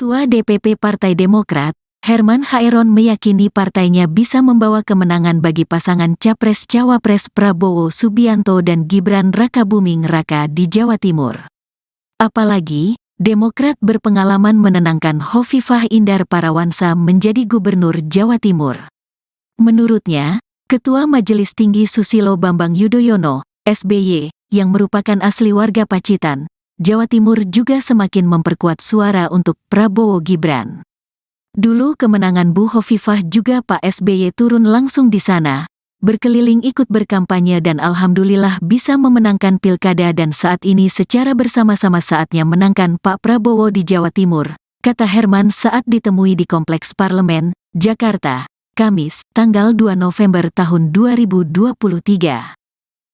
Ketua DPP Partai Demokrat, Herman Hairon meyakini partainya bisa membawa kemenangan bagi pasangan Capres-Cawapres Prabowo Subianto dan Gibran Rakabuming Raka di Jawa Timur. Apalagi, Demokrat berpengalaman menenangkan Hovifah Indar Parawansa menjadi Gubernur Jawa Timur. Menurutnya, Ketua Majelis Tinggi Susilo Bambang Yudhoyono, SBY, yang merupakan asli warga Pacitan, Jawa Timur juga semakin memperkuat suara untuk Prabowo Gibran. Dulu kemenangan Bu Hovifah juga Pak SBY turun langsung di sana, berkeliling ikut berkampanye dan alhamdulillah bisa memenangkan pilkada dan saat ini secara bersama-sama saatnya menangkan Pak Prabowo di Jawa Timur, kata Herman saat ditemui di Kompleks Parlemen, Jakarta, Kamis, tanggal 2 November tahun 2023.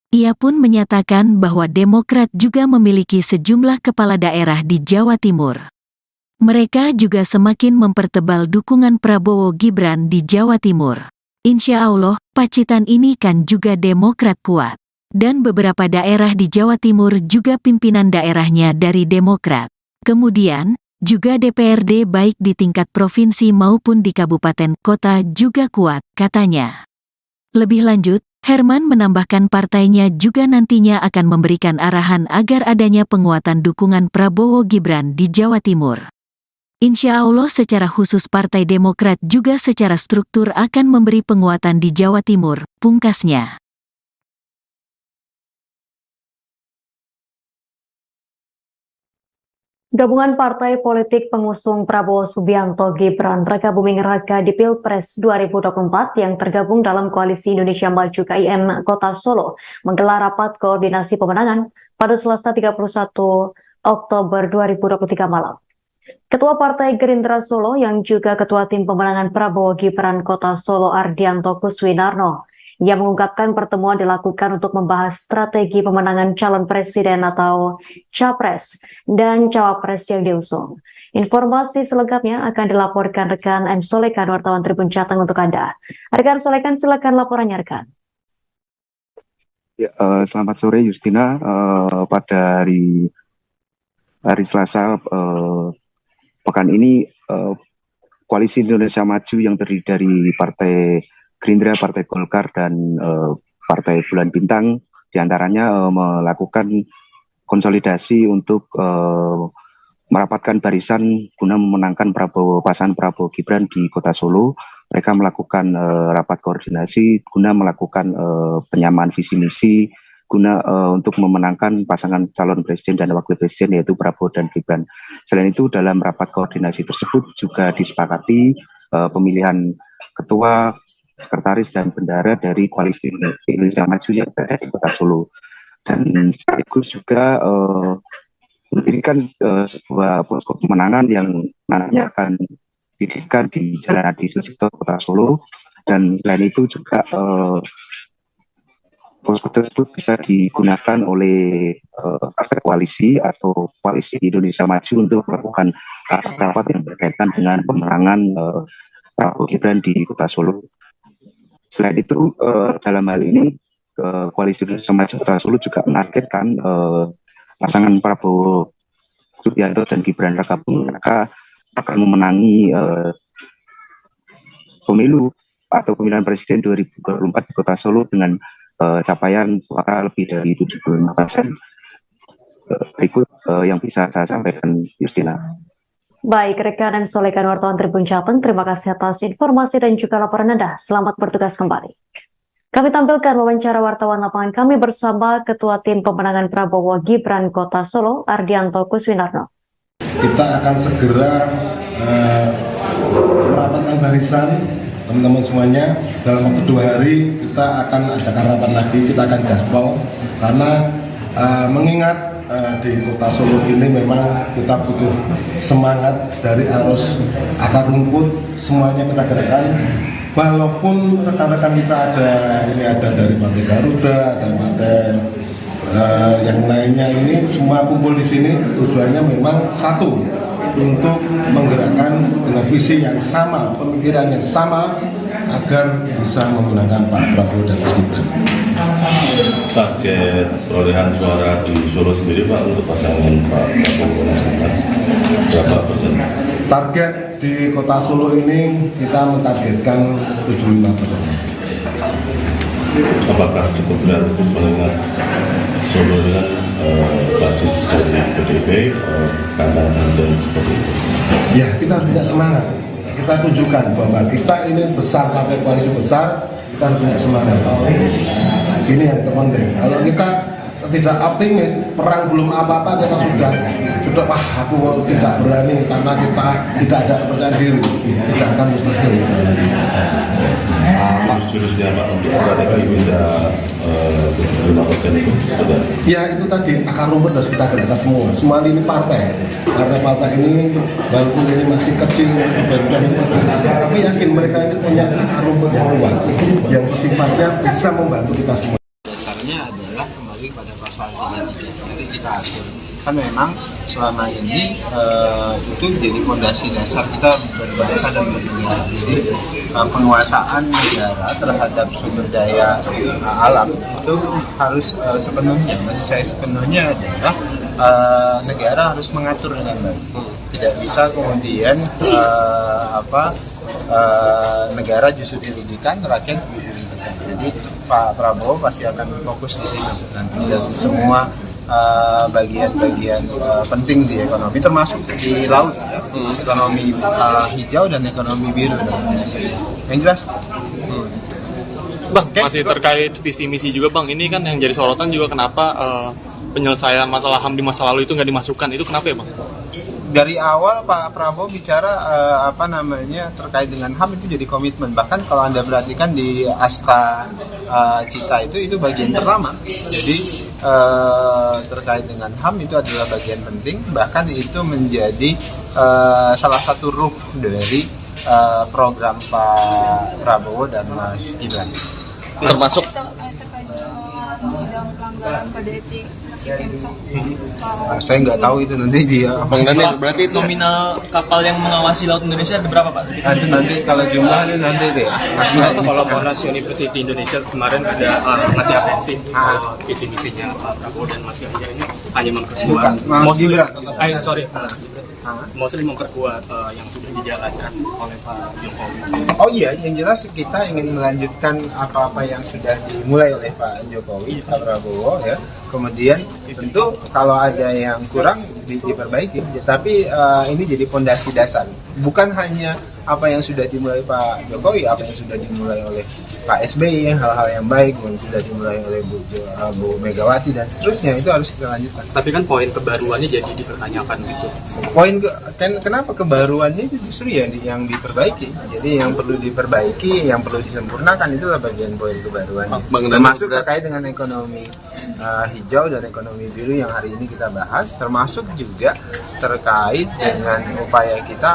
Ia pun menyatakan bahwa Demokrat juga memiliki sejumlah kepala daerah di Jawa Timur. Mereka juga semakin mempertebal dukungan Prabowo Gibran di Jawa Timur. Insya Allah, Pacitan ini kan juga Demokrat kuat. Dan beberapa daerah di Jawa Timur juga pimpinan daerahnya dari Demokrat. Kemudian, juga DPRD baik di tingkat provinsi maupun di kabupaten kota juga kuat, katanya. Lebih lanjut, Herman menambahkan partainya juga nantinya akan memberikan arahan agar adanya penguatan dukungan Prabowo Gibran di Jawa Timur. Insya Allah secara khusus Partai Demokrat juga secara struktur akan memberi penguatan di Jawa Timur, pungkasnya. Gabungan partai politik pengusung Prabowo Subianto Gibran Rakabuming Raka di Pilpres 2024 yang tergabung dalam Koalisi Indonesia Maju KIM Kota Solo menggelar rapat koordinasi pemenangan pada Selasa 31 Oktober 2023 malam. Ketua Partai Gerindra Solo yang juga Ketua Tim Pemenangan Prabowo Gibran Kota Solo Ardianto Kuswinarno yang mengungkapkan pertemuan dilakukan untuk membahas strategi pemenangan calon presiden atau capres dan cawapres yang diusung. Informasi selengkapnya akan dilaporkan rekan M. Solekan, wartawan Tribun Jateng untuk Anda. Rekan Solekan, silakan laporannya rekan. Ya, selamat sore Justina. Pada hari Selasa pekan ini Koalisi Indonesia Maju yang terdiri dari Partai Gerindra, Partai Golkar, dan Partai Bulan Bintang diantaranya melakukan konsolidasi untuk merapatkan barisan guna memenangkan pasangan Prabowo Gibran di Kota Solo. Mereka melakukan rapat koordinasi guna melakukan penyamaan visi misi guna untuk memenangkan pasangan calon presiden dan wakil presiden yaitu Prabowo dan Gibran. Selain itu dalam rapat koordinasi tersebut juga disepakati pemilihan ketua, sekretaris dan bendahara dari Koalisi Indonesia Maju yang berada di Kota Solo, dan sekaligus juga mendirikan sebuah posko pemenangan yang nantinya akan didirikan di Jalan Adi Sucipto Kota Solo, dan selain itu juga posko tersebut bisa digunakan oleh partai koalisi atau Koalisi Indonesia Maju untuk melakukan rapat-rapat yang berkaitan dengan pemenangan Prabowo Gibran di Kota Solo. Selain itu, dalam hal ini, Koalisi Indonesia Maju Kota Solo juga menargetkan pasangan Prabowo Subianto dan Gibran Rakabuming Raka akan memenangi pemilu atau pemilihan presiden 2024 di Kota Solo dengan capaian suara lebih dari 75%. Berikut yang bisa saya sampaikan, Justina. Baik, rekan M. Solekan, wartawan Tribun Jateng, terima kasih atas informasi dan juga laporan Anda. Selamat bertugas kembali. Kami tampilkan wawancara wartawan lapangan kami bersama Ketua Tim Pemenangan Prabowo Gibran Kota Solo, Ardianto Kuswinarno. Kita akan segera merapatkan barisan teman-teman semuanya. Dalam waktu 2 hari kita akan adakan rapat lagi, kita akan gaspol karena mengingat di Kota Solo ini memang kita butuh semangat dari arus akar rumput, semuanya kita gerakkan. Walaupun rekan-rekan kita ada dari Partai Garuda, ada partai yang lainnya, ini semua kumpul di sini, tujuannya memang satu, untuk menggerakkan dengan visi yang sama, pemikiran yang sama, agar bisa memenangkan Pak Prabowo dan Gibran. Target perolehan suara di Solo sendiri Pak untuk pasangan Pak Prabowo berapa persen? Target di Kota Solo ini kita mentargetkan 75%. Apakah cukup realistis mengingat Solo dengan basis dari PDIP, kandang dan seperti itu? Ya, kita harus punya semangat. Kita tunjukkan bahwa kita ini besar, partai koalisi besar, kita harus punya semangat. Ini yang terpenting. Kalau kita tidak optimis, perang belum apa-apa kita sudah wah aku tidak berani karena kita tidak ada kepercayaan diri, tidak akan mustahil. Jurusnya Pak untuk strategi bisa 75% itu sudah? Ya itu tadi akar rumput harus kita gerakkan semua lini partai ini walaupun ini masih kecil, tapi yakin mereka ini punya akar rumput yang kuat, yang sifatnya bisa membantu kita semua. Dasarnya adalah kembali pada pasal 33. Jadi kita atur. Kan memang selama ini itu jadi fondasi dasar kita berbangsa dan bernegara. Jadi penguasaan negara terhadap sumber daya alam itu harus sepenuhnya, maksud saya sepenuhnya adalah negara harus mengatur dengan baik. Tidak bisa kemudian negara justru dirugikan, rakyat dirugikan. Jadi Pak Prabowo pasti akan fokus di sini nanti dalam semua bagian-bagian penting di ekonomi, termasuk di laut ya. Ekonomi hijau dan ekonomi biru yang jelas. Bang, masih terkait visi misi juga Bang, ini kan yang jadi sorotan juga kenapa penyelesaian masalah HAM di masa lalu itu nggak dimasukkan, itu kenapa ya Bang? Dari awal Pak Prabowo bicara terkait dengan HAM itu jadi komitmen. Bahkan kalau Anda perhatikan di Asta Cita itu bagian pertama. Jadi terkait dengan HAM itu adalah bagian penting. Bahkan itu menjadi salah satu ruh dari program Pak Prabowo dan Mas Gibran. Termasuk terkait sidang pelanggaran kode etik. Saya nggak tahu itu nanti dia. Bang Daniel, berarti itu nominal kapal yang mengawasi laut Indonesia ada berapa Pak? Nanti kalau jumlahnya nanti deh. kalau Monash University Indonesia kemarin ada ngasih atensi visi misinya Pak Prabowo dan Mas Ganjar ini hanya memperkuat mostly memperkuat yang sudah dijalankan oleh Pak Jokowi. Oh iya, yang jelas kita ingin melanjutkan apa-apa yang sudah dimulai oleh Pak Jokowi, Pak Prabowo ya. Kemudian tentu kalau ada yang kurang diperbaiki, tapi ini jadi fondasi dasar. Bukan hanya apa yang sudah dimulai Pak Jokowi, apa yang sudah dimulai oleh Pak SBY, hal-hal yang baik yang sudah dimulai oleh Bu Megawati dan seterusnya itu harus kita lanjutkan. Tapi kan poin kebaruannya jadi dipertanyakan gitu. Kenapa kebaruannya itu justru yang diperbaiki. Jadi yang perlu diperbaiki, yang perlu disempurnakan itulah bagian poin kebaruan. Termasuk terkait dengan ekonomi hijau dan ekonomi biru yang hari ini kita bahas, termasuk juga terkait dengan upaya kita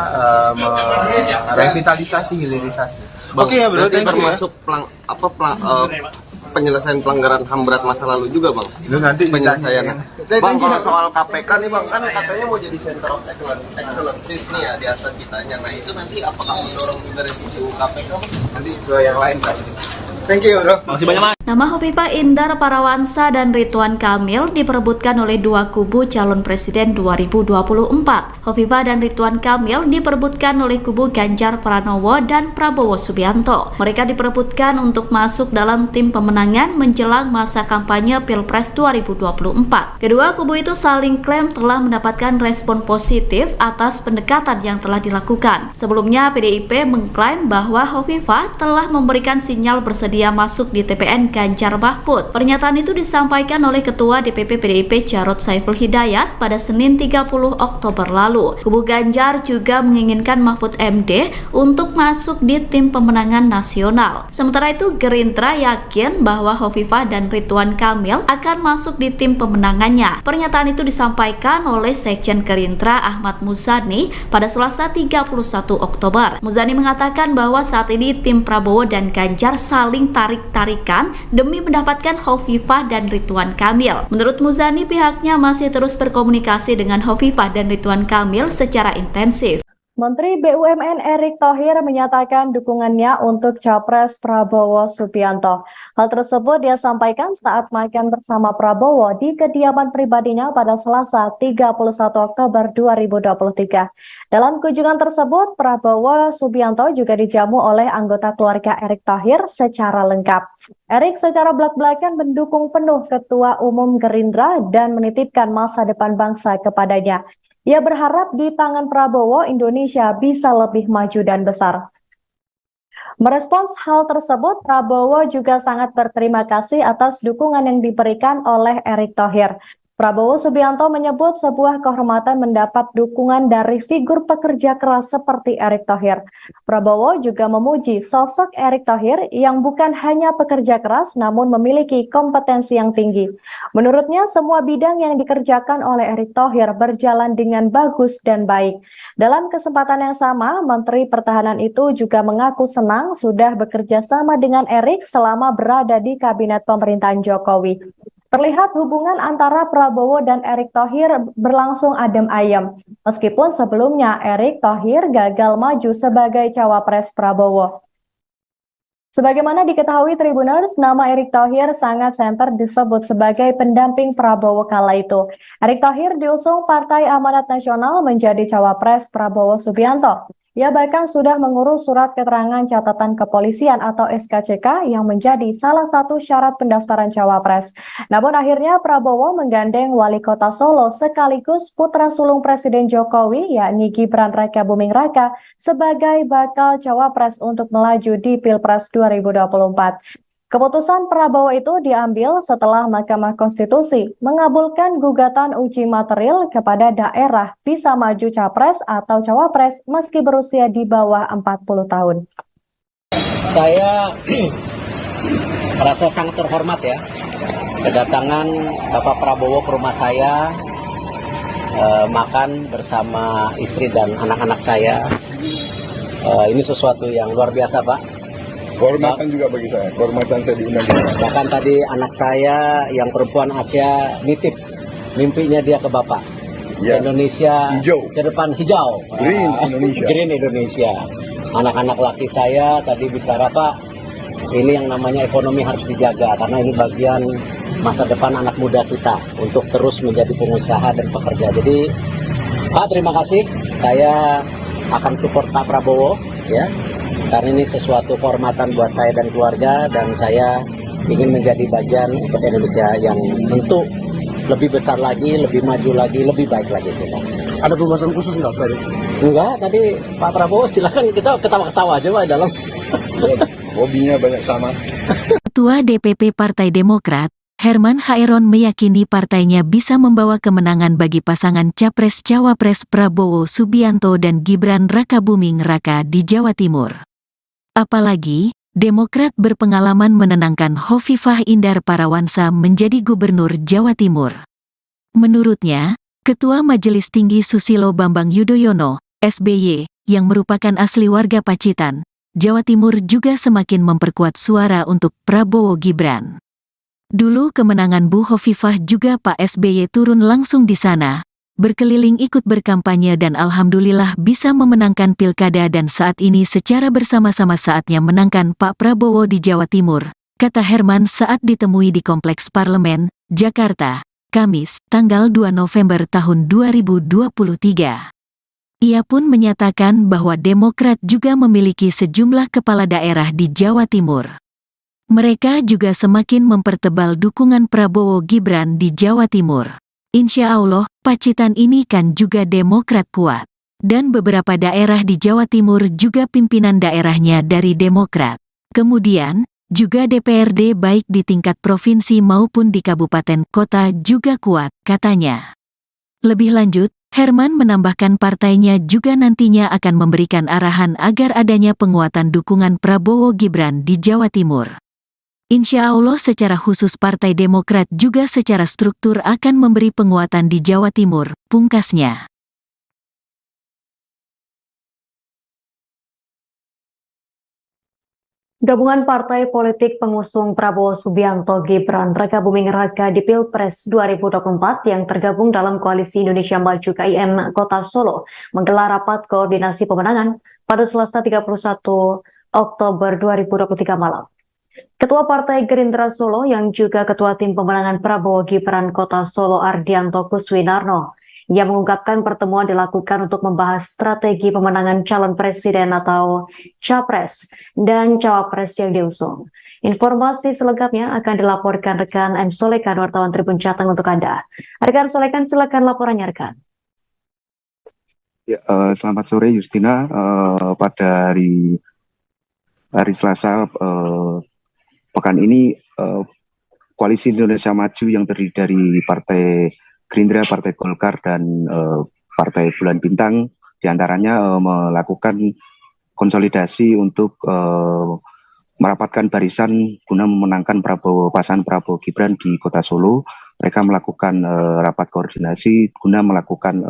revitalisasi, hilirisasi. Oke ya bro, thank you. Termasuk penyelesaian pelanggaran HAM berat masa lalu juga Bang. Itu nanti penyelesaiannya. Bang, kalau soal KPK nih Bang, kan katanya mau jadi center of excellence nih ya di atas kitanya. Nah itu nanti apakah mendorong juga revisi KPK Bang? Nanti ke yang lain Pak. Thank you bro. Masih banyak Mas. Nama Hovifah Indar Parawansa dan Ridwan Kamil diperebutkan oleh dua kubu calon presiden 2024. Hovifah dan Ridwan Kamil diperebutkan oleh kubu Ganjar Pranowo dan Prabowo Subianto. Mereka diperebutkan untuk masuk dalam tim pemenangan menjelang masa kampanye Pilpres 2024. Kedua kubu itu saling klaim telah mendapatkan respon positif atas pendekatan yang telah dilakukan. Sebelumnya PDIP mengklaim bahwa Hovifah telah memberikan sinyal bersedia masuk di TPN Ganjar Mahfud. Pernyataan itu disampaikan oleh Ketua DPP PDIP Jarod Saiful Hidayat pada Senin 30 Oktober lalu. Kubu Ganjar juga menginginkan Mahfud MD untuk masuk di tim pemenangan nasional. Sementara itu Gerindra yakin bahwa Hovifah dan Ridwan Kamil akan masuk di tim pemenangannya. Pernyataan itu disampaikan oleh Sekjen Gerindra Ahmad Muzani pada Selasa 31 Oktober. Muzani mengatakan bahwa saat ini tim Prabowo dan Ganjar saling tarik-tarikan demi mendapatkan Hovifah dan Ridwan Kamil. Menurut Muzani, pihaknya masih terus berkomunikasi dengan Hovifah dan Ridwan Kamil secara intensif. Menteri BUMN Erick Thohir menyatakan dukungannya untuk Capres Prabowo Subianto. Hal tersebut dia sampaikan saat makan bersama Prabowo di kediaman pribadinya pada Selasa 31 Oktober 2023. Dalam kunjungan tersebut, Prabowo Subianto juga dijamu oleh anggota keluarga Erick Thohir secara lengkap. Erick secara belak-belakan mendukung penuh Ketua Umum Gerindra dan menitipkan masa depan bangsa kepadanya. Ia berharap di tangan Prabowo, Indonesia bisa lebih maju dan besar. Merespons hal tersebut, Prabowo juga sangat berterima kasih atas dukungan yang diberikan oleh Erick Thohir. Prabowo Subianto menyebut sebuah kehormatan mendapat dukungan dari figur pekerja keras seperti Erick Thohir. Prabowo juga memuji sosok Erick Thohir yang bukan hanya pekerja keras namun memiliki kompetensi yang tinggi. Menurutnya, semua bidang yang dikerjakan oleh Erick Thohir berjalan dengan bagus dan baik. Dalam kesempatan yang sama, Menteri Pertahanan itu juga mengaku senang sudah bekerja sama dengan Erick selama berada di kabinet pemerintahan Jokowi. Terlihat hubungan antara Prabowo dan Erick Thohir berlangsung adem ayem. Meskipun sebelumnya Erick Thohir gagal maju sebagai cawapres Prabowo. Sebagaimana diketahui Tribuners, nama Erick Thohir sangat santer disebut sebagai pendamping Prabowo kala itu. Erick Thohir diusung Partai Amanat Nasional menjadi cawapres Prabowo Subianto. Ia bahkan sudah mengurus surat keterangan catatan kepolisian atau SKCK yang menjadi salah satu syarat pendaftaran cawapres. Namun akhirnya Prabowo menggandeng wali kota Solo sekaligus putra sulung Presiden Jokowi yakni Gibran Rakabuming Raka sebagai bakal cawapres untuk melaju di Pilpres 2024. Keputusan Prabowo itu diambil setelah Mahkamah Konstitusi mengabulkan gugatan uji material kepada daerah bisa maju capres atau cawapres meski berusia di bawah 40 tahun. Saya merasa sangat terhormat ya, kedatangan Bapak Prabowo ke rumah saya, makan bersama istri dan anak-anak saya. Ini sesuatu yang luar biasa, Pak. Kehormatan juga bagi saya, kehormatan saya diundang. Bahkan tadi anak saya yang perempuan Asia nitip mimpinya dia ke Bapak. Ya. Indonesia hijau. Ke depan hijau. Green Indonesia. Green Indonesia. Anak-anak laki saya tadi bicara, Pak, ini yang namanya ekonomi harus dijaga karena ini bagian masa depan anak muda kita untuk terus menjadi pengusaha dan pekerja. Jadi, Pak, terima kasih. Saya akan support Pak Prabowo, ya. Karena ini sesuatu kehormatan buat saya dan keluarga, dan saya ingin menjadi bagian untuk Indonesia yang tentu lebih besar lagi, lebih maju lagi, lebih baik lagi kita. Ada pembahasan khusus nggak tadi? Enggak, tadi Pak Prabowo silakan kita ketawa-ketawa aja Pak dalam. Hobinya banyak sama. Ketua DPP Partai Demokrat, Herman Hairon meyakini partainya bisa membawa kemenangan bagi pasangan Capres-Cawapres Prabowo Subianto dan Gibran Rakabuming Raka di Jawa Timur. Apalagi, Demokrat berpengalaman menenangkan Hovifah Indar Parawansa menjadi Gubernur Jawa Timur. Menurutnya, Ketua Majelis Tinggi Susilo Bambang Yudhoyono, SBY, yang merupakan asli warga Pacitan, Jawa Timur juga semakin memperkuat suara untuk Prabowo Gibran. Dulu kemenangan Bu Hovifah juga Pak SBY turun langsung di sana, berkeliling ikut berkampanye dan alhamdulillah bisa memenangkan pilkada dan saat ini secara bersama-sama saatnya menangkan Pak Prabowo di Jawa Timur, kata Herman saat ditemui di Kompleks Parlemen, Jakarta, Kamis, tanggal 2 November tahun 2023. Ia pun menyatakan bahwa Demokrat juga memiliki sejumlah kepala daerah di Jawa Timur. Mereka juga semakin mempertebal dukungan Prabowo Gibran di Jawa Timur. Insya Allah, Pacitan ini kan juga Demokrat kuat. Dan beberapa daerah di Jawa Timur juga pimpinan daerahnya dari Demokrat. Kemudian, juga DPRD baik di tingkat provinsi maupun di kabupaten kota juga kuat, katanya. Lebih lanjut, Herman menambahkan partainya juga nantinya akan memberikan arahan agar adanya penguatan dukungan Prabowo Gibran di Jawa Timur. Insya Allah secara khusus Partai Demokrat juga secara struktur akan memberi penguatan di Jawa Timur, pungkasnya. Gabungan partai politik pengusung Prabowo Subianto Gibran Rakabuming Raka di Pilpres 2024 yang tergabung dalam Koalisi Indonesia Maju KIM Kota Solo menggelar rapat koordinasi pemenangan pada Selasa 31 Oktober 2023 malam. Ketua Partai Gerindra Solo yang juga Ketua Tim Pemenangan Prabowo Gibran Kota Solo Ardianto Kuswinarno yang mengungkapkan pertemuan dilakukan untuk membahas strategi pemenangan calon presiden atau capres dan cawapres yang diusung. Informasi selengkapnya akan dilaporkan rekan M. Solekan, wartawan Tribun Jateng untuk Anda. Rekan Solekan, silakan laporannya rekan. Ya, selamat sore Justina. Pada hari Selasa pekan ini Koalisi Indonesia Maju yang terdiri dari Partai Gerindra, Partai Golkar, dan Partai Bulan Bintang diantaranya melakukan konsolidasi untuk merapatkan barisan guna memenangkan pasangan Prabowo Gibran di Kota Solo. Mereka melakukan rapat koordinasi guna melakukan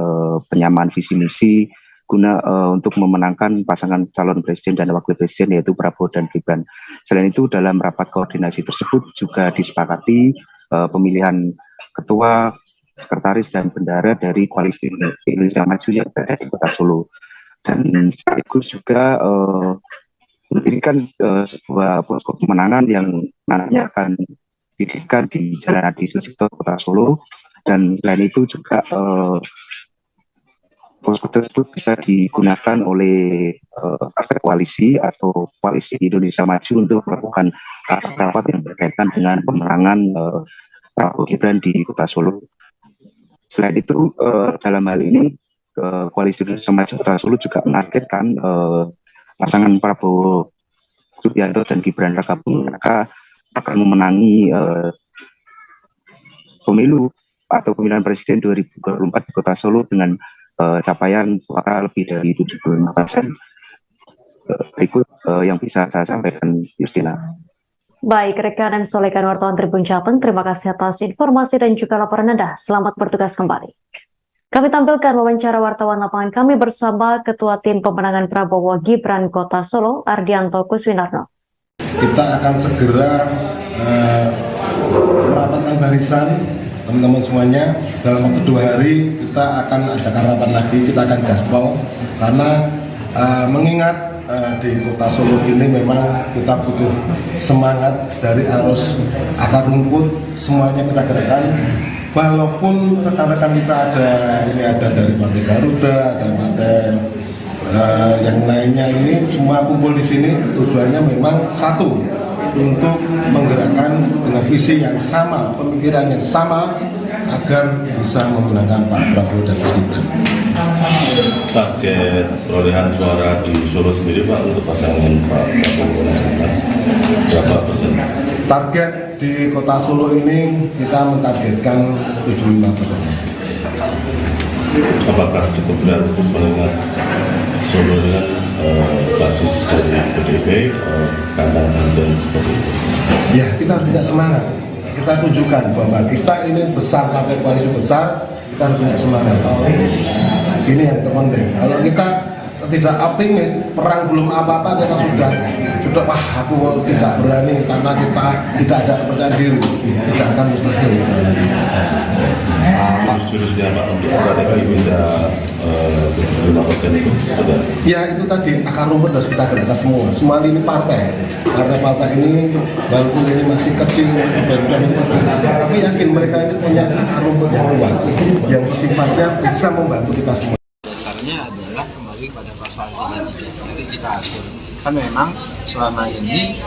penyamaan visi misi guna untuk memenangkan pasangan calon presiden dan wakil presiden yaitu Prabowo dan Gibran. Selain itu dalam rapat koordinasi tersebut juga disepakati pemilihan ketua, sekretaris dan bendahara dari Koalisi Indonesia Maju yang berada di Kota Solo, dan sekaligus juga mendirikan sebuah posko pemenangan yang nantinya akan didirikan di Jalan Adi Sucipto Kota Solo. Dan selain itu juga posko tersebut bisa digunakan oleh partai koalisi atau Koalisi Indonesia Maju untuk melakukan rapat yang berkaitan dengan pemenangan Prabowo Gibran di Kota Solo. Selain itu, dalam hal ini, Koalisi Indonesia Maju Kota Solo juga menargetkan pasangan Prabowo Subianto dan Gibran Rakabuming Raka akan memenangi pemilu atau pemilihan presiden 2024 di Kota Solo dengan capaian suara lebih dari 75%. Berikut yang bisa saya sampaikan, Justina. Baik, rekan M. Solekan, wartawan Tribun Jateng, terima kasih atas informasi dan juga laporan Anda. Selamat bertugas kembali. Kami tampilkan wawancara wartawan lapangan kami bersama Ketua Tim Pemenangan Prabowo Gibran Kota Solo, Ardianto Kuswinarno. Kita akan segera merapatkan barisan, teman-teman semuanya. Dalam waktu 2 hari kita akan adakan rapat lagi, kita akan gaspol, karena mengingat di Kota Solo ini memang kita butuh semangat dari arus akar rumput, semuanya kita gerakkan. Walaupun rekan-rekan kita ada dari Partai Garuda, ada partai yang lainnya, ini semua kumpul di sini tujuannya memang satu, untuk menggerakkan dengan visi yang sama, pemikiran yang sama agar bisa memenangkan Pak Prabowo dan Mas Gibran. Target perolehan suara di Solo sendiri Pak untuk pasangan Pak Prabowo dan Gibran berapa persen? Target di Kota Solo ini kita mentargetkan 75%. Apakah cukup realistis mengingat Solo dengan basis dari PDIP, kandang dan seperti itu? Ya, kita harus punya semangat. Kita tunjukkan bahwa kita ini besar, partai koalisi besar, kita harus punya semangat. Ini yang terpenting. Kalau kita tidak optimis, perang belum apa-apa, kita sudah wah aku tidak berani karena kita tidak ada kepercayaan diri, tidak akan mustahil. Jurusnya Pak untuk strategi bisa 75% itu sudah? Ya itu tadi, akar rumput harus kita gerakkan semua. Semua ini partai ini walaupun ini masih kecil, tapi yakin mereka ini punya akar rumput yang kuat, yang sifatnya bisa membantu kita semua. Dasarnya adalah kembali pada pasal 33. Nanti kita atur. Kan memang selama ini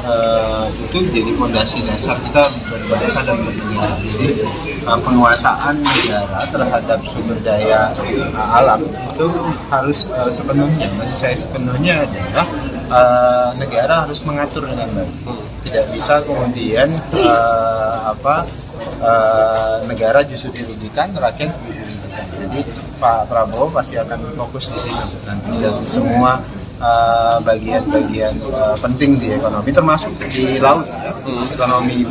itu jadi fondasi dasar kita berbangsa dan bernegara. Jadi penguasaan negara terhadap sumber daya alam itu harus sepenuhnya, maksud saya sepenuhnya adalah negara harus mengatur dengan baik. Tidak bisa kemudian negara justru dirugikan, rakyat dirugikan. Jadi Pak Prabowo pasti akan fokus di sini nanti dan semua bagian-bagian penting di ekonomi, termasuk di laut, ya. Ekonomi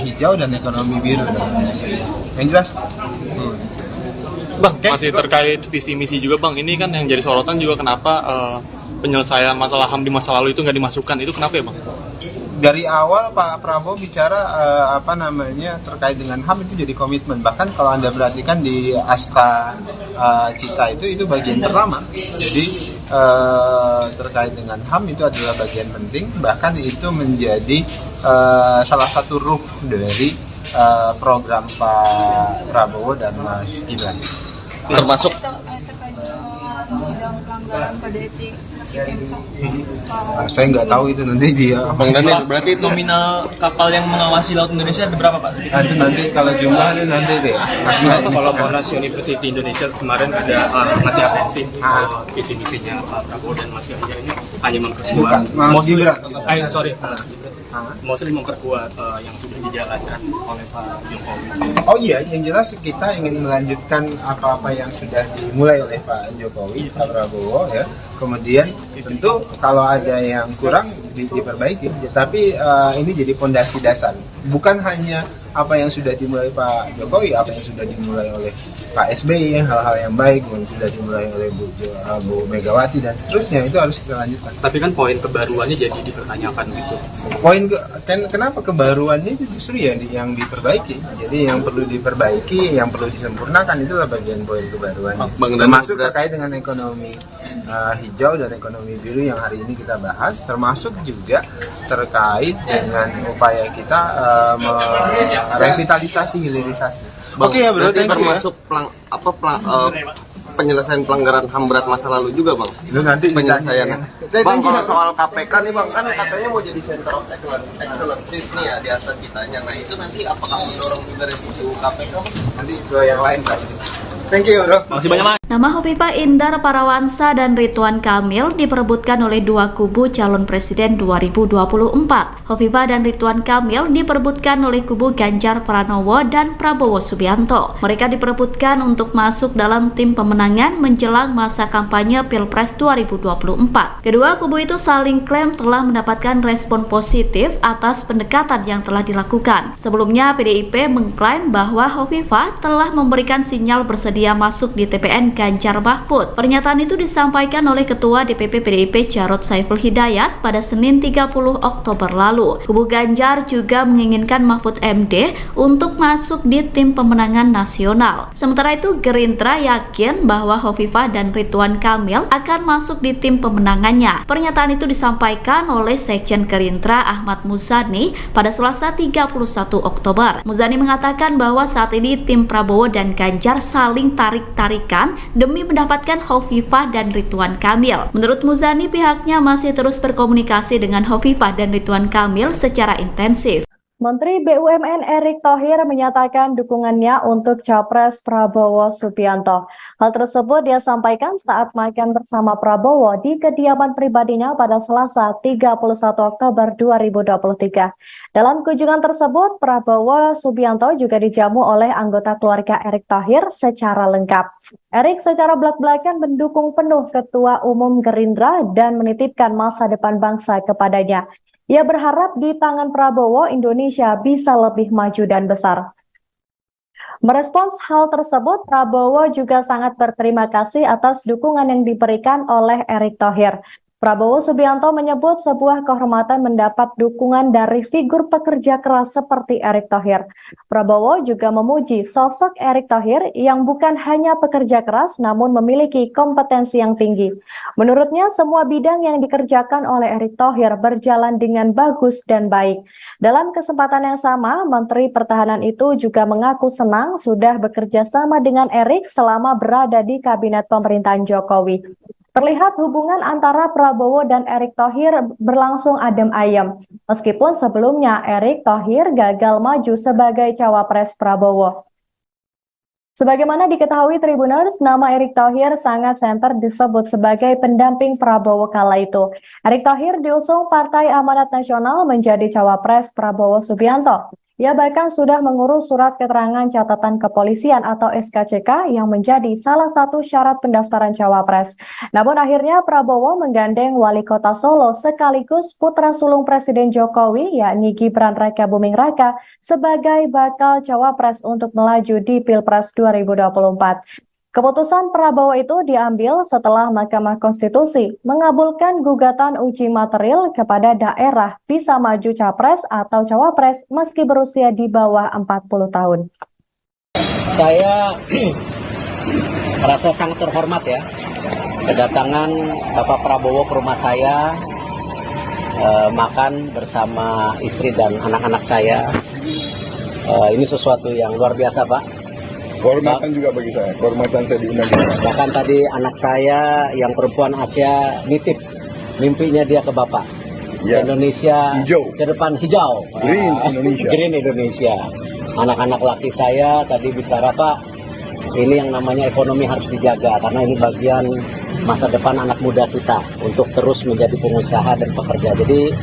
hijau dan ekonomi biru. Yang jelas, Bang, masih terkait visi misi juga Bang, ini kan yang jadi sorotan juga kenapa penyelesaian masalah HAM di masa lalu itu nggak dimasukkan, itu kenapa ya Bang? dari awal Pak Prabowo bicara terkait dengan HAM itu jadi komitmen. Bahkan kalau Anda perhatikan di Asta Cita itu bagian pertama. Jadi terkait dengan HAM itu adalah bagian penting. Bahkan itu menjadi salah satu ruh dari program Pak Prabowo dan Mas Gibran. Termasuk sidang pelanggaran kode etik. Saya nggak tahu itu nanti dia. Bang Daniel, berarti nominal kapal yang mengawasi laut Indonesia ada berapa Pak? Itu nanti kalau jumlah itu nanti deh. Kalau Monash University Indonesia kemarin ada ngasih atensi visi misinya Pak Prabowo dan Mas Ganjar ini hanya memperkuat. Mostly memperkuat yang sudah dijalankan oleh Pak Jokowi. Oh iya, yang jelas kita ingin melanjutkan apa-apa yang sudah dimulai oleh Pak Jokowi, Pak Prabowo ya. Kemudian tentu kalau ada yang kurang diperbaiki, tapi ini jadi fondasi dasar. Bukan hanya apa yang sudah dimulai Pak Jokowi, apa yang sudah dimulai oleh Pak SBY, hal-hal yang baik yang sudah dimulai oleh Bu Megawati dan seterusnya, itu harus kita lanjutkan. Tapi kan poin kebaruannya jadi dipertanyakan gitu. Kenapa kebaruannya itu justru ya yang diperbaiki. Jadi yang perlu diperbaiki, yang perlu disempurnakan itulah bagian poin kebaruannya. Termasuk terkait dengan ekonomi hijau dan ekonomi biru yang hari ini kita bahas, termasuk juga terkait dengan upaya kita revitalisasi, hilirisasi. Oke ya bro, termasuk penyelesaian pelanggaran HAM berat masa lalu juga bang. Itu nanti penyelesaiannya. Bang, kalau soal KPK nih bang, kan katanya mau jadi center of excellence nih ya di atas kitanya. Nah itu nanti apakah mendorong juga revisi KPK? Nanti ke yang lain Pak. Thank you bro. Makasih banyak Mas. Nama Hovifah Indar Parawansa dan Ridwan Kamil diperebutkan oleh dua kubu calon presiden 2024. Hovifah dan Ridwan Kamil diperebutkan oleh kubu Ganjar Pranowo dan Prabowo Subianto. Mereka diperebutkan untuk masuk dalam tim pemenangan menjelang masa kampanye Pilpres 2024. Kedua kubu itu saling klaim telah mendapatkan respon positif atas pendekatan yang telah dilakukan. Sebelumnya PDIP mengklaim bahwa Hovifah telah memberikan sinyal bersedia masuk di TPN Ganjar Mahfud. Pernyataan itu disampaikan oleh Ketua DPP PDIP Jarod Saiful Hidayat pada Senin 30 Oktober lalu. Kubu Ganjar juga menginginkan Mahfud MD untuk masuk di tim pemenangan nasional. Sementara itu Gerindra yakin bahwa Hovifah dan Ridwan Kamil akan masuk di tim pemenangannya. Pernyataan itu disampaikan oleh Sekjen Gerindra Ahmad Muzani pada Selasa 31 Oktober. Muzani mengatakan bahwa saat ini tim Prabowo dan Ganjar saling tarik-tarikan demi mendapatkan Hovifah dan Ridwan Kamil. Menurut Muzani, pihaknya masih terus berkomunikasi dengan Hovifah dan Ridwan Kamil secara intensif. Menteri BUMN Erick Thohir menyatakan dukungannya untuk Capres Prabowo Subianto. Hal tersebut dia sampaikan saat makan bersama Prabowo di kediaman pribadinya pada Selasa 31 Oktober 2023. Dalam kunjungan tersebut, Prabowo Subianto juga dijamu oleh anggota keluarga Erick Thohir secara lengkap. Erick secara belak-belakan mendukung penuh Ketua Umum Gerindra dan menitipkan masa depan bangsa kepadanya. Ia berharap di tangan Prabowo, Indonesia bisa lebih maju dan besar. Merespons hal tersebut, Prabowo juga sangat berterima kasih atas dukungan yang diberikan oleh Erick Thohir. Prabowo Subianto menyebut sebuah kehormatan mendapat dukungan dari figur pekerja keras seperti Erick Thohir. Prabowo juga memuji sosok Erick Thohir yang bukan hanya pekerja keras namun memiliki kompetensi yang tinggi. Menurutnya semua bidang yang dikerjakan oleh Erick Thohir berjalan dengan bagus dan baik. Dalam kesempatan yang sama, Menteri Pertahanan itu juga mengaku senang sudah bekerja sama dengan Erick selama berada di kabinet pemerintahan Jokowi. Terlihat hubungan antara Prabowo dan Erick Thohir berlangsung adem ayem. Meskipun sebelumnya Erick Thohir gagal maju sebagai cawapres Prabowo. Sebagaimana diketahui Tribuners, nama Erick Thohir sangat santer disebut sebagai pendamping Prabowo kala itu. Erick Thohir diusung Partai Amanat Nasional menjadi cawapres Prabowo Subianto. Ia bahkan sudah mengurus surat keterangan catatan kepolisian atau SKCK yang menjadi salah satu syarat pendaftaran cawapres. Namun akhirnya Prabowo menggandeng wali kota Solo sekaligus putra sulung Presiden Jokowi yakni Gibran Rakabuming Raka sebagai bakal cawapres untuk melaju di Pilpres 2024. Keputusan Prabowo itu diambil setelah Mahkamah Konstitusi mengabulkan gugatan uji material kepada daerah bisa maju capres atau cawapres meski berusia di bawah 40 tahun. Saya merasa sangat terhormat ya, kedatangan Bapak Prabowo ke rumah saya, makan bersama istri dan anak-anak saya. Ini sesuatu yang luar biasa, Pak. Kehormatan juga bagi saya, kehormatan saya diundang. Bahkan tadi anak saya yang perempuan Asia nitip mimpinya dia ke Bapak. Ya. Indonesia hijau. Ke depan hijau. Green Indonesia. Green Indonesia. Anak-anak laki saya tadi bicara, Pak, ini yang namanya ekonomi harus dijaga karena ini bagian masa depan anak muda kita untuk terus menjadi pengusaha dan pekerja. Jadi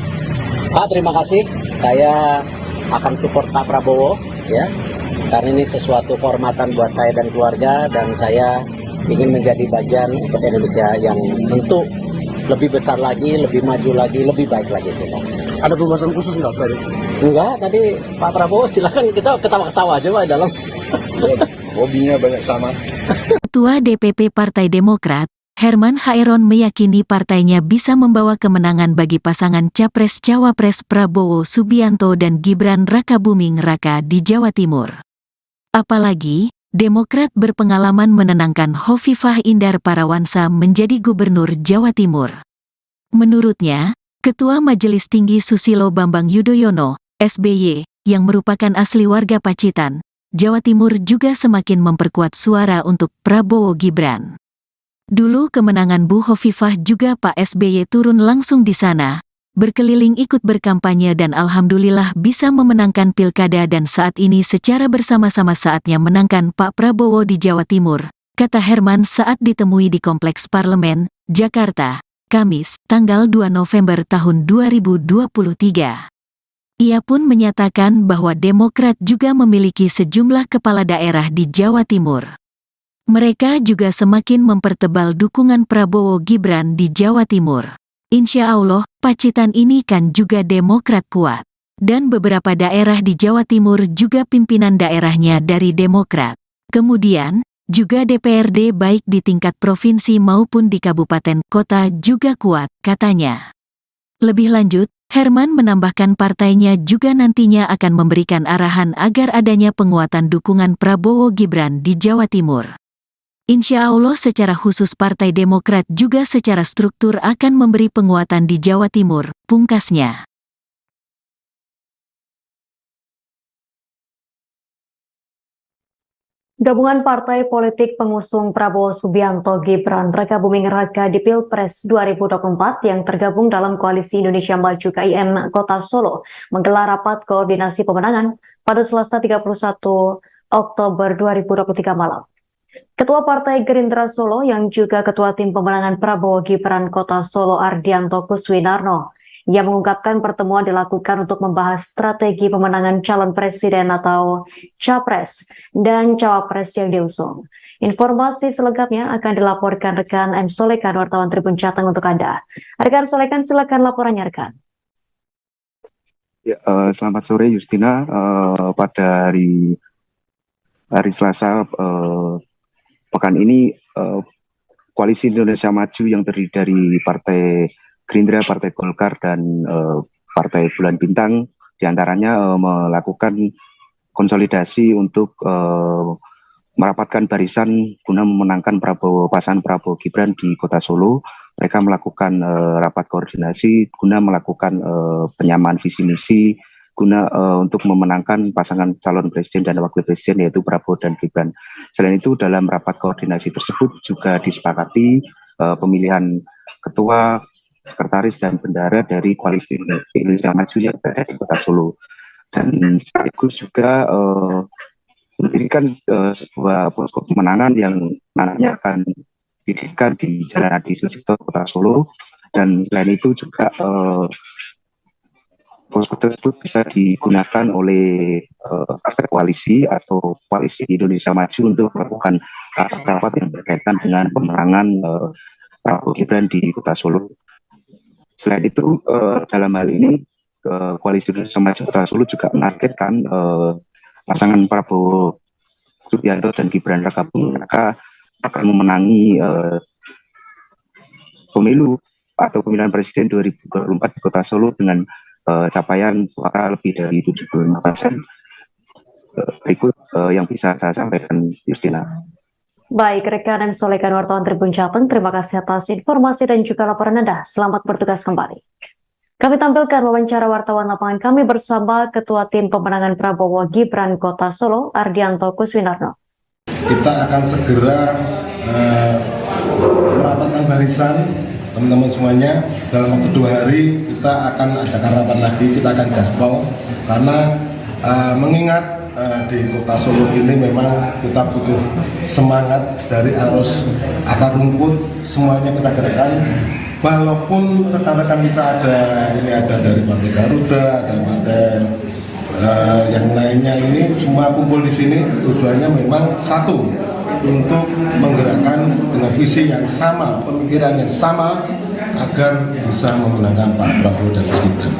Pak, terima kasih. Saya akan support Pak Prabowo ya. Karena ini sesuatu kehormatan buat saya dan keluarga, dan saya ingin menjadi bagian untuk Indonesia yang tentu lebih besar lagi, lebih maju lagi, lebih baik lagi. Ada pembahasan khusus nggak, Pak? Enggak, tadi Pak Prabowo silakan kita ketawa-ketawa aja Pak dalam. Hobinya banyak sama. Ketua DPP Partai Demokrat, Herman Hairon meyakini partainya bisa membawa kemenangan bagi pasangan Capres-Cawapres Prabowo Subianto dan Gibran Rakabuming Raka di Jawa Timur. Apalagi, Demokrat berpengalaman menenangkan Hovifah Indar Parawansa menjadi Gubernur Jawa Timur. Menurutnya, Ketua Majelis Tinggi Susilo Bambang Yudhoyono, SBY, yang merupakan asli warga Pacitan, Jawa Timur juga semakin memperkuat suara untuk Prabowo Gibran. Dulu kemenangan Bu Hovifah juga Pak SBY turun langsung di sana, berkeliling ikut berkampanye dan alhamdulillah bisa memenangkan pilkada dan saat ini secara bersama-sama saatnya menangkan Pak Prabowo di Jawa Timur, kata Herman saat ditemui di Kompleks Parlemen, Jakarta, Kamis, tanggal 2 November tahun 2023. Ia pun menyatakan bahwa Demokrat juga memiliki sejumlah kepala daerah di Jawa Timur. Mereka juga semakin mempertebal dukungan Prabowo Gibran di Jawa Timur. Insya Allah, Pacitan ini kan juga Demokrat kuat. Dan beberapa daerah di Jawa Timur juga pimpinan daerahnya dari Demokrat. Kemudian, juga DPRD baik di tingkat provinsi maupun di kabupaten kota juga kuat, katanya. Lebih lanjut, Herman menambahkan partainya juga nantinya akan memberikan arahan agar adanya penguatan dukungan Prabowo Gibran di Jawa Timur. Insya Allah secara khusus Partai Demokrat juga secara struktur akan memberi penguatan di Jawa Timur, pungkasnya. Gabungan partai politik pengusung Prabowo Subianto Gibran Rakabuming Raka di Pilpres 2024 yang tergabung dalam Koalisi Indonesia Maju KIM Kota Solo menggelar rapat koordinasi pemenangan pada Selasa 31 Oktober 2023 malam. Ketua Partai Gerindra Solo yang juga Ketua Tim Pemenangan Prabowo Gibran Kota Solo Ardianto Kuswinarno yang mengungkapkan pertemuan dilakukan untuk membahas strategi pemenangan calon presiden atau capres dan cawapres yang diusung. Informasi selengkapnya akan dilaporkan rekan M. Solekan, wartawan Tribun Jateng untuk Anda. Rekan Solekan, silakan laporannya rekan. Ya, selamat sore Justina. Pada hari Selasa pekan ini Koalisi Indonesia Maju yang terdiri dari Partai Gerindra, Partai Golkar, dan Partai Bulan Bintang diantaranya melakukan konsolidasi untuk merapatkan barisan guna memenangkan pasangan Prabowo Gibran di Kota Solo. Mereka melakukan rapat koordinasi guna melakukan penyamaan visi misi guna untuk memenangkan pasangan calon presiden dan wakil presiden yaitu Prabowo dan Gibran. Selain itu dalam rapat koordinasi tersebut juga disepakati pemilihan ketua, sekretaris dan bendahara dari Koalisi Indonesia Maju yang berada di Kota Solo. Dan sekaligus juga mendirikan sebuah posko pemenangan yang nantinya akan didirikan di Jalan Adi Sucipto Kota Solo. Dan selain itu juga posko tersebut bisa digunakan oleh partai koalisi atau Koalisi Indonesia Maju untuk melakukan rapat yang berkaitan dengan pemenangan Prabowo Gibran di Kota Solo. Selain itu, dalam hal ini Koalisi Indonesia Maju Kota Solo juga menargetkan pasangan Prabowo Subianto dan Gibran Rakabuming Raka akan memenangi pemilu atau pemilihan presiden 2024 di Kota Solo dengan capaian suara lebih dari 75%. Berikut yang bisa saya sampaikan, Justina. Baik, rekan dan solekan wartawan Tribun Jateng, terima kasih atas informasi dan juga laporan Anda. Selamat bertugas kembali. Kami tampilkan wawancara wartawan lapangan kami bersama Ketua Tim Pemenangan Prabowo Gibran Kota Solo, Ardianto Kuswinarno. Kita akan segera merapatkan barisan, teman-teman semuanya. Dalam waktu 2 hari kita akan adakan rapat lagi, kita akan gaspol karena mengingat di Kota Solo ini memang kita butuh semangat dari arus akar rumput, semuanya kita gerakkan. Walaupun rekan-rekan kita ada dari Partai Garuda, ada partai yang lainnya, ini semua kumpul di sini tujuannya memang satu, untuk menggerakkan dengan visi yang sama, pemikiran yang sama agar bisa memenangkan Pak Prabowo dan Mas Gibran.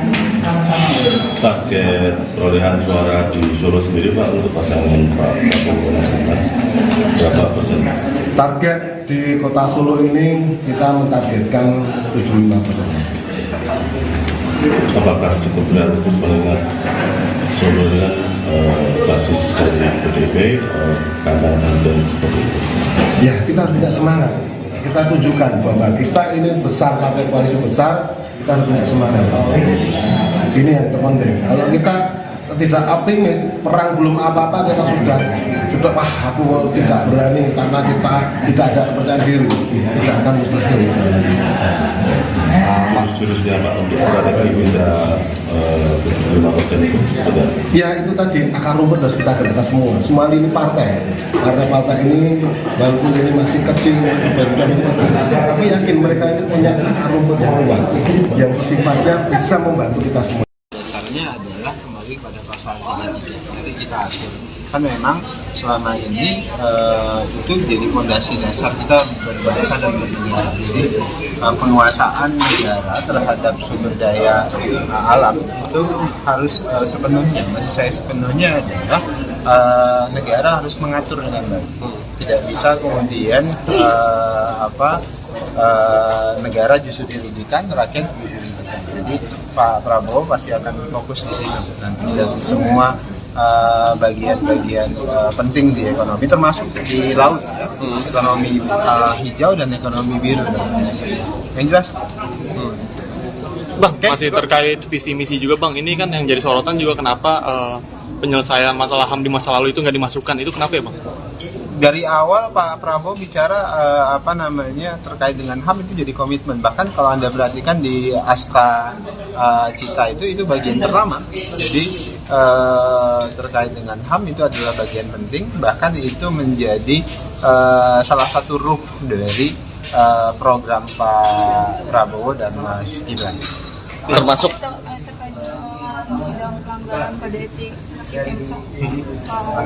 Target perolehan suara di Solo sendiri Pak untuk pasangan Pak Prabowo dan Mas Gibran berapa persen? Target di Kota Solo ini kita mentargetkan 75%. Apakah cukup realistis mengingat Solo dengan basis dari PDIP, kandang dan seperti itu? Ya, kita harus punya semangat. Kita tunjukkan bahwa kita ini besar, partai koalisi besar, kita harus punya semangat. Ini yang terpenting. Kalau kita tidak optimis, perang belum apa-apa, kita sudah wah aku tidak berani karena kita tidak ada kepercayaan diri, tidak akan mustahil. Jurusnya Pak untuk strategi bisa 75% itu sudah. Ya itu tadi akar rumput harus kita gerakkan semua lini partai ini walaupun ini masih kecil, masih baru, tapi yakin mereka ini punya akar rumput yang kuat, yang sifatnya bisa membantu kita semua. Dasarnya adalah kembali pada pasal 33. Nanti kita atur. Kan memang selama ini itu jadi fondasi dasar kita berbangsa dan bernegara. Jadi penguasaan negara terhadap sumber daya alam itu harus sepenuhnya, maksud saya sepenuhnya adalah negara harus mengatur dengan baik. Tidak bisa kemudian negara justru dirugikan, rakyat justru dirugikan. Jadi Pak Prabowo pasti akan fokus di situ nanti dan semua bagian-bagian penting di ekonomi termasuk di laut ya. Ekonomi hijau dan ekonomi biru yang jelas. Bang, masih terkait visi misi juga Bang, ini kan yang jadi sorotan juga kenapa penyelesaian masalah HAM di masa lalu itu nggak dimasukkan, itu kenapa ya Bang? Dari awal Pak Prabowo bicara terkait dengan HAM itu jadi komitmen. Bahkan kalau Anda perhatikan di Asta Cita itu bagian pertama. Jadi terkait dengan HAM itu adalah bagian penting. Bahkan itu menjadi salah satu ruh dari program Pak Prabowo dan Mas Gibran. Termasuk sidang pelanggaran kode etik.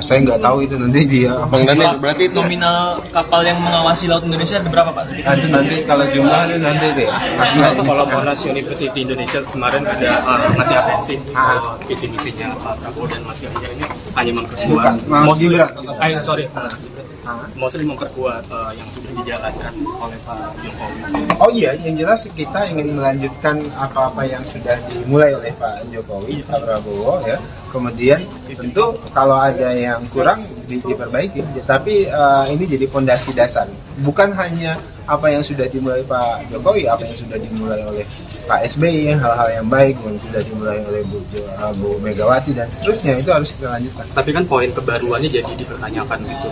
Saya nggak tahu itu nanti dia. Bang Daniel, berarti nominal kapal yang mengawasi laut Indonesia ada berapa Pak? Nanti kalau jumlah itu nanti deh. Kalau Monash University Indonesia kemarin ada ngasih atensi visi misinya Pak Prabowo dan Mas Ganjar ini hanya memperkuat. Mostly memperkuat yang sudah dijalankan oleh Pak Jokowi. Oh iya, yang jelas kita ingin melanjutkan apa-apa yang sudah dimulai oleh Pak Jokowi, Pak Prabowo ya. Kemudian tentu kalau ada yang kurang diperbaiki, tapi ini jadi fondasi dasar. Bukan hanya apa yang sudah dimulai Pak Jokowi, apa yang sudah dimulai oleh Pak SBY, hal-hal yang baik yang sudah dimulai oleh Bu Megawati dan seterusnya, itu harus kita lanjutkan. Tapi kan poin kebaruannya jadi dipertanyakan gitu.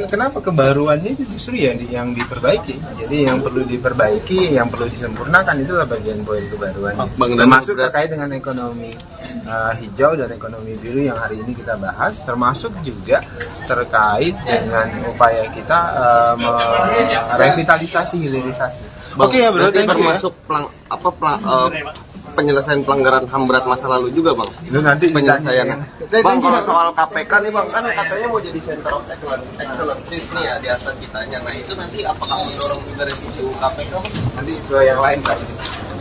Kenapa kebaruannya itu justru yang diperbaiki. Jadi yang perlu diperbaiki, yang perlu disempurnakan itulah bagian poin kebaruannya. Termasuk terkait dengan ekonomi hijau dan ekonomi biru yang hari ini kita bahas, termasuk juga terkait dengan upaya kita revitalisasi, hilirisasi. Oke ya bro, termasuk penyelesaian pelanggaran HAM berat masa lalu juga Bang. Itu nanti penyelesaiannya. Bang, kalau soal KPK nih Bang, kan katanya mau jadi center of excellence nih ya di atas kitanya. Nah itu nanti apakah mendorong juga revisi KPK Bang? Nanti itu yang lain Pak.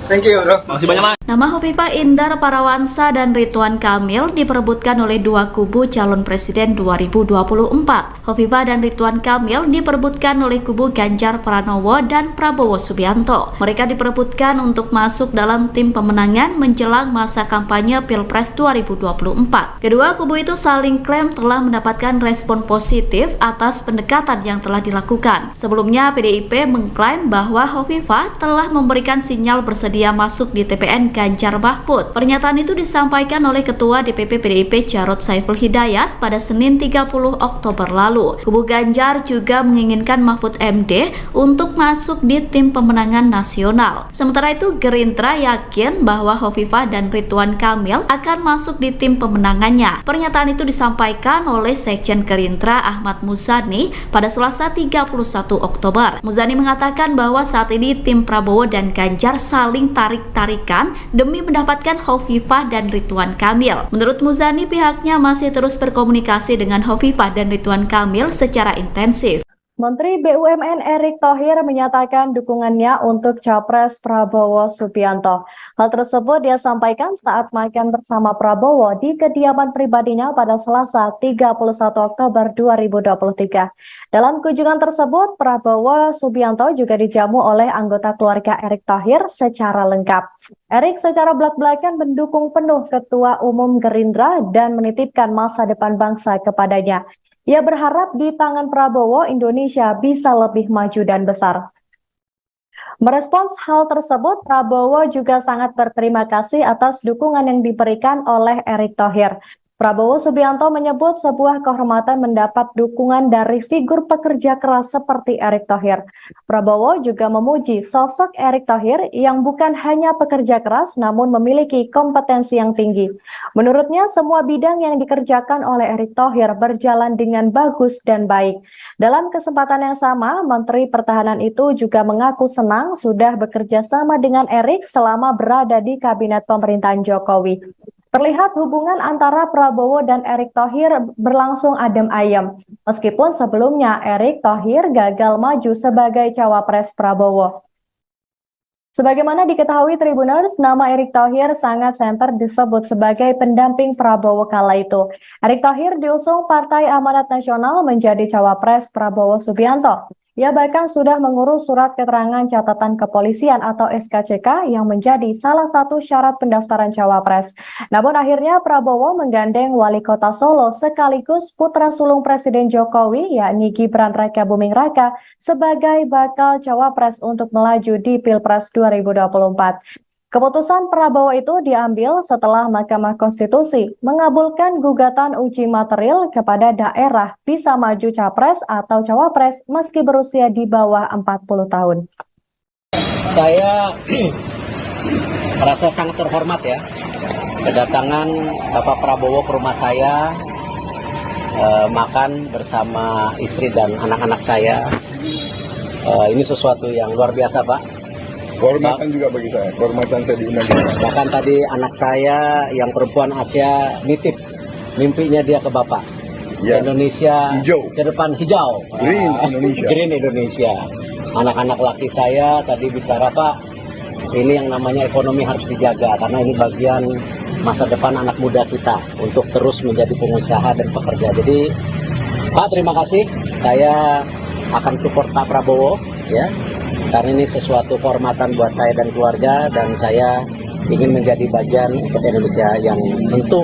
Thank you bro. Masih banyak Mas. Nama Hovifah Indar Parawansa dan Ridwan Kamil diperebutkan oleh dua kubu calon presiden 2024. Hovifah dan Ridwan Kamil diperebutkan oleh kubu Ganjar Pranowo dan Prabowo Subianto. Mereka diperebutkan untuk masuk dalam tim pemenangan menjelang masa kampanye Pilpres 2024. Kedua kubu itu saling klaim telah mendapatkan respon positif atas pendekatan yang telah dilakukan. Sebelumnya PDIP mengklaim bahwa Hovifah telah memberikan sinyal bersedia masuk di TPN Ganjar Mahfud. Pernyataan itu disampaikan oleh Ketua DPP PDIP Jarod Saiful Hidayat pada Senin 30 Oktober lalu. Kubu Ganjar juga menginginkan Mahfud MD untuk masuk di tim pemenangan nasional. Sementara itu Gerindra yakin bahwa Hovifah dan Ridwan Kamil akan masuk di tim pemenangannya. Pernyataan itu disampaikan oleh Sekjen Gerindra Ahmad Muzani pada Selasa 31 Oktober. Muzani mengatakan bahwa saat ini tim Prabowo dan Ganjar saling tarik-tarikan demi mendapatkan Hovifah dan Ridwan Kamil. Menurut Muzani, pihaknya masih terus berkomunikasi dengan Hovifah dan Ridwan Kamil secara intensif. Menteri BUMN Erick Thohir menyatakan dukungannya untuk Capres Prabowo Subianto. Hal tersebut dia sampaikan saat makan bersama Prabowo di kediaman pribadinya pada Selasa 31 Oktober 2023. Dalam kunjungan tersebut, Prabowo Subianto juga dijamu oleh anggota keluarga Erick Thohir secara lengkap. Erick secara belak-belakan mendukung penuh Ketua Umum Gerindra dan menitipkan masa depan bangsa kepadanya. Ia berharap di tangan Prabowo, Indonesia bisa lebih maju dan besar. Merespons hal tersebut, Prabowo juga sangat berterima kasih atas dukungan yang diberikan oleh Erick Thohir. Prabowo Subianto menyebut sebuah kehormatan mendapat dukungan dari figur pekerja keras seperti Erick Thohir. Prabowo juga memuji sosok Erick Thohir yang bukan hanya pekerja keras namun memiliki kompetensi yang tinggi. Menurutnya semua bidang yang dikerjakan oleh Erick Thohir berjalan dengan bagus dan baik. Dalam kesempatan yang sama, Menteri Pertahanan itu juga mengaku senang sudah bekerja sama dengan Erick selama berada di kabinet pemerintahan Jokowi. Terlihat hubungan antara Prabowo dan Erick Thohir berlangsung adem ayem. Meskipun sebelumnya Erick Thohir gagal maju sebagai cawapres Prabowo. Sebagaimana diketahui Tribuners, nama Erick Thohir sangat santer disebut sebagai pendamping Prabowo kala itu. Erick Thohir diusung Partai Amanat Nasional menjadi cawapres Prabowo Subianto. Ia bahkan sudah mengurus surat keterangan catatan kepolisian atau SKCK yang menjadi salah satu syarat pendaftaran cawapres. Namun akhirnya Prabowo menggandeng Wali Kota Solo sekaligus putra sulung Presiden Jokowi yakni Gibran Rakabuming Raka sebagai bakal cawapres untuk melaju di Pilpres 2024. Keputusan Prabowo itu diambil setelah Mahkamah Konstitusi mengabulkan gugatan uji material kepada daerah bisa maju capres atau cawapres meski berusia di bawah 40 tahun. Saya merasa sangat terhormat ya, kedatangan Bapak Prabowo ke rumah saya, makan bersama istri dan anak-anak saya. Ini sesuatu yang luar biasa, Pak. Kehormatan juga bagi saya, kehormatan saya diundang. Bahkan tadi anak saya yang perempuan Asia nitip mimpinya dia ke Bapak. Ya. Indonesia hijau. Ke depan hijau. Green Indonesia. Green Indonesia. Anak-anak laki saya tadi bicara, Pak, ini yang namanya ekonomi harus dijaga karena ini bagian masa depan anak muda kita untuk terus menjadi pengusaha dan pekerja. Jadi Pak, terima kasih. Saya akan support Pak Prabowo ya. Karena ini sesuatu kehormatan buat saya dan keluarga dan saya ingin menjadi bagian untuk Indonesia yang tentu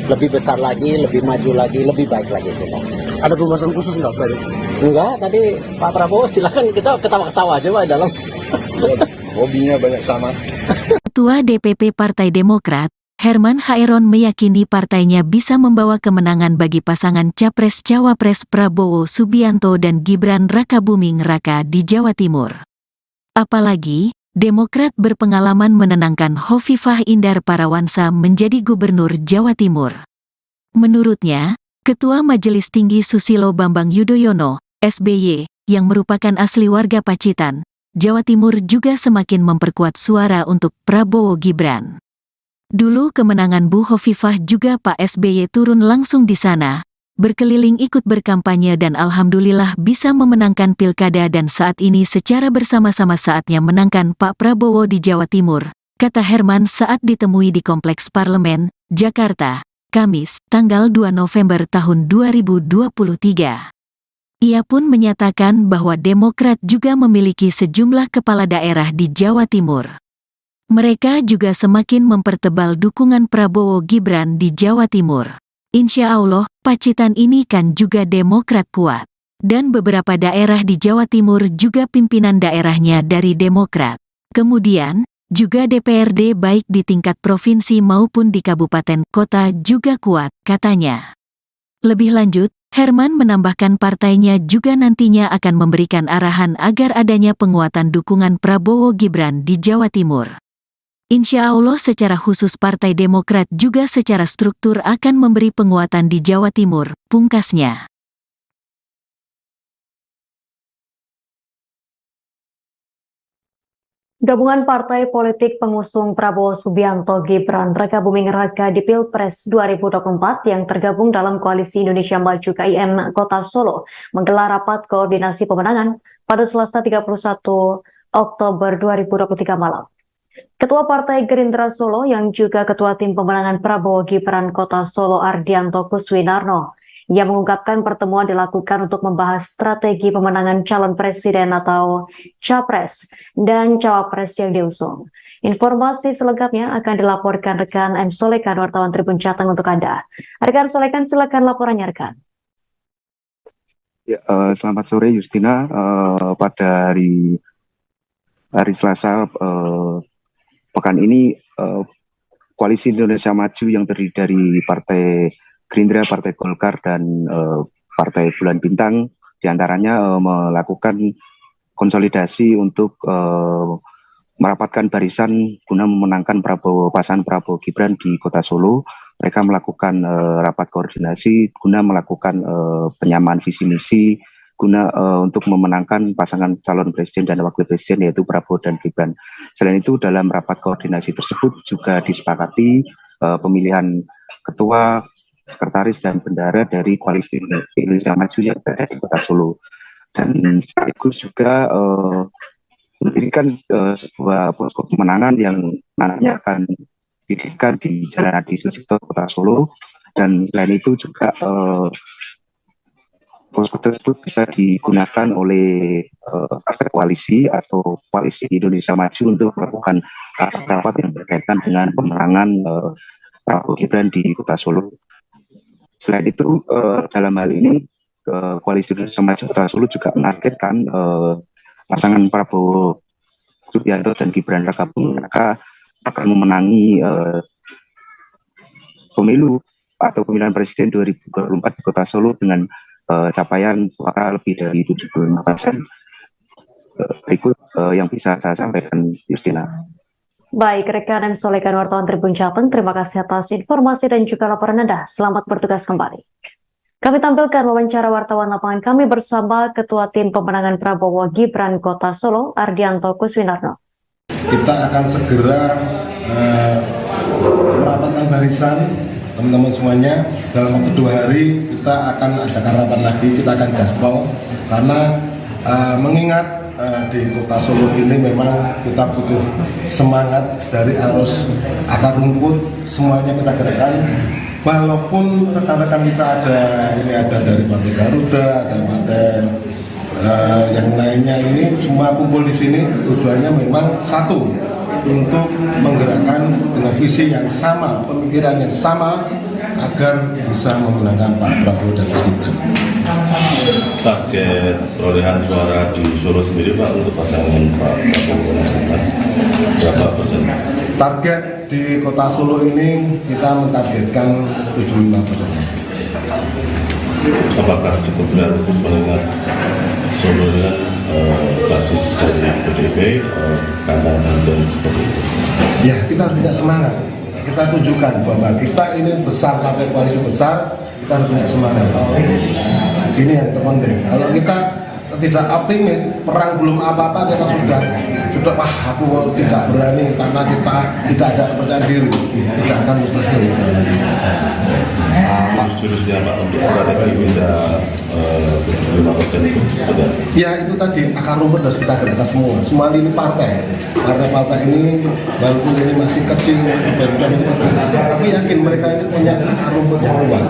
lebih besar lagi, lebih maju lagi, lebih baik lagi kita. Ada pembahasan khusus nggak, Pak? Enggak, tadi Pak Prabowo silakan kita ketawa-ketawa aja Pak dalam. Hobinya banyak sama. Ketua DPP Partai Demokrat, Herman Haeron meyakini partainya bisa membawa kemenangan bagi pasangan Capres-Cawapres Prabowo Subianto dan Gibran Rakabuming Raka di Jawa Timur. Apalagi, Demokrat berpengalaman menenangkan Hovifah Indar Parawansa menjadi Gubernur Jawa Timur. Menurutnya, Ketua Majelis Tinggi Susilo Bambang Yudhoyono, SBY, yang merupakan asli warga Pacitan, Jawa Timur juga semakin memperkuat suara untuk Prabowo Gibran. Dulu kemenangan Bu Hovifah juga Pak SBY turun langsung di sana, berkeliling ikut berkampanye dan alhamdulillah bisa memenangkan pilkada dan saat ini secara bersama-sama saatnya menangkan Pak Prabowo di Jawa Timur, kata Herman saat ditemui di Kompleks Parlemen, Jakarta, Kamis, tanggal 2 November tahun 2023. Ia pun menyatakan bahwa Demokrat juga memiliki sejumlah kepala daerah di Jawa Timur. Mereka juga semakin mempertebal dukungan Prabowo Gibran di Jawa Timur. Insya Allah, pacitan ini kan juga Demokrat kuat. Dan beberapa daerah di Jawa Timur juga pimpinan daerahnya dari Demokrat. Kemudian, juga DPRD baik di tingkat provinsi maupun di kabupaten kota juga kuat, katanya. Lebih lanjut, Herman menambahkan partainya juga nantinya akan memberikan arahan agar adanya penguatan dukungan Prabowo Gibran di Jawa Timur. Insya Allah secara khusus Partai Demokrat juga secara struktur akan memberi penguatan di Jawa Timur, pungkasnya. Gabungan partai politik pengusung Prabowo Subianto Gibran Raka Buming Raka di Pilpres 2024 yang tergabung dalam Koalisi Indonesia Maju KIM Kota Solo menggelar rapat koordinasi pemenangan pada Selasa 31 Oktober 2023 malam. Ketua Partai Gerindra Solo yang juga Ketua Tim Pemenangan Prabowo Gibran Kota Solo Ardianto Kuswinarno yang mengungkapkan pertemuan dilakukan untuk membahas strategi pemenangan calon presiden atau capres dan cawapres yang diusung. Informasi selengkapnya akan dilaporkan rekan M. Solekan, wartawan Tribun Jateng untuk Anda. Rekan Solekan, silakan laporannya rekan. Ya, selamat sore Justina. Pada hari Selasa pekan ini Koalisi Indonesia Maju yang terdiri dari Partai Gerindra, Partai Golkar, dan Partai Bulan Bintang diantaranya melakukan konsolidasi untuk merapatkan barisan guna memenangkan pasangan Prabowo Gibran di Kota Solo. Mereka melakukan rapat koordinasi guna melakukan penyamaan visi misi guna untuk memenangkan pasangan calon presiden dan wakil presiden yaitu Prabowo dan Gibran. Selain itu dalam rapat koordinasi tersebut juga disepakati pemilihan ketua, sekretaris dan bendahara dari Koalisi Indonesia Maju yang berada di Kota Solo, dan sekaligus juga mendirikan sebuah posko pemenangan yang nantinya akan didirikan di Jalan Adi Sucipto Kota Solo. Dan selain itu juga posko tersebut bisa digunakan oleh partai koalisi atau Koalisi Indonesia Maju untuk melakukan rapat yang berkaitan dengan pemenangan Prabowo Gibran di Kota Solo. Selain itu, dalam hal ini, Koalisi Indonesia Maju Kota Solo juga menargetkan pasangan Prabowo Subianto dan Gibran Raka Buming Raka akan memenangi pemilu atau pemilihan presiden 2024 di Kota Solo dengan capaian suara lebih dari 75%. Berikut yang bisa saya sampaikan, Justina. Baik, rekan M. Solekan, wartawan Tribun Jateng, terima kasih atas informasi dan juga laporan Anda. Selamat bertugas kembali. Kami tampilkan wawancara wartawan lapangan kami bersama Ketua Tim Pemenangan Prabowo Gibran Kota Solo, Ardianto Kuswinarno. Kita akan segera merapatkan barisan teman-teman semuanya. Dalam waktu 2 hari kita akan adakan rapat lagi, kita akan gaspol karena mengingat di Kota Solo ini memang kita butuh semangat dari arus akar rumput, semuanya kita gerakkan. Walaupun rekan-rekan kita ada dari Partai Garuda, ada partai yang lainnya, ini semua kumpul di sini tujuannya memang satu, untuk menggerakkan dengan visi yang sama, pemikiran yang sama agar bisa memenangkan Pak Prabowo dan Gibran. Target perolehan suara di Solo sendiri Pak untuk pasangan Pak Prabowo dan Gibran berapa persen? Target di Kota Solo ini kita mentargetkan 75%. Apakah cukup realistis mengingat Solo dengan basis dari PDIP, kandang dan seperti itu? Ya, kita harus punya semangat. Kita tunjukkan bahwa kita ini besar, partai koalisi besar, kita harus punya semangat. Ini yang terpenting. Kalau kita tidak optimis, perang belum apa-apa kita sudah wah aku tidak berani karena kita tidak ada kepercayaan diri, tidak akan mustahil. Jurusnya Pak untuk strategi bisa 75% itu sudah. Ya itu tadi akar rumput harus kita gerakkan semua lini partai ini walaupun ini masih kecil, tapi yakin mereka ini punya akar rumput yang kuat,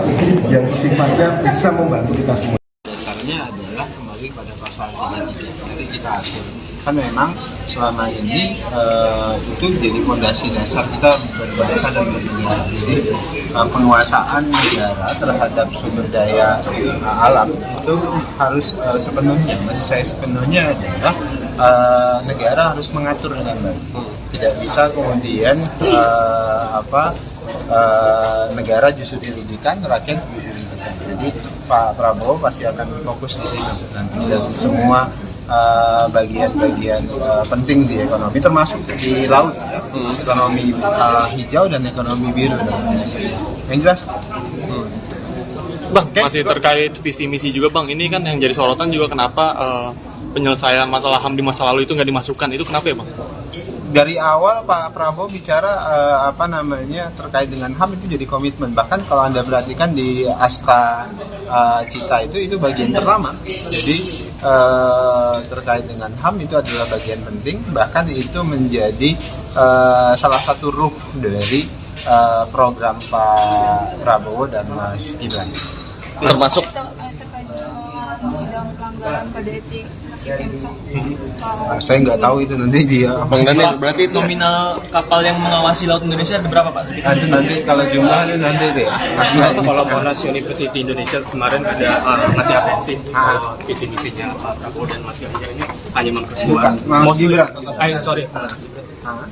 yang sifatnya bisa membantu kita semua. Dasarnya adalah kembali pada pasal 33. Jadi kita atur. Kan memang selama ini itu jadi fondasi dasar kita berbangsa dan bernegara. Jadi penguasaan negara terhadap sumber daya alam itu harus sepenuhnya, maksud saya sepenuhnya adalah negara harus mengatur dengan baik. Tidak bisa kemudian negara justru dirugikan, rakyat dirugikan. Jadi Pak Prabowo pasti akan fokus di situ nanti dan semua bagian-bagian penting di ekonomi termasuk di laut ya. Ekonomi hijau dan ekonomi biru yang jelas. Bang, masih terkait visi misi juga Bang, ini kan yang jadi sorotan juga kenapa penyelesaian masalah HAM di masa lalu itu nggak dimasukkan, itu kenapa ya Bang? Dari awal Pak Prabowo bicara terkait dengan HAM itu jadi komitmen. Bahkan kalau Anda perhatikan di Asta Cita itu bagian pertama. Jadi terkait dengan HAM itu adalah bagian penting. Bahkan itu menjadi salah satu ruh dari program Pak Prabowo dan Mas Gibran. Termasuk sidang pelanggaran kode etik. Saya nggak tahu itu nanti dia. Bang Daniel, berarti itu nominal kapal yang mengawasi laut Indonesia ada berapa Pak? Nanti kalau jumlahnya nanti deh. Kalau Monash University Indonesia kemarin ada ngasih atensi visi misinya Pak Prabowo dan Mas Ganjar ini hanya memperkuat.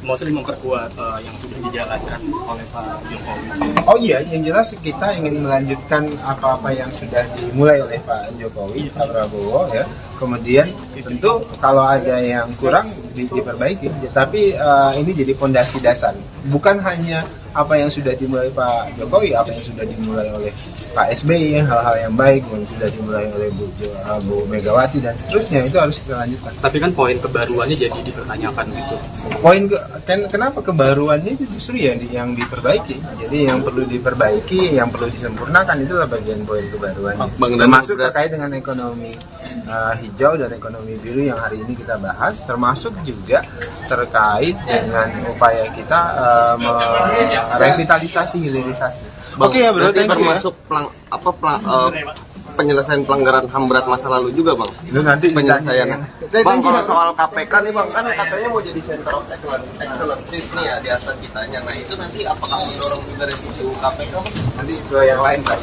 Mostly memperkuat yang sudah dijalankan oleh Pak Jokowi. Oh iya, yang jelas kita ingin melanjutkan apa-apa yang sudah dimulai oleh Pak Jokowi, Pak Prabowo ya. Kemudian tentu kalau ada yang kurang diperbaiki, tapi ini jadi fondasi dasar. Bukan hanya apa yang sudah dimulai Pak Jokowi, apa yang sudah dimulai oleh Pak SBY, hal-hal yang baik yang sudah dimulai oleh Bu Megawati dan seterusnya itu harus kita lanjutkan. Tapi kan poin kebaruannya jadi dipertanyakan gitu. Kenapa kebaruannya itu justru yang diperbaiki. Jadi yang perlu diperbaiki, yang perlu disempurnakan itulah bagian poin kebaruannya. Termasuk terkait dengan ekonomi hijau dan ekonomi biru yang hari ini kita bahas, termasuk juga terkait dengan upaya kita revitalisasi, hilirisasi. Oke ya bro, termasuk penyelesaian pelanggaran HAM berat masa lalu juga Bang. Itu nanti penyelesaiannya. Bang, kalau soal KPK nih Bang, kan katanya mau jadi center of excellence nih ya di atas kitanya. Nah itu nanti apakah mendorong juga revisi KPK Bang? Nanti ke yang lain Pak.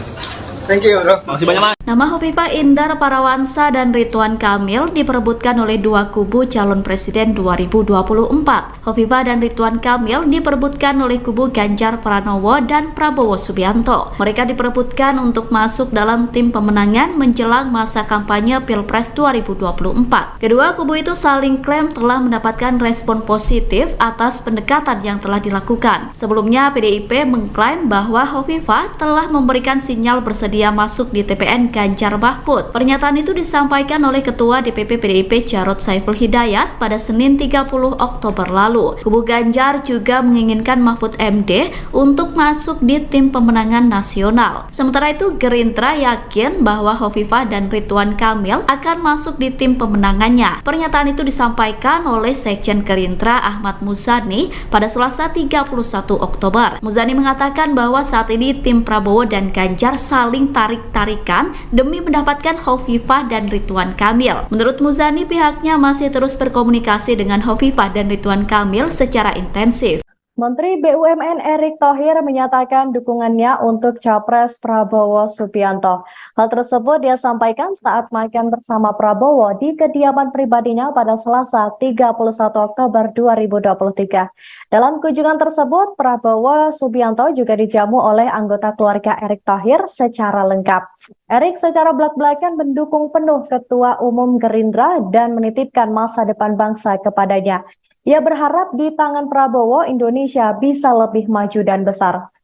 Thank you bro. Masih banyak. Nama Hovifah Indar Parawansa dan Ridwan Kamil diperebutkan oleh dua kubu calon presiden 2024. Hovifah dan Ridwan Kamil diperebutkan oleh kubu Ganjar Pranowo dan Prabowo Subianto. Mereka diperebutkan untuk masuk dalam tim pemenangan menjelang masa kampanye Pilpres 2024. Kedua kubu itu saling klaim telah mendapatkan respon positif atas pendekatan yang telah dilakukan. Sebelumnya PDIP mengklaim bahwa Hovifah telah memberikan sinyal bersedia masuk di TPN Ganjar Mahfud. Pernyataan itu disampaikan oleh Ketua DPP PDIP Jarod Saiful Hidayat pada Senin 30 Oktober lalu. Kubu Ganjar juga menginginkan Mahfud MD untuk masuk di tim pemenangan nasional. Sementara itu Gerindra yakin bahwa Hovifah dan Ridwan Kamil akan masuk di tim pemenangannya. Pernyataan itu disampaikan oleh Sekjen Gerindra Ahmad Muzani pada Selasa 31 Oktober. Muzani mengatakan bahwa saat ini tim Prabowo dan Ganjar saling tarik-tarikan demi mendapatkan Hovifah dan Ridwan Kamil. Menurut Muzani, pihaknya masih terus berkomunikasi dengan Hovifah dan Ridwan Kamil secara intensif. Menteri BUMN Erick Thohir menyatakan dukungannya untuk Capres Prabowo Subianto. Hal tersebut dia sampaikan saat makan bersama Prabowo di kediaman pribadinya pada Selasa 31 Oktober 2023. Dalam kunjungan tersebut, Prabowo Subianto juga dijamu oleh anggota keluarga Erick Thohir secara lengkap. Erick secara belak-belakan mendukung penuh Ketua Umum Gerindra dan menitipkan masa depan bangsa kepadanya. Ia berharap di tangan Prabowo, Indonesia bisa lebih maju dan besar.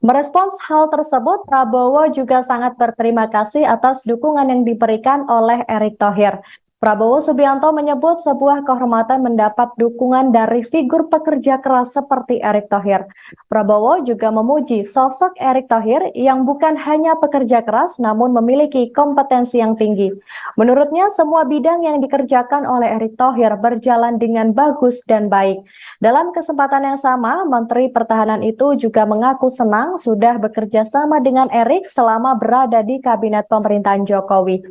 Merespons hal tersebut, Prabowo juga sangat berterima kasih atas dukungan yang diberikan oleh Erick Thohir. Prabowo Subianto menyebut sebuah kehormatan mendapat dukungan dari figur pekerja keras seperti Erick Thohir. Prabowo juga memuji sosok Erick Thohir yang bukan hanya pekerja keras namun memiliki kompetensi yang tinggi. Menurutnya, semua bidang yang dikerjakan oleh Erick Thohir berjalan dengan bagus dan baik. Dalam kesempatan yang sama, Menteri Pertahanan itu juga mengaku senang sudah bekerja sama dengan Erick selama berada di kabinet pemerintahan Jokowi.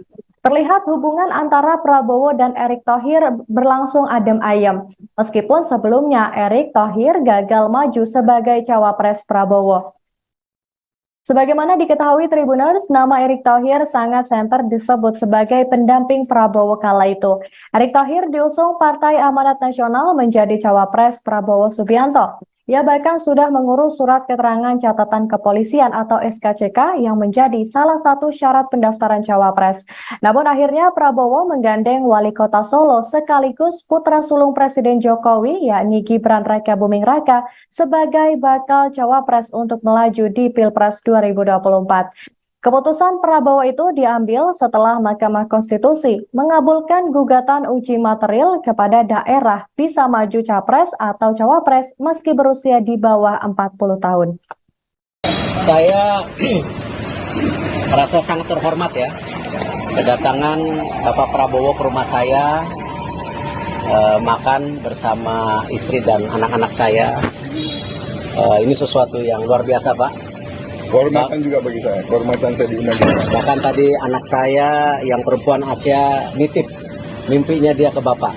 Terlihat hubungan antara Prabowo dan Erick Thohir berlangsung adem ayem, meskipun sebelumnya Erick Thohir gagal maju sebagai cawapres Prabowo. Sebagaimana diketahui Tribuners, nama Erick Thohir sangat santer disebut sebagai pendamping Prabowo kala itu. Erick Thohir diusung Partai Amanat Nasional menjadi cawapres Prabowo Subianto. Ia bahkan sudah mengurus surat keterangan catatan kepolisian atau SKCK yang menjadi salah satu syarat pendaftaran cawapres. Namun akhirnya Prabowo menggandeng wali kota Solo sekaligus putra sulung Presiden Jokowi yakni Gibran Rakabuming Raka sebagai bakal cawapres untuk melaju di Pilpres 2024. Keputusan Prabowo itu diambil setelah Mahkamah Konstitusi mengabulkan gugatan uji material kepada daerah bisa maju capres atau cawapres meski berusia di bawah 40 tahun. Saya merasa sangat terhormat ya, kedatangan Bapak Prabowo ke rumah saya, makan bersama istri dan anak-anak saya. Ini sesuatu yang luar biasa, Pak. Kehormatan juga bagi saya, kehormatan saya diundang. Bahkan tadi anak saya yang perempuan Asia nitip mimpinya dia ke Bapak.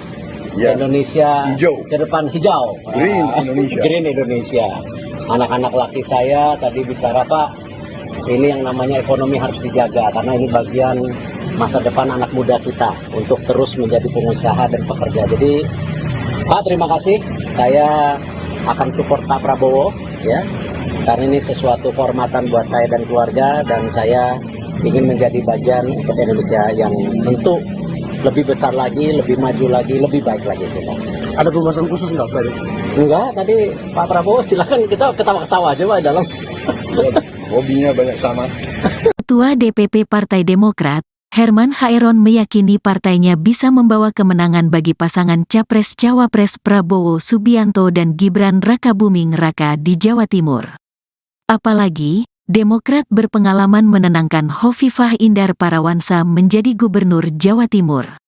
Ya. Indonesia hijau. Ke depan hijau. Green Indonesia. Green Indonesia. Anak-anak laki saya tadi bicara, Pak, ini yang namanya ekonomi harus dijaga karena ini bagian masa depan anak muda kita untuk terus menjadi pengusaha dan pekerja. Jadi, Pak, terima kasih. Saya akan support Pak Prabowo, ya. Karena ini sesuatu kehormatan buat saya dan keluarga, dan saya ingin menjadi bagian untuk Indonesia yang tentu lebih besar lagi, lebih maju lagi, lebih baik lagi kita. Ada pembahasan khusus nggak, Pak? Enggak, tadi Pak Prabowo silakan kita ketawa-ketawa aja Pak dalam. Hobinya banyak sama. Ketua DPP Partai Demokrat, Herman Haeron meyakini partainya bisa membawa kemenangan bagi pasangan Capres-Cawapres Prabowo Subianto dan Gibran Rakabuming Raka di Jawa Timur. Apalagi, Demokrat berpengalaman menenangkan Hovifah Indar Parawansa menjadi Gubernur Jawa Timur.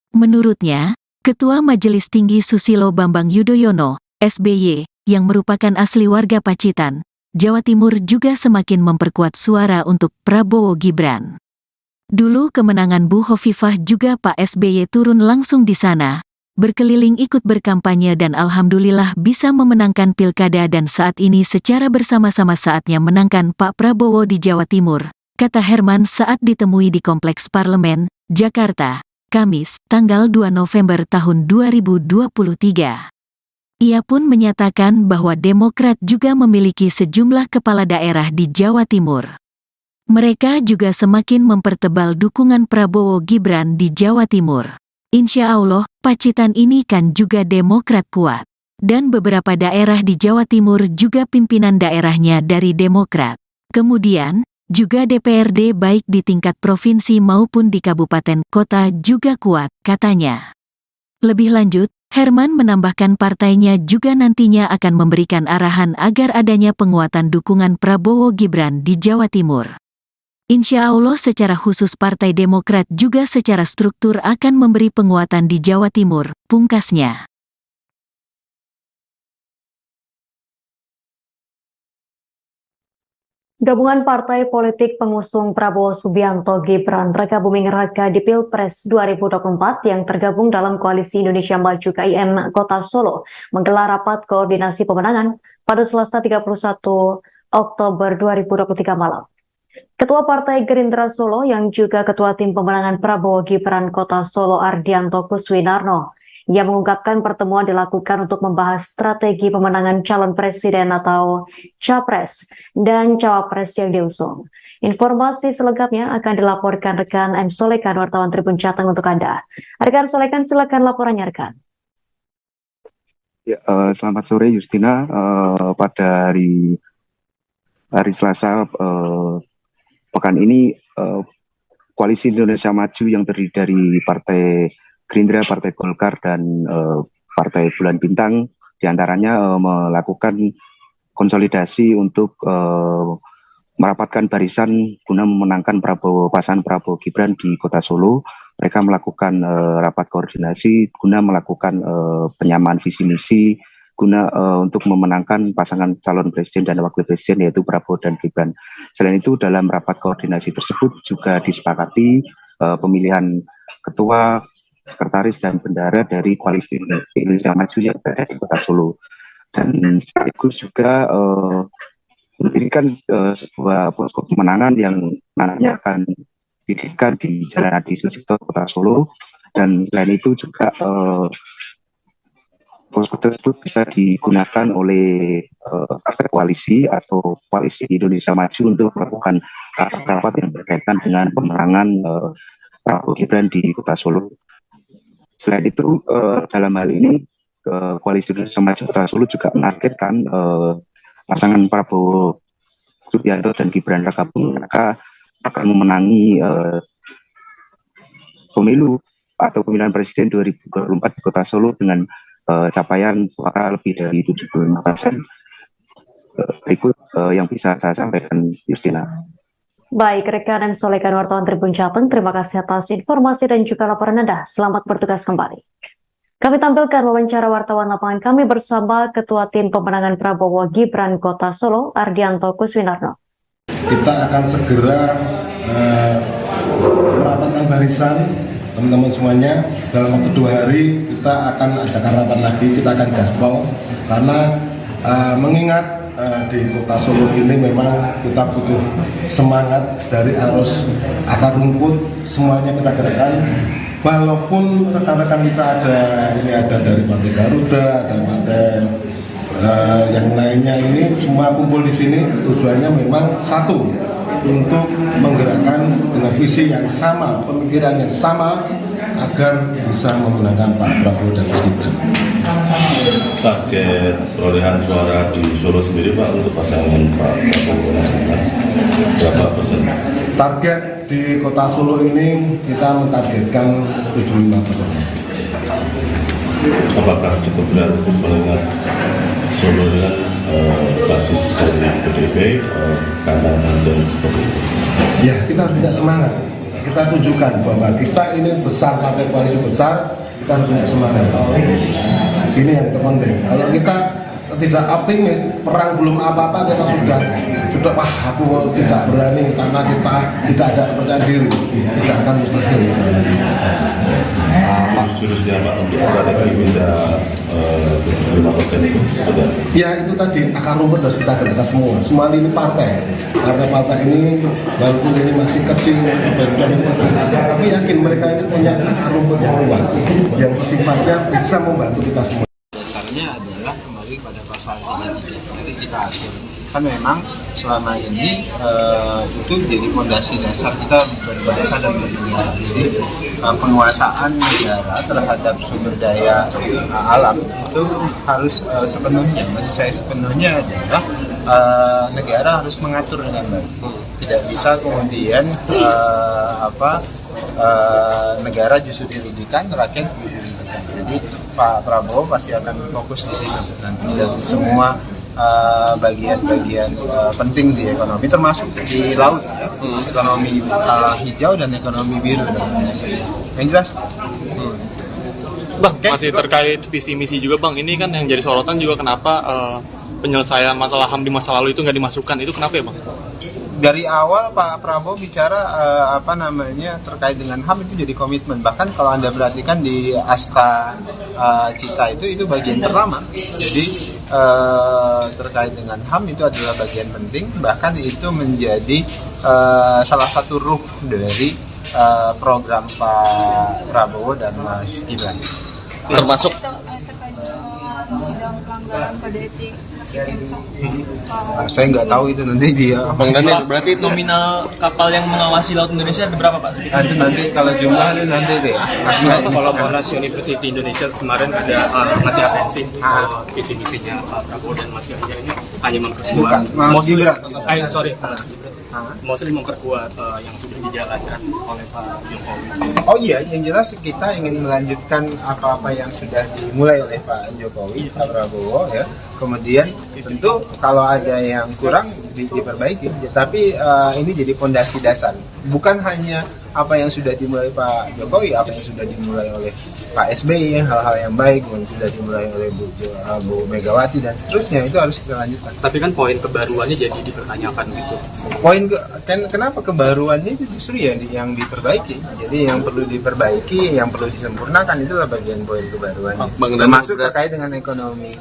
Menurutnya, Ketua Majelis Tinggi Susilo Bambang Yudhoyono, SBY, yang merupakan asli warga Pacitan, Jawa Timur juga semakin memperkuat suara untuk Prabowo Gibran. Dulu kemenangan Bu Hovifah juga Pak SBY turun langsung di sana, berkeliling ikut berkampanye dan alhamdulillah bisa memenangkan pilkada dan saat ini secara bersama-sama saatnya menangkan Pak Prabowo di Jawa Timur, kata Herman saat ditemui di Kompleks Parlemen, Jakarta, Kamis, tanggal 2 November tahun 2023. Ia pun menyatakan bahwa Demokrat juga memiliki sejumlah kepala daerah di Jawa Timur. Mereka juga semakin mempertebal dukungan Prabowo Gibran di Jawa Timur. Insya Allah, Pacitan ini kan juga Demokrat kuat. Dan beberapa daerah di Jawa Timur juga pimpinan daerahnya dari Demokrat. Kemudian, juga DPRD baik di tingkat provinsi maupun di kabupaten kota juga kuat, katanya. Lebih lanjut, Herman menambahkan partainya juga nantinya akan memberikan arahan agar adanya penguatan dukungan Prabowo Gibran di Jawa Timur. Insya Allah secara khusus Partai Demokrat juga secara struktur akan memberi penguatan di Jawa Timur, pungkasnya. Gabungan partai politik pengusung Prabowo Subianto Gibran Rakabuming Raka di Pilpres 2024 yang tergabung dalam Koalisi Indonesia Maju KIM Kota Solo menggelar rapat koordinasi pemenangan pada Selasa 31 Oktober 2023 malam. Ketua Partai Gerindra Solo yang juga Ketua Tim Pemenangan Prabowo Gibran Kota Solo Ardianto Kuswinarno yang mengungkapkan pertemuan dilakukan untuk membahas strategi pemenangan calon presiden atau capres dan cawapres yang diusung. Informasi selengkapnya akan dilaporkan rekan M. Solekan, wartawan Tribun Jateng untuk Anda. Rekan Solekan, silakan laporannya rekan. Ya, selamat sore Justina. Pada hari Selasa pekan ini Koalisi Indonesia Maju yang terdiri dari Partai Gerindra, Partai Golkar, dan Partai Bulan Bintang diantaranya melakukan konsolidasi untuk merapatkan barisan guna memenangkan pasangan Prabowo Gibran di Kota Solo. Mereka melakukan rapat koordinasi guna melakukan penyamaan visi misi guna untuk memenangkan pasangan calon presiden dan wakil presiden yaitu Prabowo dan Gibran. Selain itu dalam rapat koordinasi tersebut juga disepakati pemilihan ketua, sekretaris, dan bendahara dari Koalisi Indonesia Maju yang berada di Kota Solo. Dan sekaligus juga mendirikan sebuah posko pemenangan yang nantinya akan didirikan di Jalan Adi Sucipto, Kota Solo. Dan selain itu juga posko tersebut bisa digunakan oleh partai koalisi atau Koalisi Indonesia Maju untuk melakukan rapat-rapat yang berkaitan dengan pemenangan Prabowo Gibran di Kota Solo. Selain itu, dalam hal ini Koalisi Indonesia Maju Kota Solo juga menargetkan pasangan Prabowo Subianto dan Gibran Rakabuming Raka akan memenangi pemilu atau pemilihan presiden 2024 di Kota Solo dengan capaian suara lebih dari 75%. Berikut yang bisa saya sampaikan, Justina. Baik, rekan dan solekan wartawan Tribun Jateng, terima kasih atas informasi dan juga laporan Anda. Selamat bertugas kembali. Kami tampilkan wawancara wartawan lapangan kami bersama Ketua Tim Pemenangan Prabowo Gibran Kota Solo, Ardianto Kuswinarno. Kita akan segera merapatkan barisan, teman-teman semuanya. Dalam waktu 2 hari kita akan adakan rapat lagi, kita akan gaspol. Karena mengingat di Kota Solo ini memang kita butuh semangat dari arus akar rumput, semuanya kita gerakkan. Walaupun rekan-rekan kita ada dari Partai Garuda, ada partai yang lainnya, ini semua kumpul di sini tujuannya memang satu, untuk menggerakkan dengan visi yang sama, pemikiran yang sama agar bisa memenangkan Pak Prabowo dan Mas Gibran. Target perolehan suara di Solo sendiri Pak untuk pasangan Pak Prabowo dan Gibran berapa persen? Target di Kota Solo ini kita mentargetkan 75%. Apakah cukup realistis mengingat Solo dengan basis dari PDIP, kandang dan seperti itu? Ya, kita harus punya semangat. Kita tunjukkan bahwa kita ini besar, partai koalisi besar, kita harus punya semangat. Ini yang terpenting. Kalau kita tidak optimis, perang belum apa-apa, kita sudah wah aku tidak berani karena kita tidak ada kepercayaan diri, tidak akan mustahil. Jurusnya Pak untuk strategi bisa 75% itu sudah? Ya itu tadi akar rumput harus kita gerakkan semua ini partai ini walaupun ini masih kecil, tapi yakin mereka ini punya akar rumput yang kuat, yang sifatnya bisa membantu kita semua. Dasarnya adalah kembali pada pasal 33. Jadi kita atur. Kan memang selama ini itu jadi fondasi dasar kita berbangsa dan bernegara. Jadi penguasaan negara terhadap sumber daya alam itu harus sepenuhnya, maksud saya sepenuhnya adalah negara harus mengatur dengan baik. Tidak bisa kemudian negara justru dirugikan, rakyat dirugikan. Jadi Pak Prabowo pasti akan fokus di sini nanti, dan semua bagian-bagian penting di ekonomi, termasuk di laut, ya. Ekonomi hijau dan ekonomi biru. Yang jelas, Bang, masih terkait visi misi juga Bang, ini kan yang jadi sorotan juga kenapa penyelesaian masalah HAM di masa lalu itu nggak dimasukkan, itu kenapa ya Bang? Dari awal Pak Prabowo bicara terkait dengan HAM itu jadi komitmen. Bahkan kalau Anda perhatikan di Asta Cita itu bagian pertama. Jadi terkait dengan HAM itu adalah bagian penting. Bahkan itu menjadi salah satu ruh dari program Pak Prabowo dan Mas Gibran. Termasuk terkait sidang pelanggaran kode etik Saya nggak tahu itu nanti dia. Bang Daniel, berarti itu Nominal kapal yang mengawasi laut Indonesia ada berapa, Pak? Nanti kalau jumlah itu nanti deh. Kolaborasi University Indonesia kemarin ada ngasih atensi visi misinya Pak Prabowo dan Mas Ganjar ini hanya memperkuat. Mostly memperkuat yang sudah dijalankan oleh Pak Jokowi. Oh iya, yang jelas kita ingin melanjutkan apa-apa yang sudah dimulai oleh Pak Jokowi, Pak Prabowo ya. Kemudian tentu kalau ada yang kurang diperbaiki, tapi ini jadi fondasi dasar. Bukan hanya apa yang sudah dimulai Pak Jokowi, apa yang sudah dimulai oleh Pak SBY, hal-hal yang baik yang sudah dimulai oleh Bu Megawati dan seterusnya, itu harus kita lanjutkan. Tapi kan poin kebaruannya jadi dipertanyakan gitu. Kenapa kebaruannya itu justru ya yang diperbaiki. Jadi yang perlu diperbaiki, yang perlu disempurnakan itulah bagian poin kebaruannya. Termasuk terkait dengan ekonomi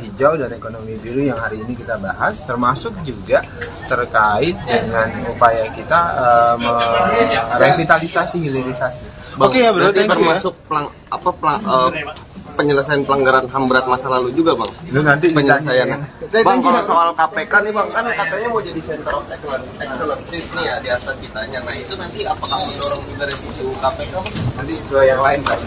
hijau dan ekonomi biru yang hari ini kita bahas, termasuk juga terkait dengan upaya kita revitalisasi, hilirisasi. Oke ya bro, termasuk penyelesaian pelanggaran HAM berat masa lalu juga bang. Itu nanti penyelesaiannya. Bang, kalau soal KPK nih bang, kan katanya mau jadi center of excellence nih ya di atas kitanya. Nah itu nanti apakah mendorong juga revisi KPK bang? Nanti itu yang lain Pak.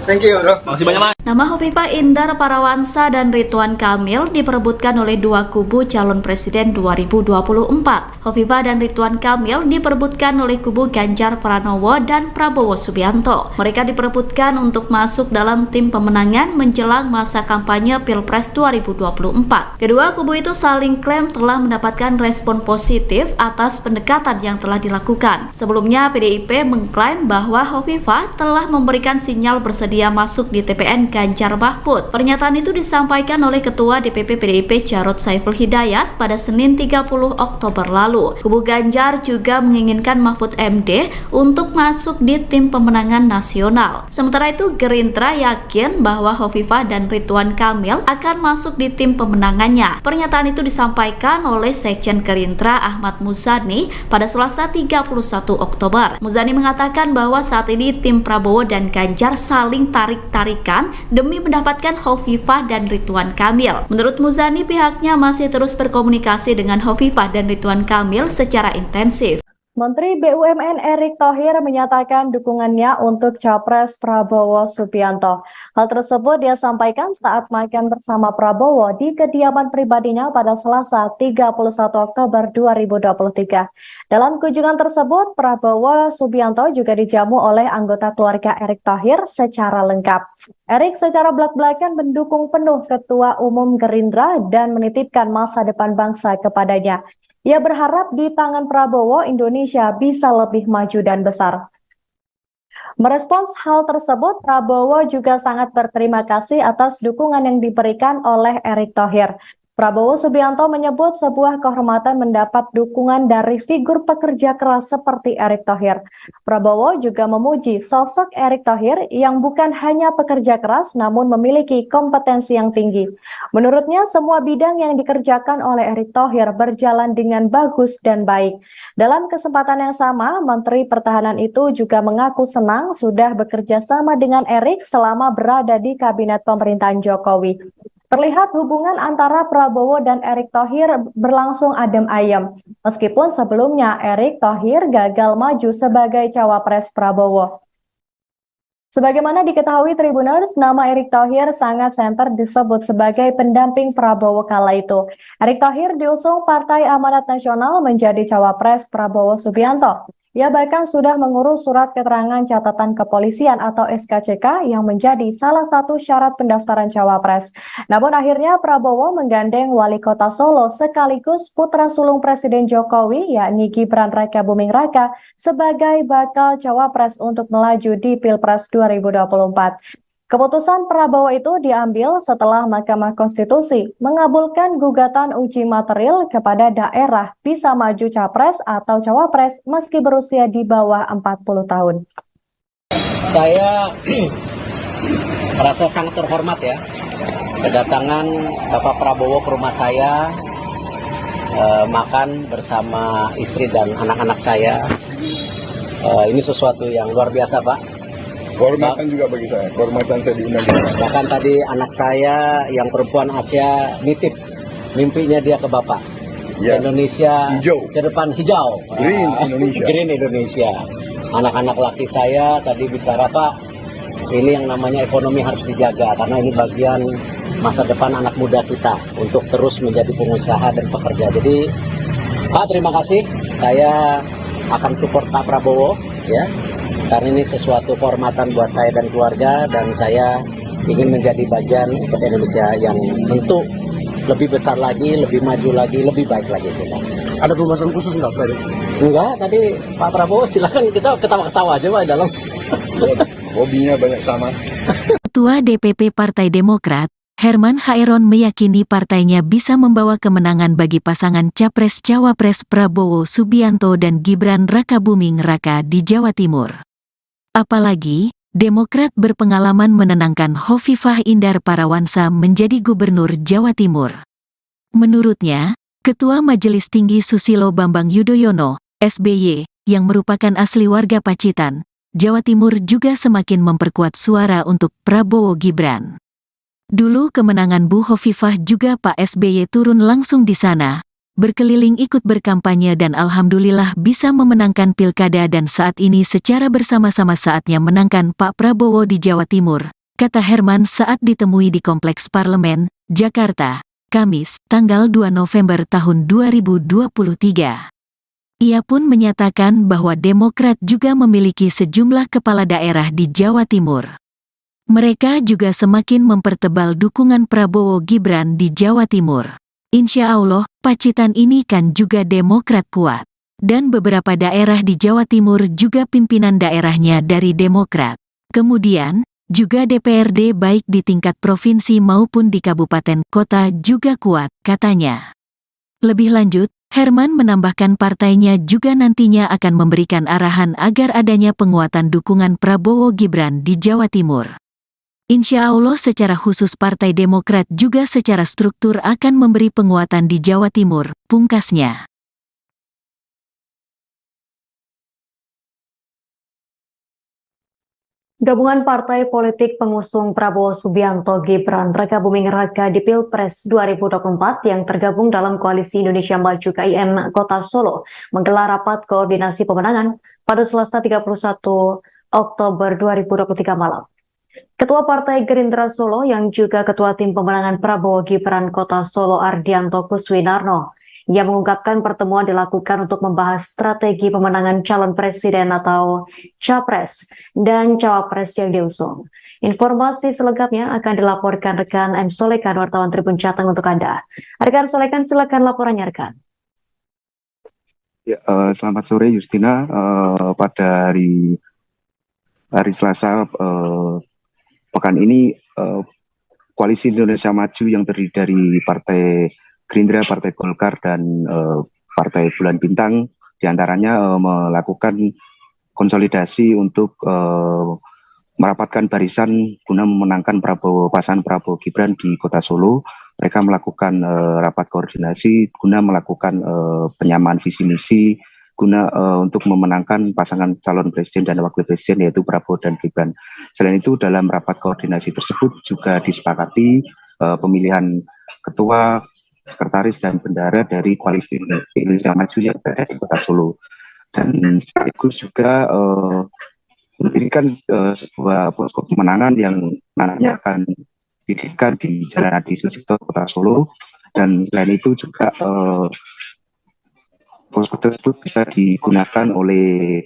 Thank you bro. Masih banyak Mas. Nama Hovifah Indar Parawansa dan Ridwan Kamil diperebutkan oleh dua kubu calon presiden 2024. Hovifah dan Ridwan Kamil diperebutkan oleh kubu Ganjar Pranowo dan Prabowo Subianto. Mereka diperebutkan untuk masuk dalam tim pemenangan menjelang masa kampanye Pilpres 2024. Kedua kubu itu saling klaim telah mendapatkan respon positif atas pendekatan yang telah dilakukan. Sebelumnya PDIP mengklaim bahwa Hovifah telah memberikan sinyal bersedia masuk di TPN Ganjar Mahfud. Pernyataan itu disampaikan oleh Ketua DPP PDIP Jarod Saiful Hidayat pada Senin 30 Oktober lalu. Kubu Ganjar juga menginginkan Mahfud MD untuk masuk di tim pemenangan nasional. Sementara itu Gerindra yakin bahwa Hovifah dan Ridwan Kamil akan masuk di tim pemenangannya. Pernyataan itu disampaikan oleh Sekjen Gerindra Ahmad Muzani pada Selasa 31 Oktober. Muzani mengatakan bahwa saat ini tim Prabowo dan Ganjar saling tarik-tarikan demi mendapatkan Hovifah dan Ridwan Kamil. Menurut Muzani, pihaknya masih terus berkomunikasi dengan Hovifah dan Ridwan Kamil secara intensif. Menteri BUMN Erick Thohir menyatakan dukungannya untuk Capres Prabowo Subianto. Hal tersebut dia sampaikan saat makan bersama Prabowo di kediaman pribadinya pada Selasa 31 Oktober 2023. Dalam kunjungan tersebut, Prabowo Subianto juga dijamu oleh anggota keluarga Erick Thohir secara lengkap. Erick secara belak-belakan mendukung penuh Ketua Umum Gerindra dan menitipkan masa depan bangsa kepadanya. Ia berharap di tangan Prabowo Indonesia bisa lebih maju dan besar. Merespons hal tersebut, Prabowo juga sangat berterima kasih atas dukungan yang diberikan oleh Erick Thohir. Prabowo Subianto menyebut sebuah kehormatan mendapat dukungan dari figur pekerja keras seperti Erick Thohir. Prabowo juga memuji sosok Erick Thohir yang bukan hanya pekerja keras namun memiliki kompetensi yang tinggi. Menurutnya semua bidang yang dikerjakan oleh Erick Thohir berjalan dengan bagus dan baik. Dalam kesempatan yang sama, Menteri Pertahanan itu juga mengaku senang sudah bekerja sama dengan Erick selama berada di kabinet pemerintahan Jokowi. Terlihat hubungan antara Prabowo dan Erick Thohir berlangsung adem ayem. Meskipun sebelumnya Erick Thohir gagal maju sebagai cawapres Prabowo. Sebagaimana diketahui Tribuners, nama Erick Thohir sangat santer disebut sebagai pendamping Prabowo kala itu. Erick Thohir diusung Partai Amanat Nasional menjadi cawapres Prabowo Subianto. Ia bahkan sudah mengurus surat keterangan catatan kepolisian atau SKCK yang menjadi salah satu syarat pendaftaran cawapres. Namun akhirnya Prabowo menggandeng wali kota Solo sekaligus putra sulung Presiden Jokowi yakni Gibran Rakabuming Raka sebagai bakal cawapres untuk melaju di Pilpres 2024. Keputusan Prabowo itu diambil setelah Mahkamah Konstitusi mengabulkan gugatan uji material kepada daerah bisa maju capres atau cawapres meski berusia di bawah 40 tahun. Saya merasa sangat terhormat ya, kedatangan Bapak Prabowo ke rumah saya, makan bersama istri dan anak-anak saya. Ini sesuatu yang luar biasa Pak. Kehormatan juga bagi saya, kehormatan saya diundang. Bahkan tadi anak saya yang perempuan Asia nitip mimpinya dia ke Bapak. Ya. Indonesia hijau. Ke depan hijau. Green Indonesia. Green Indonesia. Anak-anak laki saya tadi bicara, Pak, ini yang namanya ekonomi harus dijaga karena ini bagian masa depan anak muda kita untuk terus menjadi pengusaha dan pekerja. Jadi Pak, terima kasih. Saya akan support Pak Prabowo ya. Karena ini sesuatu kehormatan buat saya dan keluarga, dan saya ingin menjadi bagian untuk Indonesia yang tentu lebih besar lagi, lebih maju lagi, lebih baik lagi kita. Ada pembahasan khusus nggak Pak? Enggak, tadi Pak Prabowo silakan kita ketawa-ketawa aja Pak dalam. Hobinya banyak sama. Ketua DPP Partai Demokrat, Herman Hairon meyakini partainya bisa membawa kemenangan bagi pasangan Capres-Cawapres Prabowo Subianto dan Gibran Rakabuming Raka di Jawa Timur. Apalagi, Demokrat berpengalaman menenangkan Hovifah Indar Parawansa menjadi Gubernur Jawa Timur. Menurutnya, Ketua Majelis Tinggi Susilo Bambang Yudhoyono, SBY, yang merupakan asli warga Pacitan, Jawa Timur juga semakin memperkuat suara untuk Prabowo Gibran. Dulu kemenangan Bu Hovifah juga Pak SBY turun langsung di sana, berkeliling ikut berkampanye dan alhamdulillah bisa memenangkan pilkada, dan saat ini secara bersama-sama saatnya menangkan Pak Prabowo di Jawa Timur, kata Herman saat ditemui di Kompleks Parlemen, Jakarta, Kamis, tanggal 2 November tahun 2023. Ia pun menyatakan bahwa Demokrat juga memiliki sejumlah kepala daerah di Jawa Timur. Mereka juga semakin mempertebal dukungan Prabowo Gibran di Jawa Timur. Insya Allah, Pacitan ini kan juga Demokrat kuat. Dan beberapa daerah di Jawa Timur juga pimpinan daerahnya dari Demokrat. Kemudian, juga DPRD baik di tingkat provinsi maupun di kabupaten kota juga kuat, katanya. Lebih lanjut, Herman menambahkan partainya juga nantinya akan memberikan arahan agar adanya penguatan dukungan Prabowo Gibran di Jawa Timur. Insya Allah secara khusus Partai Demokrat juga secara struktur akan memberi penguatan di Jawa Timur, pungkasnya. Gabungan partai politik pengusung Prabowo Subianto Gibran Rakabuming Raka di Pilpres 2024 yang tergabung dalam Koalisi Indonesia Maju KIM Kota Solo menggelar rapat koordinasi pemenangan pada Selasa 31 Oktober 2023 malam. Ketua Partai Gerindra Solo yang juga Ketua Tim Pemenangan Prabowo Gibran Kota Solo Ardianto Kuswinarno yang mengungkapkan pertemuan dilakukan untuk membahas strategi pemenangan calon presiden atau Capres dan Cawapres yang diusung. Informasi selengkapnya akan dilaporkan rekan M. Solekan, wartawan Tribun Jateng untuk Anda. Rekan Solekan, silakan laporannya rekan. Ya, selamat sore Justina. Pada hari Selasa pekan ini Koalisi Indonesia Maju yang terdiri dari Partai Gerindra, Partai Golkar, dan Partai Bulan Bintang diantaranya melakukan konsolidasi untuk merapatkan barisan guna memenangkan pasangan Prabowo Gibran di Kota Solo. Mereka melakukan rapat koordinasi guna melakukan penyamaan visi misi guna untuk memenangkan pasangan calon presiden dan wakil presiden yaitu Prabowo dan Gibran. Selain itu dalam rapat koordinasi tersebut juga disepakati pemilihan ketua, sekretaris dan bendahara dari Koalisi Indonesia Maju yang berada di Kota Solo. Dan sekaligus juga mendirikan sebuah posko pemenangan yang nantinya akan didirikan di Jalan Adi Sucipto Kota Solo. Dan selain itu juga posko tersebut bisa digunakan oleh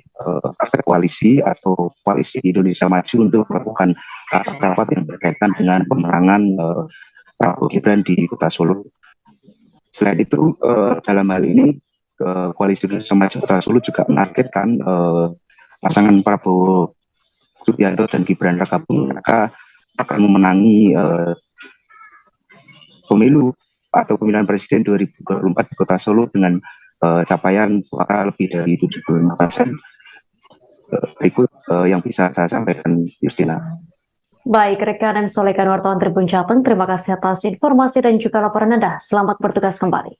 partai koalisi atau Koalisi Indonesia Maju untuk melakukan rapat-rapat yang berkaitan dengan pemenangan Prabowo Gibran di Kota Solo. Selain itu, dalam hal ini Koalisi Indonesia Maju Kota Solo juga menargetkan pasangan Prabowo Subianto dan Gibran Rakabuming Raka akan memenangi pemilu atau pemilihan presiden 2024 di Kota Solo dengan capaian suara lebih dari 75%. Berikut yang bisa saya sampaikan, Justina. Baik, rekan M. Solekan, wartawan Tribun Jateng, terima kasih atas informasi dan juga laporan Anda. Selamat bertugas kembali.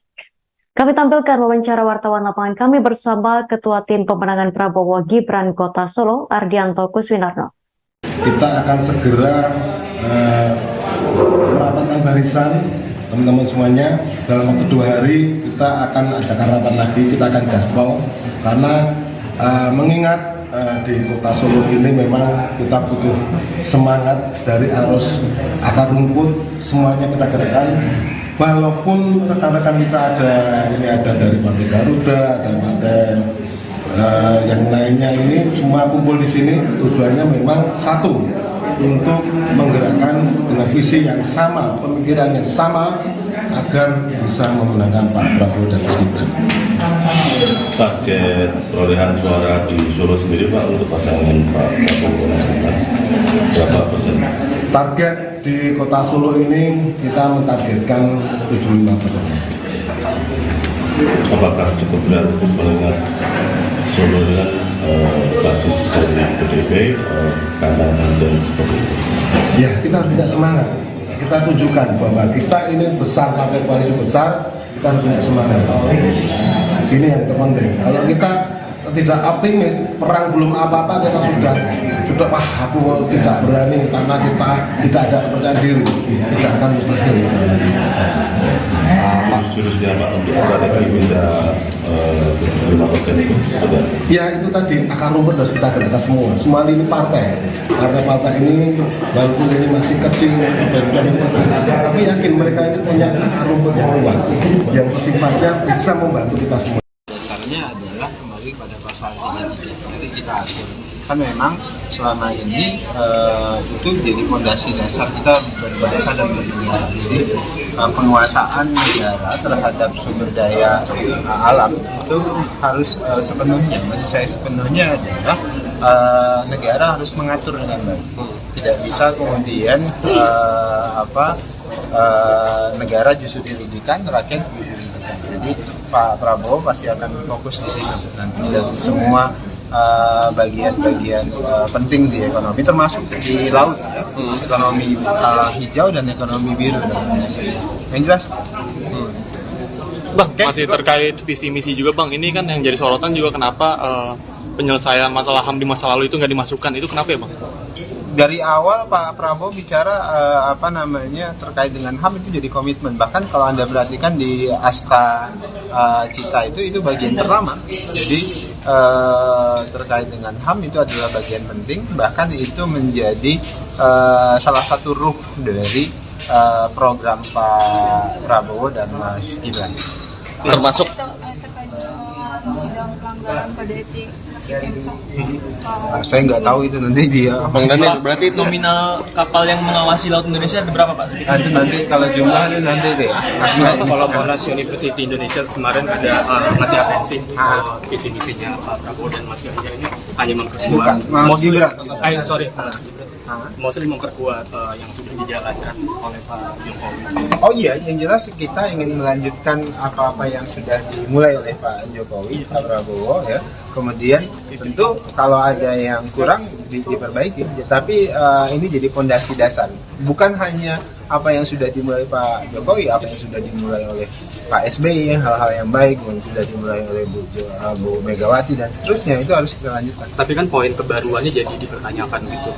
Kami tampilkan wawancara wartawan lapangan kami bersama Ketua Tim Pemenangan Prabowo Gibran Kota Solo, Ardianto Kuswinarno. Kita akan segera merapatkan barisan teman-teman semuanya, dalam waktu 2 hari kita akan adakan rapat lagi, kita akan gaspol karena mengingat di Kota Solo ini memang kita butuh semangat dari arus akar rumput, semuanya kita gerakkan. Walaupun rekan-rekan kita ada dari Partai Garuda, ada partai yang lainnya, ini semua kumpul di sini, tujuannya memang satu, untuk menggerakkan dengan visi yang sama, pemikiran yang sama, agar bisa memenangkan Pak Prabowo dan Mas Gibran. Target perolehan suara di Solo sendiri Pak untuk pasangan Pak Prabowo dan Mas Gibran berapa persen? Target di Kota Solo ini kita mentargetkan 75%. Apakah cukup realistis mengingat Solo dengan basis dari PDIP, kandang dan seperti itu? Ya, kita harus punya semangat. Kita tunjukkan bahwa kita ini besar, partai koalisi besar, kita harus punya semangat. Ini yang terpenting. Kalau kita tidak optimis, perang belum apa-apa, kita sudah wah aku tidak berani karena kita tidak ada kepercayaan diri, tidak akan mustahil. Jurusnya Pak untuk strategi bisa 75% itu sudah. Ya itu tadi akar rumput harus kita gerakkan semua lini partai ini walaupun ini masih kecil, tapi yakin mereka ini punya akar rumput yang kuat, yang sifatnya bisa membantu kita semua. Dasarnya adalah kembali pada pasal 33. Jadi kita atur. Kan memang selama ini itu jadi fondasi dasar kita berbangsa dan bernegara. Jadi penguasaan negara terhadap sumber daya alam itu harus sepenuhnya, maksud saya sepenuhnya adalah negara harus mengatur dengan baik. Tidak bisa kemudian negara justru dirugikan, rakyat justru dirugikan. Jadi Pak Prabowo pasti akan fokus di situ nanti, dan semua bagian-bagian penting di ekonomi, termasuk di laut, ya. Ekonomi hijau dan ekonomi biru. Yang jelas, Bang, masih terkait visi misi juga Bang, ini kan yang jadi sorotan juga kenapa penyelesaian masalah HAM di masa lalu itu nggak dimasukkan, itu kenapa ya Bang? Dari awal Pak Prabowo bicara terkait dengan HAM itu jadi komitmen. Bahkan kalau Anda perhatikan di Asta Cita itu bagian pertama. Jadi terkait dengan HAM itu adalah bagian penting. Bahkan itu menjadi salah satu ruh dari program Pak Prabowo dan Mas Gibran. Termasuk sidang pelanggaran kode etik saya nggak tahu itu nanti dia. Bang Daniel, berarti nominal kapal yang mengawasi laut Indonesia ada berapa Pak? Nanti kalau jumlah itu nanti deh. Kalau Monash University Indonesia kemarin ada ngasih atensi visi misinya Pak Prabowo dan Mas Ganjar ini hanya memperkuat, mostly memperkuat yang sudah dijalankan oleh Pak Jokowi. Oh iya, yang jelas kita ingin melanjutkan apa-apa yang sudah dimulai oleh Pak Jokowi, Pak Prabowo, ya. Kemudian tentu kalau ada yang kurang diperbaiki, tapi ini jadi fondasi dasar. Bukan hanya apa yang sudah dimulai Pak Jokowi, apa yang sudah dimulai oleh Pak SBY, hal-hal yang baik yang sudah dimulai oleh Bu Megawati dan seterusnya, itu harus kita lanjutkan. Tapi kan poin kebaruannya jadi dipertanyakan gitu.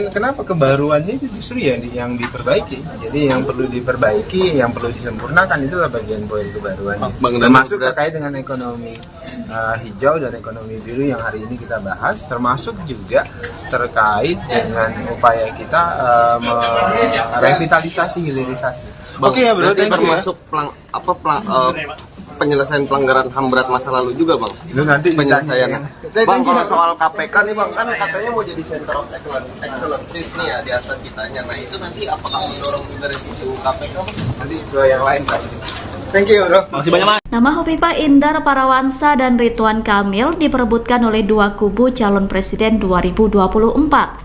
Kenapa kebaruannya itu justru yang diperbaiki. Jadi yang perlu diperbaiki, yang perlu disempurnakan, itulah bagian poin kebaruannya. Termasuk terkait dengan ekonomi hijau dan ekonomi biru yang hari ini kita bahas, termasuk juga terkait dengan upaya kita revitalisasi, hilirisasi. Oke ya bro, termasuk penyelesaian pelanggaran HAM berat masa lalu juga Bang. Itu nanti penyelesaiannya. Bang, kalau soal KPK nih Bang, kan katanya mau jadi center of excellence nih ya di atas kitanya. Nah itu nanti apakah mendorong juga revisi KPK Bang? Nanti ke yang lain Pak. Thank you bro. Makasih banyak Mas. Nama Hovifah Indar Parawansa dan Ridwan Kamil diperebutkan oleh dua kubu calon presiden 2024.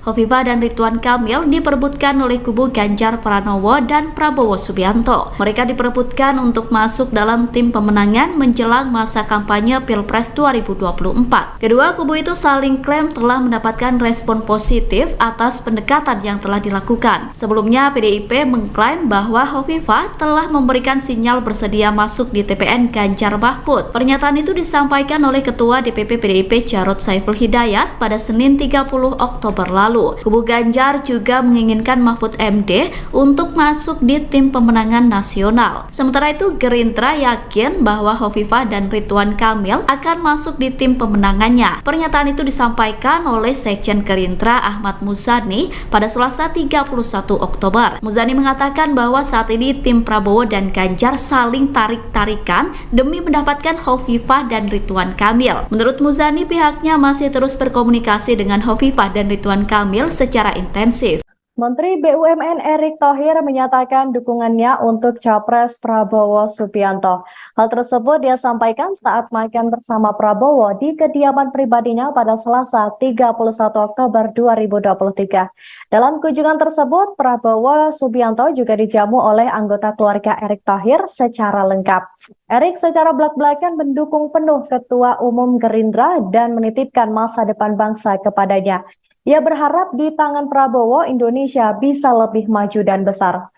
Hovifah dan Ridwan Kamil diperebutkan oleh kubu Ganjar Pranowo dan Prabowo Subianto. Mereka diperebutkan untuk masuk dalam tim pemenangan menjelang masa kampanye Pilpres 2024. Kedua kubu itu saling klaim telah mendapatkan respon positif atas pendekatan yang telah dilakukan. Sebelumnya PDIP mengklaim bahwa Hovifah telah memberikan sinyal bersedia masuk di TPNK Ganjar Mahfud. Pernyataan itu disampaikan oleh Ketua DPP PDIP Jarod Saiful Hidayat pada Senin 30 Oktober lalu. Kubu Ganjar juga menginginkan Mahfud MD untuk masuk di tim pemenangan nasional. Sementara itu Gerindra yakin bahwa Hovifah dan Ridwan Kamil akan masuk di tim pemenangannya. Pernyataan itu disampaikan oleh Sekjen Gerindra Ahmad Muzani pada Selasa 31 Oktober. Muzani mengatakan bahwa saat ini tim Prabowo dan Ganjar saling tarik-tarikan demi mendapatkan Hovifah dan Ridwan Kamil. Menurut Muzani, pihaknya masih terus berkomunikasi dengan Hovifah dan Ridwan Kamil secara intensif. Menteri BUMN Erick Thohir menyatakan dukungannya untuk Capres Prabowo Subianto. Hal tersebut dia sampaikan saat makan bersama Prabowo di kediaman pribadinya pada Selasa 31 Oktober 2023. Dalam kunjungan tersebut, Prabowo Subianto juga dijamu oleh anggota keluarga Erick Thohir secara lengkap. Erick secara belak-belakan mendukung penuh Ketua Umum Gerindra dan menitipkan masa depan bangsa kepadanya. Ia berharap di tangan Prabowo, Indonesia bisa lebih maju dan besar.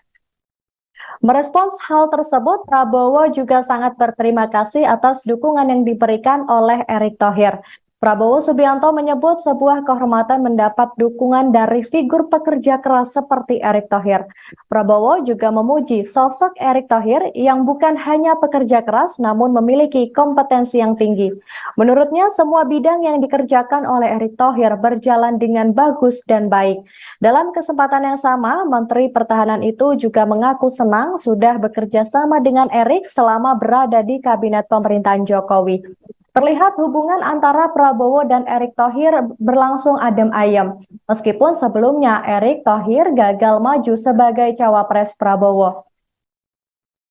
Merespons hal tersebut, Prabowo juga sangat berterima kasih atas dukungan yang diberikan oleh Erick Thohir. Prabowo Subianto menyebut sebuah kehormatan mendapat dukungan dari figur pekerja keras seperti Erick Thohir. Prabowo juga memuji sosok Erick Thohir yang bukan hanya pekerja keras namun memiliki kompetensi yang tinggi. Menurutnya semua bidang yang dikerjakan oleh Erick Thohir berjalan dengan bagus dan baik. Dalam kesempatan yang sama, Menteri Pertahanan itu juga mengaku senang sudah bekerja sama dengan Erick selama berada di kabinet pemerintahan Jokowi. Terlihat hubungan antara Prabowo dan Erick Thohir berlangsung adem ayem. Meskipun sebelumnya Erick Thohir gagal maju sebagai cawapres Prabowo.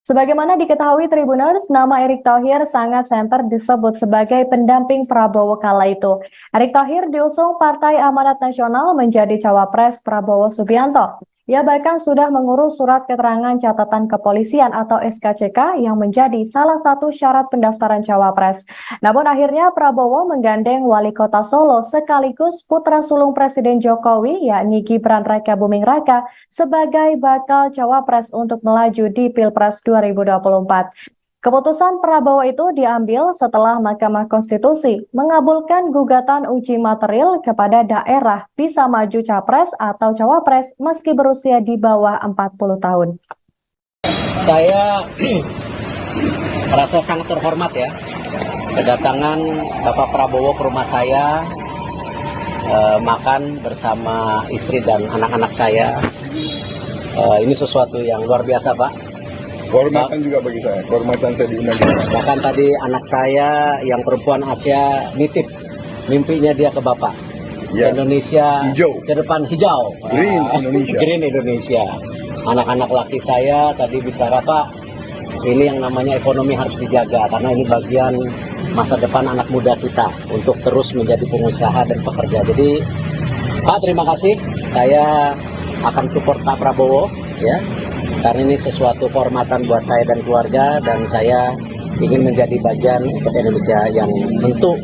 Sebagaimana diketahui Tribuners, nama Erick Thohir sangat santer disebut sebagai pendamping Prabowo kala itu. Erick Thohir diusung Partai Amanat Nasional menjadi cawapres Prabowo Subianto. Ia bahkan sudah mengurus surat keterangan catatan kepolisian atau SKCK yang menjadi salah satu syarat pendaftaran cawapres. Namun akhirnya Prabowo menggandeng Wali Kota Solo sekaligus putra sulung Presiden Jokowi yakni Gibran Rakabuming Raka sebagai bakal cawapres untuk melaju di Pilpres 2024. Keputusan Prabowo itu diambil setelah Mahkamah Konstitusi mengabulkan gugatan uji material kepada daerah bisa maju capres atau cawapres meski berusia di bawah 40 tahun. Saya merasa sangat terhormat ya, kedatangan Bapak Prabowo ke rumah saya, makan bersama istri dan anak-anak saya. Ini sesuatu yang luar biasa, Pak. Kehormatan juga bagi saya, kehormatan saya diundang. Bahkan tadi anak saya yang perempuan Asia nitip mimpinya dia ke Bapak. Ya. Indonesia hijau. Ke depan hijau. Green Indonesia. Green Indonesia. Anak-anak laki saya tadi bicara, Pak, ini yang namanya ekonomi harus dijaga karena ini bagian masa depan anak muda kita untuk terus menjadi pengusaha dan pekerja. Jadi Pak, terima kasih. Saya akan support Pak Prabowo ya. Karena ini sesuatu kehormatan buat saya dan keluarga dan saya ingin menjadi bagian untuk Indonesia yang tentu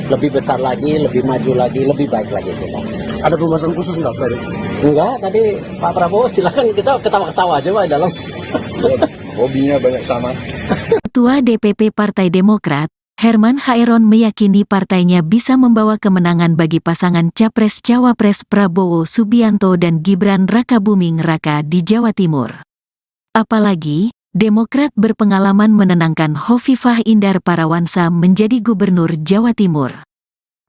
lebih besar lagi, lebih maju lagi, lebih baik lagi kita. Ada pembahasan khusus nggak tadi? Enggak, tadi Pak Prabowo silakan kita ketawa-ketawa aja Pak dalam. Hobinya banyak sama. Ketua DPP Partai Demokrat, Herman Hairon meyakini partainya bisa membawa kemenangan bagi pasangan Capres-Cawapres Prabowo Subianto dan Gibran Rakabuming Raka di Jawa Timur. Apalagi, Demokrat berpengalaman menenangkan Hovifah Indar Parawansa menjadi Gubernur Jawa Timur.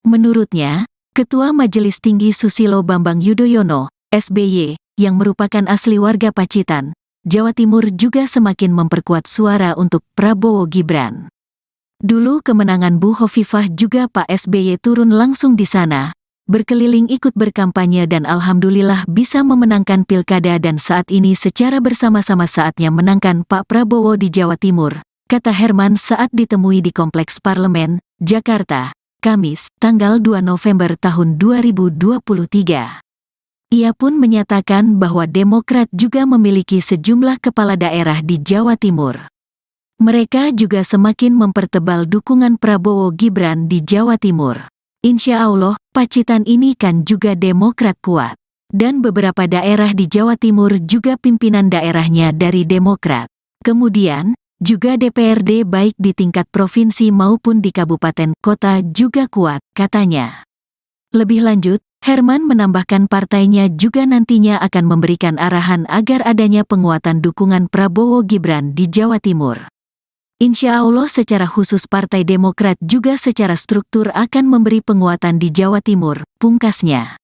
Menurutnya, Ketua Majelis Tinggi Susilo Bambang Yudhoyono, SBY, yang merupakan asli warga Pacitan, Jawa Timur juga semakin memperkuat suara untuk Prabowo Gibran. Dulu kemenangan Bu Hovifah juga Pak SBY turun langsung di sana, berkeliling ikut berkampanye dan alhamdulillah bisa memenangkan pilkada dan saat ini secara bersama-sama saatnya menangkan Pak Prabowo di Jawa Timur, kata Herman saat ditemui di Kompleks Parlemen, Jakarta, Kamis, tanggal 2 November tahun 2023. Ia pun menyatakan bahwa Demokrat juga memiliki sejumlah kepala daerah di Jawa Timur. Mereka juga semakin mempertebal dukungan Prabowo Gibran di Jawa Timur. Insya Allah, Pacitan ini kan juga Demokrat kuat. Dan beberapa daerah di Jawa Timur juga pimpinan daerahnya dari Demokrat. Kemudian, Juga DPRD baik di tingkat provinsi maupun di kabupaten kota juga kuat, katanya. Lebih lanjut, Herman menambahkan partainya juga nantinya akan memberikan arahan agar adanya penguatan dukungan Prabowo Gibran di Jawa Timur. Insya Allah secara khusus Partai Demokrat juga secara struktur akan memberi penguatan di Jawa Timur, pungkasnya.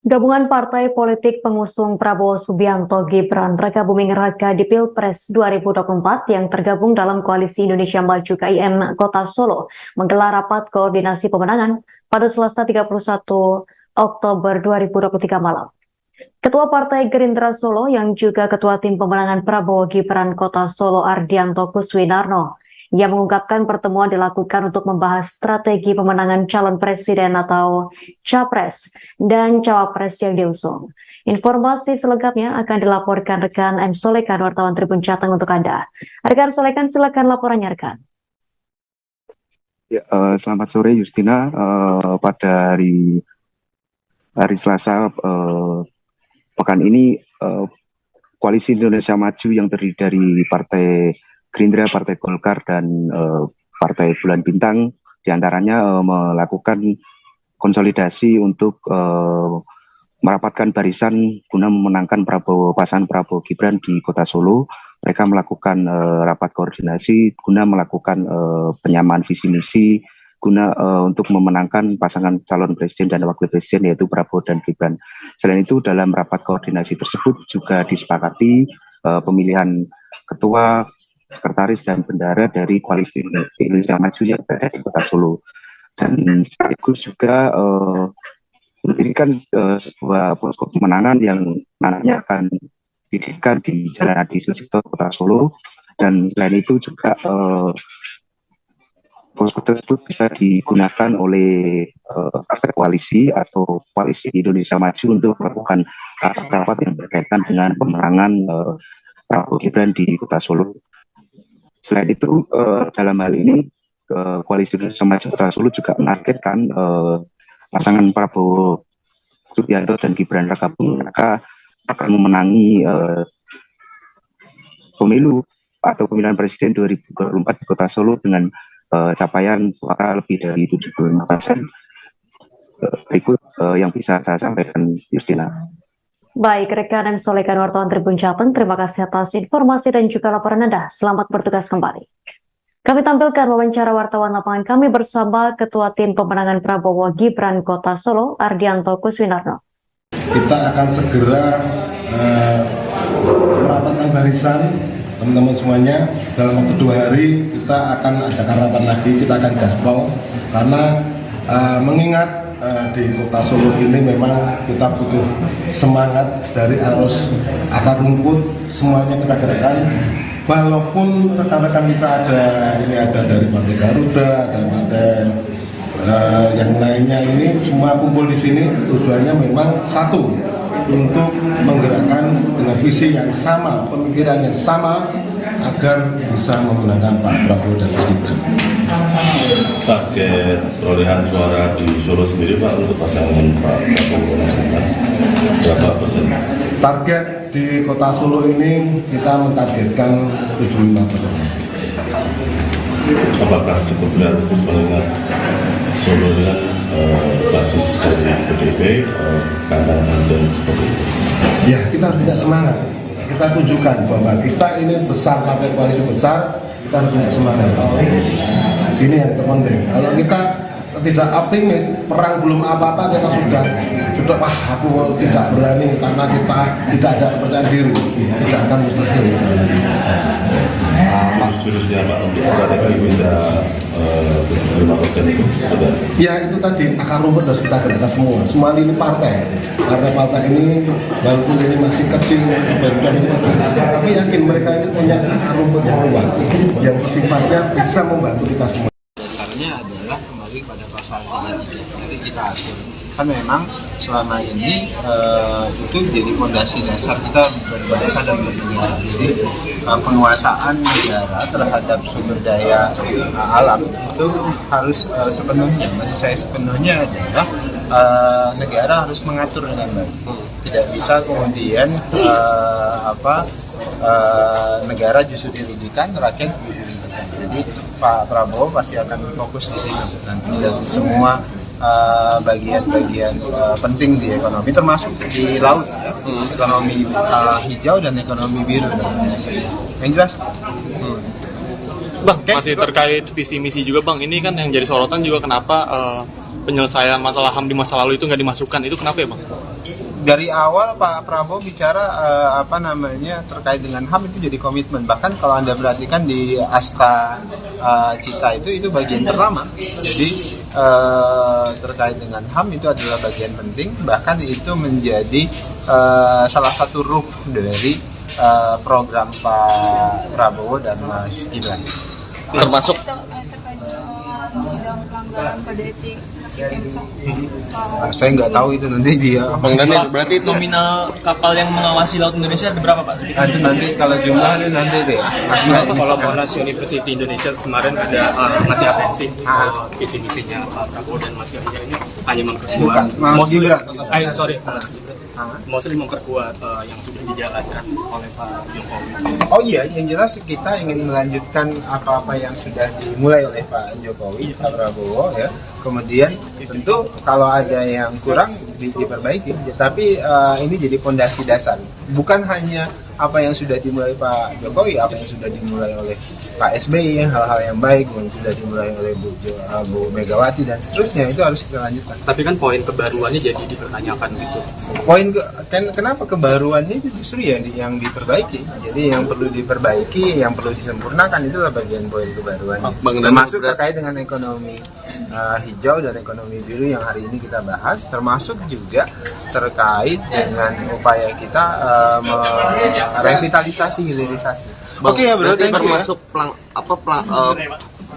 Gabungan partai politik pengusung Prabowo Subianto Gibran Rakabuming Raka di Pilpres 2024 yang tergabung dalam Koalisi Indonesia Maju KIM Kota Solo menggelar rapat koordinasi pemenangan pada Selasa 31 Oktober 2023 malam. Ketua Partai Gerindra Solo yang juga Ketua Tim Pemenangan Prabowo Gibran Kota Solo Ardianto Kuswinarno yang mengungkapkan pertemuan dilakukan untuk membahas strategi pemenangan calon presiden atau capres dan cawapres yang diusung. Informasi selengkapnya akan dilaporkan rekan M. Solekan, wartawan Tribun Jateng untuk Anda. Rekan Solekan, silakan laporannya rekan. Ya, selamat sore Justina. Pada hari Selasa pekan ini Koalisi Indonesia Maju yang terdiri dari Partai Gerindra, Partai Golkar, dan Partai Bulan Bintang diantaranya melakukan konsolidasi untuk merapatkan barisan guna memenangkan pasangan Prabowo Gibran di Kota Solo. Mereka melakukan rapat koordinasi guna melakukan penyamaan visi misi guna untuk memenangkan pasangan calon presiden dan wakil presiden yaitu Prabowo dan Gibran. Selain itu dalam rapat koordinasi tersebut juga disepakati pemilihan ketua, sekretaris dan bendahara dari Koalisi Indonesia Maju yang berada di Kota Solo, dan sekaligus juga mendirikan sebuah posko pemenangan yang nantinya akan didirikan di Jalan Adi Sucipto Kota Solo. Dan selain itu juga posko tersebut bisa digunakan oleh partai koalisi atau Koalisi Indonesia Maju untuk melakukan rapat-rapat yang berkaitan dengan pemenangan Prabowo Gibran di Kota Solo. Selain itu, dalam hal ini, Koalisi Indonesia Maju Kota Solo juga menargetkan pasangan Prabowo Subianto dan Gibran Rakabuming Raka akan memenangi pemilu atau pemilihan presiden 2024 di Kota Solo dengan capaian suara lebih dari 75%. Berikut yang bisa saya sampaikan, Justina. Baik, rekan M. Solekan, wartawan Tribun Jateng, terima kasih atas informasi dan juga laporan Anda. Selamat bertugas kembali. Kami tampilkan wawancara wartawan lapangan kami bersama Ketua Tim Pemenangan Prabowo Gibran Kota Solo, Ardianto Kuswinarno. Kita akan segera merapatkan barisan, teman-teman semuanya. Dalam waktu 2 hari kita akan adakan rapat lagi, kita akan gaspol, karena mengingat di Kota Solo ini memang kita butuh semangat dari arus akar rumput, semuanya kita gerakkan. Walaupun rekan-rekan kita ada dari Partai Garuda, ada partai yang lainnya, ini semua kumpul di sini, tujuannya memang satu, untuk menggerakkan dengan visi yang sama, pemikiran yang sama, agar bisa memenangkan Pak Prabowo dan Mas Gibran. Target perolehan suara di Solo sendiri Pak untuk pasangan Pak Prabowo dan Gibran berapa persen? Target di Kota Solo ini kita mentargetkan 75%. Apakah cukup realistis mengingat Solo dengan basis dari PDIP, kandang dan seperti itu? Ya, kita harus tidak semangat. Kita tunjukkan bahwa kita ini besar, partai koalisi besar, kita harus punya semangat. Ini yang terpenting. Kalau kita tidak optimis, perang belum apa-apa, kita sudah wah aku tidak berani karena kita tidak ada kepercayaan diri, tidak akan mustahil. Jurusnya Pak untuk strategi bisa 75% itu sudah. Ya itu tadi akar rumput harus kita gerakkan semua. Semua ini partai ini walaupun ini masih kecil, tapi yakin mereka ini punya akar rumput yang luas, yang sifatnya bisa membantu kita semua. Dasarnya adalah kembali pada pasal 33. Jadi kita atur. Kan memang selama ini itu jadi fondasi dasar kita berbangsa dan bernegara. Jadi penguasaan negara terhadap sumber daya alam itu harus sepenuhnya, maksud saya sepenuhnya adalah negara harus mengatur dengan baik. tidak bisa kemudian negara justru dirugikan, rakyat dirugikan. Jadi Pak Prabowo pasti akan fokus di sini nanti dalam semua bagian-bagian penting di ekonomi, termasuk di laut, ya. Ekonomi hijau dan ekonomi biru. Yang jelas. Bang, masih terkait visi misi juga Bang, ini kan yang jadi sorotan juga kenapa penyelesaian masalah HAM di masa lalu itu nggak dimasukkan, itu kenapa ya Bang? Dari awal Pak Prabowo bicara terkait dengan HAM itu jadi komitmen. Bahkan kalau Anda perhatikan di Asta Cita itu bagian pertama. Jadi terkait dengan HAM itu adalah bagian penting. Bahkan itu menjadi salah satu ruh dari program Pak Prabowo dan Mas Gibran. Termasuk sidang pelanggaran kode etik saya nggak tahu itu nanti dia. Bang Daniel, berarti itu nominal kapal yang mengawasi laut Indonesia ada berapa Pak? Nanti kalau jumlahnya nanti deh. Kalau Monash University Indonesia kemarin ada ngasih atensi visi misinya Pak Prabowo dan Mas Ganjar ini hanya memperkuat mostly memperkuat yang sudah dijalankan oleh Pak Jokowi. Oh iya, yang jelas kita ingin melanjutkan apa-apa yang sudah dimulai oleh Pak Jokowi, Pak Prabowo, ya. Kemudian tentu kalau ada yang kurang diperbaiki, tapi ini jadi fondasi dasar. Bukan hanya apa yang sudah dimulai Pak Jokowi, apa yang sudah dimulai oleh Pak SBY, hal-hal yang baik yang sudah dimulai oleh Bu Megawati dan seterusnya, itu harus kita lanjutkan. Tapi kan poin kebaruannya jadi dipertanyakan gitu. Kenapa kebaruannya itu justru yang diperbaiki. Jadi yang perlu diperbaiki, yang perlu disempurnakan itulah bagian poin kebaruannya. Termasuk terkait dengan ekonomi hijau dan ekonomi biru yang hari ini kita bahas, termasuk juga terkait dengan upaya kita revitalisasi, hilirisasi. Oke ya, berarti termasuk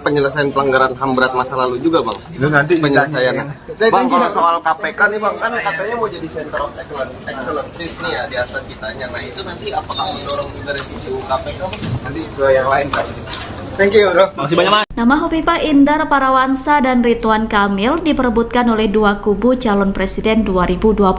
penyelesaian pelanggaran HAM berat masa lalu juga Bang. Itu nanti penyelesaiannya. Bang, kalau soal KPK nih Bang, kan katanya mau jadi center of excellence nih ya di atas kitanya. Nah itu nanti apakah mendorong juga revisi KPK Bang? Nanti ke yang lain Pak. Thank you bro. Masih banyak. Nama Hovifah Indar Parawansa dan Ridwan Kamil diperebutkan oleh dua kubu calon presiden 2024.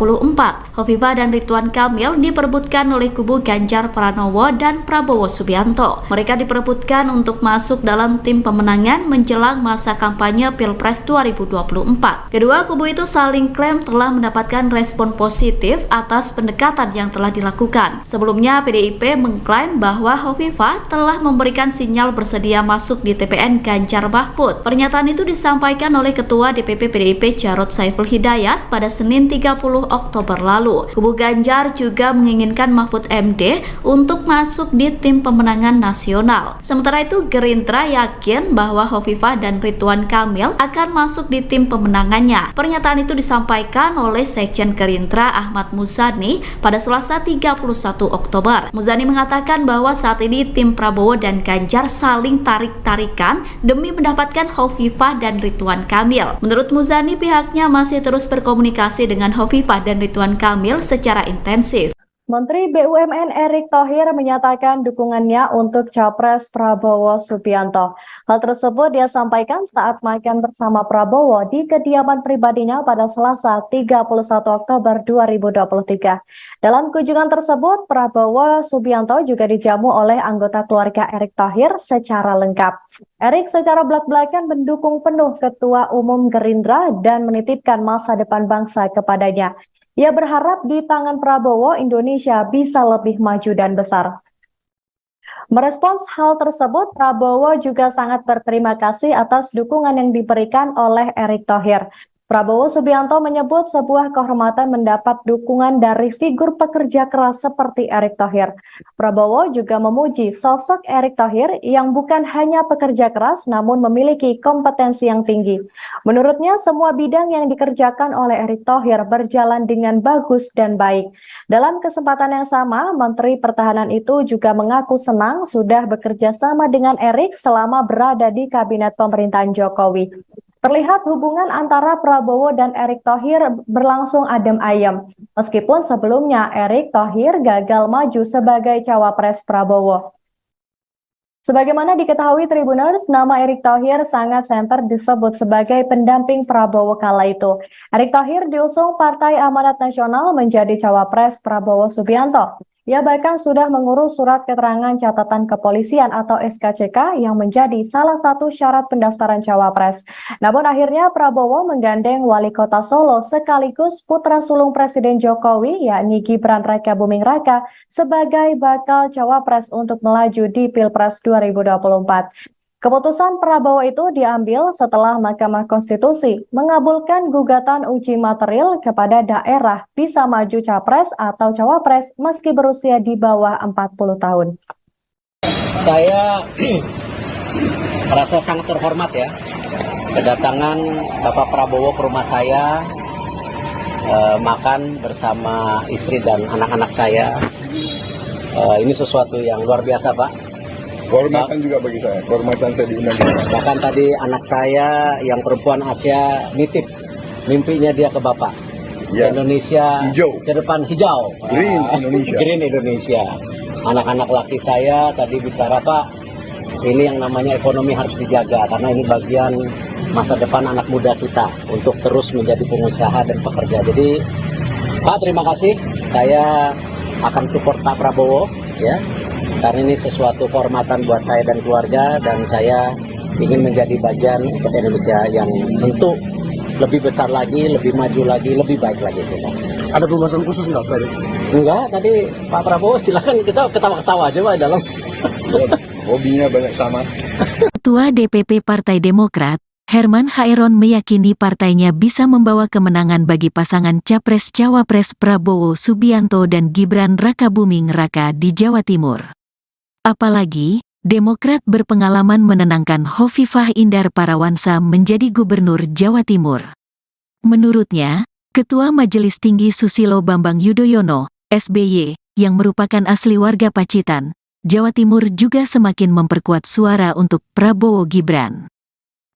Hovifah dan Ridwan Kamil diperebutkan oleh kubu Ganjar Pranowo dan Prabowo Subianto. Mereka diperebutkan untuk masuk dalam tim pemenangan menjelang masa kampanye Pilpres 2024. Kedua kubu itu saling klaim telah mendapatkan respon positif atas pendekatan yang telah dilakukan. Sebelumnya PDIP mengklaim bahwa Hovifah telah memberikan sinyal bersedia masuk di TPN Ganjar Mahfud. Pernyataan itu disampaikan oleh Ketua DPP PDIP Jarod Saiful Hidayat pada Senin 30 Oktober lalu. Kubu Ganjar juga menginginkan Mahfud MD untuk masuk di tim pemenangan nasional. Sementara itu Gerindra yakin bahwa Hovifah dan Ridwan Kamil akan masuk di tim pemenangannya. Pernyataan itu disampaikan oleh Sekjen Gerindra Ahmad Muzani pada Selasa 31 Oktober. Muzani mengatakan bahwa saat ini tim Prabowo dan Ganjar saling tarik-tarikan demi mendapatkan Hovifah dan Ridwan Kamil. Menurut Muzani, pihaknya masih terus berkomunikasi dengan Hovifah dan Ridwan Kamil secara intensif. Menteri BUMN Erick Thohir menyatakan dukungannya untuk Capres Prabowo Subianto. Hal tersebut dia sampaikan saat makan bersama Prabowo di kediaman pribadinya pada Selasa 31 Oktober 2023. Dalam kunjungan tersebut, Prabowo Subianto juga dijamu oleh anggota keluarga Erick Thohir secara lengkap. Erick secara belak-belakan mendukung penuh Ketua Umum Gerindra dan menitipkan masa depan bangsa kepadanya. Ia berharap di tangan Prabowo Indonesia bisa lebih maju dan besar. Merespons hal tersebut, Prabowo juga sangat berterima kasih atas dukungan yang diberikan oleh Erick Thohir. Prabowo Subianto menyebut sebuah kehormatan mendapat dukungan dari figur pekerja keras seperti Erick Thohir. Prabowo juga memuji sosok Erick Thohir yang bukan hanya pekerja keras namun memiliki kompetensi yang tinggi. Menurutnya semua bidang yang dikerjakan oleh Erick Thohir berjalan dengan bagus dan baik. Dalam kesempatan yang sama, Menteri Pertahanan itu juga mengaku senang sudah bekerja sama dengan Erick selama berada di kabinet pemerintahan Jokowi. Terlihat hubungan antara Prabowo dan Erick Thohir berlangsung adem ayem, meskipun sebelumnya Erick Thohir gagal maju sebagai cawapres Prabowo. Sebagaimana diketahui Tribuners, nama Erick Thohir sangat santer disebut sebagai pendamping Prabowo kala itu. Erick Thohir diusung Partai Amanat Nasional menjadi cawapres Prabowo Subianto. Ia bahkan sudah mengurus surat keterangan catatan kepolisian atau SKCK yang menjadi salah satu syarat pendaftaran cawapres. Namun akhirnya Prabowo menggandeng Wali Kota Solo sekaligus putra sulung Presiden Jokowi yakni Gibran Rakabuming Raka sebagai bakal cawapres untuk melaju di Pilpres 2024. Keputusan Prabowo itu diambil setelah Mahkamah Konstitusi mengabulkan gugatan uji material kepada daerah bisa maju capres atau cawapres meski berusia di bawah 40 tahun. Saya merasa sangat terhormat ya, kedatangan Bapak Prabowo ke rumah saya, makan bersama istri dan anak-anak saya. Ini sesuatu yang luar biasa, Pak. Kehormatan juga bagi saya, kehormatan saya diundang. Bahkan tadi anak saya yang perempuan Asia nitip mimpinya dia ke Bapak. Ya. Indonesia hijau. Ke depan hijau. Green Indonesia. Green Indonesia. Anak-anak laki saya tadi bicara, Pak, ini yang namanya ekonomi harus dijaga karena ini bagian masa depan anak muda kita untuk terus menjadi pengusaha dan pekerja. Jadi, Pak, terima kasih. Saya akan support Pak Prabowo, ya. Karena ini sesuatu kehormatan buat saya dan keluarga, dan saya ingin menjadi bagian untuk Indonesia yang tentu lebih besar lagi, lebih maju lagi, lebih baik lagi. Ada pembahasan khusus nggak, Pak? Enggak, tadi Pak Prabowo silakan kita ketawa-ketawa aja Pak dalam. Hobinya banyak sama. Ketua DPP Partai Demokrat, Herman Hairon meyakini partainya bisa membawa kemenangan bagi pasangan Capres-Cawapres Prabowo Subianto dan Gibran Rakabuming Raka di Jawa Timur. Apalagi, Demokrat berpengalaman menenangkan Hovifah Indar Parawansa menjadi Gubernur Jawa Timur. Menurutnya, Ketua Majelis Tinggi Susilo Bambang Yudhoyono, SBY, yang merupakan asli warga Pacitan, Jawa Timur juga semakin memperkuat suara untuk Prabowo Gibran.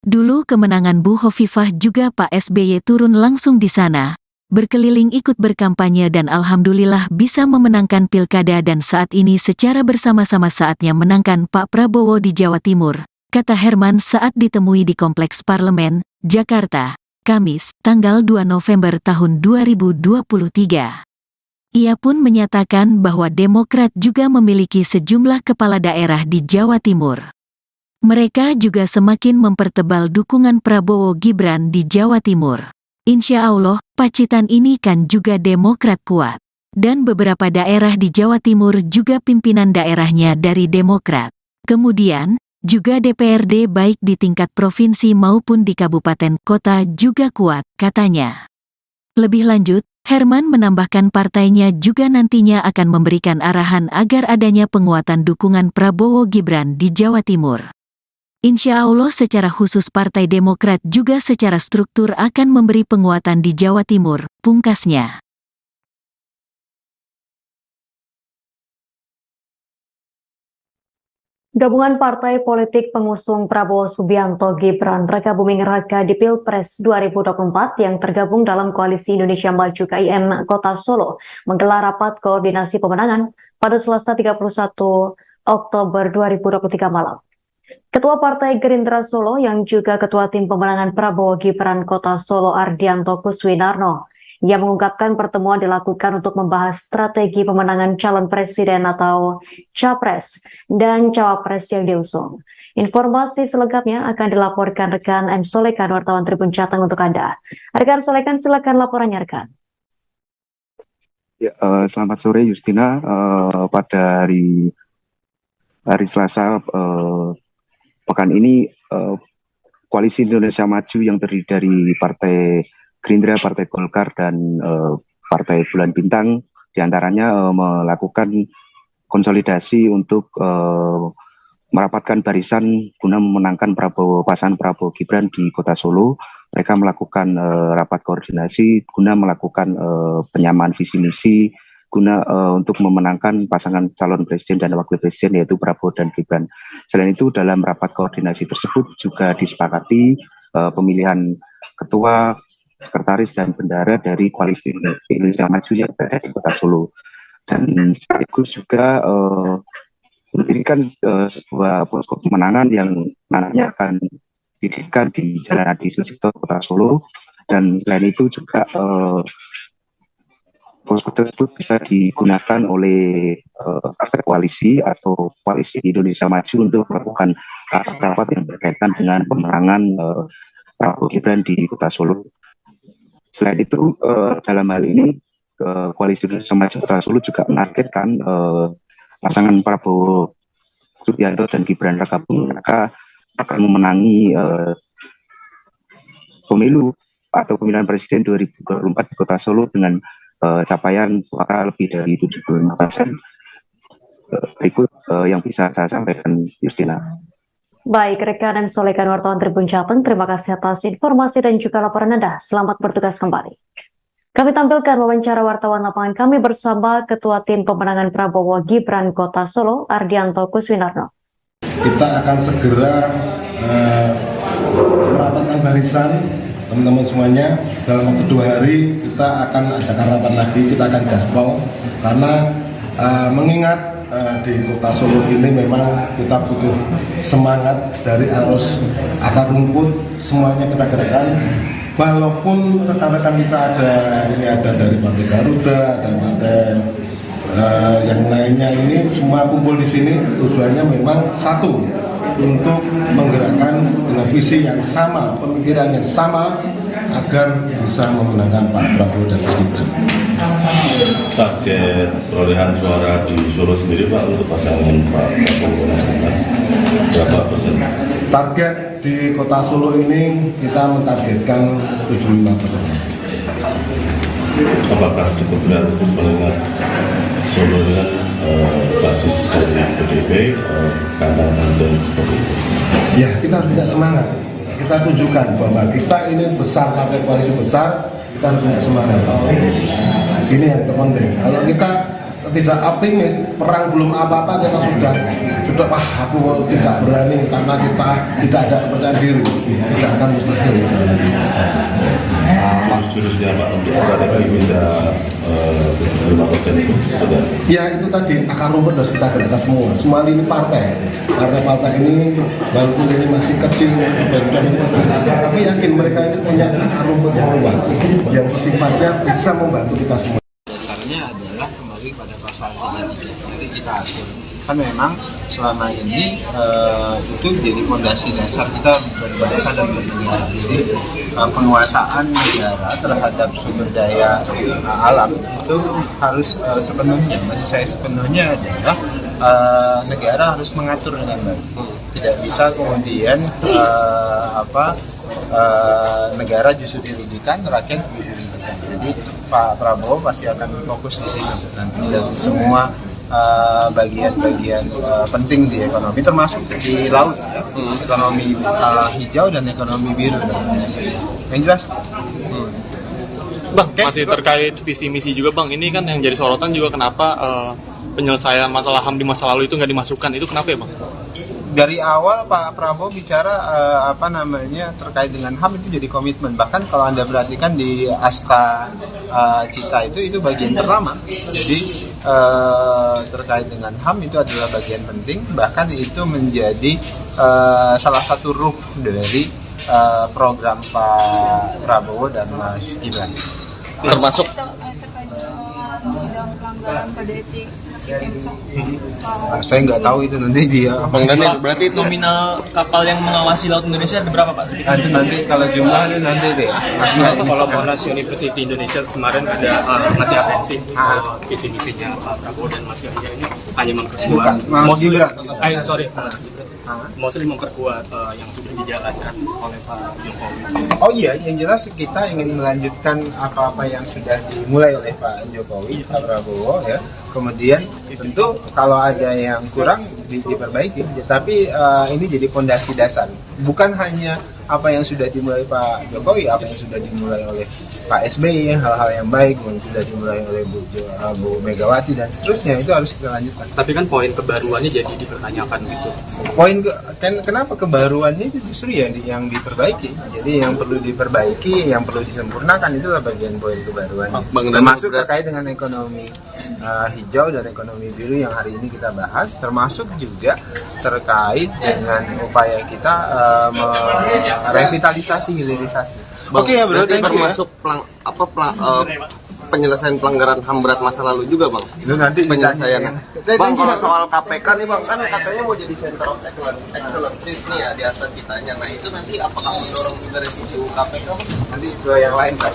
Dulu kemenangan Bu Hovifah juga Pak SBY turun langsung di sana, berkeliling ikut berkampanye dan alhamdulillah bisa memenangkan pilkada dan saat ini secara bersama-sama saatnya menangkan Pak Prabowo di Jawa Timur, kata Herman saat ditemui di Kompleks Parlemen, Jakarta, Kamis, tanggal 2 November tahun 2023. Ia pun menyatakan bahwa Demokrat juga memiliki sejumlah kepala daerah di Jawa Timur. Mereka juga semakin mempertebal dukungan Prabowo Gibran di Jawa Timur. Insya Allah, Pacitan ini kan juga Demokrat kuat. Dan beberapa daerah di Jawa Timur juga pimpinan daerahnya dari Demokrat. Kemudian, juga DPRD baik di tingkat provinsi maupun di kabupaten kota juga kuat, katanya. Lebih lanjut, Herman menambahkan partainya juga nantinya akan memberikan arahan agar adanya penguatan dukungan Prabowo Gibran di Jawa Timur. Insya Allah secara khusus Partai Demokrat juga secara struktur akan memberi penguatan di Jawa Timur, pungkasnya. Gabungan partai politik pengusung Prabowo Subianto Gibran Rakabuming Raka di Pilpres 2024 yang tergabung dalam Koalisi Indonesia Maju KIM Kota Solo menggelar rapat koordinasi pemenangan pada Selasa 31 Oktober 2023 malam. Ketua Partai Gerindra Solo yang juga Ketua Tim Pemenangan Prabowo Gibran Kota Solo Ardianto Kuswinarno yang mengungkapkan pertemuan dilakukan untuk membahas strategi pemenangan calon presiden atau capres dan cawapres yang diusung. Informasi selengkapnya akan dilaporkan rekan M. Solekan, wartawan Tribun Jateng untuk Anda. Rekan Solekan, silakan laporannya rekan. Ya, selamat sore Justina. Pada hari Selasa pekan ini Koalisi Indonesia Maju yang terdiri dari Partai Gerindra, Partai Golkar, dan Partai Bulan Bintang diantaranya melakukan konsolidasi untuk merapatkan barisan guna memenangkan pasangan Prabowo Gibran di Kota Solo. Mereka melakukan rapat koordinasi guna melakukan penyamaan visi misi guna untuk memenangkan pasangan calon presiden dan wakil presiden yaitu Prabowo dan Gibran. Selain itu dalam rapat koordinasi tersebut juga disepakati pemilihan ketua, sekretaris dan bendahara dari Koalisi Indonesia Maju yang berada di Kota Solo. Dan sekaligus juga ini kan sebuah kemenangan yang nantinya akan didirikan di Jalan Adi Sucipto, Kota Solo, dan selain itu juga posko tersebut bisa digunakan oleh partai koalisi atau koalisi Indonesia Maju untuk melakukan rapat-rapat yang berkaitan dengan pemenangan Prabowo Gibran di Kota Solo. Selain itu, dalam hal ini koalisi Indonesia Maju Kota Solo juga menargetkan pasangan Prabowo Subianto dan Gibran Rakabuming Raka akan memenangi pemilu atau pemilihan presiden 2024 di Kota Solo dengan capaian suara lebih dari 75%. Berikut yang bisa saya sampaikan, Justina. Baik, rekan dan solekan wartawan Tribun Jateng, terima kasih atas informasi dan juga laporan Anda. Selamat bertugas kembali. Kami tampilkan wawancara wartawan lapangan kami bersama Ketua Tim Pemenangan Prabowo Gibran Kota Solo, Ardianto Kuswinarno. Kita akan segera merapatkan barisan teman-teman semuanya. Dalam waktu 2 hari kita akan adakan rapat lagi, kita akan gaspol karena mengingat di Kota Solo ini memang kita butuh semangat dari arus akar rumput, semuanya kita gerakkan. Walaupun rekan-rekan kita ada dari Partai Garuda, ada partai yang lainnya, ini semua kumpul di sini tujuannya memang satu, untuk menggerakkan dengan visi yang sama, pemikiran yang sama agar bisa memenangkan Pak Prabowo dan Mas Gibran. Target perolehan suara di Solo sendiri Pak untuk pasangan Pak Prabowo dan Mas berapa persen? Target di Kota Solo ini kita mentargetkan 75%. Apakah cukup realistis mengingat Solo dengan basis dari PDIP, kandang dan seperti itu? Ya, kita harus punya semangat. Kita tunjukkan bahwa kita ini besar, partai koalisi besar, kita harus punya semangat. Ini yang terpenting. Kalau kita tidak optimis, perang belum apa-apa, kita sudah wah aku tidak berani karena kita tidak ada kepercayaan diri, tidak akan mustahil. Jurusnya Pak untuk strategi bisa 75% itu sudah? Ya itu tadi, akar rumput harus kita gerakkan semua lini partai ini walaupun ini masih kecil, tapi yakin mereka ini punya akar rumput yang kuat, yang sifatnya bisa membantu kita semua. Dasarnya adalah kembali pada pasal 33, jadi kita atur. Kan memang selama ini itu jadi fondasi dasar kita berbangsa dan bernegara. Jadi penguasaan negara terhadap sumber daya alam itu harus sepenuhnya, maksud saya sepenuhnya adalah negara harus mengatur dengan baik. Tidak bisa kemudian negara justru dirugikan, rakyat dirugikan. Jadi Pak Prabowo pasti akan fokus di sini nanti dan semua bagian-bagian penting di ekonomi, termasuk di laut ya. Ekonomi hijau dan ekonomi biru yang jelas. Bang, masih terkait visi misi juga Bang, ini kan yang jadi sorotan juga kenapa penyelesaian masalah HAM di masa lalu itu nggak dimasukkan, itu kenapa ya Bang? Dari awal Pak Prabowo bicara terkait dengan HAM itu jadi komitmen. Bahkan kalau Anda perhatikan di Asta Cita itu bagian pertama. Jadi terkait dengan HAM itu adalah bagian penting. Bahkan itu menjadi salah satu ruh dari program Pak Prabowo dan Mas Gibran. Termasuk terkait sidang pelanggaran kode etik. Saya nggak tahu itu nanti dia. Bang Daniel, berarti itu nominal kapal yang mengawasi laut Indonesia ada berapa Pak? Nanti kalau jumlahnya nanti deh. Kalau Monash University Indonesia kemarin ada ngasih atensi visi misinya Pak Prabowo dan Mas Ganjar ini hanya memperkuat. Mostly memperkuat yang sudah dijalankan oleh Pak Jokowi. Oh iya, yang jelas kita ingin melanjutkan apa-apa yang sudah dimulai oleh Pak Jokowi, Pak Prabowo ya. Kemudian tentu kalau ada yang kurang diperbaiki, tapi ini jadi fondasi dasar. Bukan hanya apa yang sudah dimulai Pak Jokowi, apa yang sudah dimulai oleh Pak SBY, hal-hal yang baik yang sudah dimulai oleh Bu Megawati dan seterusnya, itu harus kita lanjutkan. Tapi kan poin kebaruannya jadi dipertanyakan gitu. Kenapa kebaruannya itu justru yang diperbaiki. Jadi yang perlu diperbaiki, yang perlu disempurnakan itulah bagian poin kebaruannya. Termasuk terkait dengan ekonomi hijau dan ekonomi biru yang hari ini kita bahas, termasuk juga terkait dengan upaya kita merevitalisasi hilirisasi. Oke ya bro, thank you ya. Termasuk penyelesaian pelanggaran HAM berat masa lalu juga bang. Itu nanti penyelesaiannya. Bang, kalau soal KPK nih bang, kan katanya mau jadi center of excellence nih ya di atas kitanya. Nah itu nanti apakah mendorong juga revisi KPK bang? Nanti ke yang lain kan.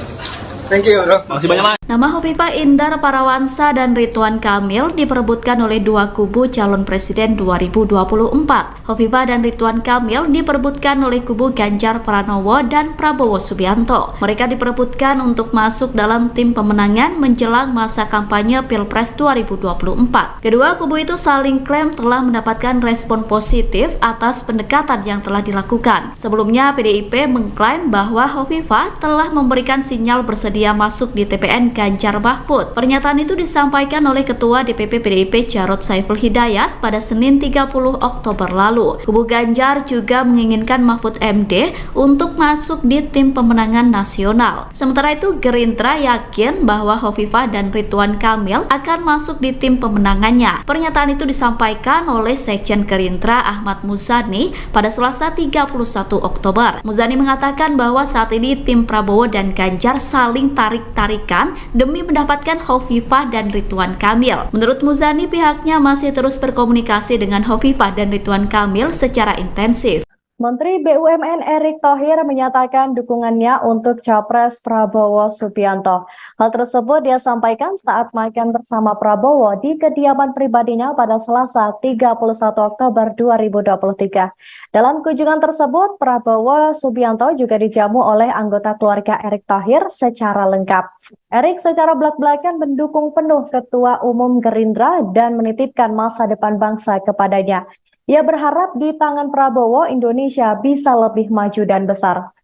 Thank you bro. Masih banyak. Nama Hovifah Indar Parawansa dan Ridwan Kamil diperebutkan oleh dua kubu calon presiden 2024. Hovifah dan Ridwan Kamil diperebutkan oleh kubu Ganjar Pranowo dan Prabowo Subianto. Mereka diperebutkan untuk masuk dalam tim pemenangan menjelang masa kampanye Pilpres 2024. Kedua kubu itu saling klaim telah mendapatkan respon positif atas pendekatan yang telah dilakukan. Sebelumnya PDIP mengklaim bahwa Hovifah telah memberikan sinyal bersedia masuk di TPN Ganjar Mahfud. Pernyataan itu disampaikan oleh Ketua DPP PDIP Jarod Saiful Hidayat pada Senin 30 Oktober lalu. Kubu Ganjar juga menginginkan Mahfud MD untuk masuk di tim pemenangan nasional. Sementara itu Gerindra yakin bahwa Hovifah dan Ridwan Kamil akan masuk di tim pemenangannya. Pernyataan itu disampaikan oleh Sekjen Gerindra Ahmad Muzani pada Selasa 31 Oktober. Muzani mengatakan bahwa saat ini tim Prabowo dan Ganjar saling tarik-tarikan demi mendapatkan Hovifah dan Ridwan Kamil. Menurut Muzani, pihaknya masih terus berkomunikasi dengan Hovifah dan Ridwan Kamil secara intensif. Menteri BUMN Erick Thohir menyatakan dukungannya untuk Capres Prabowo Subianto. Hal tersebut dia sampaikan saat makan bersama Prabowo di kediaman pribadinya pada Selasa 31 Oktober 2023. Dalam kunjungan tersebut, Prabowo Subianto juga dijamu oleh anggota keluarga Erick Thohir secara lengkap. Erick secara belak-belakan mendukung penuh Ketua Umum Gerindra dan menitipkan masa depan bangsa kepadanya. Ia berharap di tangan Prabowo, Indonesia bisa lebih maju dan besar.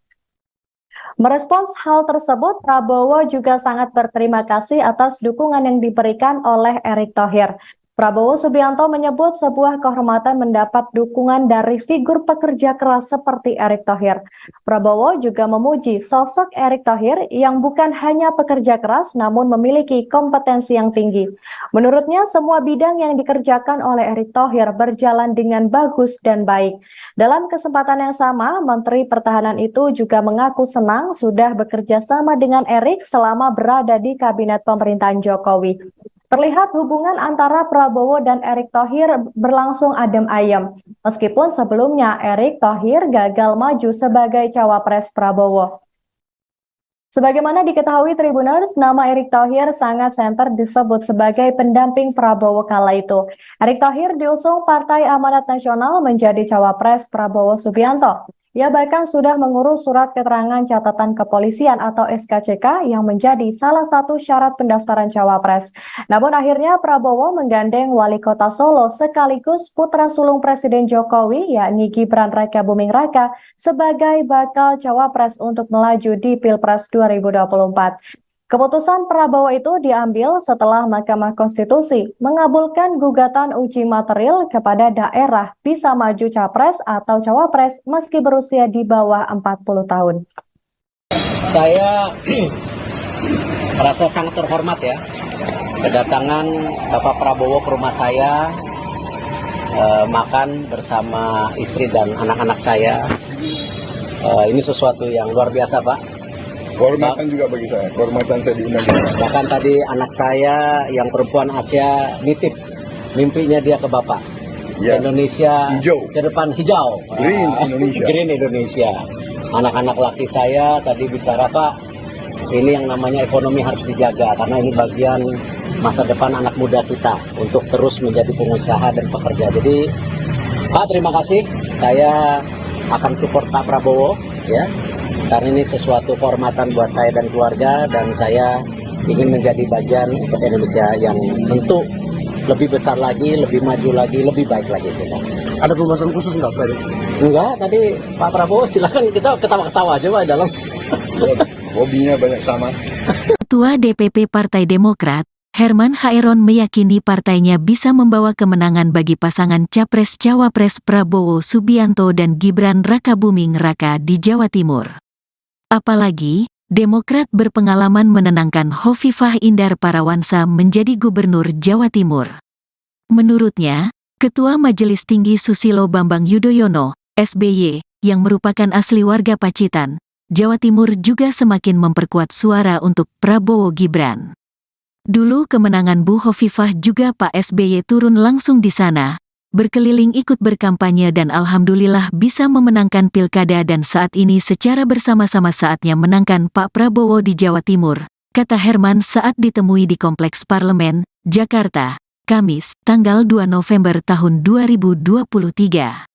Merespons hal tersebut, Prabowo juga sangat berterima kasih atas dukungan yang diberikan oleh Erick Thohir. Prabowo Subianto menyebut sebuah kehormatan mendapat dukungan dari figur pekerja keras seperti Erick Thohir. Prabowo juga memuji sosok Erick Thohir yang bukan hanya pekerja keras namun memiliki kompetensi yang tinggi. Menurutnya semua bidang yang dikerjakan oleh Erick Thohir berjalan dengan bagus dan baik. Dalam kesempatan yang sama, Menteri Pertahanan itu juga mengaku senang sudah bekerja sama dengan Erick selama berada di kabinet pemerintahan Jokowi. Terlihat hubungan antara Prabowo dan Erick Thohir berlangsung adem ayem. Meskipun sebelumnya Erick Thohir gagal maju sebagai cawapres Prabowo. Sebagaimana diketahui Tribuners, nama Erick Thohir sangat santer disebut sebagai pendamping Prabowo kala itu. Erick Thohir diusung Partai Amanat Nasional menjadi cawapres Prabowo Subianto. Ia bahkan sudah mengurus surat keterangan catatan kepolisian atau SKCK yang menjadi salah satu syarat pendaftaran cawapres. Namun akhirnya Prabowo menggandeng Wali Kota Solo sekaligus putra sulung Presiden Jokowi yakni Gibran Rakabuming Raka sebagai bakal cawapres untuk melaju di Pilpres 2024. Keputusan Prabowo itu diambil setelah Mahkamah Konstitusi mengabulkan gugatan uji material kepada daerah bisa maju capres atau cawapres meski berusia di bawah 40 tahun. Saya merasa sangat terhormat ya, kedatangan Bapak Prabowo ke rumah saya, makan bersama istri dan anak-anak saya. Ini sesuatu yang luar biasa Pak. Kehormatan juga bagi saya, kehormatan saya diundang. Bahkan tadi anak saya yang perempuan Asia nitip mimpinya dia ke Bapak. Ya. Indonesia hijau. Ke depan hijau. Green Indonesia. Green Indonesia. Anak-anak laki saya tadi bicara Pak, ini yang namanya ekonomi harus dijaga karena ini bagian masa depan anak muda kita untuk terus menjadi pengusaha dan pekerja. Jadi Pak terima kasih, saya akan support Pak Prabowo ya. Karena ini sesuatu kehormatan buat saya dan keluarga dan saya ingin menjadi bagian untuk Indonesia yang tentu lebih besar lagi, lebih maju lagi, lebih baik lagi kita. Ada pembahasan khusus nggak Pak? Enggak, tadi Pak Prabowo silakan kita ketawa-ketawa aja Pak dalam. Hobinya banyak sama. Ketua DPP Partai Demokrat, Herman Haeron meyakini partainya bisa membawa kemenangan bagi pasangan Capres-Cawapres Prabowo Subianto dan Gibran Rakabuming Raka di Jawa Timur. Apalagi, Demokrat berpengalaman menenangkan Hovifah Indar Parawansa menjadi Gubernur Jawa Timur. Menurutnya, Ketua Majelis Tinggi Susilo Bambang Yudhoyono, SBY, yang merupakan asli warga Pacitan, Jawa Timur juga semakin memperkuat suara untuk Prabowo Gibran. Dulu kemenangan Bu Hovifah juga Pak SBY turun langsung di sana, berkeliling ikut berkampanye dan alhamdulillah bisa memenangkan pilkada dan saat ini secara bersama-sama saatnya menangkan Pak Prabowo di Jawa Timur, kata Herman saat ditemui di Kompleks Parlemen, Jakarta, Kamis, tanggal 2 November tahun 2023.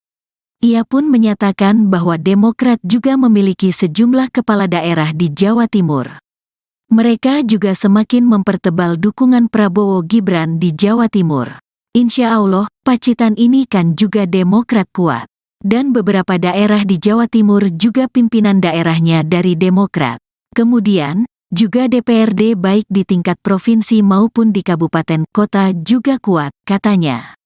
Ia pun menyatakan bahwa Demokrat juga memiliki sejumlah kepala daerah di Jawa Timur. Mereka juga semakin mempertebal dukungan Prabowo Gibran di Jawa Timur. Insya Allah, Pacitan ini kan juga Demokrat kuat. Dan beberapa daerah di Jawa Timur juga pimpinan daerahnya dari Demokrat. Kemudian, juga DPRD baik di tingkat provinsi maupun di kabupaten kota juga kuat, katanya.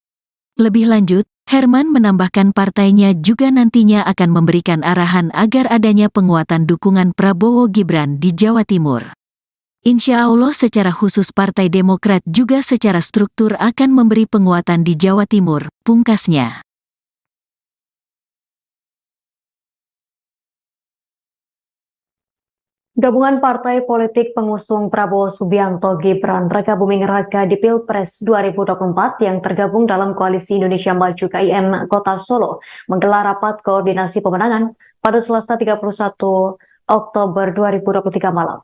Lebih lanjut, Herman menambahkan partainya juga nantinya akan memberikan arahan agar adanya penguatan dukungan Prabowo Gibran di Jawa Timur. Insya Allah secara khusus Partai Demokrat juga secara struktur akan memberi penguatan di Jawa Timur, pungkasnya. Gabungan partai politik pengusung Prabowo Subianto Gibran Raka Buming Raka di Pilpres 2024 yang tergabung dalam Koalisi Indonesia Maju KIM Kota Solo menggelar rapat koordinasi pemenangan pada Selasa 31 Oktober 2023 malam.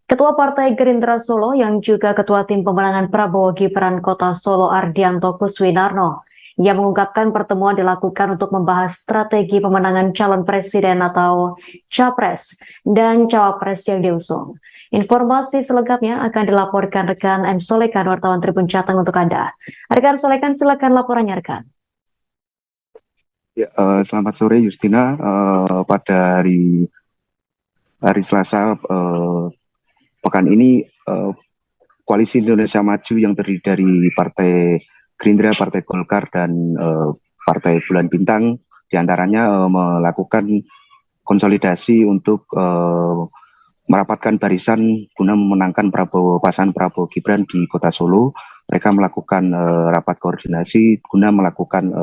Ketua Partai Gerindra Solo yang juga Ketua Tim Pemenangan Prabowo Gibran Kota Solo Ardianto Kuswinarno yang mengungkapkan pertemuan dilakukan untuk membahas strategi pemenangan calon presiden atau capres dan cawapres yang diusung. Informasi selengkapnya akan dilaporkan rekan M. Solekan, wartawan Tribun Jateng untuk Anda. Rekan Solekan, silakan laporannya rekan. Ya, selamat sore Justina. Pada hari Selasa pekan ini Koalisi Indonesia Maju yang terdiri dari Partai Gerindra, Partai Golkar, dan Partai Bulan Bintang diantaranya melakukan konsolidasi untuk merapatkan barisan guna memenangkan pasangan Prabowo Gibran di Kota Solo. Mereka melakukan rapat koordinasi guna melakukan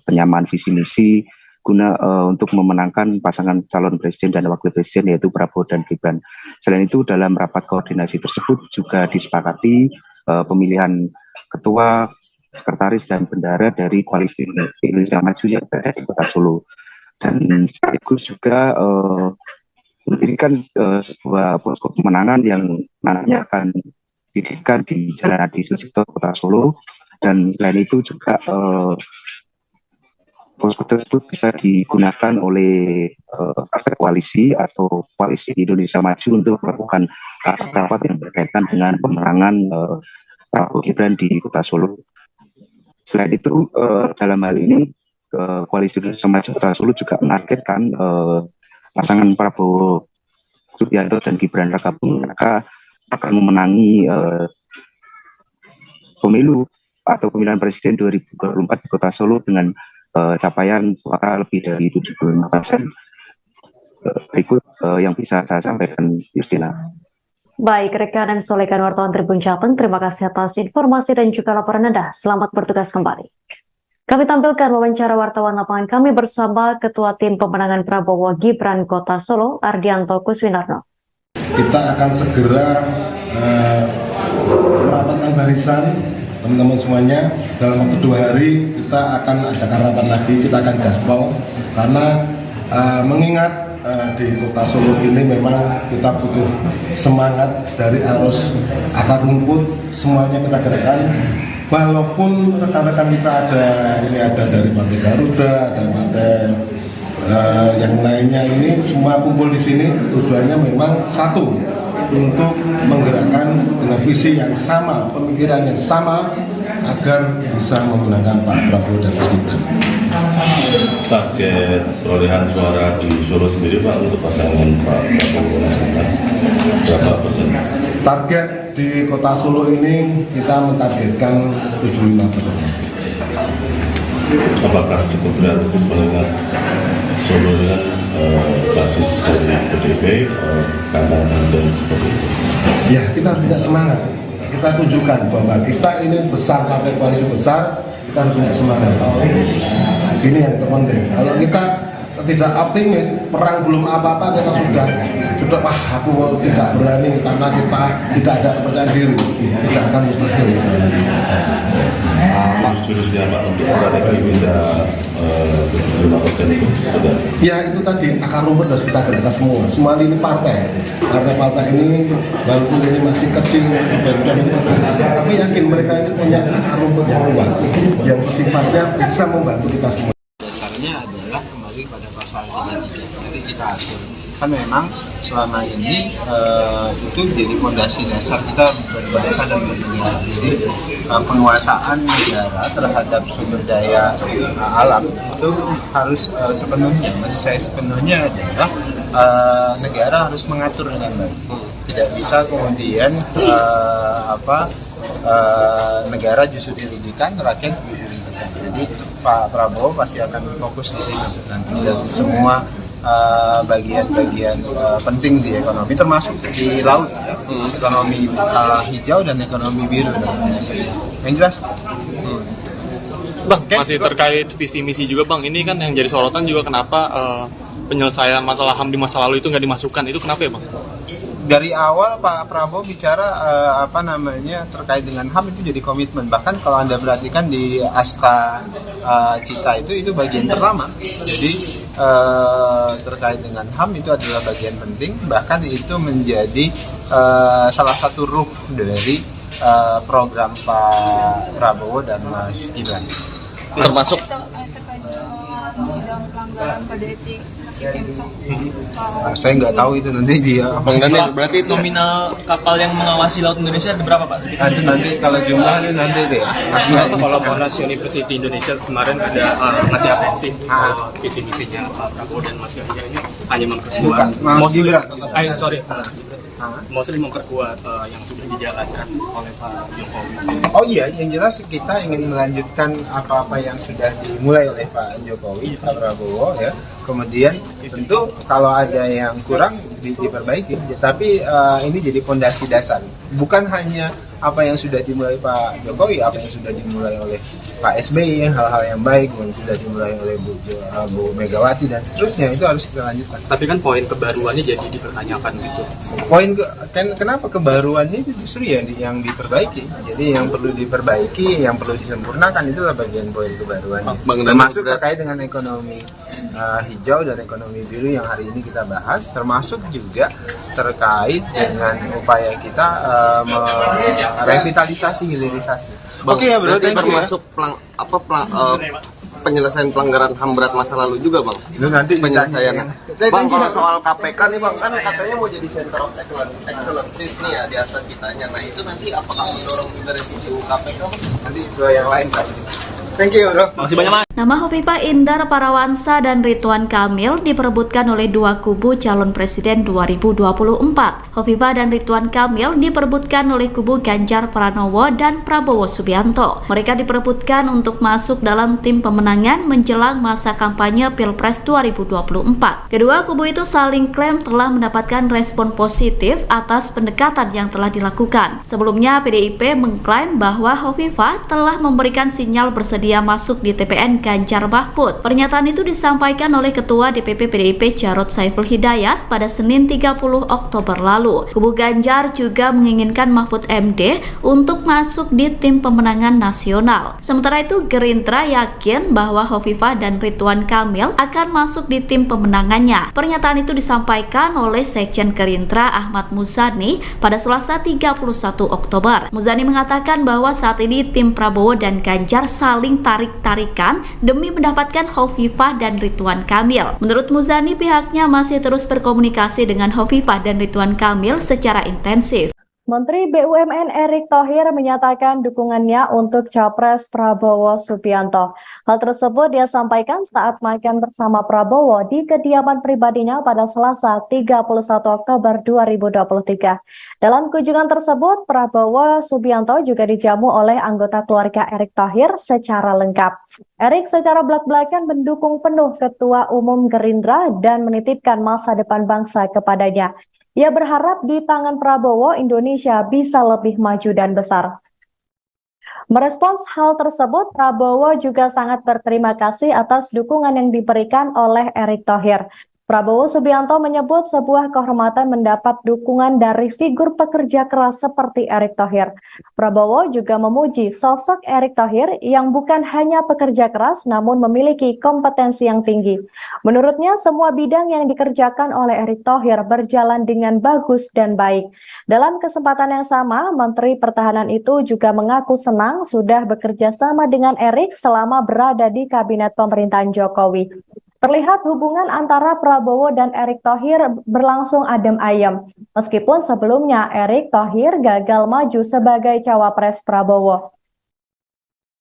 penyamaan visi misi guna untuk memenangkan pasangan calon presiden dan wakil presiden yaitu Prabowo dan Gibran. Selain itu dalam rapat koordinasi tersebut juga disepakati pemilihan ketua, sekretaris dan bendahara dari Koalisi Indonesia Maju yang berada di Kota Solo, dan sekaligus juga mendirikan sebuah posko pemenangan yang nantinya akan didirikan di Jalan Adi Sucipto Kota Solo, dan selain itu juga posko tersebut bisa digunakan oleh partai koalisi atau Koalisi Indonesia Maju untuk melakukan rapat-rapat yang berkaitan dengan pemenangan Prabowo Gibran di Kota Solo. Selain itu, dalam hal ini, Koalisi Indonesia Maju Kota Solo juga menargetkan pasangan Prabowo Subianto dan Gibran Raka Buming Raka akan memenangi pemilu atau pemilihan presiden 2024 di Kota Solo dengan capaian suara lebih dari 75%. Berikut yang bisa saya sampaikan, Justina. Baik, rekan M. Solekan, wartawan Tribun Jateng, terima kasih atas informasi dan juga laporan Anda. Selamat bertugas kembali. Kami tampilkan wawancara wartawan lapangan kami bersama Ketua Tim Pemenangan Prabowo Gibran Kota Solo, Ardianto Kuswinarno. Kita akan segera merapatkan barisan teman-teman semuanya. Dalam waktu 2 hari kita akan adakan rapat lagi, kita akan gaspol karena mengingat di Kota Solo ini memang kita butuh semangat dari arus akar rumput, semuanya kita gerakkan. Walaupun rekan-rekan kita ada dari Partai Garuda, ada partai yang lainnya, ini semua kumpul di sini, tujuannya memang satu, untuk menggerakkan dengan visi yang sama, pemikiran yang sama agar bisa memenangkan Pak Prabowo dan Mas Gibran. Target perolehan suara di Solo sendiri Pak untuk pasangan Pak Prabowo dan Gibran berapa persen? Target di Kota Solo ini kita mentargetkan 75%. Apakah cukup realistis mengingat Solo dengan basis dari PDIP, kandang dan seperti itu? Ya, kita harus tidak semangat. Kita tunjukkan bahwa kita ini besar, partai koalisi besar, kita harus punya semangat. Ini yang terpenting. Kalau kita tidak optimis, perang belum apa-apa kita sudah wah aku tidak berani karena kita tidak ada kepercayaan diri, tidak akan mustahil. Jurusnya Pak untuk strategi bisa 75% itu sudah. Ya itu tadi akar rumput harus kita gerakkan semua lini partai ini walaupun ini masih kecil, tapi yakin mereka ini punya akar rumput yang kuat, yang sifatnya bisa membantu kita semua. Dasarnya adalah kembali pada pasal 33. Jadi kita atur. Kan memang selama ini itu jadi fondasi dasar kita berbangsa dan bernegara. Jadi penguasaan negara terhadap sumber daya alam itu harus sepenuhnya, maksud saya sepenuhnya adalah negara harus mengatur dengan baik. Tidak bisa kemudian negara justru dirugikan, rakyat dirugikan. Jadi Pak Prabowo pasti akan fokus di sini nanti dan semua bagian-bagian penting di ekonomi termasuk di laut ya. Ekonomi hijau dan ekonomi biru yang jelas. Bang, masih terkait visi misi juga Bang, ini kan yang jadi sorotan juga kenapa penyelesaian masalah HAM di masa lalu itu nggak dimasukkan, itu kenapa ya Bang? Dari awal Pak Prabowo bicara terkait dengan HAM itu jadi komitmen. Bahkan kalau Anda perhatikan di Asta Cita itu bagian pertama. Jadi terkait dengan HAM itu adalah bagian penting. Bahkan itu menjadi salah satu ruh dari program Pak Prabowo dan Mas Gibran. Termasuk terkait sidang pelanggaran kode etik. Saya nggak tahu itu nanti dia. Bang Daniel, berarti itu nominal kapal yang mengawasi laut Indonesia ada berapa Pak? Nanti kalau jumlahnya nanti deh. Kalau Monash University Indonesia kemarin ada ngasih atensi visi misinya Pak Prabowo dan Mas Ganjar ini hanya memperkuat. Mostly memperkuat yang sudah dijalankan oleh Pak Jokowi. Oh iya, yang jelas kita ingin melanjutkan apa-apa yang sudah dimulai oleh Pak Jokowi, Pak Prabowo ya. Kemudian tentu kalau ada yang kurang diperbaiki, tapi ini jadi fondasi dasar. Bukan hanya apa yang sudah dimulai Pak Jokowi, apa yang sudah dimulai oleh Pak SBY, hal-hal yang baik yang sudah dimulai oleh Bu Megawati dan seterusnya itu harus kita lanjutkan. Tapi kan poin kebaruannya jadi dipertanyakan gitu. Kenapa kebaruannya itu justru yang diperbaiki. Jadi yang perlu diperbaiki, yang perlu disempurnakan itulah bagian poin kebaruannya. Termasuk terkait dengan ekonomi hijau dan ekonomi biru yang hari ini kita bahas, termasuk juga terkait dengan upaya kita revitalisasi, hilirisasi. Oke ya bro, termasuk penyelesaian pelanggaran HAM berat masa lalu juga Bang. Itu nanti penyelesaiannya. Bang, kalau soal KPK nih Bang, kan katanya mau jadi center of excellence nih ya di atas kitanya. Nah itu nanti apakah mendorong juga revisi KPK Bang? Nanti itu yang lain Pak. Thank you bro. Makasih banyak Mas. Nama Hovifah Indar Parawansa dan Ridwan Kamil diperebutkan oleh dua kubu calon presiden 2024. Hovifah dan Ridwan Kamil diperebutkan oleh kubu Ganjar Pranowo dan Prabowo Subianto. Mereka diperebutkan untuk masuk dalam tim pemenangan menjelang masa kampanye Pilpres 2024. Kedua kubu itu saling klaim telah mendapatkan respon positif atas pendekatan yang telah dilakukan. Sebelumnya PDIP mengklaim bahwa Hovifah telah memberikan sinyal bersedia masuk di TPN Ganjar Mahfud. Pernyataan itu disampaikan oleh Ketua DPP PDIP Jarod Saiful Hidayat pada Senin 30 Oktober lalu. Kubu Ganjar juga menginginkan Mahfud MD untuk masuk di tim pemenangan nasional. Sementara itu Gerindra yakin bahwa Hovifah dan Ridwan Kamil akan masuk di tim pemenangannya. Pernyataan itu disampaikan oleh Sekjen Gerindra Ahmad Muzani pada Selasa 31 Oktober. Muzani mengatakan bahwa saat ini tim Prabowo dan Ganjar saling tarik-tarikan demi mendapatkan Hovifah dan Ridwan Kamil. Menurut Muzani, pihaknya masih terus berkomunikasi dengan Hovifah dan Ridwan Kamil secara intensif. Menteri BUMN Erick Thohir menyatakan dukungannya untuk Capres Prabowo Subianto. Hal tersebut dia sampaikan saat makan bersama Prabowo di kediaman pribadinya pada Selasa 31 Oktober 2023. Dalam kunjungan tersebut, Prabowo Subianto juga dijamu oleh anggota keluarga Erick Thohir secara lengkap. Erick secara belak-belakan mendukung penuh Ketua Umum Gerindra dan menitipkan masa depan bangsa kepadanya. Ia berharap di tangan Prabowo, Indonesia bisa lebih maju dan besar. Merespons hal tersebut, Prabowo juga sangat berterima kasih atas dukungan yang diberikan oleh Erick Thohir. Prabowo Subianto menyebut sebuah kehormatan mendapat dukungan dari figur pekerja keras seperti Erick Thohir. Prabowo juga memuji sosok Erick Thohir yang bukan hanya pekerja keras namun memiliki kompetensi yang tinggi. Menurutnya, semua bidang yang dikerjakan oleh Erick Thohir berjalan dengan bagus dan baik. Dalam kesempatan yang sama, Menteri Pertahanan itu juga mengaku senang sudah bekerja sama dengan Erick selama berada di kabinet pemerintahan Jokowi. Terlihat hubungan antara Prabowo dan Erick Thohir berlangsung adem ayem, meskipun sebelumnya Erick Thohir gagal maju sebagai cawapres Prabowo.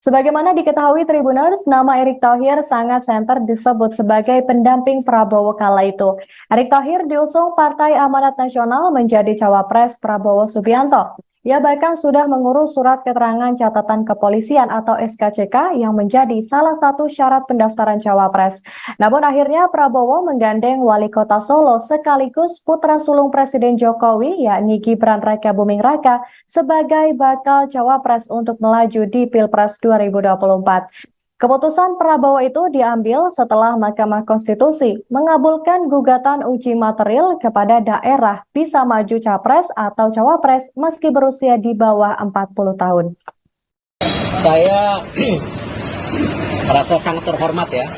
Sebagaimana diketahui Tribuners, nama Erick Thohir sangat santer disebut sebagai pendamping Prabowo kala itu. Erick Thohir diusung Partai Amanat Nasional menjadi cawapres Prabowo Subianto. Ia bahkan sudah mengurus surat keterangan catatan kepolisian atau SKCK yang menjadi salah satu syarat pendaftaran cawapres. Namun akhirnya Prabowo menggandeng wali kota Solo sekaligus putra sulung Presiden Jokowi yakni Gibran Rakabuming Raka sebagai bakal cawapres untuk melaju di Pilpres 2024. Keputusan Prabowo itu diambil setelah Mahkamah Konstitusi mengabulkan gugatan uji material kepada daerah bisa maju capres atau cawapres meski berusia di bawah 40 tahun. Saya merasa sangat terhormat ya,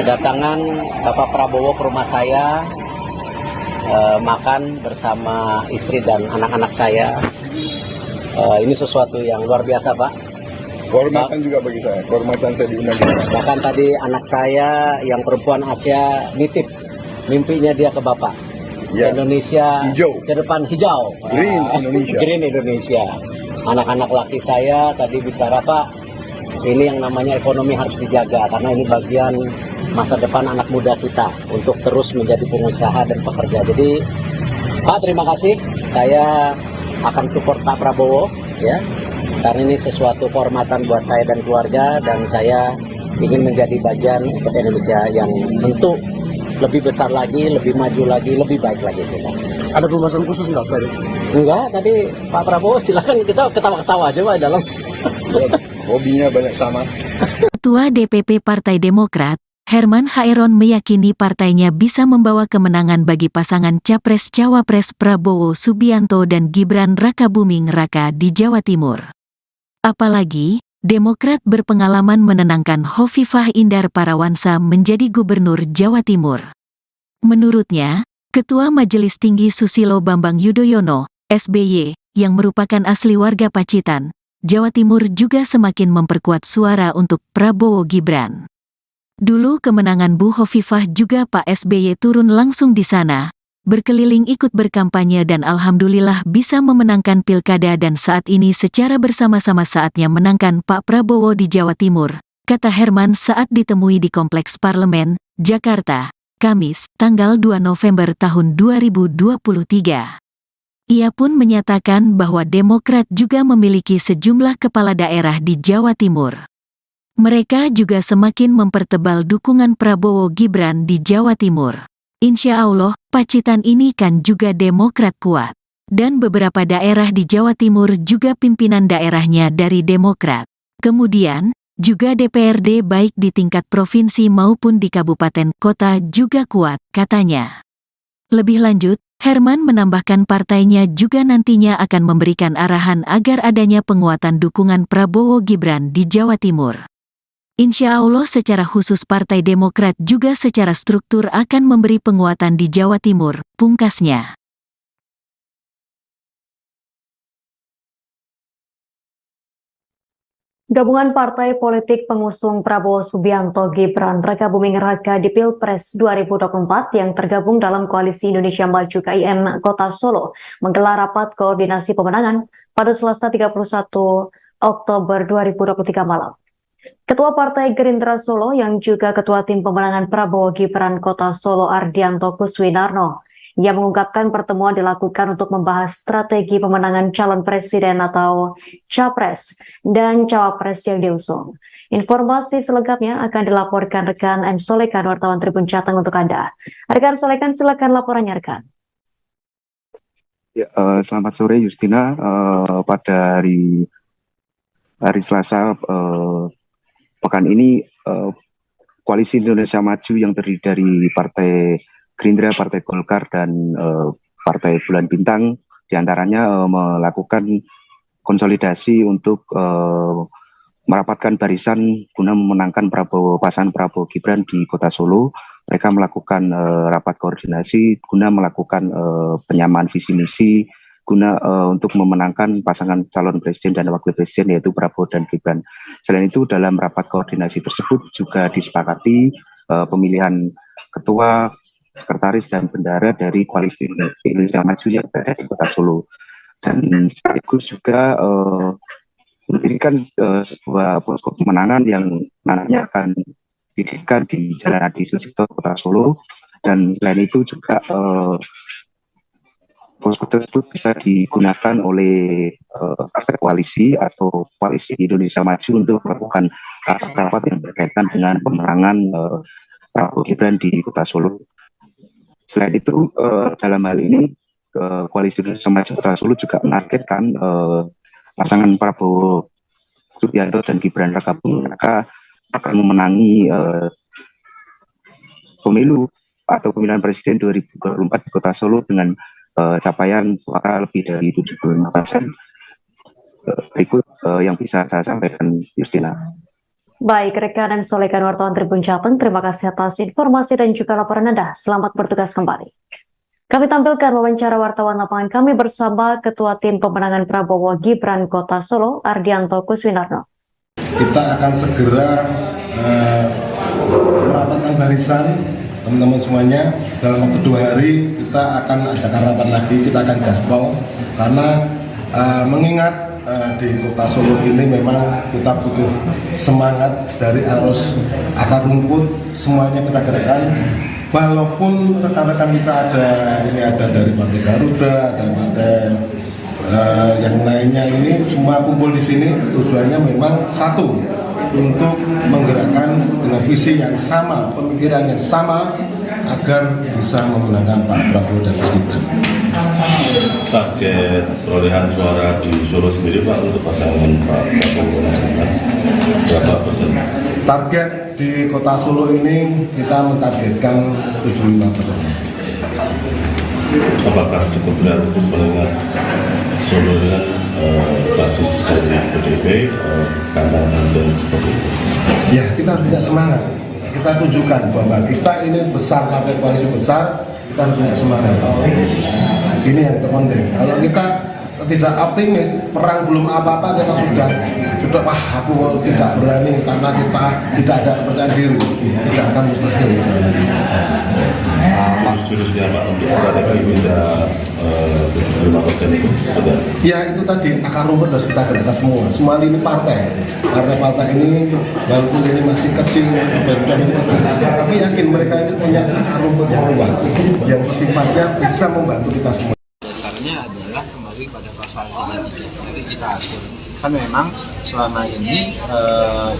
kedatangan Bapak Prabowo ke rumah saya, makan bersama istri dan anak-anak saya. Ini sesuatu yang luar biasa, Pak. Kehormatan juga bagi saya, kehormatan saya diundang. Bahkan tadi anak saya yang perempuan Asia nitip mimpinya dia ke Bapak. Ya. Indonesia hijau. Ke depan hijau. Green Indonesia. Green Indonesia. Anak-anak laki saya tadi bicara, Pak, ini yang namanya ekonomi harus dijaga karena ini bagian masa depan anak muda kita untuk terus menjadi pengusaha dan pekerja. Jadi, Pak, terima kasih. Saya akan support Pak Prabowo, ya. Karena ini sesuatu kehormatan buat saya dan keluarga, dan saya ingin menjadi bagian untuk Indonesia yang tentu lebih besar lagi, lebih maju lagi, lebih baik lagi kita. Ada pembahasan khusus nggak, Pak? Enggak, tadi Pak Prabowo silakan kita ketawa-ketawa aja Pak dalam. Hobinya banyak sama. Ketua DPP Partai Demokrat, Herman Haeron meyakini partainya bisa membawa kemenangan bagi pasangan Capres-Cawapres Prabowo Subianto dan Gibran Rakabuming Raka di Jawa Timur. Apalagi, Demokrat berpengalaman menenangkan Hovifah Indar Parawansa menjadi Gubernur Jawa Timur. Menurutnya, Ketua Majelis Tinggi Susilo Bambang Yudhoyono, SBY, yang merupakan asli warga Pacitan, Jawa Timur juga semakin memperkuat suara untuk Prabowo Gibran. Dulu kemenangan Bu Hovifah juga Pak SBY turun langsung di sana, berkeliling ikut berkampanye dan alhamdulillah bisa memenangkan pilkada dan saat ini secara bersama-sama saatnya menangkan Pak Prabowo di Jawa Timur, kata Herman saat ditemui di Kompleks Parlemen, Jakarta, Kamis, tanggal 2 November tahun 2023. Ia pun menyatakan bahwa Demokrat juga memiliki sejumlah kepala daerah di Jawa Timur. Mereka juga semakin mempertebal dukungan Prabowo Gibran di Jawa Timur. Insya Allah, Pacitan ini kan juga Demokrat kuat. Dan beberapa daerah di Jawa Timur juga pimpinan daerahnya dari Demokrat. Kemudian, juga DPRD baik di tingkat provinsi maupun di kabupaten kota juga kuat, katanya. Lebih lanjut, Herman menambahkan partainya juga nantinya akan memberikan arahan agar adanya penguatan dukungan Prabowo Gibran di Jawa Timur. Insya Allah secara khusus Partai Demokrat juga secara struktur akan memberi penguatan di Jawa Timur, pungkasnya. Gabungan partai politik pengusung Prabowo Subianto Gibran Rakabuming Raka di Pilpres 2024 yang tergabung dalam Koalisi Indonesia Maju KIM Kota Solo menggelar rapat koordinasi pemenangan pada Selasa 31 Oktober 2023 malam. Ketua Partai Gerindra Solo yang juga Ketua Tim Pemenangan Prabowo Gibran Kota Solo Ardianto Kuswinarno yang mengungkapkan pertemuan dilakukan untuk membahas strategi pemenangan calon presiden atau capres dan cawapres yang diusung. Informasi selengkapnya akan dilaporkan rekan M. Solekan, wartawan Tribun Jateng untuk Anda. Rekan Solekan, silakan laporannya rekan. Ya, selamat sore Justina. Pada hari hari Selasa pekan ini Koalisi Indonesia Maju yang terdiri dari Partai Gerindra, Partai Golkar, dan Partai Bulan Bintang diantaranya melakukan konsolidasi untuk merapatkan barisan guna memenangkan pasangan Prabowo Gibran di Kota Solo. Mereka melakukan rapat koordinasi guna melakukan penyamaan visi misi guna untuk memenangkan pasangan calon presiden dan wakil presiden yaitu Prabowo dan Gibran. Selain itu dalam rapat koordinasi tersebut juga disepakati pemilihan ketua, sekretaris, dan bendahara dari Koalisi Indonesia Maju yang berada di Kota Solo. Dan sekaligus juga mendirikan sebuah posko pemenangan yang nantinya akan didirikan di Jalan Adi Sucipto, Kota Solo. Dan selain itu juga posko tersebut bisa digunakan oleh partai koalisi atau Koalisi Indonesia Maju untuk melakukan rapat-rapat yang berkaitan dengan pemenangan Prabowo Gibran di Kota Solo. Selain itu, dalam hal ini Koalisi Indonesia Maju Kota Solo juga menargetkan pasangan Prabowo Subianto dan Gibran Rakabuming Raka akan memenangi pemilu atau pemilihan presiden 2024 di Kota Solo dengan capaian suara lebih dari 75%. Berikut yang bisa saya sampaikan, Justina. Baik, rekan dan solekan wartawan Tribun Jateng, terima kasih atas informasi dan juga laporan Anda. Selamat bertugas kembali. Kami tampilkan wawancara wartawan lapangan kami bersama Ketua Tim Pemenangan Prabowo Gibran Kota Solo, Ardianto Kuswinarno. Kita akan segera merapatkan barisan teman-teman semuanya. Dalam waktu 2 hari kita akan adakan rapat lagi, kita akan gaspol karena mengingat di Kota Solo ini memang kita butuh semangat dari arus akar rumput, semuanya kita gerakkan. Walaupun rekan-rekan kita ada dari Partai Garuda, ada partai yang lainnya, ini semua kumpul di sini, tujuannya memang satu, untuk menggerakkan dengan visi yang sama, pemikiran yang sama, agar bisa memenangkan Pak Prabowo dan Mas Gibran. Target perolehan suara di Solo sendiri Pak untuk pasangan Pak Prabowo dan Gibran berapa persen? Target di Kota Solo ini kita mentargetkan 75%. Apakah cukup realistis mengingat Solo dengan basis dari PDIP, kandang dan seperti itu? Ya, kita harus punya semangat. Kita tunjukkan bahwa kita ini besar, partai koalisi besar, kita harus punya semangat. Ini yang terpenting. Kalau kita tidak optimis, perang belum apa-apa, kita sudah wah aku tidak berani karena kita tidak ada kepercayaan diri, tidak akan mustahil. Jurusnya Pak untuk strategi bisa 75% itu sudah? Ya itu tadi akar rumput harus kita gerakkan semua lini partai ini walaupun ini masih kecil, tapi yakin mereka ini punya akar rumput yang kuat, yang sifatnya bisa membantu kita semua. Dasarnya adalah kembali pada pasal 33. Jadi kita atur. Kan memang selama ini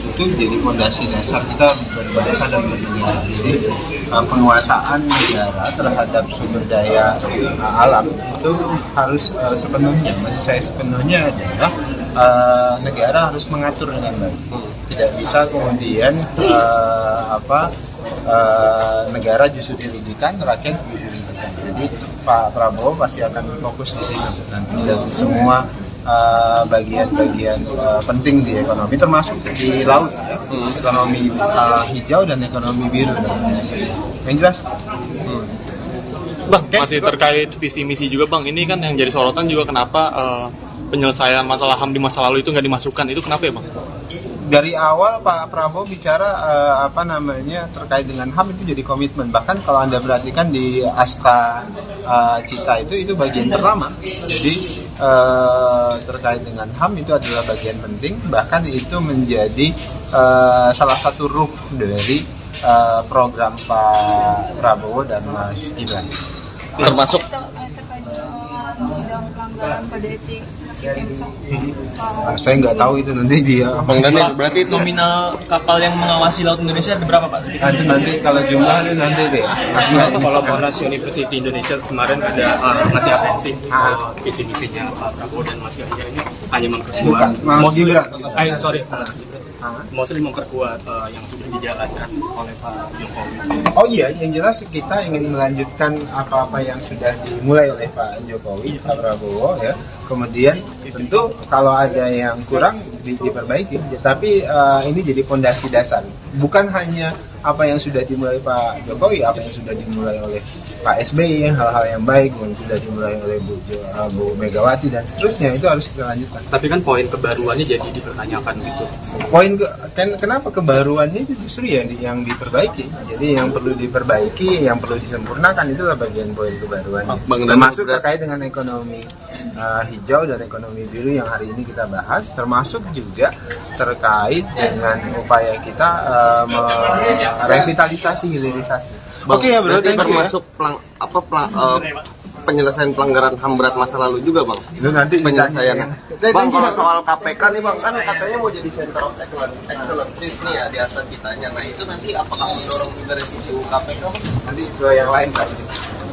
itu jadi fondasi dasar kita berbangsa dan bernegara. Jadi penguasaan negara terhadap sumber daya alam itu harus sepenuhnya, maksud saya sepenuhnya adalah negara harus mengatur dengan baik. Tidak bisa kemudian negara justru dirugikan, rakyat dirugikan. Jadi Pak Prabowo pasti akan fokus di sini nanti dan semua bagian-bagian penting di ekonomi, termasuk di laut, ya. Ekonomi hijau dan ekonomi biru. Yang jelas, Bang, masih terkait visi misi juga Bang, ini kan yang jadi sorotan juga kenapa penyelesaian masalah HAM di masa lalu itu nggak dimasukkan, itu kenapa ya Bang? Dari awal Pak Prabowo bicara terkait dengan HAM itu jadi komitmen. Bahkan kalau Anda perhatikan di Asta Cita itu bagian pertama. Jadi terkait dengan HAM itu adalah bagian penting. Bahkan itu menjadi salah satu ruh dari program Pak Prabowo dan Mas Gibran. Termasuk terkait sidang pelanggaran kode etik Saya nggak tahu itu nanti dia. Bang Daniel, berarti itu Nominal kapal yang mengawasi laut Indonesia ada berapa, Pak? Nanti kalau jumlahnya nanti deh. Kalau Monash University Indonesia kemarin ada ngasih atensi visi misinya Pak Prabowo dan Mas Ganjar ini hanya memperkuat. Mostly memperkuat yang sudah dijalankan oleh Pak Jokowi. Oh iya, yang jelas kita ingin melanjutkan apa-apa yang sudah dimulai oleh Pak Jokowi, Pak Prabowo ya. Kemudian tentu kalau ada yang kurang diperbaiki, tapi ini jadi pondasi dasar. Bukan hanya apa yang sudah dimulai Pak Jokowi, apa yang sudah dimulai oleh Pak SBY, hal-hal yang baik yang sudah dimulai oleh Bu Megawati dan seterusnya, itu harus kita lanjutkan. Tapi kan poin kebaruannya jadi dipertanyakan gitu. Kenapa kebaruannya itu justru yang diperbaiki. Jadi yang perlu diperbaiki, yang perlu disempurnakan, itulah bagian poin kebaruannya. Termasuk terkait dengan ekonomi hijau dan ekonomi biru yang hari ini kita bahas, termasuk juga terkait dengan upaya kita revitalisasi, hilirisasi. Oke ya bro, termasuk penyelesaian pelanggaran HAM berat masa lalu juga bang. Itu nanti penyelesaiannya. Bang, kalau soal KPK nih bang, kan katanya mau jadi center of excellence nih ya di atas kitanya. Nah itu nanti apakah mendorong juga revisi KPK bang? Nanti itu yang lain kan.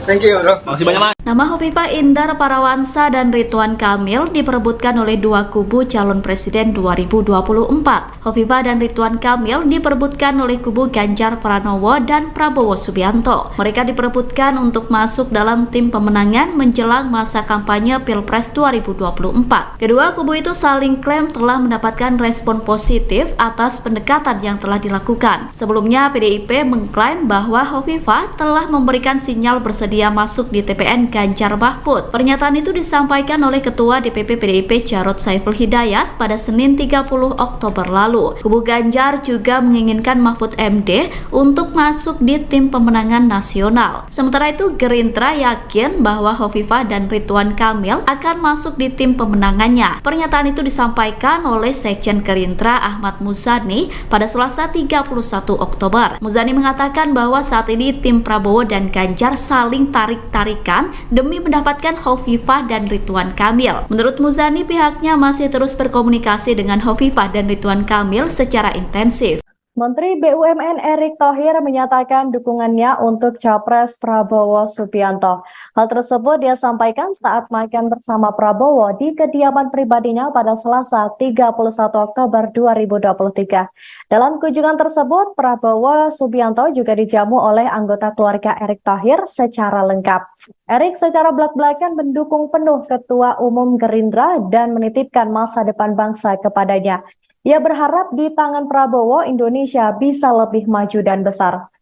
Thank you bro. Makasih banyak, Mas. Nama Hovifah Indar Parawansa dan Ridwan Kamil diperebutkan oleh dua kubu calon presiden 2024. Hovifah dan Ridwan Kamil diperebutkan oleh kubu Ganjar Pranowo dan Prabowo Subianto. Mereka diperebutkan untuk masuk dalam tim pemenangan menjelang masa kampanye Pilpres 2024. Kedua kubu itu saling klaim telah mendapatkan respon positif atas pendekatan yang telah dilakukan. Sebelumnya PDIP mengklaim bahwa Hovifah telah memberikan sinyal bersedia masuk di TPN Ganjar Mahfud. Pernyataan itu disampaikan oleh Ketua DPP PDIP Jarod Saiful Hidayat pada Senin 30 Oktober lalu. Kubu Ganjar juga menginginkan Mahfud MD untuk masuk di tim pemenangan nasional. Sementara itu Gerindra yakin bahwa Hovifah dan Ridwan Kamil akan masuk di tim pemenangannya. Pernyataan itu disampaikan oleh Sekjen Gerindra Ahmad Muzani pada Selasa 31 Oktober. Muzani mengatakan bahwa saat ini tim Prabowo dan Ganjar saling tarik-tarikan demi mendapatkan Hovifah dan Ridwan Kamil. Menurut Muzani, pihaknya masih terus berkomunikasi dengan Hovifah dan Ridwan Kamil secara intensif. Menteri BUMN Erick Thohir menyatakan dukungannya untuk Capres Prabowo Subianto. Hal tersebut dia sampaikan saat makan bersama Prabowo di kediaman pribadinya pada Selasa 31 Oktober 2023. Dalam kunjungan tersebut, Prabowo Subianto juga dijamu oleh anggota keluarga Erick Thohir secara lengkap. Erick secara belak-belakan mendukung penuh Ketua Umum Gerindra dan menitipkan masa depan bangsa kepadanya. Ia berharap di tangan Prabowo, Indonesia bisa lebih maju dan besar.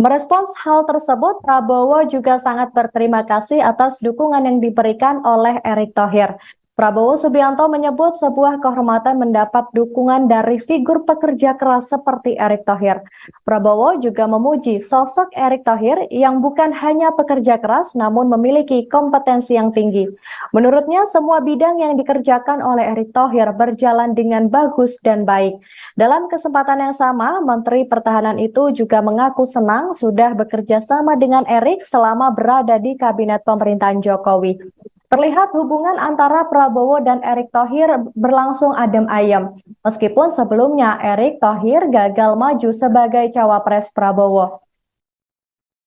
Merespons hal tersebut, Prabowo juga sangat berterima kasih atas dukungan yang diberikan oleh Erick Thohir. Prabowo Subianto menyebut sebuah kehormatan mendapat dukungan dari figur pekerja keras seperti Erick Thohir. Prabowo juga memuji sosok Erick Thohir yang bukan hanya pekerja keras namun memiliki kompetensi yang tinggi. Menurutnya semua bidang yang dikerjakan oleh Erick Thohir berjalan dengan bagus dan baik. Dalam kesempatan yang sama, Menteri Pertahanan itu juga mengaku senang sudah bekerja sama dengan Erick selama berada di kabinet pemerintahan Jokowi. Terlihat hubungan antara Prabowo dan Erick Thohir berlangsung adem ayem. Meskipun sebelumnya Erick Thohir gagal maju sebagai cawapres Prabowo.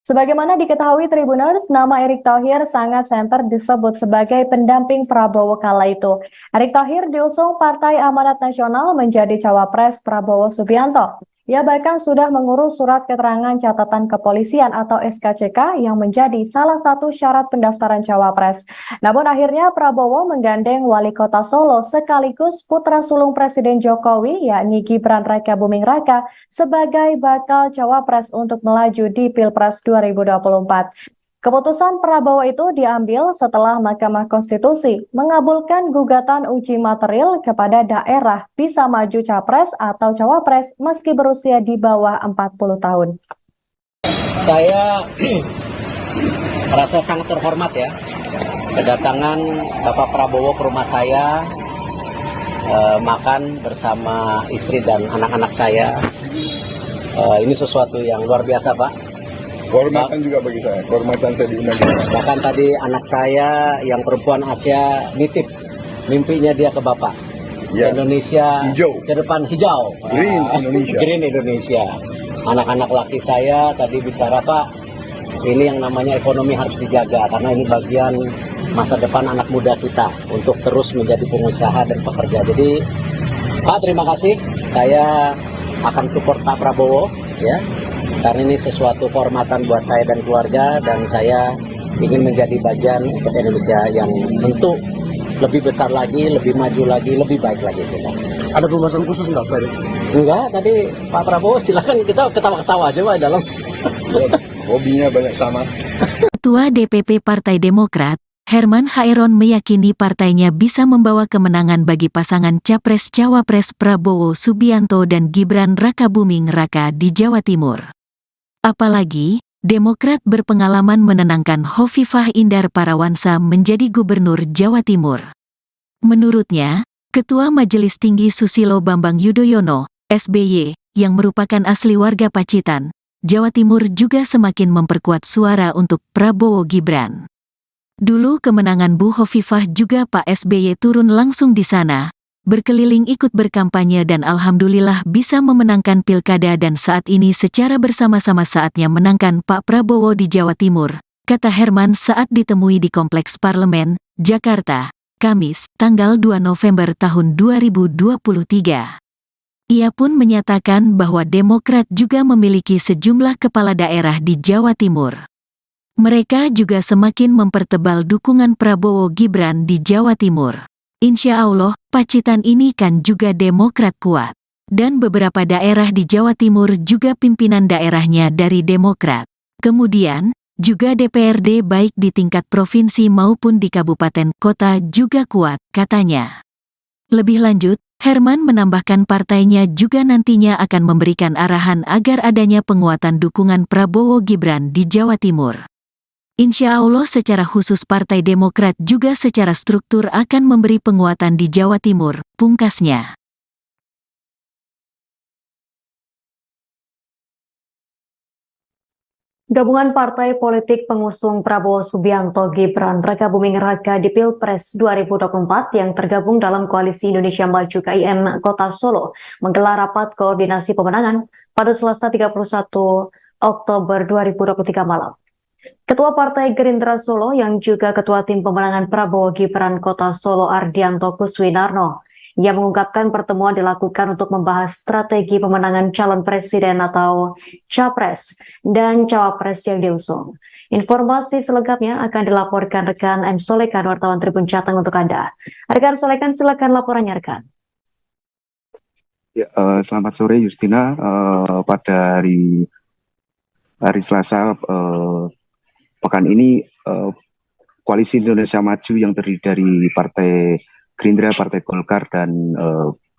Sebagaimana diketahui Tribuners, nama Erick Thohir sangat santer disebut sebagai pendamping Prabowo kala itu. Erick Thohir diusung Partai Amanat Nasional menjadi cawapres Prabowo Subianto. Ia bahkan sudah mengurus surat keterangan catatan kepolisian atau SKCK yang menjadi salah satu syarat pendaftaran cawapres. Namun akhirnya Prabowo menggandeng Wali Kota Solo sekaligus putra sulung Presiden Jokowi yakni Gibran Rakabuming Raka sebagai bakal cawapres untuk melaju di Pilpres 2024. Keputusan Prabowo itu diambil setelah Mahkamah Konstitusi mengabulkan gugatan uji material kepada daerah bisa maju capres atau cawapres meski berusia di bawah 40 tahun. Saya merasa sangat terhormat ya, kedatangan Bapak Prabowo ke rumah saya, makan bersama istri dan anak-anak saya. Ini sesuatu yang luar biasa Pak. Kehormatan juga bagi saya, kehormatan saya diundang. Bahkan tadi anak saya yang perempuan Asia nitip mimpinya dia ke Bapak. Ya. Indonesia Hijau. ke depan hijau. Green Indonesia. Green Indonesia. Anak-anak laki saya tadi bicara, Pak, ini yang namanya ekonomi harus dijaga karena ini bagian masa depan anak muda kita untuk terus menjadi pengusaha dan pekerja. Jadi, Pak, terima kasih. Saya akan support Pak Prabowo, ya, karena ini sesuatu kehormatan buat saya dan keluarga, dan saya ingin menjadi bagian untuk Indonesia yang tentu lebih besar lagi, lebih maju lagi, lebih baik lagi kita. Ada pembahasan khusus nggak, Pak? Enggak, tadi Pak Prabowo silakan kita ketawa-ketawa aja Pak dalam. Hobinya banyak sama. Ketua DPP Partai Demokrat, Herman Hairon meyakini partainya bisa membawa kemenangan bagi pasangan Capres-Cawapres Prabowo Subianto dan Gibran Rakabuming Raka di Jawa Timur. Apalagi, Demokrat berpengalaman menenangkan Hovifah Indar Parawansa menjadi Gubernur Jawa Timur. Menurutnya, Ketua Majelis Tinggi Susilo Bambang Yudhoyono, SBY, yang merupakan asli warga Pacitan, Jawa Timur juga semakin memperkuat suara untuk Prabowo Gibran. Dulu kemenangan Bu Hovifah juga Pak SBY turun langsung di sana, berkeliling ikut berkampanye dan alhamdulillah bisa memenangkan pilkada dan saat ini secara bersama-sama saatnya menangkan Pak Prabowo di Jawa Timur, kata Herman saat ditemui di Kompleks Parlemen, Jakarta, Kamis, tanggal 2 November tahun 2023. Ia pun menyatakan bahwa Demokrat juga memiliki sejumlah kepala daerah di Jawa Timur. Mereka juga semakin mempertebal dukungan Prabowo Gibran di Jawa Timur. Insya Allah, Pacitan ini kan juga Demokrat kuat. Dan beberapa daerah di Jawa Timur juga pimpinan daerahnya dari Demokrat. Kemudian, juga DPRD baik di tingkat provinsi maupun di kabupaten kota juga kuat, katanya. Lebih lanjut, Herman menambahkan partainya juga nantinya akan memberikan arahan agar adanya penguatan dukungan Prabowo Gibran di Jawa Timur. Insya Allah secara khusus Partai Demokrat juga secara struktur akan memberi penguatan di Jawa Timur, pungkasnya. Gabungan partai politik pengusung Prabowo Subianto Gibran Rakabuming Raka di Pilpres 2024 yang tergabung dalam Koalisi Indonesia Maju KIM Kota Solo menggelar rapat koordinasi pemenangan pada Selasa 31 Oktober 2023 malam. Ketua Partai Gerindra Solo yang juga Ketua Tim Pemenangan Prabowo Gibran Kota Solo Ardianto Kuswinarno yang mengungkapkan pertemuan dilakukan untuk membahas strategi pemenangan calon presiden atau Capres dan Cawapres yang diusung. Informasi selengkapnya akan dilaporkan rekan M. Solekan, wartawan Tribun Jateng untuk Anda. Rekan Solekan, silakan laporannya rekan. Ya, selamat sore Justina. Pada hari Selasa pekan ini Koalisi Indonesia Maju yang terdiri dari Partai Gerindra, Partai Golkar, dan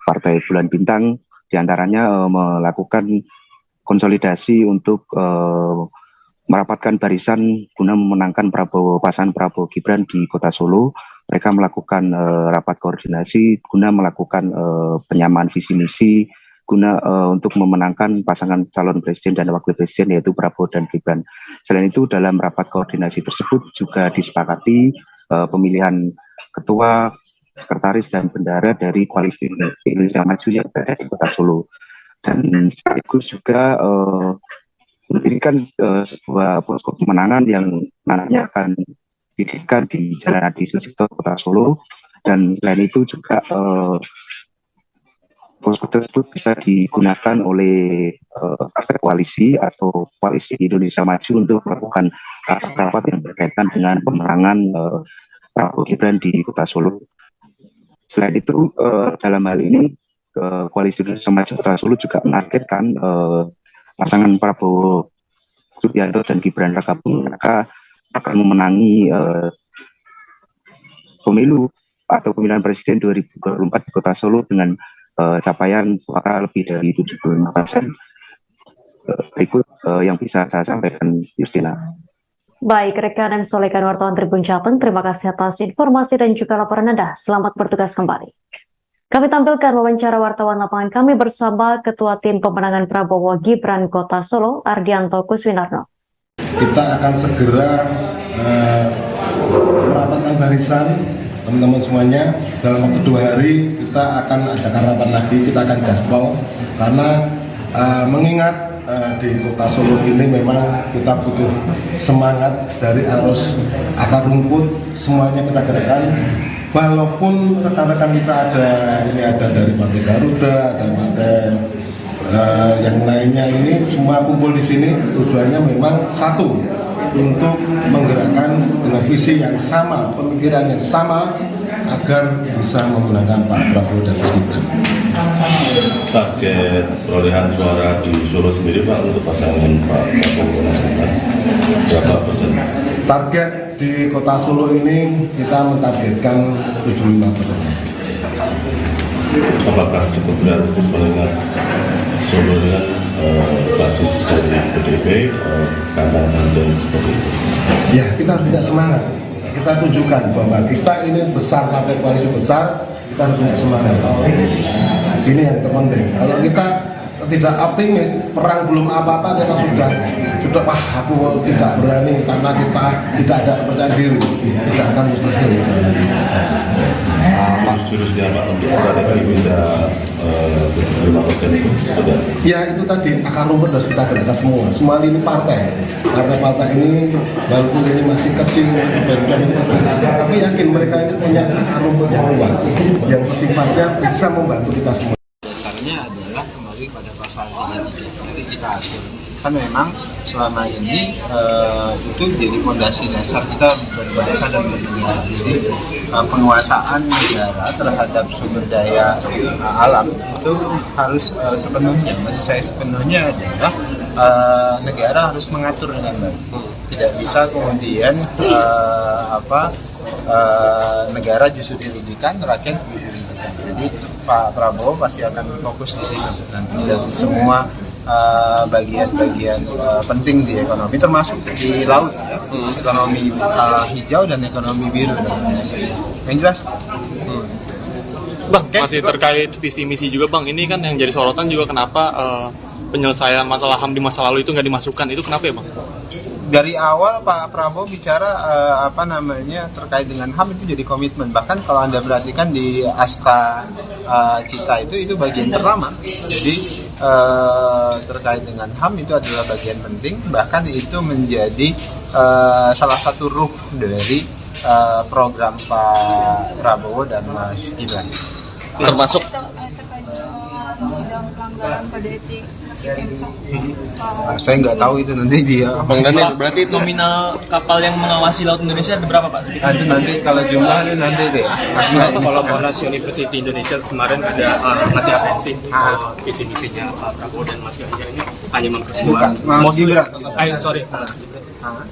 Partai Bulan Bintang diantaranya melakukan konsolidasi untuk merapatkan barisan guna memenangkan pasangan Prabowo Gibran di Kota Solo. Mereka melakukan rapat koordinasi guna melakukan penyamaan visi misi guna untuk memenangkan pasangan calon presiden dan wakil presiden yaitu Prabowo dan Gibran. Selain itu dalam rapat koordinasi tersebut juga disepakati pemilihan ketua, sekretaris dan bendahara dari Koalisi Indonesia Maju yang berada di Kota Solo. Dan sekaligus juga mendirikan sebuah posko pemenangan yang nantinya akan didirikan di Jalan Adi Sucipto Kota Solo. Dan selain itu juga posko tersebut bisa digunakan oleh partai koalisi atau Koalisi Indonesia Maju untuk melakukan rapat-rapat yang berkaitan dengan pemenangan Prabowo Gibran di Kota Solo. Selain itu, dalam hal ini Koalisi Indonesia Maju Kota Solo juga menargetkan pasangan Prabowo Subianto dan Gibran Rakabuming Raka akan memenangi pemilu atau pemilihan presiden 2024 di Kota Solo dengan capaian suara lebih dari 75%. Berikut yang bisa saya sampaikan, Justina. Baik, rekan M. Solekan, wartawan Tribun Jateng, terima kasih atas informasi dan juga laporan Anda. Selamat bertugas kembali. Kami tampilkan wawancara wartawan lapangan kami bersama Ketua Tim Pemenangan Prabowo Gibran Kota Solo, Ardianto Kuswinarno. Kita akan segera merapatkan barisan teman-teman semuanya, dalam waktu 2 hari kita akan adakan rapat lagi, kita akan gaspol karena mengingat di Kota Solo ini memang kita butuh semangat dari arus akar rumput, semuanya kita gerakkan. Walaupun rekan-rekan kita ada dari Partai Garuda, ada partai yang lainnya, ini semua kumpul di sini tujuannya memang satu, untuk menggerakkan dengan visi yang sama, pemikiran yang sama agar bisa memenangkan Pak Prabowo dan Mas Gibran. Target perolehan suara di Solo sendiri Pak untuk pasangan Pak Prabowo dan Mas Gibran berapa persen? Target di Kota Solo ini kita mentargetkan 75%. Apakah cukup realistis mengingat Solo dengan basis dari PDIP, kandang dan seperti itu? Ya, kita harus punya semangat. Kita tunjukkan bahwa kita ini besar, partai koalisi besar, kita harus punya semangat. Ini yang terpenting. Kalau kita tidak optimis, perang belum apa-apa, kita sudah wah aku tidak berani karena kita tidak ada kepercayaan diri, tidak akan mustahil. Jurusnya Pak untuk strategi bisa 75% itu sudah? Ya itu tadi, akar rumput harus kita gerakkan semua lini partai. Karena partai ini walaupun ini masih kecil, tapi yakin mereka ini punya akar rumput yang kuat, yang sifatnya bisa membantu kita semua. Dasarnya adalah kembali pada pasal 33. Nanti kita atur. Kan memang selama ini itu jadi fondasi dasar kita berbangsa dan bernegara. Jadi penguasaan negara terhadap sumber daya alam itu harus sepenuhnya, maksud saya sepenuhnya adalah negara harus mengatur dengan baik. Tidak bisa kemudian negara justru dirugikan, rakyat dirugikan. Jadi Pak Prabowo pasti akan fokus di sini nanti dan semua bagian-bagian penting di ekonomi, termasuk di laut ya, ekonomi hijau dan ekonomi biru yang jelas. Bang, masih terkait visi misi juga Bang, ini kan yang jadi sorotan juga kenapa penyelesaian masalah HAM di masa lalu itu nggak dimasukkan, itu kenapa ya Bang? Dari awal Pak Prabowo bicara terkait dengan HAM itu jadi komitmen. Bahkan kalau Anda perhatikan di Asta Cita itu bagian pertama. Jadi terkait dengan HAM itu adalah bagian penting. Bahkan itu menjadi salah satu ruh dari program Pak Prabowo dan Mas Gibran. Termasuk sidang pelanggaran kode etik. Saya nggak tahu itu nanti dia. Bang Daniel, berarti itu nominal kapal yang mengawasi laut Indonesia ada berapa Pak? Nanti kalau jumlah nanti deh. Kalau Monash University Indonesia kemarin ada ngasih atensi visi misinya Pak Prabowo dan Mas Ganjar ini hanya memperkuat.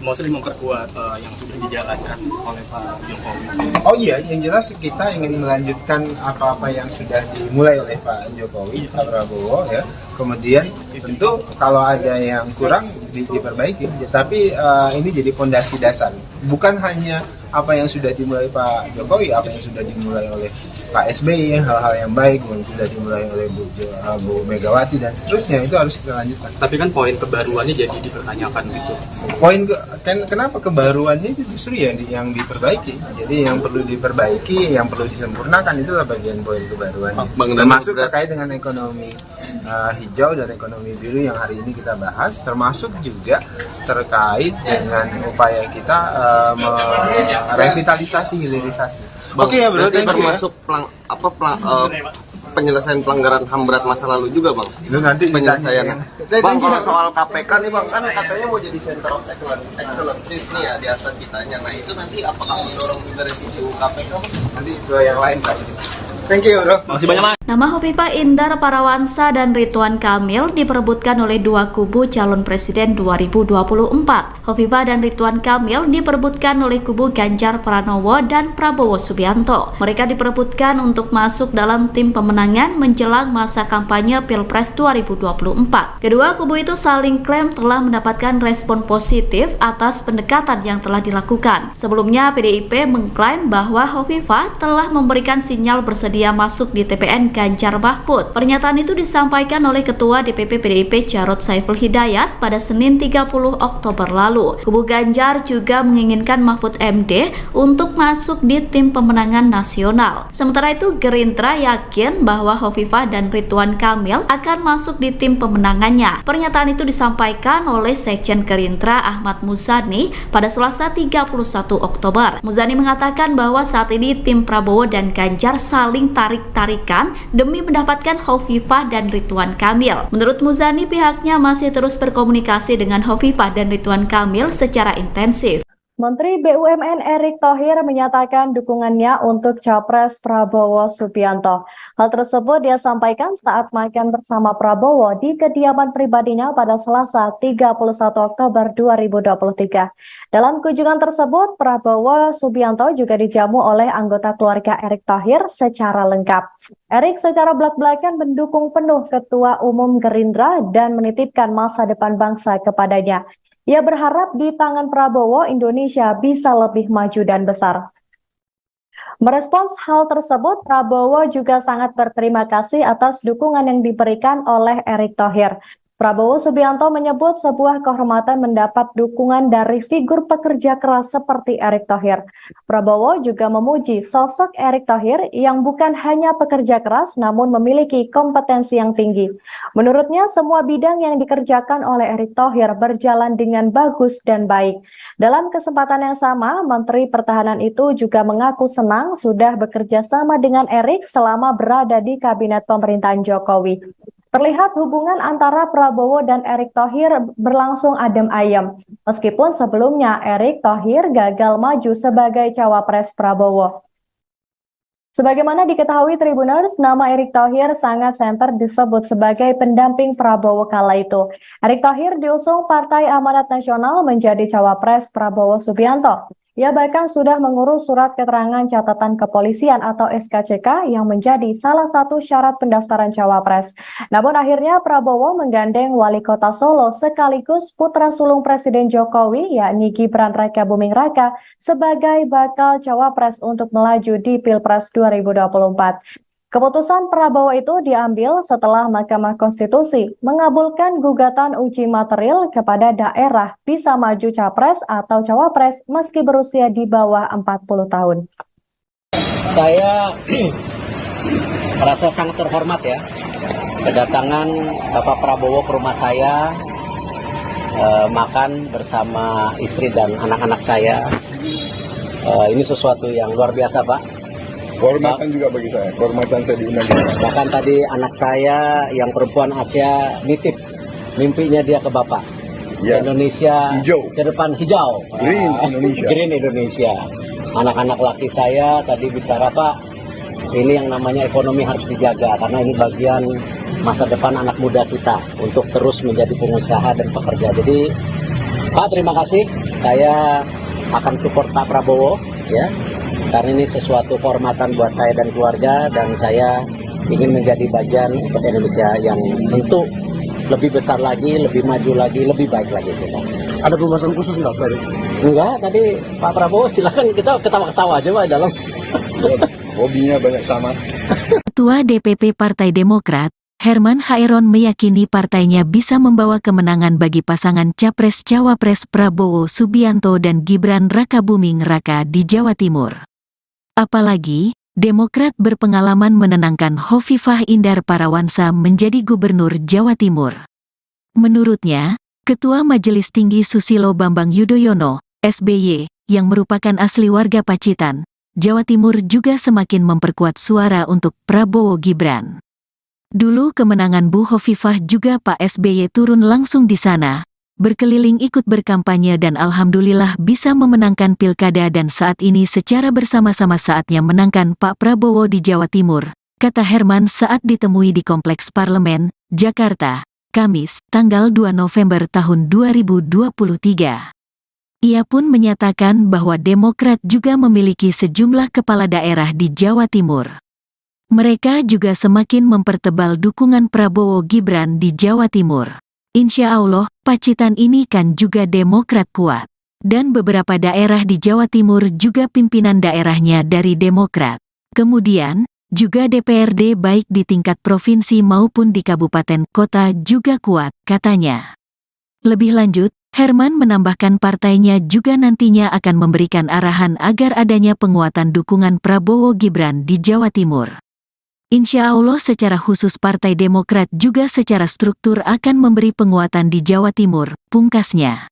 Mostly memperkuat yang sudah dijalankan oleh Pak Jokowi. Oh iya, yang jelas kita ingin melanjutkan apa-apa yang sudah dimulai oleh Pak Jokowi, Pak Prabowo ya. Kemudian tentu kalau ada yang kurang diperbaiki, tapi ini jadi fondasi dasar. Bukan hanya apa yang sudah dimulai Pak Jokowi, apa yang sudah dimulai oleh Pak SBY, hal-hal yang baik yang sudah dimulai oleh Bu Megawati dan seterusnya, itu harus kita lanjutkan. Tapi kan poin kebaruannya jadi dipertanyakan gitu. Kenapa kebaruannya itu justru yang diperbaiki. Jadi yang perlu diperbaiki, yang perlu disempurnakan itulah bagian poin kebaruan. Termasuk terkait dengan ekonomi hijau dan ekonomi biru yang hari ini kita bahas, termasuk juga terkait dengan upaya kita revitalisasi, hilirisasi. Oke ya bro, termasuk penyelesaian pelanggaran HAM berat masa lalu juga Bang. Itu nanti penyelesaiannya. Bang, kalau soal KPK nih Bang, kan katanya mau jadi center of excellence nih ya di atas kitanya. Nah itu nanti apakah mendorong juga revisi KPK? Nanti itu yang lain Pak. Thank you bro. Masih banyak. Nama Hovifah Indar Parawansa dan Ridwan Kamil diperebutkan oleh dua kubu calon presiden 2024. Hovifah dan Ridwan Kamil diperebutkan oleh kubu Ganjar Pranowo dan Prabowo Subianto. Mereka diperebutkan untuk masuk dalam tim pemenangan menjelang masa kampanye Pilpres 2024. Kedua kubu itu saling klaim telah mendapatkan respon positif atas pendekatan yang telah dilakukan. Sebelumnya PDIP mengklaim bahwa Hovifah telah memberikan sinyal bersedia bersedia masuk di TPN Ganjar Mahfud. Pernyataan itu disampaikan oleh Ketua DPP PDIP Jarod Saiful Hidayat pada Senin 30 Oktober lalu. Kubu Ganjar juga menginginkan Mahfud MD untuk masuk di tim pemenangan nasional. Sementara itu Gerindra yakin bahwa Hovifah dan Ridwan Kamil akan masuk di tim pemenangannya. Pernyataan itu disampaikan oleh Sekjen Gerindra Ahmad Muzani pada Selasa 31 Oktober. Muzani mengatakan bahwa saat ini tim Prabowo dan Ganjar saling tarik-tarikan demi mendapatkan Hovifah dan Ridwan Kamil. Menurut Muzani, pihaknya masih terus berkomunikasi dengan Hovifah dan Ridwan Kamil secara intensif. Menteri BUMN Erick Thohir menyatakan dukungannya untuk Capres Prabowo Subianto. Hal tersebut dia sampaikan saat makan bersama Prabowo di kediaman pribadinya pada Selasa 31 Oktober 2023. Dalam kunjungan tersebut, Prabowo Subianto juga dijamu oleh anggota keluarga Erick Thohir secara lengkap. Erick secara belak-belakan mendukung penuh Ketua Umum Gerindra dan menitipkan masa depan bangsa kepadanya. Ia berharap di tangan Prabowo, Indonesia bisa lebih maju dan besar. Merespons hal tersebut, Prabowo juga sangat berterima kasih atas dukungan yang diberikan oleh Erick Thohir. Prabowo Subianto menyebut sebuah kehormatan mendapat dukungan dari figur pekerja keras seperti Erick Thohir. Prabowo juga memuji sosok Erick Thohir yang bukan hanya pekerja keras namun memiliki kompetensi yang tinggi. Menurutnya semua bidang yang dikerjakan oleh Erick Thohir berjalan dengan bagus dan baik. Dalam kesempatan yang sama, Menteri Pertahanan itu juga mengaku senang sudah bekerja sama dengan Erick selama berada di kabinet pemerintahan Jokowi. Terlihat hubungan antara Prabowo dan Erick Thohir berlangsung adem ayem. Meskipun sebelumnya Erick Thohir gagal maju sebagai cawapres Prabowo. Sebagaimana diketahui Tribuners, nama Erick Thohir sangat santer disebut sebagai pendamping Prabowo kala itu. Erick Thohir diusung Partai Amanat Nasional menjadi cawapres Prabowo Subianto. Ia bahkan sudah mengurus surat keterangan catatan kepolisian atau SKCK yang menjadi salah satu syarat pendaftaran cawapres. Namun akhirnya Prabowo menggandeng Wali Kota Solo sekaligus putra sulung Presiden Jokowi yakni Gibran Rakabuming Raka sebagai bakal cawapres untuk melaju di Pilpres 2024. Keputusan Prabowo itu diambil setelah Mahkamah Konstitusi mengabulkan gugatan uji material kepada daerah bisa maju capres atau cawapres meski berusia di bawah 40 tahun. Saya merasa sangat terhormat ya, kedatangan Bapak Prabowo ke rumah saya, makan bersama istri dan anak-anak saya. Ini sesuatu yang luar biasa, Pak. Kehormatan juga bagi saya, kehormatan saya diundang. Bahkan tadi anak saya yang perempuan Asia nitip mimpinya dia ke Bapak. Ya. Indonesia hijau. Ke depan hijau. Green Indonesia. Green Indonesia. Anak-anak laki saya tadi bicara, Pak, ini yang namanya ekonomi harus dijaga karena ini bagian masa depan anak muda kita untuk terus menjadi pengusaha dan pekerja. Jadi, Pak, terima kasih. Saya akan support Pak Prabowo, ya. Karena ini sesuatu kehormatan buat saya dan keluarga, dan saya ingin menjadi bagian untuk Indonesia yang tentu lebih besar lagi, lebih maju lagi, lebih baik lagi kita. Ada pembahasan khusus nggak, Pak? Enggak, tadi Pak Prabowo silakan kita ketawa-ketawa aja Pak dalam. Hobinya banyak sama. Ketua DPP Partai Demokrat, Herman Hairon meyakini partainya bisa membawa kemenangan bagi pasangan Capres-Cawapres Prabowo Subianto dan Gibran Rakabuming Raka di Jawa Timur. Apalagi, Demokrat berpengalaman menenangkan Hovifah Indar Parawansa menjadi Gubernur Jawa Timur. Menurutnya, Ketua Majelis Tinggi Susilo Bambang Yudhoyono, SBY, yang merupakan asli warga Pacitan, Jawa Timur juga semakin memperkuat suara untuk Prabowo Gibran. Dulu kemenangan Bu Hovifah juga Pak SBY turun langsung di sana, berkeliling ikut berkampanye dan alhamdulillah bisa memenangkan pilkada dan saat ini secara bersama-sama saatnya menangkan Pak Prabowo di Jawa Timur, kata Herman saat ditemui di Kompleks Parlemen, Jakarta, Kamis, tanggal 2 November tahun 2023. Ia pun menyatakan bahwa Demokrat juga memiliki sejumlah kepala daerah di Jawa Timur. Mereka juga semakin mempertebal dukungan Prabowo Gibran di Jawa Timur. Insya Allah, Pacitan ini kan juga Demokrat kuat. Dan beberapa daerah di Jawa Timur juga pimpinan daerahnya dari Demokrat. Kemudian, Juga DPRD baik di tingkat provinsi maupun di kabupaten kota juga kuat, katanya. Lebih lanjut, Herman menambahkan partainya juga nantinya akan memberikan arahan agar adanya penguatan dukungan Prabowo Gibran di Jawa Timur. Insya Allah secara khusus Partai Demokrat juga secara struktur akan memberi penguatan di Jawa Timur, pungkasnya.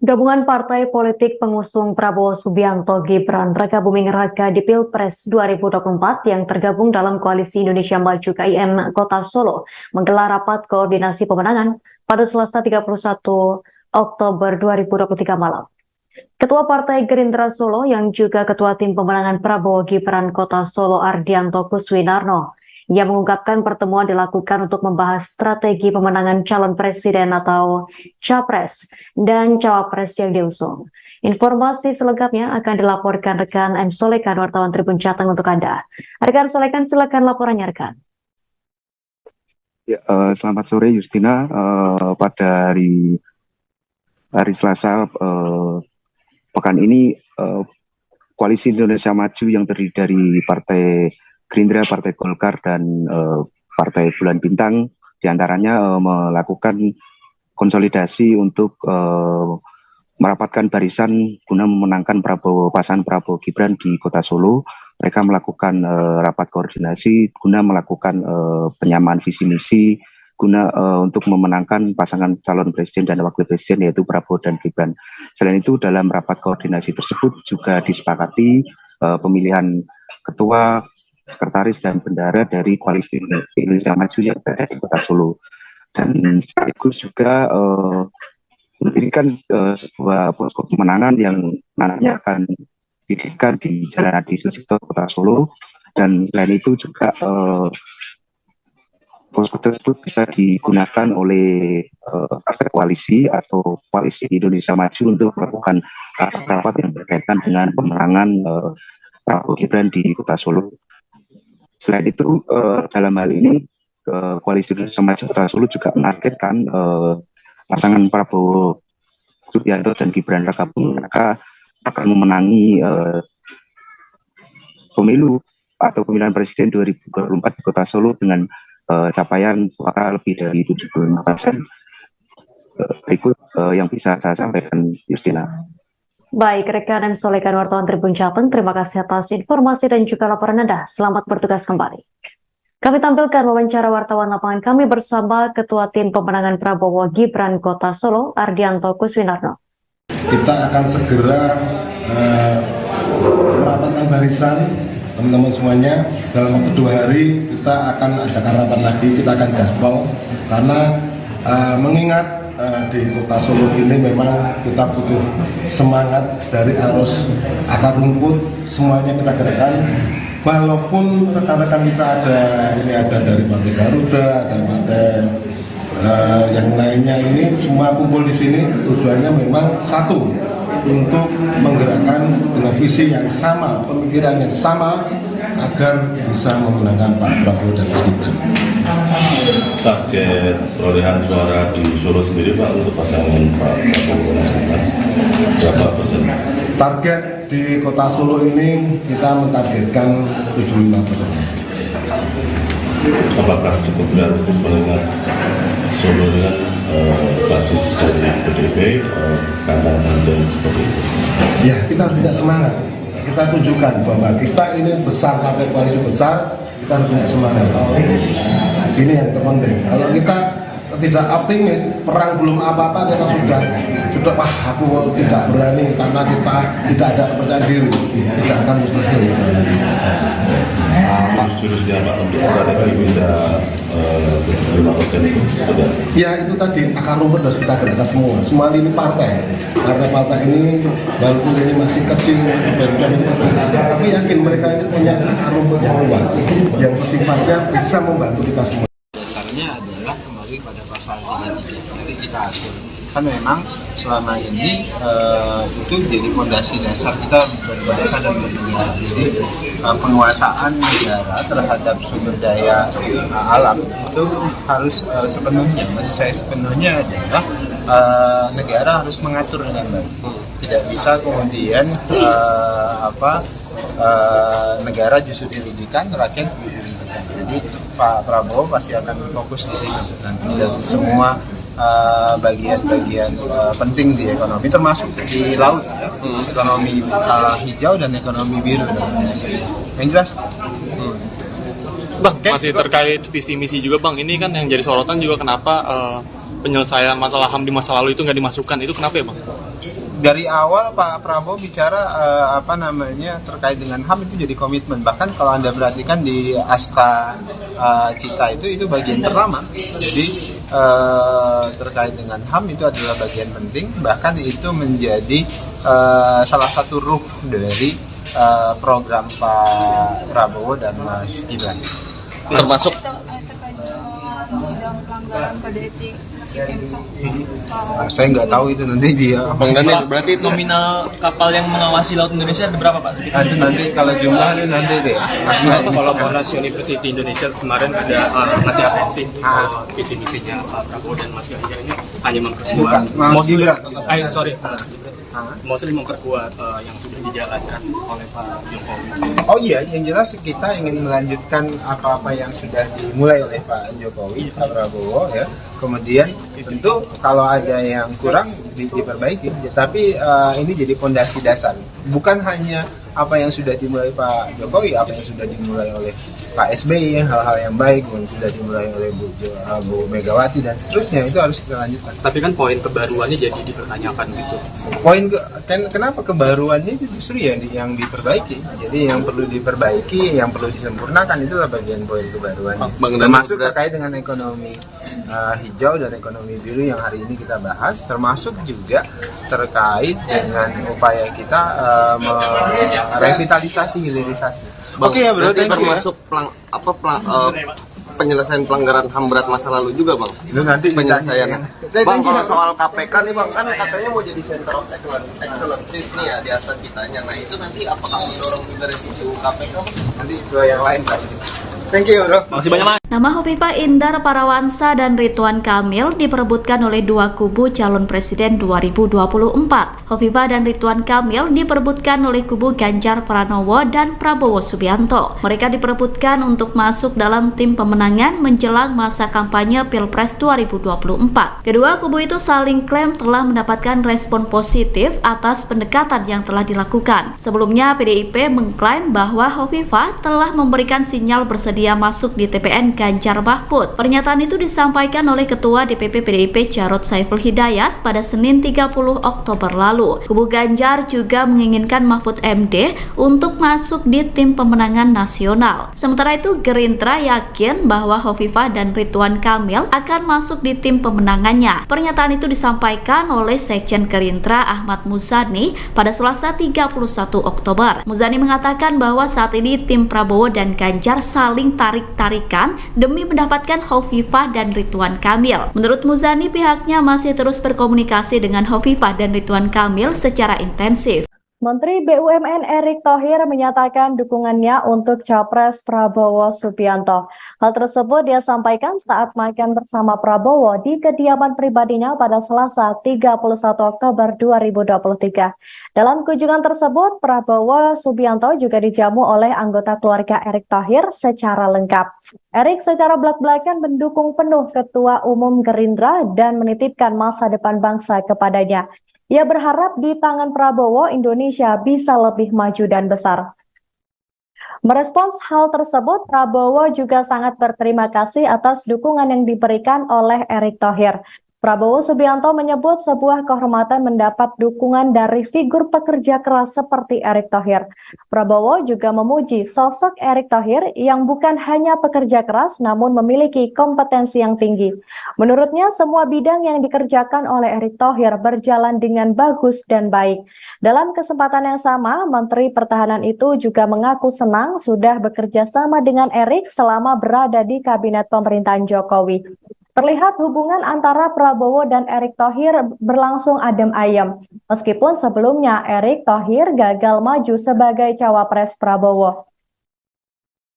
Gabungan partai politik pengusung Prabowo Subianto Gibran Rakabuming Raka di Pilpres 2024 yang tergabung dalam Koalisi Indonesia Maju KIM Kota Solo menggelar rapat koordinasi pemenangan pada Selasa 31 Oktober 2023 malam. Ketua Partai Gerindra Solo yang juga Ketua Tim Pemenangan Prabowo Gibran Kota Solo Ardianto Kuswinarno yang mengungkapkan pertemuan dilakukan untuk membahas strategi pemenangan calon presiden atau capres dan cawapres yang diusung. Informasi selengkapnya akan dilaporkan rekan M. Solekan, wartawan Tribun Jateng untuk Anda. Rekan Solekan, silakan laporannya rekan. Ya, selamat sore Justina. Pada hari Selasa pekan ini Koalisi Indonesia Maju yang terdiri dari Partai Gerindra, Partai Golkar, dan Partai Bulan Bintang diantaranya melakukan konsolidasi untuk merapatkan barisan guna memenangkan pasangan Prabowo Gibran di Kota Solo. Mereka melakukan rapat koordinasi guna melakukan penyamaan visi misi guna untuk memenangkan pasangan calon presiden dan wakil presiden yaitu Prabowo dan Gibran. Selain itu dalam rapat koordinasi tersebut juga disepakati pemilihan ketua, sekretaris dan bendahara dari Koalisi Indonesia Maju yang berada di Kota Solo, dan sekaligus juga mendirikan sebuah posko pemenangan yang nantinya akan didirikan di Jalan Adi Sucipto Kota Solo. Dan selain itu juga posko tersebut bisa digunakan oleh partai koalisi atau Koalisi Indonesia Maju untuk melakukan rapat yang berkaitan dengan pemenangan Prabowo Gibran di Kota Solo. Selain itu, dalam hal ini, Koalisi Indonesia Maju Kota Solo juga menargetkan pasangan Prabowo Subianto dan Gibran Rakabuming Raka akan memenangi pemilu atau pemilihan presiden 2024 di Kota Solo dengan capaian suara lebih dari 75%. Berikut yang bisa saya sampaikan, Justina. Baik, rekan M. Solekan, wartawan Tribun Jateng, terima kasih atas informasi dan juga laporan Anda. Selamat bertugas kembali. Kami tampilkan wawancara wartawan lapangan kami bersama Ketua Tim Pemenangan Prabowo Gibran Kota Solo, Ardianto Kuswinarno. Kita akan segera merapatkan barisan, teman-teman semuanya. Dalam waktu 2 hari kita akan adakan rapat lagi, kita akan gaspol, karena mengingat di Kota Solo ini memang kita butuh semangat dari arus akar rumput, semuanya kita gerakkan. Walaupun rekan-rekan kita ada dari Partai Garuda, ada partai yang lainnya, ini semua kumpul di sini tujuannya memang satu, untuk menggerakkan dengan visi yang sama, pemikiran yang sama agar bisa memenangkan Pak Prabowo dan Mas Gibran. Target perolehan suara di Solo sendiri Pak untuk pasangan Pak Prabowo dan Mas Gibran berapa persen? Target di Kota Solo ini kita mentargetkan 75%. Apakah cukup realistis mengingat Solo dengan basis dari PDIP, kandang dan seperti itu? Ya, kita harus punya semangat. Kita tunjukkan bahwa kita ini besar, partai koalisi besar, kita harus punya semangat. Ini yang terpenting. Kalau kita tidak optimis, perang belum apa-apa, kita sudah aku tidak berani karena kita tidak ada kepercayaan diri, tidak akan mustahil. Jurusnya Pak untuk strategi bisa 75% itu sudah. Ya itu tadi akar rumput harus kita gerakkan semua. Semua ini partai ini walaupun ini masih kecil, tapi yakin mereka ini punya akar rumput yang kuat, yang sifatnya bisa membantu kita semua. Dasarnya adalah kembali pada pasal 33. Nanti kita atur. Kan memang selama ini itu jadi fondasi dasar kita berbangsa dan bernegara. Jadi penguasaan negara terhadap sumber daya alam itu harus sepenuhnya, maksud saya sepenuhnya adalah negara harus mengatur dengan baik. Tidak bisa kemudian negara justru dirugikan, rakyat dirugikan. Jadi Pak Prabowo pasti akan fokus di situ nanti dan semua bagian-bagian penting di ekonomi, termasuk di laut, ya. Ekonomi hijau dan ekonomi biru. Yang jelas. Bang, masih terkait visi misi juga Bang, ini kan yang jadi sorotan juga kenapa penyelesaian masalah HAM di masa lalu itu nggak dimasukkan, itu kenapa ya Bang? Dari awal Pak Prabowo bicara terkait dengan HAM itu jadi komitmen. Bahkan kalau Anda perhatikan di Asta Cita itu bagian pertama. Jadi terkait dengan HAM itu adalah bagian penting. Bahkan itu menjadi salah satu ruh dari program Pak Prabowo dan Mas Gibran. Termasuk sidang pelanggaran kode etik. Saya nggak tahu itu nanti dia. Bang Daniel, berarti nominal kapal yang mengawasi laut Indonesia ada berapa Pak? Itu nanti kalau jumlah itu nanti deh. Kolaborasi University Indonesia kemarin ada ngasih atensi visi misinya Pak Prabowo dan Mas Ganjar ini hanya memperkuat. Mostly memperkuat yang sudah dijalankan oleh Pak Jokowi. Oh iya, yang jelas kita ingin melanjutkan apa-apa yang sudah dimulai oleh Pak Jokowi, Pak Prabowo, ya. Kemudian tentu kalau ada yang kurang diperbaiki, tapi ini jadi fondasi dasar. Bukan hanya apa yang sudah dimulai Pak Jokowi, apa yang sudah dimulai oleh Pak SBY, hal-hal yang baik yang sudah dimulai oleh Bu Megawati dan seterusnya, itu harus kita lanjutkan. Tapi kan poin kebaruannya jadi dipertanyakan gitu. Kenapa kebaruannya itu justru yang diperbaiki. Jadi yang perlu diperbaiki, yang perlu disempurnakan itulah bagian poin kebaruannya. Termasuk terkait dengan ekonomi hijau dan ekonomi biru yang hari ini kita bahas, termasuk juga terkait dengan upaya kita revitalisasi, hilirisasi. Oke ya bro, termasuk penyelesaian pelanggaran HAM berat masa lalu juga Bang. Itu nanti penyelesaiannya. Bang, kalau soal KPK nih Bang, kan katanya mau jadi center of excellence nih ya di atas kitanya. Nah itu nanti apakah mendorong juga revisi KPK? Nanti ke yang lain Pak. Thank you bro. Masih banyak Mas. Nama Hovifah Indar Parawansa dan Ridwan Kamil diperebutkan oleh dua kubu calon presiden 2024. Hovifah dan Ridwan Kamil diperebutkan oleh kubu Ganjar Pranowo dan Prabowo Subianto. Mereka diperebutkan untuk masuk dalam tim pemenangan menjelang masa kampanye Pilpres 2024. Kedua kubu itu saling klaim telah mendapatkan respon positif atas pendekatan yang telah dilakukan. Sebelumnya PDIP mengklaim bahwa Hovifah telah memberikan sinyal bersedia masuk di TPN Ganjar Mahfud. Pernyataan itu disampaikan oleh Ketua DPP PDIP Jarod Saiful Hidayat pada Senin 30 Oktober lalu. Kubu Ganjar juga menginginkan Mahfud MD untuk masuk di tim pemenangan nasional. Sementara itu Gerindra yakin bahwa Hovifah dan Ridwan Kamil akan masuk di tim pemenangannya. Pernyataan itu disampaikan oleh Sekjen Gerindra Ahmad Muzani pada Selasa 31 Oktober. Muzani mengatakan bahwa saat ini tim Prabowo dan Ganjar saling tarik-tarikan demi mendapatkan Hovifah dan Ridwan Kamil. Menurut Muzani, pihaknya masih terus berkomunikasi dengan Hovifah dan Ridwan Kamil secara intensif. Menteri BUMN Erick Thohir menyatakan dukungannya untuk Capres Prabowo Subianto. Hal tersebut dia sampaikan saat makan bersama Prabowo di kediaman pribadinya pada Selasa 31 Oktober 2023. Dalam kunjungan tersebut, Prabowo Subianto juga dijamu oleh anggota keluarga Erick Thohir secara lengkap. Erick secara belak-belakan mendukung penuh Ketua Umum Gerindra dan menitipkan masa depan bangsa kepadanya. Ia berharap di tangan Prabowo, Indonesia bisa lebih maju dan besar. Merespons hal tersebut, Prabowo juga sangat berterima kasih atas dukungan yang diberikan oleh Erick Thohir. Prabowo Subianto menyebut sebuah kehormatan mendapat dukungan dari figur pekerja keras seperti Erick Thohir. Prabowo juga memuji sosok Erick Thohir yang bukan hanya pekerja keras namun memiliki kompetensi yang tinggi. Menurutnya semua bidang yang dikerjakan oleh Erick Thohir berjalan dengan bagus dan baik. Dalam kesempatan yang sama, Menteri Pertahanan itu juga mengaku senang sudah bekerja sama dengan Erick selama berada di kabinet pemerintahan Jokowi. Terlihat hubungan antara Prabowo dan Erick Thohir berlangsung adem ayem, meskipun sebelumnya Erick Thohir gagal maju sebagai cawapres Prabowo.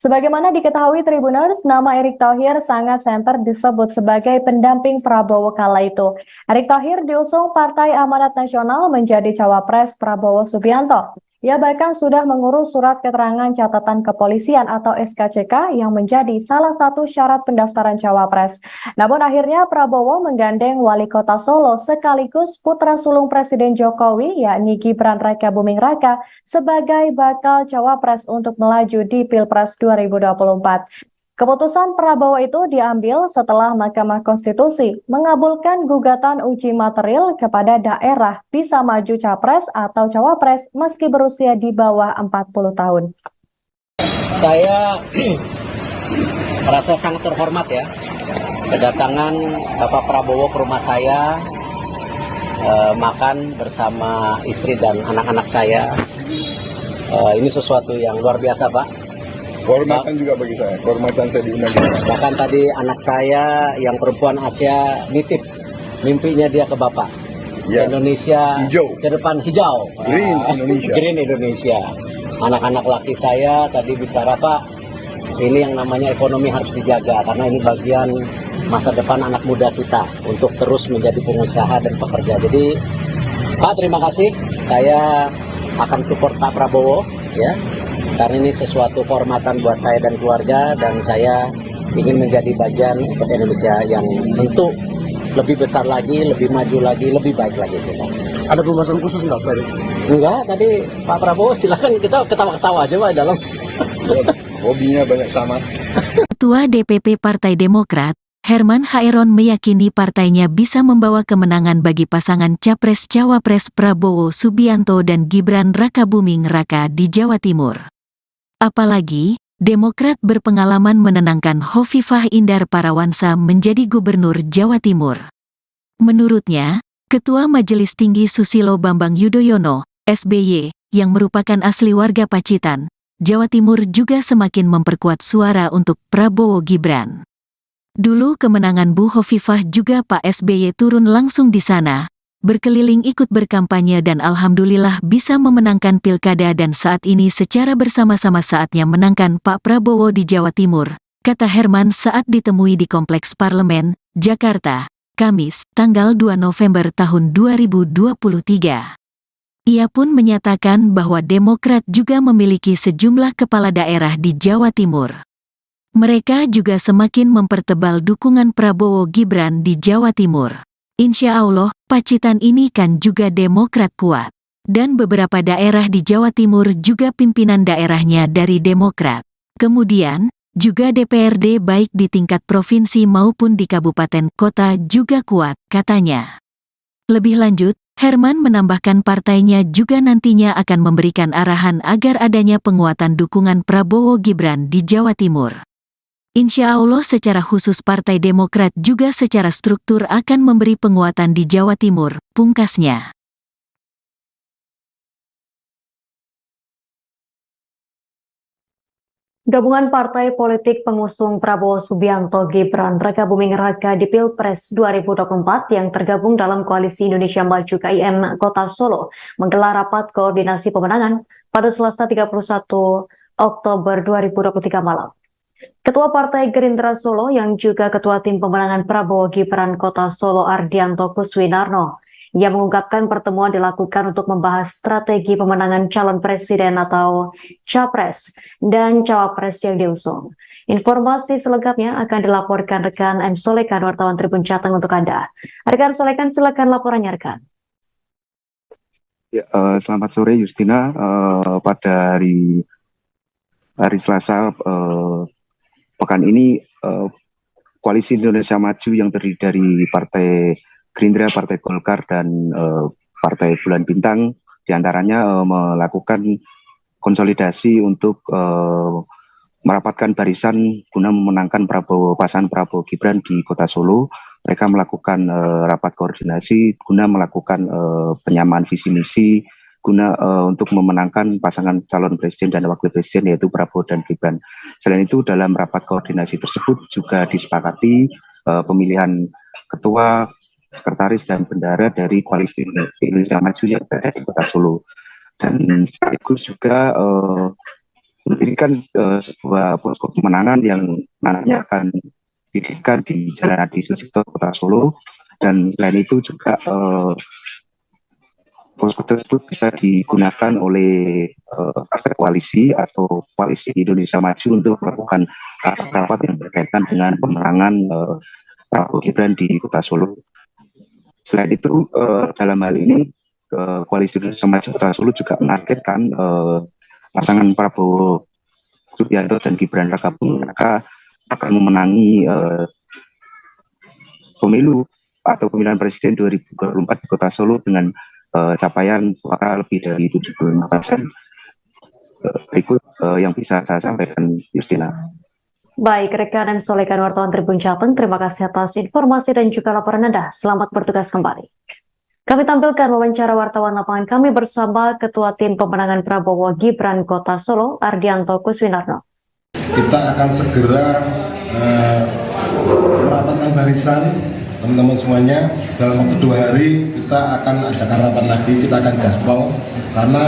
Sebagaimana diketahui Tribuners, nama Erick Thohir sangat santer disebut sebagai pendamping Prabowo kala itu. Erick Thohir diusung Partai Amanat Nasional menjadi cawapres Prabowo Subianto. Ia bahkan sudah mengurus surat keterangan catatan kepolisian atau SKCK yang menjadi salah satu syarat pendaftaran cawapres. Namun akhirnya Prabowo menggandeng wali kota Solo sekaligus putra sulung Presiden Jokowi yakni Gibran Rakabuming Raka sebagai bakal cawapres untuk melaju di Pilpres 2024. Keputusan Prabowo itu diambil setelah Mahkamah Konstitusi mengabulkan gugatan uji material kepada daerah bisa maju capres atau cawapres meski berusia di bawah 40 tahun. Saya merasa sangat terhormat ya, kedatangan Bapak Prabowo ke rumah saya, makan bersama istri dan anak-anak saya. Ini sesuatu yang luar biasa, Pak. Kehormatan juga bagi saya, kehormatan saya diundang. Bahkan tadi anak saya yang perempuan Asia nitip mimpinya dia ke Bapak. Ya. Indonesia hijau. Ke depan hijau. Green Indonesia. Green Indonesia. Anak-anak laki saya tadi bicara, Pak, ini yang namanya ekonomi harus dijaga karena ini bagian masa depan anak muda kita untuk terus menjadi pengusaha dan pekerja. Jadi Pak, terima kasih. Saya akan support Pak Prabowo ya. Karena ini sesuatu kehormatan buat saya dan keluarga, dan saya ingin menjadi bagian untuk Indonesia yang tentu lebih besar lagi, lebih maju lagi, lebih baik lagi kita. Ada pembahasan khusus nggak, Pak? Enggak, tadi Pak Prabowo silakan kita ketawa-ketawa aja Pak dalam. Hobinya banyak sama. Ketua DPP Partai Demokrat, Herman Hairon meyakini partainya bisa membawa kemenangan bagi pasangan Capres-Cawapres Prabowo Subianto dan Gibran Rakabuming Raka di Jawa Timur. Apalagi, Demokrat berpengalaman menenangkan Hovifah Indar Parawansa menjadi Gubernur Jawa Timur. Menurutnya, Ketua Majelis Tinggi Susilo Bambang Yudhoyono, SBY, yang merupakan asli warga Pacitan, Jawa Timur juga semakin memperkuat suara untuk Prabowo Gibran. Dulu kemenangan Bu Hovifah juga Pak SBY turun langsung di sana, berkeliling ikut berkampanye dan alhamdulillah bisa memenangkan pilkada dan saat ini secara bersama-sama saatnya menangkan Pak Prabowo di Jawa Timur, kata Herman saat ditemui di Kompleks Parlemen, Jakarta, Kamis, tanggal 2 November tahun 2023. Ia pun menyatakan bahwa Demokrat juga memiliki sejumlah kepala daerah di Jawa Timur. Mereka juga semakin mempertebal dukungan Prabowo Gibran di Jawa Timur. Insya Allah, Pacitan ini kan juga Demokrat kuat. Dan beberapa daerah di Jawa Timur juga pimpinan daerahnya dari Demokrat. Kemudian, juga DPRD baik di tingkat provinsi maupun di kabupaten kota juga kuat, katanya. Lebih lanjut, Herman menambahkan partainya juga nantinya akan memberikan arahan agar adanya penguatan dukungan Prabowo Gibran di Jawa Timur. Insya Allah secara khusus Partai Demokrat juga secara struktur akan memberi penguatan di Jawa Timur, pungkasnya. Gabungan partai politik pengusung Prabowo Subianto Gibran Rakabuming Raka di Pilpres 2024 yang tergabung dalam Koalisi Indonesia Maju KIM Kota Solo menggelar rapat koordinasi pemenangan pada Selasa 31 Oktober 2023 malam. Ketua Partai Gerindra Solo yang juga Ketua Tim Pemenangan Prabowo Gibran Kota Solo Ardianto Kuswinarno, ia mengungkapkan pertemuan dilakukan untuk membahas strategi pemenangan calon presiden atau capres dan cawapres yang diusung. Informasi selengkapnya akan dilaporkan rekan M. Solekan, wartawan Tribun Jateng untuk Anda. Rekan Solekan, silakan laporannya rekan. Ya, selamat sore Justina. Pada hari Selasa pekan ini Koalisi Indonesia Maju yang terdiri dari Partai Gerindra, Partai Golkar, dan Partai Bulan Bintang diantaranya melakukan konsolidasi untuk merapatkan barisan guna memenangkan pasangan Prabowo Gibran di Kota Solo. Mereka melakukan rapat koordinasi guna melakukan penyamaan visi misi guna untuk memenangkan pasangan calon presiden dan wakil presiden yaitu Prabowo dan Gibran. Selain itu dalam rapat koordinasi tersebut juga disepakati pemilihan ketua, sekretaris dan bendahara dari Koalisi Indonesia Maju yang berada di Kota Solo. Dan sekaligus juga mendirikan sebuah posko pemenangan yang nantinya akan didirikan di Jalan Adi Sucipto, Kota Solo. Dan selain itu juga posko tersebut bisa digunakan oleh partai koalisi atau koalisi Indonesia Maju untuk melakukan rapat yang berkaitan dengan pemenangan Prabowo Gibran di Kota Solo. Selain itu, dalam hal ini koalisi Indonesia Maju Kota Solo juga menargetkan pasangan Prabowo Subianto dan Gibran Rakabuming Raka akan memenangi pemilu atau pemilihan presiden 2024 di Kota Solo dengan capaian suara lebih dari 75%. Berikut yang bisa saya sampaikan, Justina. Baik, rekan dan solekan wartawan Tribun Jateng, terima kasih atas informasi dan juga laporan Anda. Selamat bertugas kembali. Kami tampilkan wawancara wartawan lapangan kami bersama Ketua Tim Pemenangan Prabowo Gibran Kota Solo, Ardianto Kuswinarno. Kita akan segera merapatkan barisan teman-teman semuanya. Dalam waktu 2 hari kita akan adakan rapat lagi, kita akan gaspol karena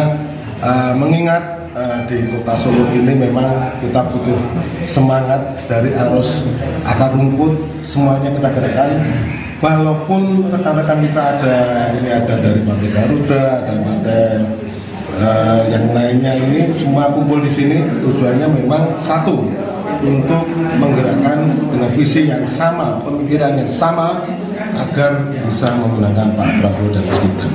mengingat di Kota Solo ini memang kita butuh semangat dari arus akar rumput, semuanya kita gerakkan. Walaupun rekan-rekan kita ada dari Partai Garuda, ada partai yang lainnya, ini semua kumpul di sini tujuannya memang satu, untuk menggerakkan dengan visi yang sama, pemikiran yang sama agar bisa memenangkan Pak Prabowo dan Mas Gibran.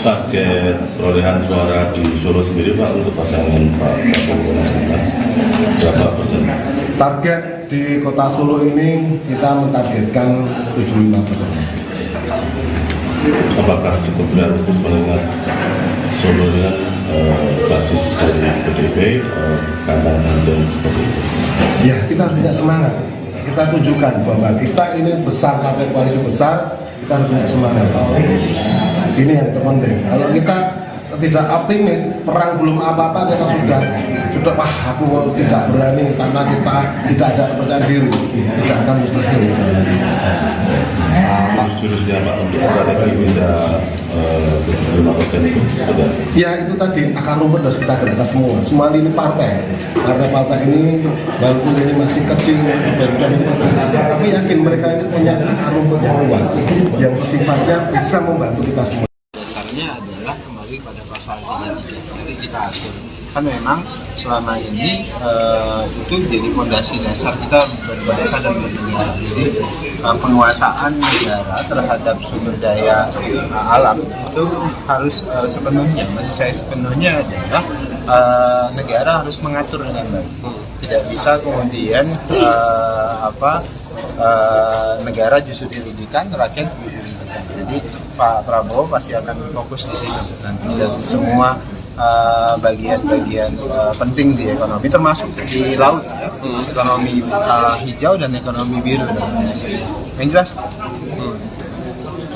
Target perolehan suara di Solo sendiri Pak untuk pasangan Pak Prabowo dan Mas Gibran berapa persen? Target di Kota Solo ini kita mentargetkan 75%. Apakah cukup realistis mengingat Solo dengan basis dari PDIP, kandang dan seperti itu? Ya, kita harus punya semangat. Kita tunjukkan bahwa kita ini besar, partai koalisi besar, kita harus punya semangat. Ini yang terpenting. Kalau kita tidak optimis, perang belum apa-apa, kita sudah wah aku tidak berani karena kita tidak ada kepercayaan diri, tidak akan mustahil. Jurusnya Pak untuk strategi bisa 75% itu sudah. Ya itu tadi akar rumput harus kita gerakkan semua lini partai ini walaupun ini masih kecil, tapi yakin mereka ini punya akar rumput yang kuat, yang sifatnya bisa membantu kita semua. Dasarnya adalah kembali pada pasal 33. Jadi kita atur. Kan memang selama ini itu jadi fondasi dasar kita berbangsa dan bernegara. Jadi penguasaan negara terhadap sumber daya alam itu harus sepenuhnya, maksud saya sepenuhnya adalah negara harus mengatur dengan baik. Tidak bisa kemudian negara justru dirugikan, rakyat dirugikan. Jadi Pak Prabowo pasti akan fokus di situ nanti dan semua bagian-bagian penting di ekonomi termasuk di laut ya. Ekonomi hijau dan ekonomi biru yang jelas.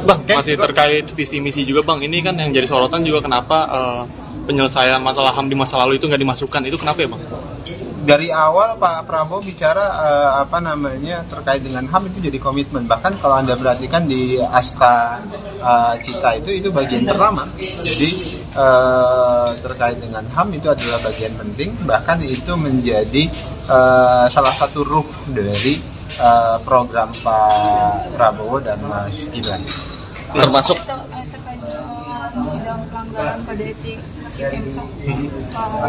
Bang, masih terkait visi misi juga Bang, ini kan yang jadi sorotan juga kenapa penyelesaian masalah HAM di masa lalu itu nggak dimasukkan, itu kenapa ya Bang? Dari awal Pak Prabowo bicara terkait dengan HAM itu jadi komitmen. Bahkan kalau Anda perhatikan di Asta Cita itu bagian pertama. Jadi terkait dengan HAM itu adalah bagian penting. Bahkan itu menjadi salah satu ruh dari program Pak Prabowo dan Mas Gibran. Termasuk sidang pelanggaran kode etik.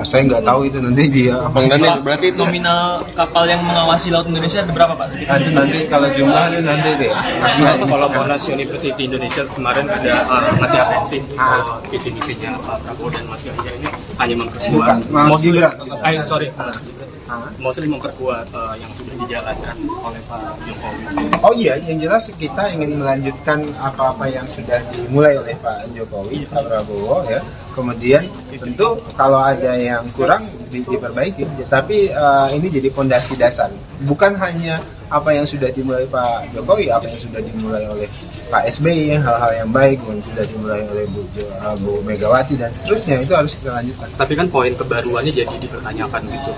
Saya nggak tahu itu nanti dia. Bang Daniel, berarti nominal kapal yang mengawasi laut Indonesia ada berapa Pak? Nanti kalau jumlah itu nanti deh. Kalau Monash University Indonesia kemarin ada ngasih atensi visi misinya Pak Prabowo dan Mas Ganjar ini hanya memperkuat. Mostly memperkuat yang sudah dijalankan oleh Pak Jokowi. Oh iya, yang jelas kita ingin melanjutkan apa-apa yang sudah dimulai oleh Pak Jokowi, Pak Prabowo ya. Kemudian tentu kalau ada yang kurang diperbaiki, tapi ini jadi fondasi dasar. Bukan hanya apa yang sudah dimulai Pak Jokowi, apa yang sudah dimulai oleh Pak SBY, hal-hal yang baik yang sudah dimulai oleh Bu Megawati dan seterusnya, itu harus kita lanjutkan. Tapi kan poin kebaruannya jadi dipertanyakan gitu.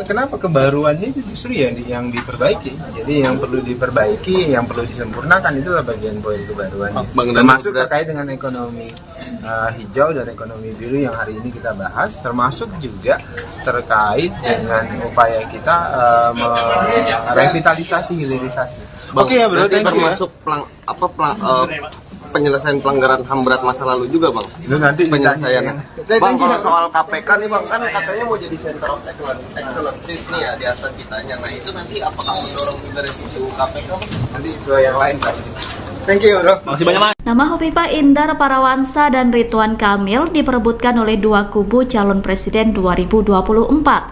Kenapa kebaruannya itu justru yang diperbaiki. Jadi yang perlu diperbaiki, yang perlu disempurnakan itulah bagian poin kebaruannya. Termasuk terkait dengan ekonomi hijau dan ekonomi biru yang hari ini kita bahas, termasuk juga terkait dengan upaya kita revitalisasi, hilirisasi. Oke ya bro, thank you ya. Termasuk penyelesaian pelanggaran HAM berat masa lalu juga bang. Itu nanti penyelesaiannya. Bang, kalau soal KPK nih bang, kan katanya mau jadi center of excellence nih ya di atas kitanya. Nah itu nanti apakah mendorong juga revisi KPK bang? Nanti ke yang lain kan. Thank you bro. Masih banyak. Nama Hovifah Indar Parawansa dan Ridwan Kamil diperebutkan oleh dua kubu calon presiden 2024.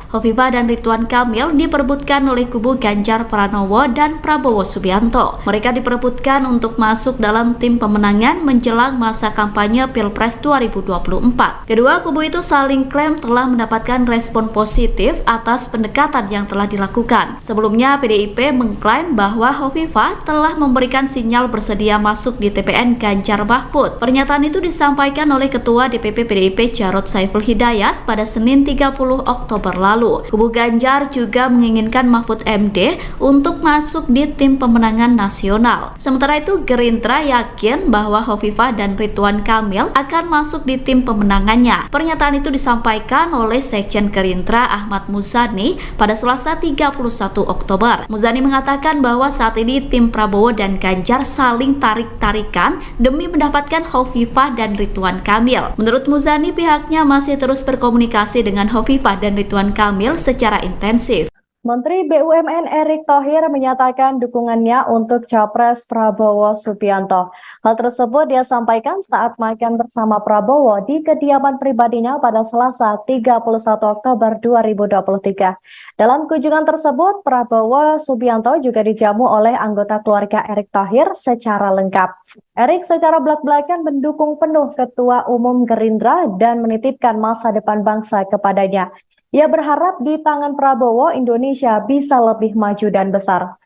Hovifah dan Ridwan Kamil diperebutkan oleh kubu Ganjar Pranowo dan Prabowo Subianto. Mereka diperebutkan untuk masuk dalam tim pemenangan menjelang masa kampanye Pilpres 2024. Kedua kubu itu saling klaim telah mendapatkan respon positif atas pendekatan yang telah dilakukan. Sebelumnya PDIP mengklaim bahwa Hovifah telah memberikan sinyal bersedia masuk di TPN Ganjar Mahfud. Pernyataan itu disampaikan oleh Ketua DPP PDIP Jarod Saiful Hidayat pada Senin 30 Oktober lalu. Kubu Ganjar juga menginginkan Mahfud MD untuk masuk di tim pemenangan nasional. Sementara itu Gerindra yakin bahwa Hovifah dan Ridwan Kamil akan masuk di tim pemenangannya. Pernyataan itu disampaikan oleh Sekjen Gerindra Ahmad Muzani pada Selasa 31 Oktober. Muzani mengatakan bahwa saat ini tim Prabowo dan Ganjar saling tarik-tarikan demi mendapatkan Hovifah dan Ridwan Kamil. Menurut Muzani, pihaknya masih terus berkomunikasi dengan Hovifah dan Ridwan Kamil secara intensif. Menteri BUMN Erick Thohir menyatakan dukungannya untuk Capres Prabowo Subianto. Hal tersebut dia sampaikan saat makan bersama Prabowo di kediaman pribadinya pada Selasa 31 Oktober 2023. Dalam kunjungan tersebut, Prabowo Subianto juga dijamu oleh anggota keluarga Erick Thohir secara lengkap. Erick secara belak-belakan mendukung penuh Ketua Umum Gerindra dan menitipkan masa depan bangsa kepadanya. Ia berharap di tangan Prabowo, Indonesia bisa lebih maju dan besar.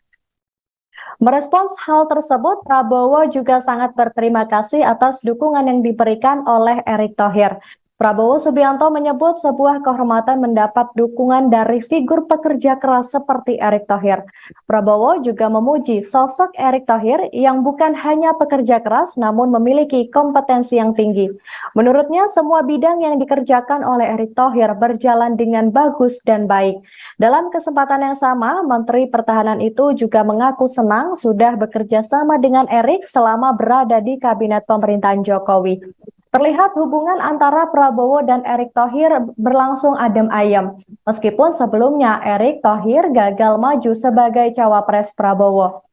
Merespons hal tersebut, Prabowo juga sangat berterima kasih atas dukungan yang diberikan oleh Erick Thohir. Prabowo Subianto menyebut sebuah kehormatan mendapat dukungan dari figur pekerja keras seperti Erick Thohir. Prabowo juga memuji sosok Erick Thohir yang bukan hanya pekerja keras namun memiliki kompetensi yang tinggi. Menurutnya semua bidang yang dikerjakan oleh Erick Thohir berjalan dengan bagus dan baik. Dalam kesempatan yang sama, Menteri Pertahanan itu juga mengaku senang sudah bekerja sama dengan Erick selama berada di kabinet pemerintahan Jokowi. Terlihat hubungan antara Prabowo dan Erick Thohir berlangsung adem ayem. Meskipun sebelumnya Erick Thohir gagal maju sebagai cawapres Prabowo.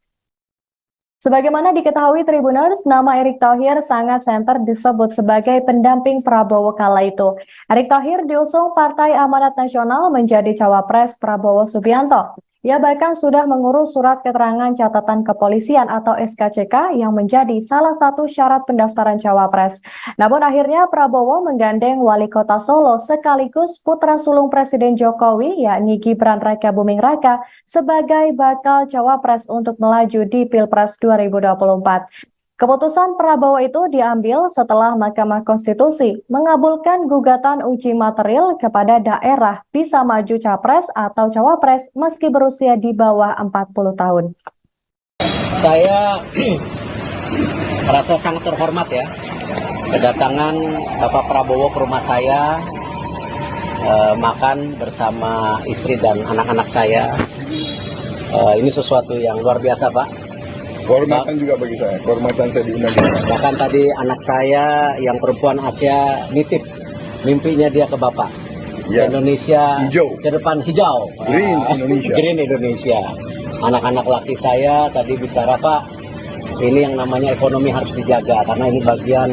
Sebagaimana diketahui Tribuners, nama Erick Thohir sangat santer disebut sebagai pendamping Prabowo kala itu. Erick Thohir diusung Partai Amanat Nasional menjadi cawapres Prabowo Subianto. Ia bahkan sudah mengurus surat keterangan catatan kepolisian atau SKCK yang menjadi salah satu syarat pendaftaran cawapres. Namun akhirnya Prabowo menggandeng Wali Kota Solo sekaligus putra sulung Presiden Jokowi yakni Gibran Rakabuming Raka sebagai bakal cawapres untuk melaju di Pilpres 2024. Keputusan Prabowo itu diambil setelah Mahkamah Konstitusi mengabulkan gugatan uji material kepada daerah bisa maju capres atau cawapres meski berusia di bawah 40 tahun. Saya merasa sangat terhormat ya, kedatangan Bapak Prabowo ke rumah saya, makan bersama istri dan anak-anak saya. Ini sesuatu yang luar biasa Pak. Kehormatan juga bagi saya, kehormatan saya diundang. Bahkan tadi anak saya yang perempuan Asia nitip mimpinya dia ke Bapak. Ya. Indonesia hijau. Ke depan hijau. Green Indonesia. Green Indonesia. Anak-anak laki saya tadi bicara Pak, ini yang namanya ekonomi harus dijaga karena ini bagian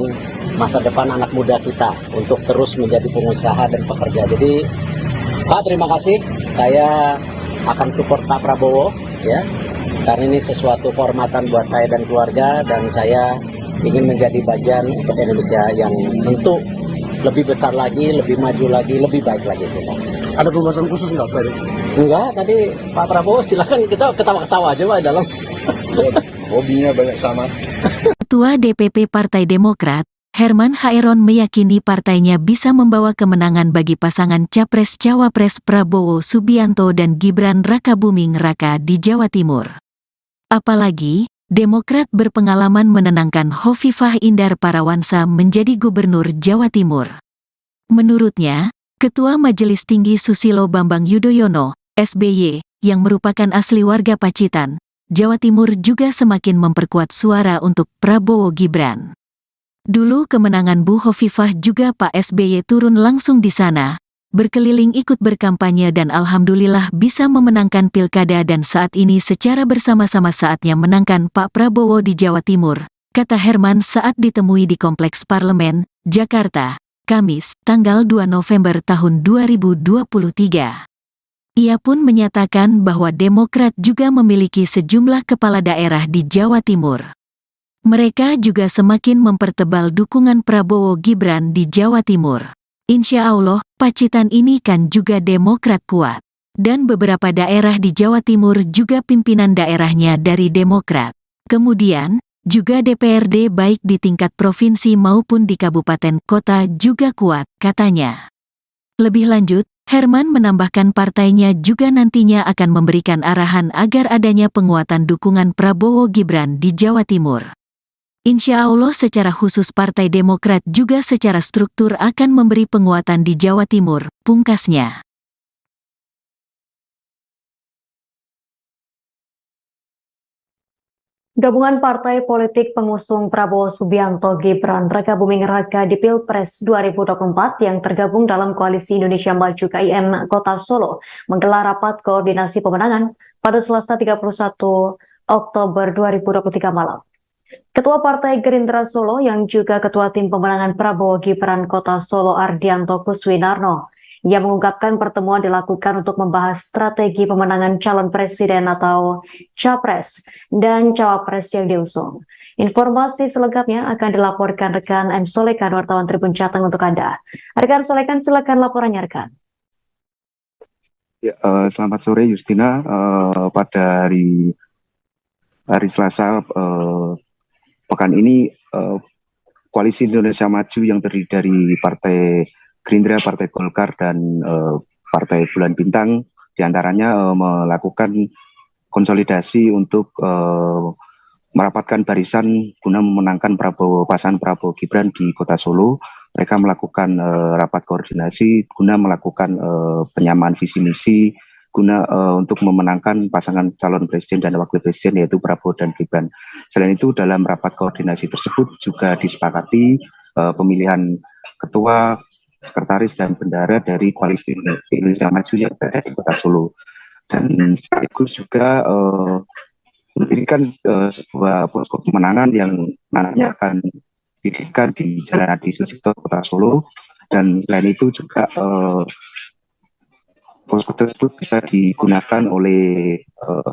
masa depan anak muda kita untuk terus menjadi pengusaha dan pekerja. Jadi Pak terima kasih, saya akan support Pak Prabowo ya. Karena ini sesuatu kehormatan buat saya dan keluarga dan saya ingin menjadi bagian untuk Indonesia yang tentu lebih besar lagi, lebih maju lagi, lebih baik lagi. Ada pembahasan khusus nggak Pak? Enggak, tadi Pak Prabowo silakan kita ketawa-ketawa aja Pak dalam. Hobinya banyak sama. Ketua DPP Partai Demokrat, Herman Haeron meyakini partainya bisa membawa kemenangan bagi pasangan Capres-Cawapres Prabowo Subianto dan Gibran Rakabuming Raka di Jawa Timur. Apalagi, Demokrat berpengalaman menenangkan Hovifah Indar Parawansa menjadi Gubernur Jawa Timur. Menurutnya, Ketua Majelis Tinggi Susilo Bambang Yudhoyono, SBY, yang merupakan asli warga Pacitan, Jawa Timur juga semakin memperkuat suara untuk Prabowo Gibran. Dulu kemenangan Bu Hovifah juga Pak SBY turun langsung di sana, berkeliling ikut berkampanye dan alhamdulillah bisa memenangkan pilkada dan saat ini secara bersama-sama saatnya menangkan Pak Prabowo di Jawa Timur, kata Herman saat ditemui di Kompleks Parlemen, Jakarta, Kamis, tanggal 2 November tahun 2023. Ia pun menyatakan bahwa Demokrat juga memiliki sejumlah kepala daerah di Jawa Timur. Mereka juga semakin mempertebal dukungan Prabowo Gibran di Jawa Timur. Insya Allah, Pacitan ini kan juga Demokrat kuat. Dan beberapa daerah di Jawa Timur juga pimpinan daerahnya dari Demokrat. Kemudian, juga DPRD baik di tingkat provinsi maupun di kabupaten kota juga kuat, katanya. Lebih lanjut, Herman menambahkan partainya juga nantinya akan memberikan arahan agar adanya penguatan dukungan Prabowo Gibran di Jawa Timur. Insya Allah secara khusus Partai Demokrat juga secara struktur akan memberi penguatan di Jawa Timur, pungkasnya. Gabungan partai politik pengusung Prabowo Subianto Gibran Raka Buming Raka di Pilpres 2024 yang tergabung dalam Koalisi Indonesia Maju KIM Kota Solo menggelar rapat koordinasi pemenangan pada Selasa 31 Oktober 2023 malam. Ketua Partai Gerindra Solo yang juga Ketua Tim Pemenangan Prabowo Gibran Kota Solo Ardianto Kuswinarno yang mengungkapkan pertemuan dilakukan untuk membahas strategi pemenangan calon presiden atau capres dan cawapres yang diusung. Informasi selengkapnya akan dilaporkan rekan M. Solekan wartawan Tribun Jateng untuk Anda. Rekan Solekan, silakan laporannya rekan. Ya, selamat sore Justina. Pada hari Selasa pekan ini Koalisi Indonesia Maju yang terdiri dari Partai Gerindra, Partai Golkar, dan Partai Bulan Bintang diantaranya melakukan konsolidasi untuk merapatkan barisan guna memenangkan pasangan Prabowo Gibran di Kota Solo. Mereka melakukan rapat koordinasi guna melakukan penyamaan visi misi guna untuk memenangkan pasangan calon presiden dan wakil presiden yaitu Prabowo dan Gibran. Selain itu dalam rapat koordinasi tersebut juga disepakati pemilihan ketua, sekretaris dan bendahara dari Koalisi Indonesia Maju yang berada di Kota Solo. Dan sekaligus juga mendirikan sebuah posko pemenangan yang nantinya akan didirikan di Jalan Adi Sucipto Kota Solo. Dan selain itu juga posko tersebut bisa digunakan oleh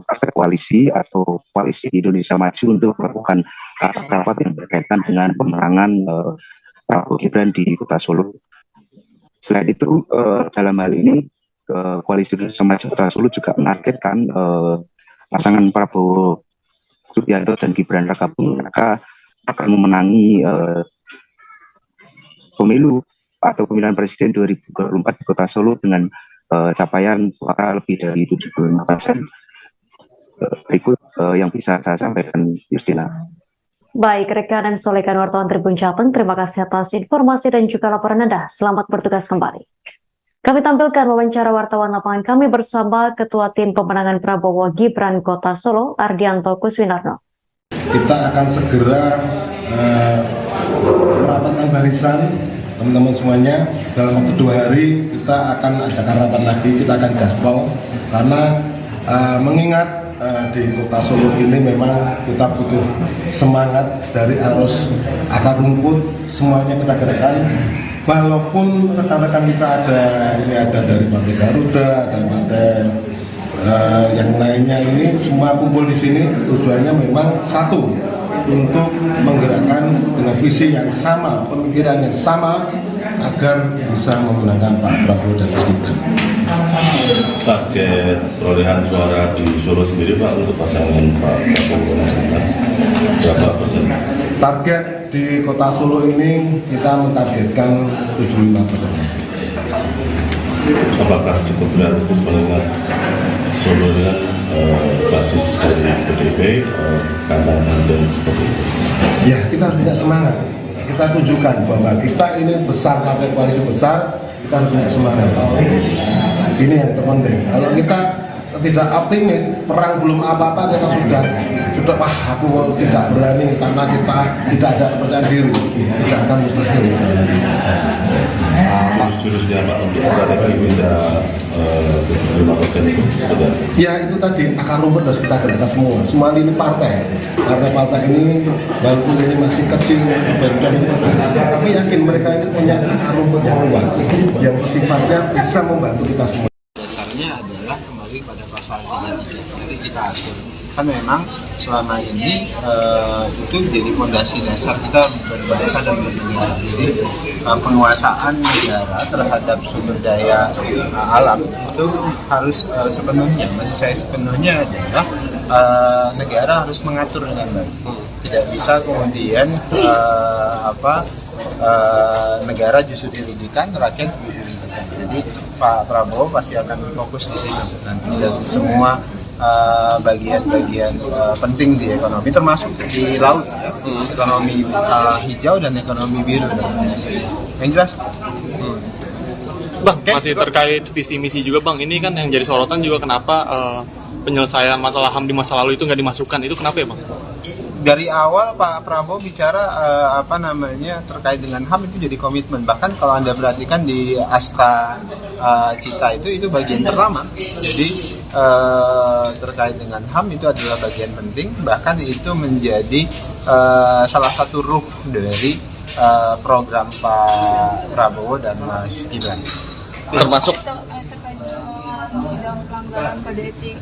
partai koalisi atau Koalisi Indonesia Maju untuk melakukan rapat-rapat yang berkaitan dengan pemenangan Prabowo Gibran di Kota Solo. Selain itu, dalam hal ini Koalisi Indonesia Maju Kota Solo juga menargetkan pasangan Prabowo Subianto dan Gibran Raka Buming Raka akan memenangi pemilu atau pemilihan presiden 2024 di Kota Solo dengan capaian suara lebih dari 75%. Berikut yang bisa saya sampaikan, Justina. Baik, rekan M. Solekan wartawan Tribun Jateng, terima kasih atas informasi dan juga laporan Anda. Selamat bertugas kembali. Kami tampilkan wawancara wartawan lapangan kami bersama Ketua Tim Pemenangan Prabowo Gibran Kota Solo, Ardianto Kuswinarno. Kita akan segera merapatkan barisan teman-teman semuanya. Dalam waktu 2 hari kita akan adakan rapat lagi, kita akan gaspol karena mengingat di Kota Solo ini memang kita butuh semangat dari arus akar rumput, semuanya kita gerakkan. Walaupun rekan-rekan kita ada dari Partai Garuda, ada partai yang lainnya, ini semua kumpul di sini tujuannya memang satu, untuk menggerakkan dengan visi yang sama, pemikiran yang sama agar bisa memenangkan Pak Prabowo dan Gibran. Target perolehan suara di Solo sendiri Pak untuk pasangan Pak Prabowo dan Gibran berapa persen? Target di Kota Solo ini kita mentargetkan 75%. Apakah cukup realistis mengingat Solo dengan basis dari PDIP, kandang banteng seperti itu. Ya, kita harus punya semangat. Kita tunjukkan bahwa kita ini besar, partai koalisi besar, kita harus punya semangat. Ini yang terpenting. Kalau kita tidak optimis, perang belum apa-apa, kita sudah wah aku tidak berani karena kita tidak ada kepercayaan diri, tidak akan mustahil. Jurusnya Pak untuk strategi bisa 75% itu sudah. Ya itu tadi akar rumput harus kita gerakkan semua lini partai ini walaupun ini masih kecil, tapi yakin mereka ini punya akar rumput yang kuat, yang sifatnya bisa membantu kita semua. Dasarnya adalah kembali pada pasal 33. Jadi kita atur. Kan memang selama ini itu jadi fondasi dasar kita berbangsa dan bernegara. Jadi penguasaan negara terhadap sumber daya alam itu harus sepenuhnya, maksud saya sepenuhnya adalah negara harus mengatur dengan baik. Tidak bisa kemudian negara justru dirugikan, rakyat dirugikan. Jadi Pak Prabowo pasti akan fokus di situ nanti dan semua bagian-bagian penting di ekonomi termasuk di laut ya. Ekonomi hijau dan ekonomi biru yang jelas. Bang, masih terkait visi misi juga Bang, ini kan yang jadi sorotan juga kenapa penyelesaian masalah HAM di masa lalu itu nggak dimasukkan, itu kenapa ya Bang? Dari awal Pak Prabowo bicara terkait dengan HAM itu jadi komitmen. Bahkan kalau Anda perhatikan di Asta Cita itu bagian pertama. Jadi terkait dengan HAM itu adalah bagian penting. Bahkan itu menjadi salah satu ruh dari program Pak Prabowo dan Mas Gibran. Termasuk sidang pelanggaran kode etik.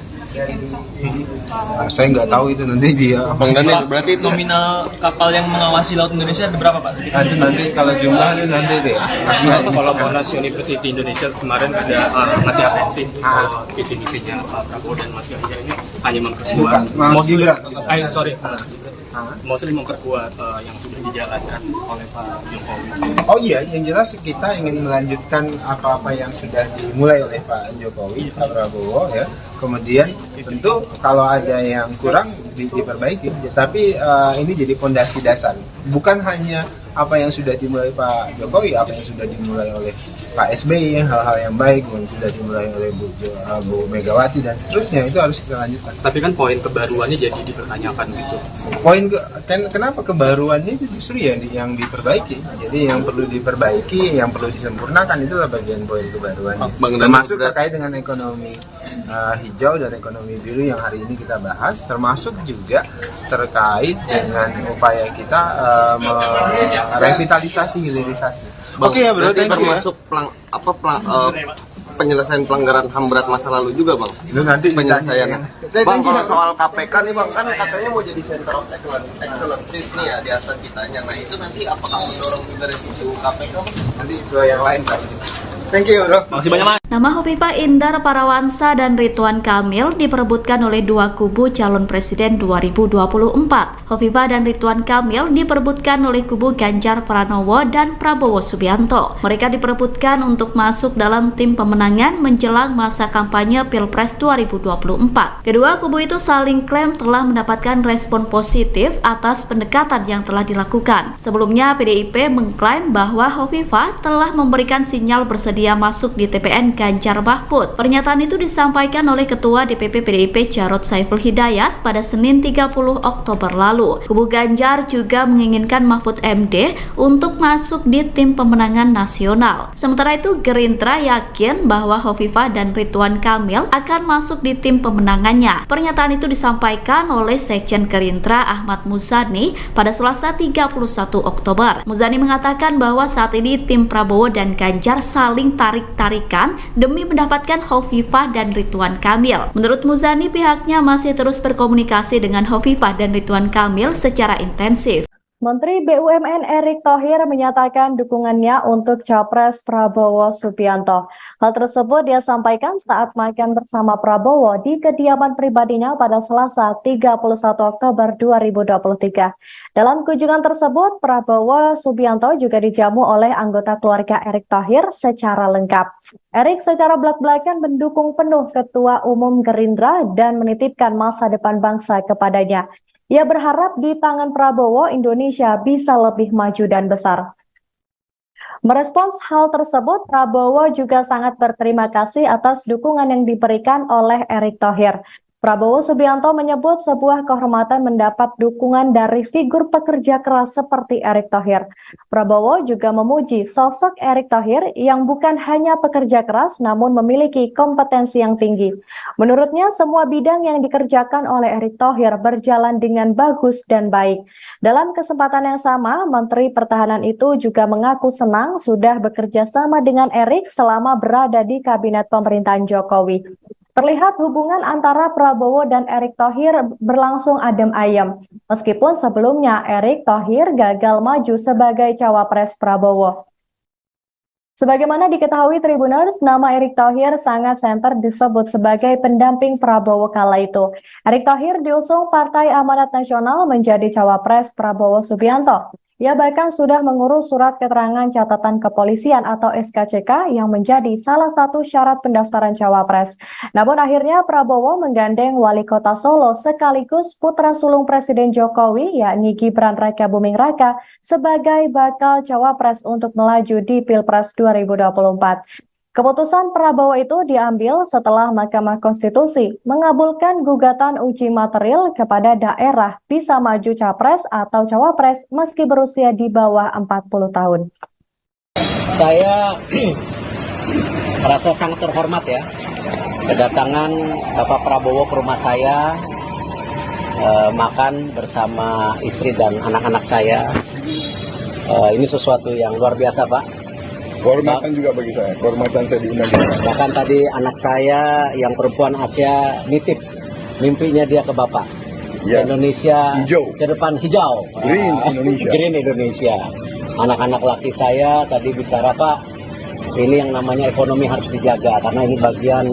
Saya nggak tahu itu nanti dia. Bang Daniel, berarti itu nominal kapal yang mengawasi laut Indonesia ada berapa Pak? Nanti kalau jumlahnya nanti deh. Kalau Monash University Indonesia kemarin ada ngasih atensi visi misinya Pak Prabowo dan Mas Ganjar ini hanya memperkuat. Mostly memperkuat yang sudah dijalankan oleh Pak Jokowi. Oh iya, yang jelas kita ingin melanjutkan apa-apa yang sudah dimulai oleh Pak Jokowi, Pak Prabowo ya. Kemudian tentu kalau ada yang kurang diperbaiki, tapi ini jadi fondasi dasar. Bukan hanya apa yang sudah dimulai Pak Jokowi, apa yang sudah dimulai oleh Pak SBY, hal-hal yang baik yang sudah dimulai oleh Bu Megawati dan seterusnya itu harus kita lanjutkan. Tapi kan poin kebaruannya jadi dipertanyakan gitu. Kenapa kebaruannya itu justru yang diperbaiki. Jadi yang perlu diperbaiki, yang perlu disempurnakan itulah bagian poin kebaruannya. Termasuk terkait dengan ekonomi hijau dan ekonomi biru yang hari ini kita bahas, termasuk juga terkait dengan upaya kita revitalisasi, hilirisasi. Oke ya bro, termasuk penyelesaian pelanggaran HAM berat masa lalu juga Bang. Itu nanti penyelesaiannya. Bang, kalau soal KPK nih Bang, kan katanya mau jadi center of excellence nih ya di atas kitanya. Nah itu nanti apakah mendorong juga revisi KPK Bang? Nanti itu yang lain Pak. Thank you bro. Makasih banyak Mas. Nama Hovifah Indar Parawansa dan Ridwan Kamil diperebutkan oleh dua kubu calon presiden 2024. Hovifah dan Ridwan Kamil diperebutkan oleh kubu Ganjar Pranowo dan Prabowo Subianto. Mereka diperebutkan untuk masuk dalam tim pemenangan menjelang masa kampanye Pilpres 2024. Kedua kubu itu saling klaim telah mendapatkan respon positif atas pendekatan yang telah dilakukan. Sebelumnya PDIP mengklaim bahwa Hovifah telah memberikan sinyal bersedia masuk di TPN Ganjar Mahfud. Pernyataan itu disampaikan oleh Ketua DPP PDIP Jarod Saiful Hidayat pada Senin 30 Oktober lalu. Kubu Ganjar juga menginginkan Mahfud MD untuk masuk di tim pemenangan nasional. Sementara itu Gerindra yakin bahwa Hovifah dan Ridwan Kamil akan masuk di tim pemenangannya. Pernyataan itu disampaikan oleh Sekjen Gerindra Ahmad Muzani pada Selasa 31 Oktober. Muzani mengatakan bahwa saat ini tim Prabowo dan Ganjar saling tarik-tarikan demi mendapatkan Hovifah dan Ridwan Kamil. Menurut Muzani, pihaknya masih terus berkomunikasi dengan Hovifah dan Ridwan Kamil secara intensif. Menteri BUMN Erick Thohir menyatakan dukungannya untuk Capres Prabowo Subianto. Hal tersebut dia sampaikan saat makan bersama Prabowo di kediaman pribadinya pada Selasa 31 Oktober 2023. Dalam kunjungan tersebut, Prabowo Subianto juga dijamu oleh anggota keluarga Erick Thohir secara lengkap. Erick secara belak-belakan mendukung penuh Ketua Umum Gerindra dan menitipkan masa depan bangsa kepadanya. Ia berharap di tangan Prabowo, Indonesia bisa lebih maju dan besar. Merespons hal tersebut, Prabowo juga sangat berterima kasih atas dukungan yang diberikan oleh Erick Thohir. Prabowo Subianto menyebut sebuah kehormatan mendapat dukungan dari figur pekerja keras seperti Erick Thohir. Prabowo juga memuji sosok Erick Thohir yang bukan hanya pekerja keras namun memiliki kompetensi yang tinggi. Menurutnya, semua bidang yang dikerjakan oleh Erick Thohir berjalan dengan bagus dan baik. Dalam kesempatan yang sama, Menteri Pertahanan itu juga mengaku senang sudah bekerja sama dengan Erick selama berada di kabinet pemerintahan Jokowi. Terlihat hubungan antara Prabowo dan Erick Thohir berlangsung adem ayem. Meskipun sebelumnya Erick Thohir gagal maju sebagai cawapres Prabowo. Sebagaimana diketahui Tribuners, nama Erick Thohir sangat santer disebut sebagai pendamping Prabowo kala itu. Erick Thohir diusung Partai Amanat Nasional menjadi cawapres Prabowo Subianto. Ia bahkan sudah mengurus surat keterangan catatan kepolisian atau SKCK yang menjadi salah satu syarat pendaftaran cawapres. Namun akhirnya Prabowo menggandeng wali kota Solo sekaligus putra sulung Presiden Jokowi yakni Gibran Rakabuming Raka sebagai bakal cawapres untuk melaju di Pilpres 2024. Keputusan Prabowo itu diambil setelah Mahkamah Konstitusi mengabulkan gugatan uji material kepada daerah bisa maju capres atau cawapres meski berusia di bawah 40 tahun. Saya merasa sangat terhormat ya, kedatangan Bapak Prabowo ke rumah saya, makan bersama istri dan anak-anak saya. Ini sesuatu yang luar biasa, Pak. Kehormatan juga bagi saya, kehormatan saya diundang. Bahkan tadi anak saya yang perempuan Asia nitip mimpinya dia ke Bapak. Ya. Indonesia hijau. Ke depan hijau. Green Indonesia. Green Indonesia. Anak-anak laki saya tadi bicara, Pak, ini yang namanya ekonomi harus dijaga karena ini bagian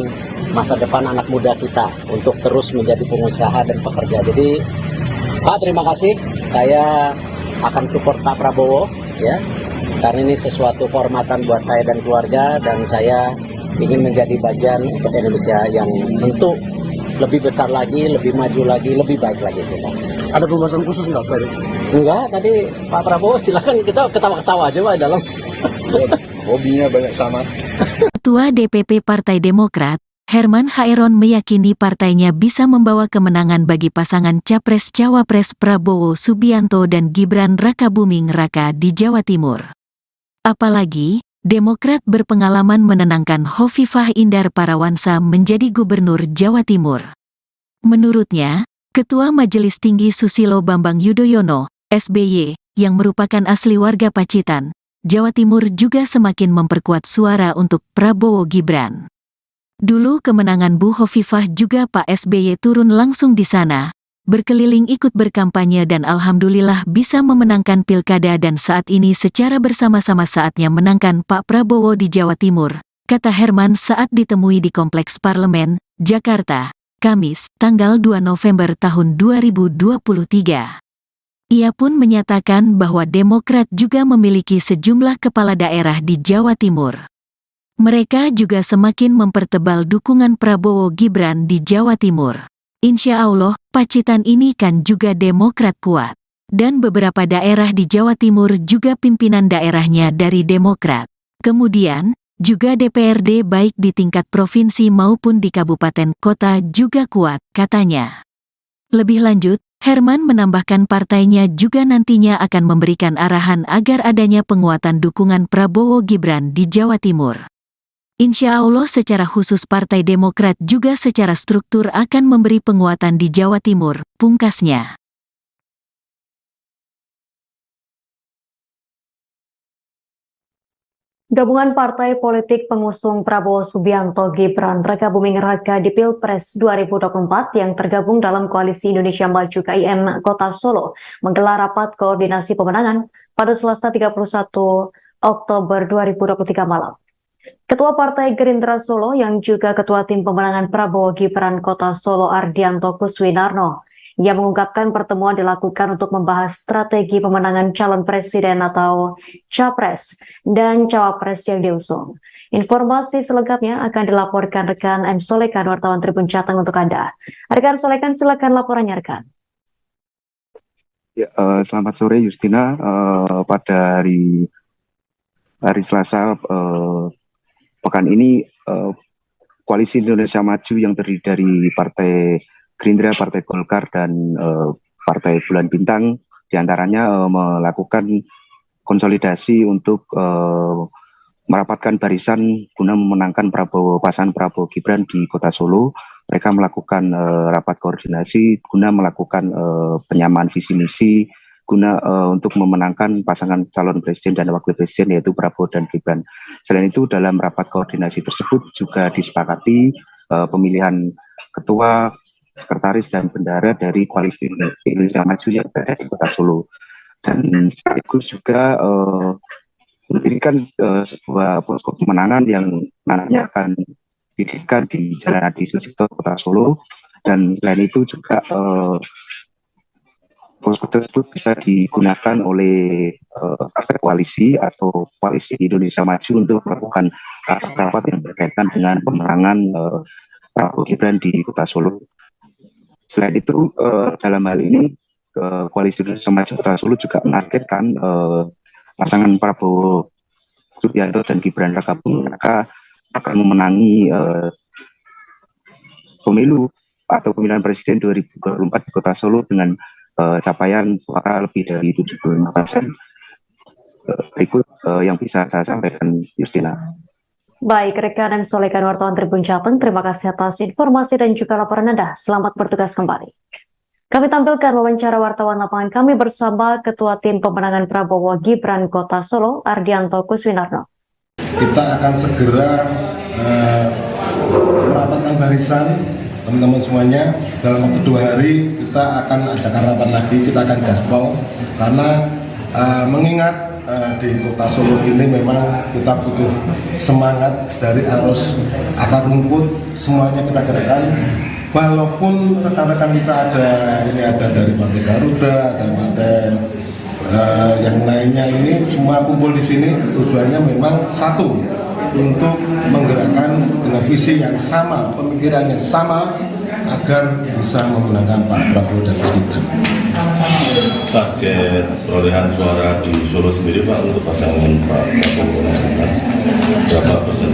masa depan anak muda kita untuk terus menjadi pengusaha dan pekerja. Jadi, Pak, terima kasih. Saya akan support Pak Prabowo, ya. Karena ini sesuatu kehormatan buat saya dan keluarga, dan saya ingin menjadi bagian untuk Indonesia yang tentu lebih besar lagi, lebih maju lagi, lebih baik lagi kita. Ada pembahasan khusus nggak, Pak? Enggak, tadi Pak Prabowo silakan kita ketawa-ketawa aja Pak dalam. Hobinya banyak sama. Ketua DPP Partai Demokrat, Herman Haeron meyakini partainya bisa membawa kemenangan bagi pasangan Capres-Cawapres Prabowo Subianto dan Gibran Rakabuming Raka di Jawa Timur. Apalagi, Demokrat berpengalaman menenangkan Hovifah Indar Parawansa menjadi Gubernur Jawa Timur. Menurutnya, Ketua Majelis Tinggi Susilo Bambang Yudhoyono, SBY, yang merupakan asli warga Pacitan, Jawa Timur juga semakin memperkuat suara untuk Prabowo Gibran. Dulu kemenangan Bu Hovifah juga Pak SBY turun langsung di sana, berkeliling ikut berkampanye dan alhamdulillah bisa memenangkan pilkada dan saat ini secara bersama-sama saatnya menangkan Pak Prabowo di Jawa Timur, kata Herman saat ditemui di Kompleks Parlemen, Jakarta, Kamis, tanggal 2 November tahun 2023. Ia pun menyatakan bahwa Demokrat juga memiliki sejumlah kepala daerah di Jawa Timur. Mereka juga semakin mempertebal dukungan Prabowo Gibran di Jawa Timur. Insya Allah, Pacitan ini kan juga Demokrat kuat. Dan beberapa daerah di Jawa Timur juga pimpinan daerahnya dari Demokrat. Kemudian, juga DPRD baik di tingkat provinsi maupun di kabupaten kota juga kuat, katanya. Lebih lanjut, Herman menambahkan partainya juga nantinya akan memberikan arahan agar adanya penguatan dukungan Prabowo Gibran di Jawa Timur. Insya Allah secara khusus Partai Demokrat juga secara struktur akan memberi penguatan di Jawa Timur, pungkasnya. Gabungan partai politik pengusung Prabowo Subianto Gibran Rakabuming Raka di Pilpres 2024 yang tergabung dalam Koalisi Indonesia Maju KIM Kota Solo menggelar rapat koordinasi pemenangan pada Selasa 31 Oktober 2023 malam. Ketua Partai Gerindra Solo yang juga Ketua Tim Pemenangan Prabowo Gibran Kota Solo Ardianto Kuswinarno yang mengungkapkan pertemuan dilakukan untuk membahas strategi pemenangan calon presiden atau capres dan cawapres yang diusung. Informasi selengkapnya akan dilaporkan rekan M. Solekan, wartawan Tribun Jateng untuk Anda. Rekan Solekan, silakan laporannya rekan. Ya, selamat sore Justina. Pada hari Selasa pekan ini Koalisi Indonesia Maju yang terdiri dari Partai Gerindra, Partai Golkar, dan Partai Bulan Bintang diantaranya melakukan konsolidasi untuk merapatkan barisan guna memenangkan pasangan Prabowo Gibran di Kota Solo. Mereka melakukan rapat koordinasi guna melakukan penyamaan visi misi guna untuk memenangkan pasangan calon presiden dan wakil presiden yaitu Prabowo dan Gibran. Selain itu dalam rapat koordinasi tersebut juga disepakati pemilihan ketua, sekretaris dan bendahara dari Koalisi Indonesia Maju yang berada di Kota Solo, dan sekaligus juga mendirikan sebuah posko pemenangan yang nantinya akan didirikan di Jalan Adi Sucipto Kota Solo. Dan selain itu juga posko tersebut bisa digunakan oleh partai koalisi atau Koalisi Indonesia Maju untuk melakukan rapat-rapat yang berkaitan dengan pemenangan Prabowo Gibran di Kota Solo. Selain itu, dalam hal ini, Koalisi Indonesia Maju Kota Solo juga menargetkan pasangan Prabowo Subianto dan Gibran Rakabuming Raka akan memenangi pemilu atau pemilihan presiden 2024 di Kota Solo dengan capaian suara lebih dari 75%. Berikut yang bisa saya sampaikan, Justina. Baik, rekan M. Solekan, wartawan Tribun Jateng, terima kasih atas informasi dan juga laporan Anda. Selamat bertugas kembali. Kami tampilkan wawancara wartawan lapangan kami bersama Ketua Tim Pemenangan Prabowo Gibran Kota Solo, Ardianto Kuswinarno. Kita akan segera merapatkan barisan, teman-teman semuanya. Dalam waktu 2 hari kita akan adakan rapat lagi, kita akan gaspol, karena mengingat di Kota Solo ini memang kita butuh semangat dari arus akar rumput, semuanya kita gerakkan. Walaupun rekan-rekan kita ada dari Partai Garuda, ada partai yang lainnya, ini semua kumpul di sini, tujuannya memang satu, untuk menggerakkan dengan visi yang sama, pemikiran yang sama, agar bisa memenangkan Pak Prabowo dan Mas Gibran. Target perolehan suara di Solo sendiri Pak untuk pasangan Pak Prabowo berapa persen?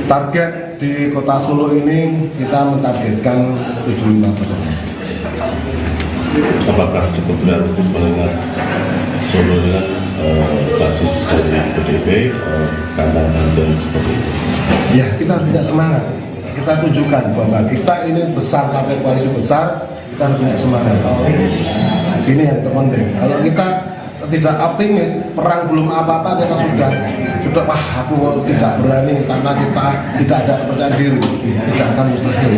Target di Kota Solo ini kita mentargetkan 75%. Apakah cukup realistis mengingat Solo dengan basis dari PDIP, kandang dan seperti itu? Ya, kita harus punya semangat. Kita tunjukkan bahwa kita ini besar, partai koalisi besar, kita harus punya semangat. Ini yang terpenting. Kalau kita tidak optimis, perang belum apa-apa, kita sudah wah aku tidak berani karena kita tidak ada kepercayaan diri, tidak akan mustahil.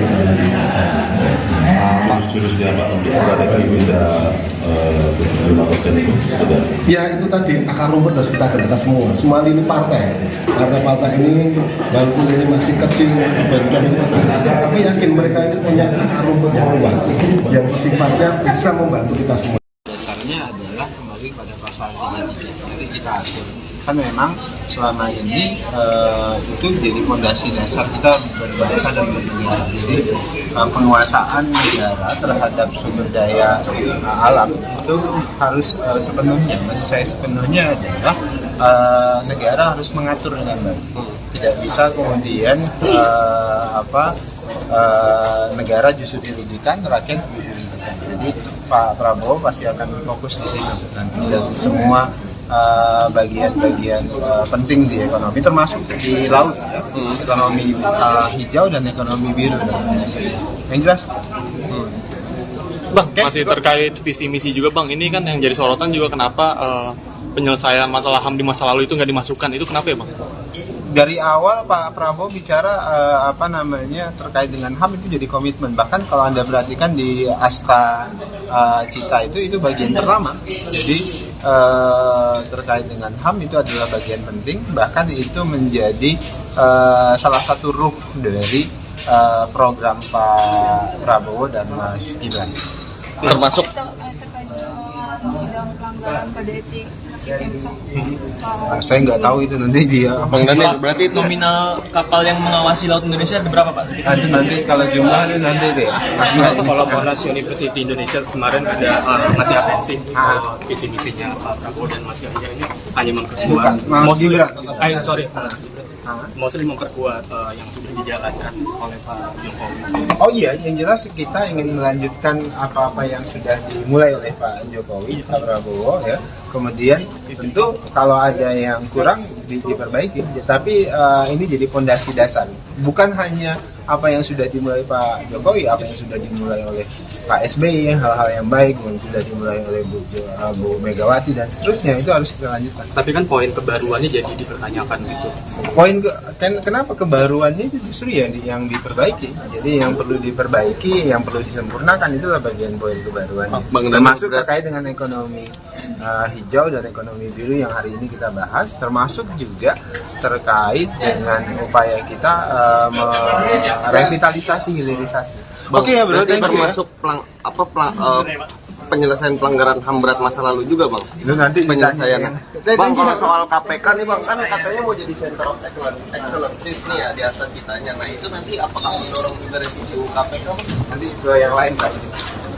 Jurusnya Pak untuk strategi bisa 75% itu sudah? Ya itu tadi, akar rumput harus kita gerakkan semua lini partai ini, walaupun ini masih kecil, tapi yakin mereka ini punya akar rumput yang kuat, yang sifatnya bisa membantu kita semua. Dasarnya adalah kembali pada pasal 33, jadi kita atur. Kan memang selama ini itu jadi fondasi dasar kita berbangsa dan bernegara. Jadi penguasaan negara terhadap sumber daya alam itu harus sepenuhnya, maksud saya sepenuhnya adalah negara harus mengatur dengan baik. Tidak bisa kemudian negara justru dirugikan, rakyat dirugikan. Jadi Pak Prabowo pasti akan fokus di sini nanti, dan semua bagian-bagian penting di ekonomi, termasuk di laut, ya. Ekonomi hijau dan ekonomi biru. Yang jelas, Bang, masih terkait visi misi juga Bang, ini kan yang jadi sorotan juga kenapa penyelesaian masalah HAM di masa lalu itu nggak dimasukkan, itu kenapa ya Bang? dari awal Pak Prabowo bicara terkait dengan HAM itu jadi komitmen. Bahkan kalau Anda perhatikan di Asta Cita itu bagian pertama. Jadi terkait dengan HAM itu adalah bagian penting. Bahkan itu menjadi salah satu ruh dari program Pak Prabowo dan Mas Gibran. Termasuk sidang pelanggaran kode etik. Saya nggak tahu itu nanti dia. Bang Daniel, berarti itu nominal kapal yang mengawasi laut Indonesia ada berapa, Pak? Nanti kalau jumlah itu nanti deh. Kalau Monash University Indonesia kemarin ada ngasih atensi visi misinya Pak Prabowo dan Mas Ganjar ini hanya memperkuat. Mostly memperkuat yang sudah dijalankan oleh Pak Jokowi. Oh iya, yang jelas kita ingin melanjutkan apa-apa yang sudah dimulai oleh Pak Jokowi, Pak Prabowo ya. Kemudian tentu kalau ada yang kurang diperbaiki, tapi ini jadi pondasi dasar. Bukan hanya apa yang sudah dimulai Pak Jokowi, apa yang sudah dimulai oleh Pak SBY, hal-hal yang baik yang sudah dimulai oleh Bu Megawati dan seterusnya, itu harus kita lanjutkan. Tapi kan poin kebaruannya jadi dipertanyakan gitu. Kenapa kebaruannya itu justru yang diperbaiki. Jadi yang perlu diperbaiki, yang perlu disempurnakan itulah bagian poin kebaruannya. Termasuk terkait dengan ekonomi hijau dan ekonomi biru yang hari ini kita bahas, termasuk juga terkait dengan upaya kita revitalisasi, hilirisasi. Oke ya bro, termasuk penyelesaian pelanggaran HAM berat masa lalu juga bang. Itu nanti penyelesaiannya. Bang, kalau soal KPK nih bang, kan katanya mau jadi center of excellence nih ya di atas kitanya. Nah itu nanti apakah mendorong juga revisi KPK? Nanti ke yang lain Pak.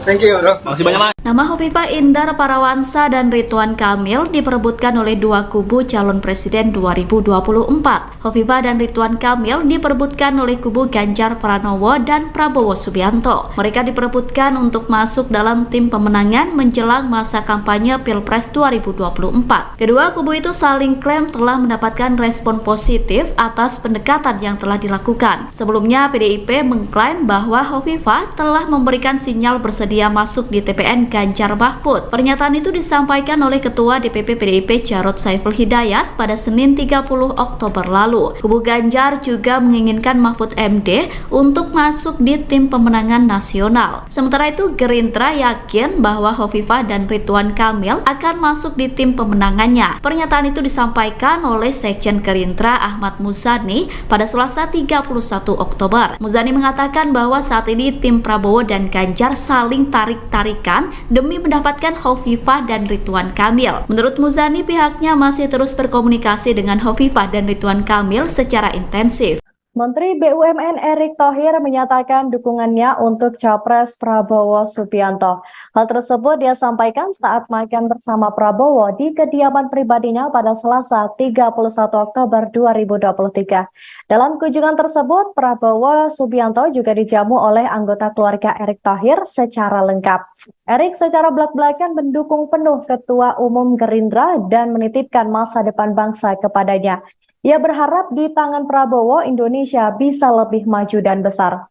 Thank you bro. Masih banyak Mas. Nama Hovifah Indar Parawansa dan Ridwan Kamil diperebutkan oleh dua kubu calon presiden 2024. Hovifah dan Ridwan Kamil diperebutkan oleh kubu Ganjar Pranowo dan Prabowo Subianto. Mereka diperebutkan untuk masuk dalam tim pemenangan menjelang masa kampanye Pilpres 2024. Kedua kubu itu saling klaim telah mendapatkan respon positif atas pendekatan yang telah dilakukan. Sebelumnya PDIP mengklaim bahwa Hovifah telah memberikan sinyal bersedia masuk di TPN Ganjar Mahfud. Pernyataan itu disampaikan oleh Ketua DPP PDIP Jarod Saiful Hidayat pada Senin 30 Oktober lalu. Kubu Ganjar juga menginginkan Mahfud MD untuk masuk di tim pemenangan nasional. Sementara itu Gerindra yakin bahwa Hovifah dan Ridwan Kamil akan masuk di tim pemenangannya. Pernyataan itu disampaikan oleh Sekjen Gerindra Ahmad Muzani pada Selasa 31 Oktober. Muzani mengatakan bahwa saat ini tim Prabowo dan Ganjar saling tarik-tarikan demi mendapatkan Hovifah dan Ridwan Kamil. Menurut Muzani, pihaknya masih terus berkomunikasi dengan Hovifah dan Ridwan Kamil secara intensif. Menteri BUMN Erick Thohir menyatakan dukungannya untuk Capres Prabowo Subianto. Hal tersebut dia sampaikan saat makan bersama Prabowo di kediaman pribadinya pada Selasa 31 Oktober 2023. Dalam kunjungan tersebut, Prabowo Subianto juga dijamu oleh anggota keluarga Erick Thohir secara lengkap. Erick secara belak-belakan mendukung penuh Ketua Umum Gerindra dan menitipkan masa depan bangsa kepadanya. Ia berharap di tangan Prabowo Indonesia bisa lebih maju dan besar.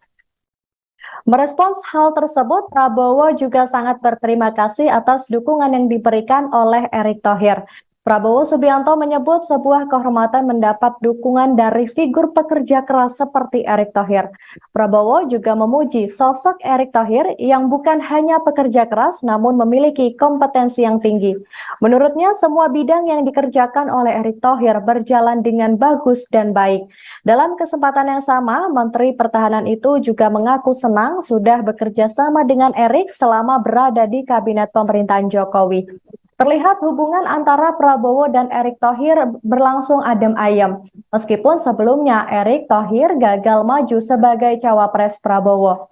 Merespons hal tersebut, Prabowo juga sangat berterima kasih atas dukungan yang diberikan oleh Erick Thohir. Prabowo Subianto menyebut sebuah kehormatan mendapat dukungan dari figur pekerja keras seperti Erick Thohir. Prabowo juga memuji sosok Erick Thohir yang bukan hanya pekerja keras namun memiliki kompetensi yang tinggi. Menurutnya semua bidang yang dikerjakan oleh Erick Thohir berjalan dengan bagus dan baik. Dalam kesempatan yang sama, Menteri Pertahanan itu juga mengaku senang sudah bekerja sama dengan Erick selama berada di kabinet pemerintahan Jokowi. Terlihat hubungan antara Prabowo dan Erick Thohir berlangsung adem ayem. Meskipun sebelumnya Erick Thohir gagal maju sebagai cawapres Prabowo.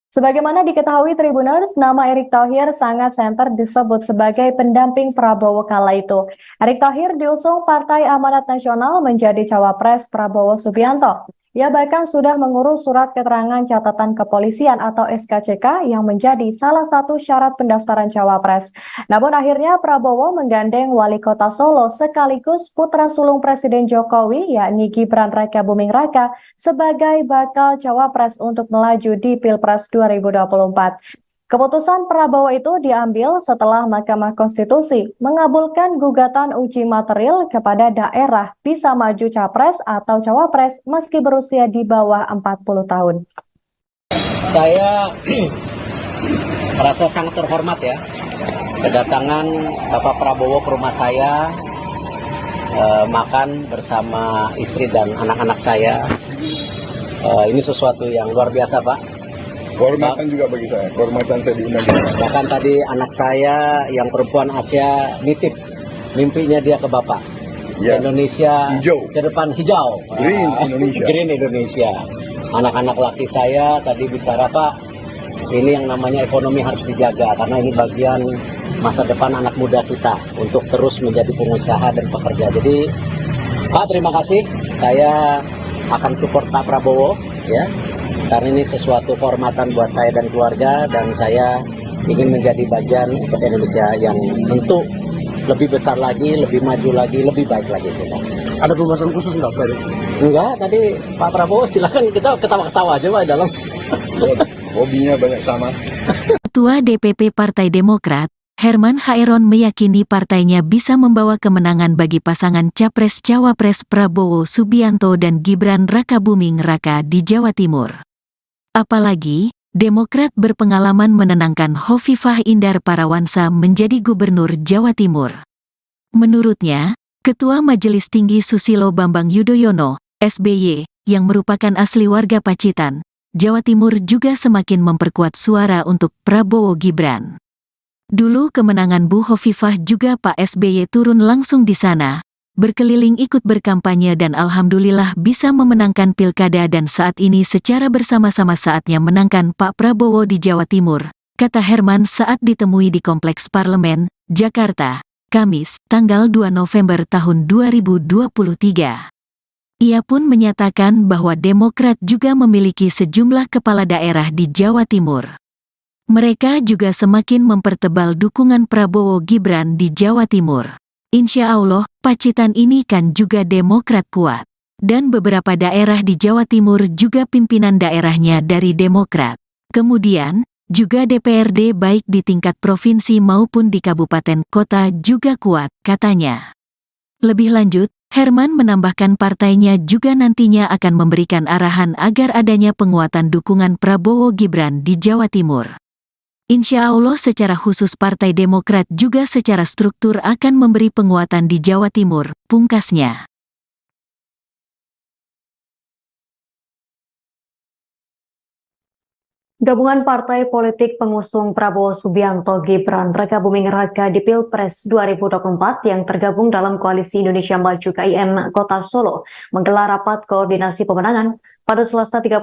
Sebagaimana diketahui Tribuners, nama Erick Thohir sangat santer disebut sebagai pendamping Prabowo kala itu. Erick Thohir diusung Partai Amanat Nasional menjadi cawapres Prabowo Subianto. Ia bahkan sudah mengurus surat keterangan catatan kepolisian atau SKCK yang menjadi salah satu syarat pendaftaran cawapres. Namun akhirnya Prabowo menggandeng wali kota Solo sekaligus putra sulung Presiden Jokowi yakni Gibran Rakabuming Raka sebagai bakal cawapres untuk melaju di Pilpres 2024. Keputusan Prabowo itu diambil setelah Mahkamah Konstitusi mengabulkan gugatan uji material kepada daerah bisa maju capres atau cawapres meski berusia di bawah 40 tahun. Saya merasa sangat terhormat ya, kedatangan Bapak Prabowo ke rumah saya, makan bersama istri dan anak-anak saya. Ini sesuatu yang luar biasa, Pak. Kehormatan juga bagi saya, kehormatan saya diundang. Bahkan tadi anak saya yang perempuan Asia nitip mimpinya dia ke Bapak. Ya. Indonesia hijau. Ke depan hijau. Green Indonesia. Green Indonesia. Anak-anak laki saya tadi bicara, Pak, ini yang namanya ekonomi harus dijaga karena ini bagian masa depan anak muda kita untuk terus menjadi pengusaha dan pekerja. Jadi Pak, terima kasih. Saya akan support Pak Prabowo ya. Karena ini sesuatu kehormatan buat saya dan keluarga, dan saya ingin menjadi bagian untuk Indonesia yang tentu lebih besar lagi, lebih maju lagi, lebih baik lagi kita. Ada pembahasan khusus nggak, Pak? Enggak, tadi Pak Prabowo silakan kita ketawa-ketawa aja Pak dalam. Hobinya banyak sama. Ketua DPP Partai Demokrat, Herman Hairon meyakini partainya bisa membawa kemenangan bagi pasangan Capres-Cawapres Prabowo Subianto dan Gibran Rakabuming Raka di Jawa Timur. Apalagi, Demokrat berpengalaman menenangkan Hovifah Indar Parawansa menjadi Gubernur Jawa Timur. Menurutnya, Ketua Majelis Tinggi Susilo Bambang Yudhoyono, SBY, yang merupakan asli warga Pacitan, Jawa Timur juga semakin memperkuat suara untuk Prabowo Gibran. Dulu kemenangan Bu Hovifah juga Pak SBY turun langsung di sana, berkeliling ikut berkampanye dan alhamdulillah bisa memenangkan pilkada dan saat ini secara bersama-sama saatnya menangkan Pak Prabowo di Jawa Timur, kata Herman saat ditemui di Kompleks Parlemen, Jakarta, Kamis, tanggal 2 November tahun 2023. Ia pun menyatakan bahwa Demokrat juga memiliki sejumlah kepala daerah di Jawa Timur. Mereka juga semakin mempertebal dukungan Prabowo Gibran di Jawa Timur. Insya Allah, Pacitan ini kan juga Demokrat kuat. Dan beberapa daerah di Jawa Timur juga pimpinan daerahnya dari Demokrat. Kemudian, juga DPRD baik di tingkat provinsi maupun di kabupaten kota juga kuat, katanya. Lebih lanjut, Herman menambahkan partainya juga nantinya akan memberikan arahan agar adanya penguatan dukungan Prabowo Gibran di Jawa Timur. Insya Allah secara khusus Partai Demokrat juga secara struktur akan memberi penguatan di Jawa Timur, pungkasnya. Gabungan partai politik pengusung Prabowo Subianto Gibran Rakabuming Raka di Pilpres 2024 yang tergabung dalam Koalisi Indonesia Maju KIM Kota Solo menggelar rapat koordinasi pemenangan pada Selasa 31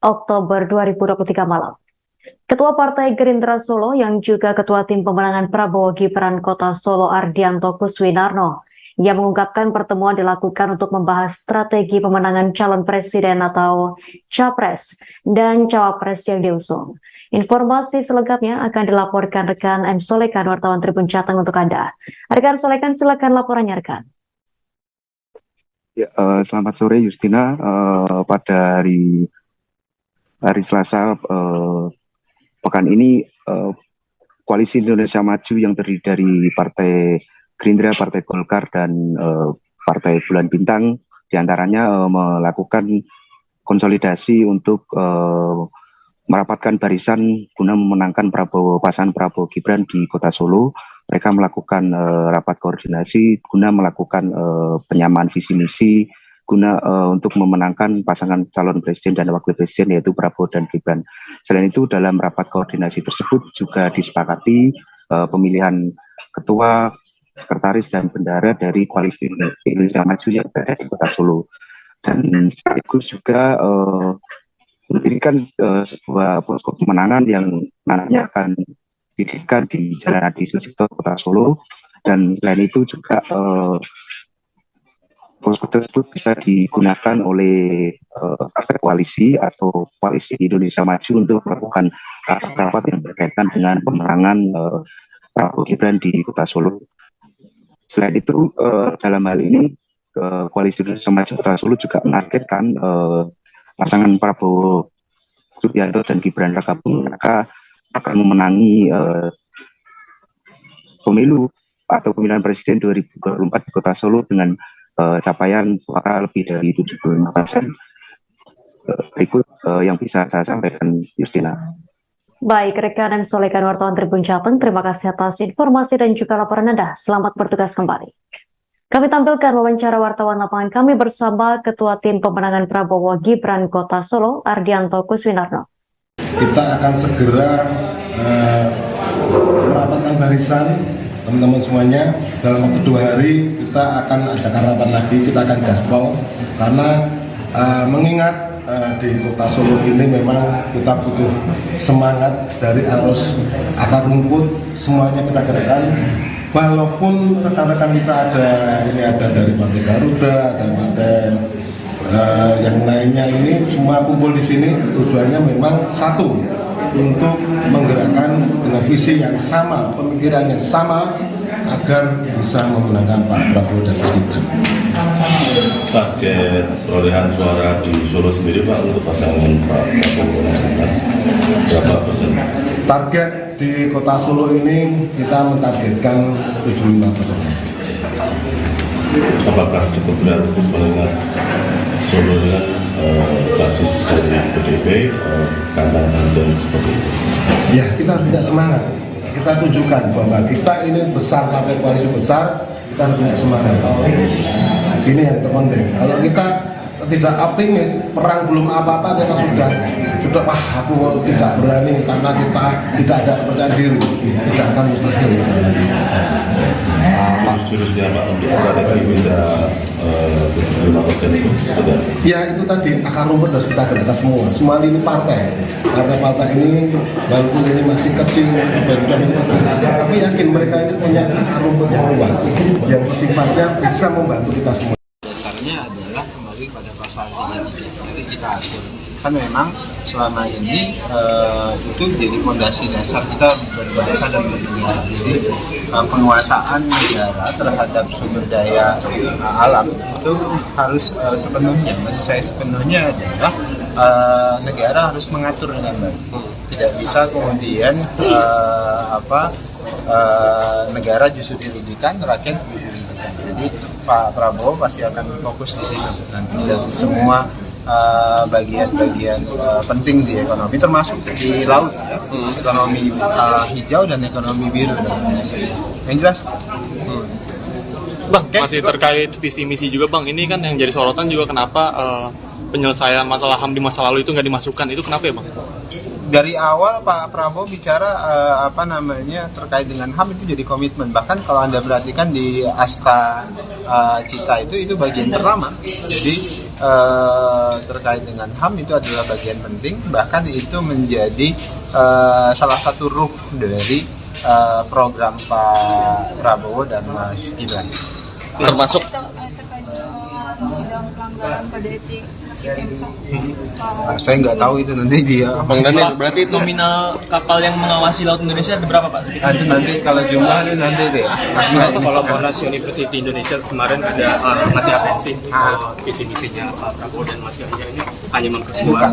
Oktober 2023 malam. Ketua Partai Gerindra Solo yang juga Ketua Tim Pemenangan Prabowo Gibran Kota Solo Ardianto Kuswinarno yang mengungkapkan pertemuan dilakukan untuk membahas strategi pemenangan calon presiden atau capres dan cawapres yang diusung. Informasi selengkapnya akan dilaporkan rekan M. Solekan wartawan Tribun Jateng untuk Anda. Rekan Solekan, silakan laporannya rekan. Ya, selamat sore Justina. Pada hari Selasa pekan ini Koalisi Indonesia Maju yang terdiri dari Partai Gerindra, Partai Golkar, dan Partai Bulan Bintang diantaranya melakukan konsolidasi untuk merapatkan barisan guna memenangkan pasangan Prabowo Gibran di Kota Solo. Mereka melakukan rapat koordinasi guna melakukan penyamaan visi misi guna untuk memenangkan pasangan calon presiden dan wakil presiden yaitu Prabowo dan Gibran. Selain itu dalam rapat koordinasi tersebut juga disepakati pemilihan ketua, sekretaris dan bendahara dari Koalisi Indonesia Maju yang berada di Kota Solo. Dan sekaligus juga mendirikan sebuah posko pemenangan yang nantinya akan didirikan di Jalan Adi Sucipto Kota Solo. Dan selain itu juga posko tersebut bisa digunakan oleh partai koalisi atau Koalisi Indonesia Maju untuk melakukan rapat yang berkaitan dengan pemenangan Prabowo Gibran di Kota Solo. Selain itu, dalam hal ini Koalisi Indonesia Maju Kota Solo juga menargetkan pasangan Prabowo Subianto dan Gibran Rakabuming Raka akan memenangi pemilu atau pemilihan presiden 2024 di Kota Solo dengan capaian suara lebih dari 75%. Berikut yang bisa saya sampaikan, Justina. Baik, rekan dan solekan wartawan Tribun Jateng, terima kasih atas informasi dan juga laporan Anda. Selamat bertugas kembali. Kami tampilkan wawancara wartawan lapangan kami bersama Ketua Tim Pemenangan Prabowo Gibran Kota Solo, Ardianto Kuswinarno. Kita akan segera merapatkan barisan teman-teman semuanya. Dalam waktu 2 hari kita akan adakan rapat lagi, kita akan gaspol karena mengingat di Kota Solo ini memang kita butuh semangat dari arus akar rumput, semuanya kita gerakkan. Walaupun rekan-rekan kita ada dari Partai Garuda, ada partai yang lainnya, ini semua kumpul di sini tujuannya memang satu, untuk menggerakkan dengan visi yang sama, pemikiran yang sama agar bisa memenangkan Pak Prabowo dan Mas Gibran. Target perolehan suara di Solo sendiri Pak untuk pasangan Pak Prabowo dan Mas Gibran berapa persen? Target di Kota Solo ini kita mentargetkan 75%. Apakah cukup realistis mengingat Solo dengan basis dari PDIP, kandang dan seperti itu? Ya, kita harus punya semangat. Kita tunjukkan bahwa kita ini besar, partai koalisi besar, kita harus punya semangat. Ini yang terpenting. Kalau kita tidak optimis, perang belum apa-apa, kita sudah wah aku tidak berani karena kita tidak ada kepercayaan diri, tidak akan mustahil. Jurusnya Pak untuk strategi bisa 75% itu sudah? Ya itu tadi, akar rumput harus kita gerakkan semua lini partai ini, walaupun ini masih kecil, tapi yakin mereka ini punya akar rumput yang luas, yang sifatnya bisa membantu kita semua. Dasarnya adalah kembali pada pasal 33, jadi kita atur. Kan memang selama ini itu jadi fondasi dasar kita berbangsa dan bernegara. Jadi penguasaan negara terhadap sumber daya alam itu harus sepenuhnya, maksud saya sepenuhnya adalah negara harus mengatur dengan baik. Tidak bisa kemudian negara justru dirugikan, rakyat justru dirugikan. Jadi Pak Prabowo pasti akan fokus di situ nanti, dan semua bagian-bagian penting di ekonomi, termasuk di laut, ya. Ekonomi hijau dan ekonomi biru. Yang jelas, Bang, masih terkait visi misi juga Bang, ini kan yang jadi sorotan juga kenapa penyelesaian masalah HAM di masa lalu itu nggak dimasukkan, itu kenapa ya Bang? Dari awal Pak Prabowo bicara terkait dengan HAM itu jadi komitmen. Bahkan kalau Anda perhatikan di Asta Cita itu bagian pertama. Jadi terkait dengan HAM itu adalah bagian penting. Bahkan itu menjadi salah satu ruh dari program Pak Prabowo dan Mas Gibran. Termasuk sidang pelanggaran kode etik saya nggak tahu itu nanti dia. Bang Daniel, berarti nominal kapal yang mengawasi laut Indonesia ada berapa Pak? Nanti kalau jumlah itu nanti deh. Kalau Monash University Indonesia kemarin ada ngasih atensi visi misinya Pak Prabowo dan Mas Ganjar ini hanya memperkuat.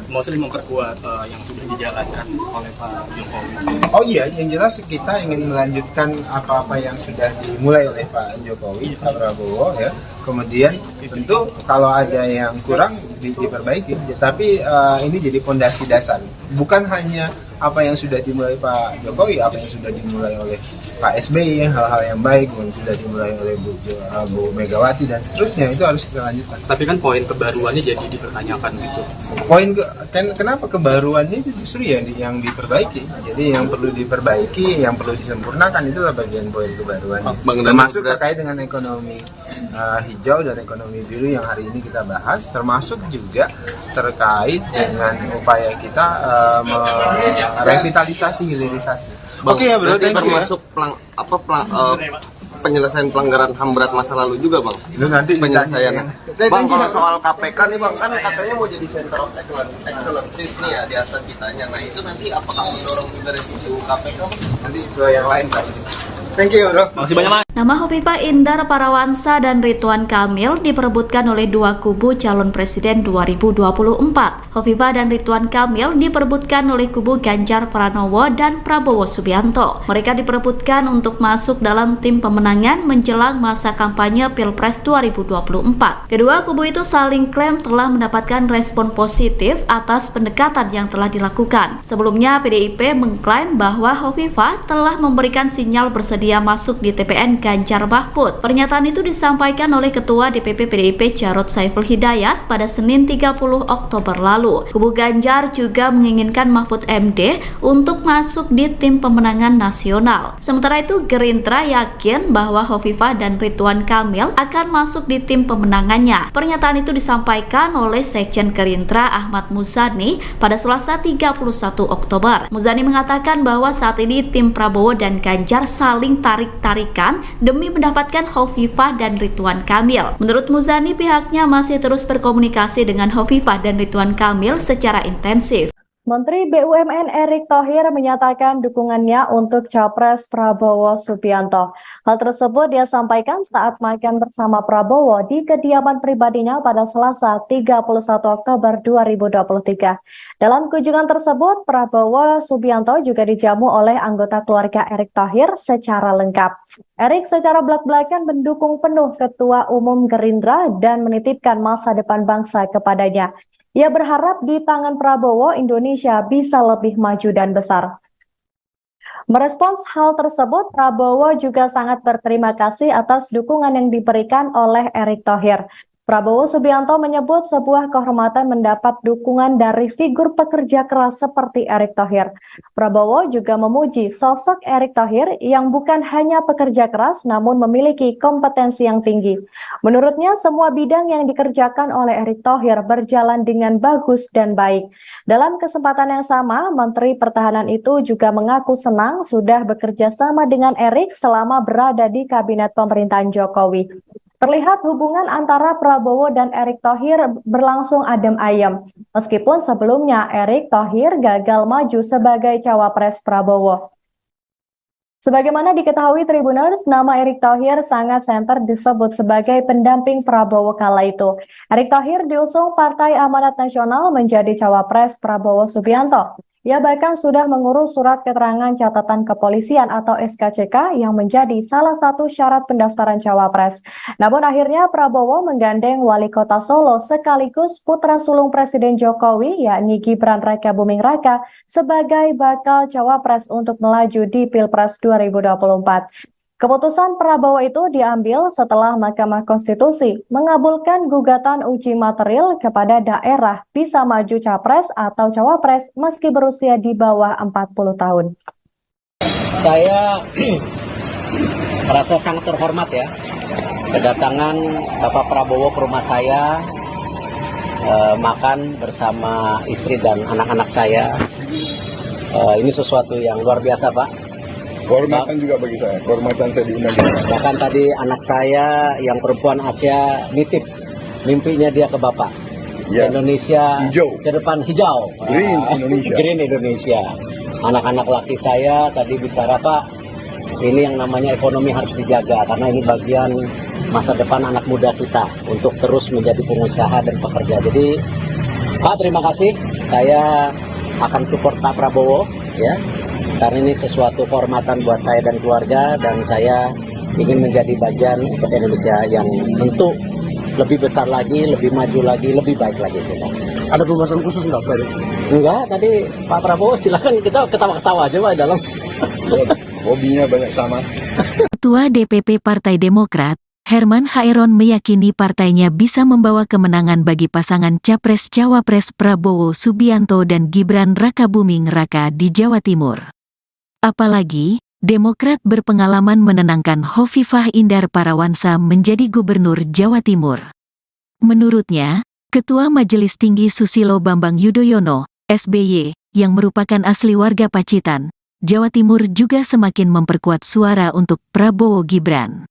Mostly memperkuat yang sudah dijalankan oleh Pak Jokowi. Oh iya, yang jelas kita ingin melanjutkan apa-apa yang sudah dimulai oleh Pak Jokowi, Pak Prabowo, ya. Kemudian tentu kalau ada yang kurang diperbaiki, tapi ini jadi fondasi dasar. Bukan hanya apa yang sudah dimulai Pak Jokowi, apa yang sudah dimulai oleh Pak SBY, hal-hal yang baik yang sudah dimulai oleh Bu Megawati dan seterusnya, itu harus kita lanjutkan. Tapi kan poin kebaruannya jadi dipertanyakan gitu. Kenapa kebaruannya itu justru yang diperbaiki. Jadi yang perlu diperbaiki, yang perlu disempurnakan, itulah bagian poin kebaruannya. Termasuk terkait dengan ekonomi hijau dan ekonomi biru yang hari ini kita bahas, termasuk juga terkait dengan upaya kita revitalisasi, hilirisasi. Oke ya bro, termasuk penyelesaian pelanggaran HAM berat masa lalu juga Bang. Itu nanti penyelesaiannya. Bang, kalau soal KPK nih Bang, kan katanya mau jadi center of excellence nih ya di atas kitanya. Nah itu nanti apakah mendorong juga revisi KPK Bang? Nanti ke yang lain Pak. Thank you bro. Masih banyak Mas. Nama Hovifah Indar Parawansa dan Ridwan Kamil diperebutkan oleh dua kubu calon presiden 2024. Hovifah dan Ridwan Kamil diperebutkan oleh kubu Ganjar Pranowo dan Prabowo Subianto. Mereka diperebutkan untuk masuk dalam tim pemenangan menjelang masa kampanye Pilpres 2024. Kedua kubu itu saling klaim telah mendapatkan respon positif atas pendekatan yang telah dilakukan. Sebelumnya PDIP mengklaim bahwa Hovifah telah memberikan sinyal bersedia masuk di TPN Ganjar Mahfud. Pernyataan itu disampaikan oleh Ketua DPP PDIP Jarod Saiful Hidayat pada Senin 30 Oktober lalu. Kubu Ganjar juga menginginkan Mahfud MD untuk masuk di tim pemenangan nasional. Sementara itu Gerindra yakin bahwa Hovifah dan Ridwan Kamil akan masuk di tim pemenangannya. Pernyataan itu disampaikan oleh Sekjen Gerindra Ahmad Muzani pada Selasa 31 Oktober. Muzani mengatakan bahwa saat ini tim Prabowo dan Ganjar saling tarik-tarikan demi mendapatkan Hovifah dan Ridwan Kamil. Menurut Muzani, pihaknya masih terus berkomunikasi dengan Hovifah dan Ridwan Kamil secara intensif. Menteri BUMN Erick Thohir menyatakan dukungannya untuk Capres Prabowo Subianto. Hal tersebut dia sampaikan saat makan bersama Prabowo di kediaman pribadinya pada Selasa 31 Oktober 2023. Dalam kunjungan tersebut, Prabowo Subianto juga dijamu oleh anggota keluarga Erick Thohir secara lengkap. Erick secara belak-belakan mendukung penuh Ketua Umum Gerindra dan menitipkan masa depan bangsa kepadanya. Ia berharap di tangan Prabowo, Indonesia bisa lebih maju dan besar. Merespons hal tersebut, Prabowo juga sangat berterima kasih atas dukungan yang diberikan oleh Erick Thohir. Prabowo Subianto menyebut sebuah kehormatan mendapat dukungan dari figur pekerja keras seperti Erick Thohir. Prabowo juga memuji sosok Erick Thohir yang bukan hanya pekerja keras namun memiliki kompetensi yang tinggi. Menurutnya semua bidang yang dikerjakan oleh Erick Thohir berjalan dengan bagus dan baik. Dalam kesempatan yang sama, Menteri Pertahanan itu juga mengaku senang sudah bekerja sama dengan Erick selama berada di kabinet pemerintahan Jokowi. Terlihat hubungan antara Prabowo dan Erick Thohir berlangsung adem ayem. Meskipun sebelumnya Erick Thohir gagal maju sebagai cawapres Prabowo. Sebagaimana diketahui Tribuners, nama Erick Thohir sangat santer disebut sebagai pendamping Prabowo kala itu. Erick Thohir diusung Partai Amanat Nasional menjadi cawapres Prabowo Subianto. Ia bahkan sudah mengurus surat keterangan catatan kepolisian atau SKCK yang menjadi salah satu syarat pendaftaran cawapres. Namun akhirnya Prabowo menggandeng Wali Kota Solo sekaligus putra sulung Presiden Jokowi yakni Gibran Rakabuming Raka sebagai bakal cawapres untuk melaju di Pilpres 2024. Keputusan Prabowo itu diambil setelah Mahkamah Konstitusi mengabulkan gugatan uji material kepada daerah bisa maju capres atau cawapres meski berusia di bawah 40 tahun. Saya merasa sangat terhormat ya, kedatangan Bapak Prabowo ke rumah saya, makan bersama istri dan anak-anak saya. Ini sesuatu yang luar biasa, Pak. Kehormatan juga bagi saya, kehormatan saya diundang. Bahkan tadi anak saya yang perempuan Asia nitip mimpinya dia ke Bapak. Ya. Indonesia hijau. Ke depan hijau. Green Indonesia. Green Indonesia. Anak-anak laki saya tadi bicara, Pak, ini yang namanya ekonomi harus dijaga karena ini bagian masa depan anak muda kita untuk terus menjadi pengusaha dan pekerja. Jadi Pak, terima kasih. Saya akan support Pak Prabowo ya. Karena ini sesuatu kehormatan buat saya dan keluarga dan saya ingin menjadi bagian untuk Indonesia yang tentu lebih besar lagi, lebih maju lagi, lebih baik lagi. Ada pembahasan khusus nggak, Pak? Enggak, tadi Pak Prabowo silakan kita ketawa-ketawa aja Pak dalam. Hobinya banyak sama. Ketua DPP Partai Demokrat, Herman Hairon meyakini partainya bisa membawa kemenangan bagi pasangan Capres-Cawapres Prabowo Subianto dan Gibran Rakabuming Raka di Jawa Timur. Apalagi, Demokrat berpengalaman menenangkan Hovifah Indar Parawansa menjadi Gubernur Jawa Timur. Menurutnya, Ketua Majelis Tinggi Susilo Bambang Yudhoyono, SBY, yang merupakan asli warga Pacitan, Jawa Timur juga semakin memperkuat suara untuk Prabowo Gibran.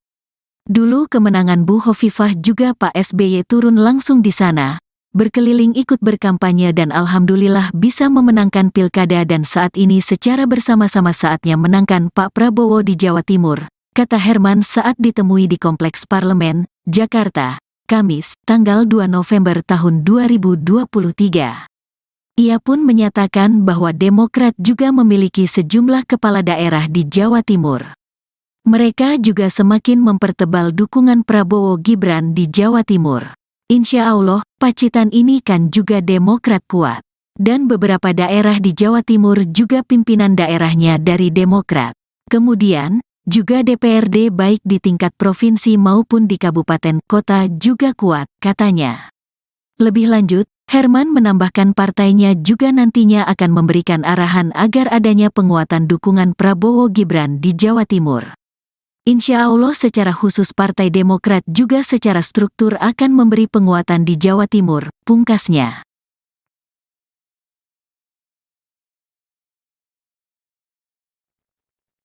Dulu kemenangan Bu Hovifah juga Pak SBY turun langsung di sana, berkeliling ikut berkampanye dan alhamdulillah bisa memenangkan pilkada dan saat ini secara bersama-sama saatnya menangkan Pak Prabowo di Jawa Timur, kata Herman saat ditemui di Kompleks Parlemen, Jakarta, Kamis, tanggal 2 November tahun 2023. Ia pun menyatakan bahwa Demokrat juga memiliki sejumlah kepala daerah di Jawa Timur. Mereka juga semakin mempertebal dukungan Prabowo Gibran di Jawa Timur. Insya Allah, Pacitan ini kan juga Demokrat kuat. Dan beberapa daerah di Jawa Timur juga pimpinan daerahnya dari Demokrat. Kemudian, juga DPRD baik di tingkat provinsi maupun di kabupaten kota juga kuat, katanya. Lebih lanjut, Herman menambahkan partainya juga nantinya akan memberikan arahan agar adanya penguatan dukungan Prabowo Gibran di Jawa Timur. Insya Allah secara khusus Partai Demokrat juga secara struktur akan memberi penguatan di Jawa Timur, pungkasnya.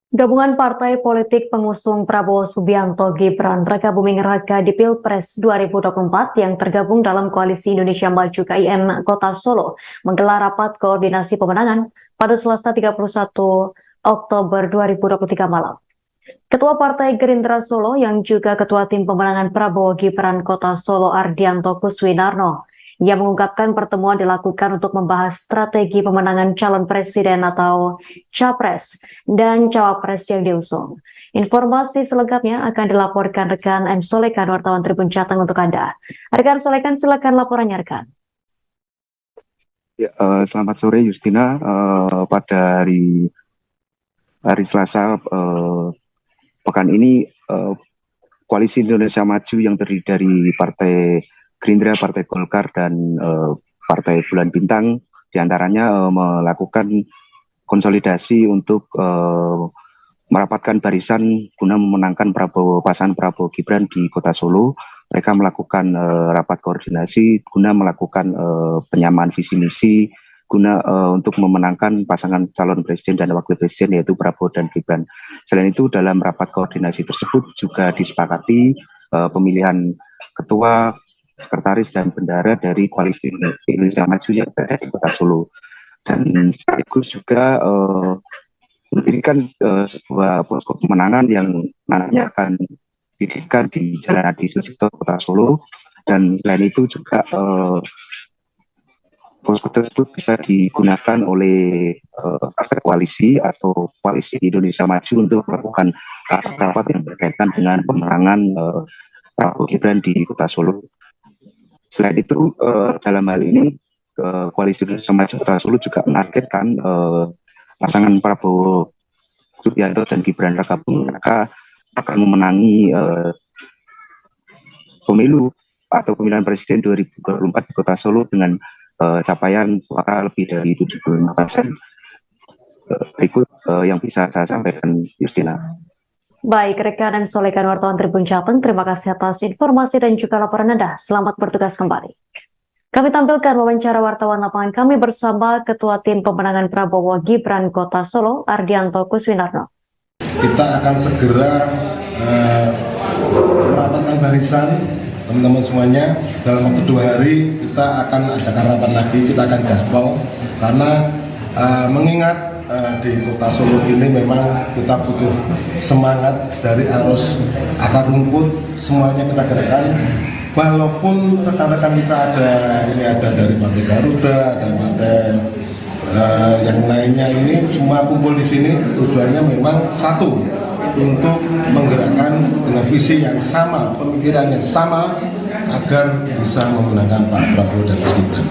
Gabungan partai politik pengusung Prabowo Subianto Gibran Rakabuming Raka di Pilpres 2024 yang tergabung dalam Koalisi Indonesia Maju KIM Kota Solo menggelar rapat koordinasi pemenangan pada Selasa 31 Oktober 2023 malam. Ketua Partai Gerindra Solo yang juga Ketua Tim Pemenangan Prabowo Gibran Kota Solo Ardianto Kuswinarno yang mengungkapkan pertemuan dilakukan untuk membahas strategi pemenangan calon presiden atau Capres dan Cawapres yang diusung. Informasi selengkapnya akan dilaporkan rekan M. Solekan, wartawan Tribun Jateng untuk Anda. Rekan Solekan, silakan laporannya rekan. Ya, selamat sore Justina. Pada hari Selasa pekan ini Koalisi Indonesia Maju yang terdiri dari Partai Gerindra, Partai Golkar, dan Partai Bulan Bintang diantaranya melakukan konsolidasi untuk merapatkan barisan guna memenangkan pasangan Prabowo Gibran di Kota Solo. Mereka melakukan rapat koordinasi guna melakukan penyamaan visi misi guna untuk memenangkan pasangan calon presiden dan wakil presiden yaitu Prabowo dan Gibran. Selain itu dalam rapat koordinasi tersebut juga disepakati pemilihan ketua, sekretaris dan bendara dari Koalisi Indonesia Maju yang berada di Kota Solo, dan sekaligus juga mendirikan sebuah posko pemenangan yang nantinya akan didirikan di Jalan Adi Sucipto Kota Solo, dan selain itu juga posko tersebut bisa digunakan oleh partai koalisi atau Koalisi Indonesia Maju untuk melakukan rapat-rapat yang berkaitan dengan pemenangan Prabowo Gibran di Kota Solo. Selain itu, dalam hal ini, Koalisi Indonesia Maju Kota Solo juga menargetkan pasangan Prabowo Subianto dan Gibran Rakabuming Raka akan memenangi pemilu atau pemilihan presiden 2024 di Kota Solo dengan capaian suara lebih dari 75%. Berikut yang bisa saya sampaikan, Justina. Baik, rekan M. Solekan, wartawan Tribun Jateng, terima kasih atas informasi dan juga laporan Anda. Selamat bertugas kembali. Kami tampilkan wawancara wartawan lapangan kami bersama Ketua Tim Pemenangan Prabowo Gibran Kota Solo, Ardianto Kuswinarno. Kita akan segera merapatkan barisan, teman-teman semuanya. Dalam waktu 2 hari kita akan adakan rapat lagi, kita akan gaspol, karena mengingat di Kota Solo ini memang kita butuh semangat dari arus akar rumput, semuanya kita gerakkan. Walaupun rekan-rekan kita ada dari Partai Garuda, ada partai yang lainnya, ini semua kumpul di sini, tujuannya memang satu, untuk menggerakkan dengan visi yang sama, pemikiran yang sama, agar bisa memenangkan Pak Prabowo dan Mas Gibran.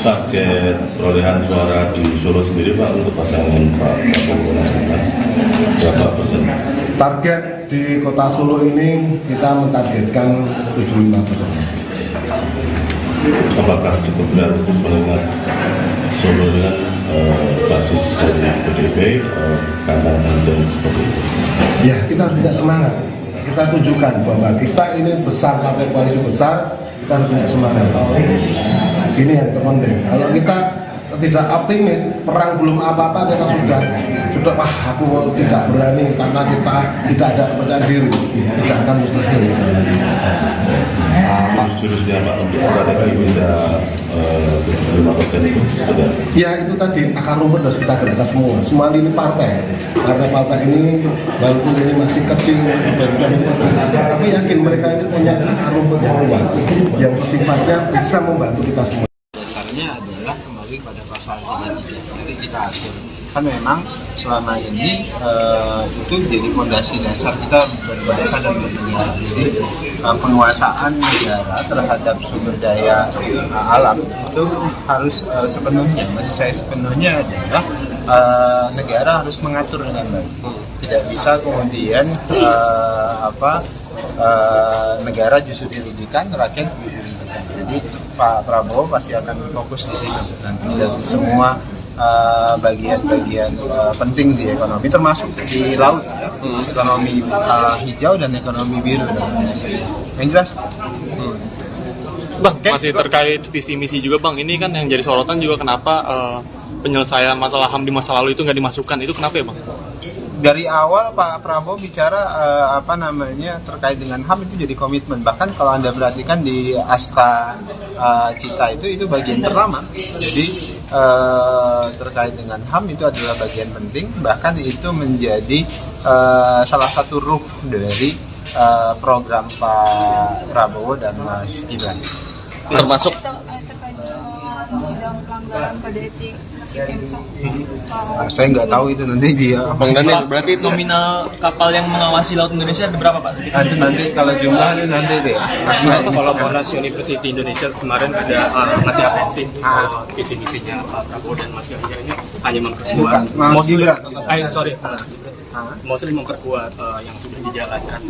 Target perolehan suara di Solo sendiri Pak untuk pasangan Pak Prabowo dan Gibran berapa persen? Target di Kota Solo ini kita mentargetkan 75%. Apakah cukup realistis mengingat Solo dengan basis dari PDIP, kandang dan seperti itu? Ya, kita harus tidak semangat. Kita tunjukkan bahwa kita ini besar, partai koalisi besar, kita harus punya semangat. Ini yang terpenting. Kalau kita tidak optimis, perang belum apa-apa, kita sudah wah aku tidak berani karena kita tidak ada kepercayaan diri, tidak akan mustahil. Justru jurusnya Pak untuk strategi bisa 75% itu sudah. Ya itu tadi akar rumput harus kita gerakkan semua lini partai. Partai-partai ini walaupun ini masih kecil, tapi yakin mereka ini punya akar rumput yang kuat, yang sifatnya bisa membantu kita semua. Dasarnya adalah kembali pada pasal 33. Jadi kita atur. Kan memang selama ini itu jadi fondasi dasar kita berbangsa dan bernegara. Jadi penguasaan negara terhadap sumber daya alam itu harus sepenuhnya, maksud saya sepenuhnya adalah negara harus mengatur dengan baik. Tidak bisa kemudian negara justru dirugikan, rakyat dirugikan. Jadi Pak Prabowo pasti akan fokus di situ nanti dalam semua bagian-bagian penting di ekonomi, termasuk di laut, ya. Ekonomi hijau dan ekonomi biru. Yang jelas. Bang, masih terkait visi misi juga Bang, ini kan yang jadi sorotan juga kenapa penyelesaian masalah HAM di masa lalu itu nggak dimasukkan, itu kenapa ya Bang? Dari awal Pak Prabowo bicara terkait dengan HAM itu jadi komitmen. Bahkan kalau Anda perhatikan di Asta Cita itu bagian pertama. Jadi terkait dengan HAM itu adalah bagian penting. Bahkan itu menjadi salah satu ruh dari program Pak Prabowo dan Mas Gibran. Termasuk terkait sidang pelanggaran kode etik. Saya nggak tahu itu nanti dia. Bang Daniel, berarti nominal kapal yang mengawasi laut Indonesia ada berapa Pak? Nanti kalau jumlahnya nanti deh. Kalau Monash University Indonesia kemarin ada ngasih atensi visi misinya Pak Prabowo dan Mas Ganjar ini hanya memperkuat. Mostly memperkuat yang sudah dijalankan.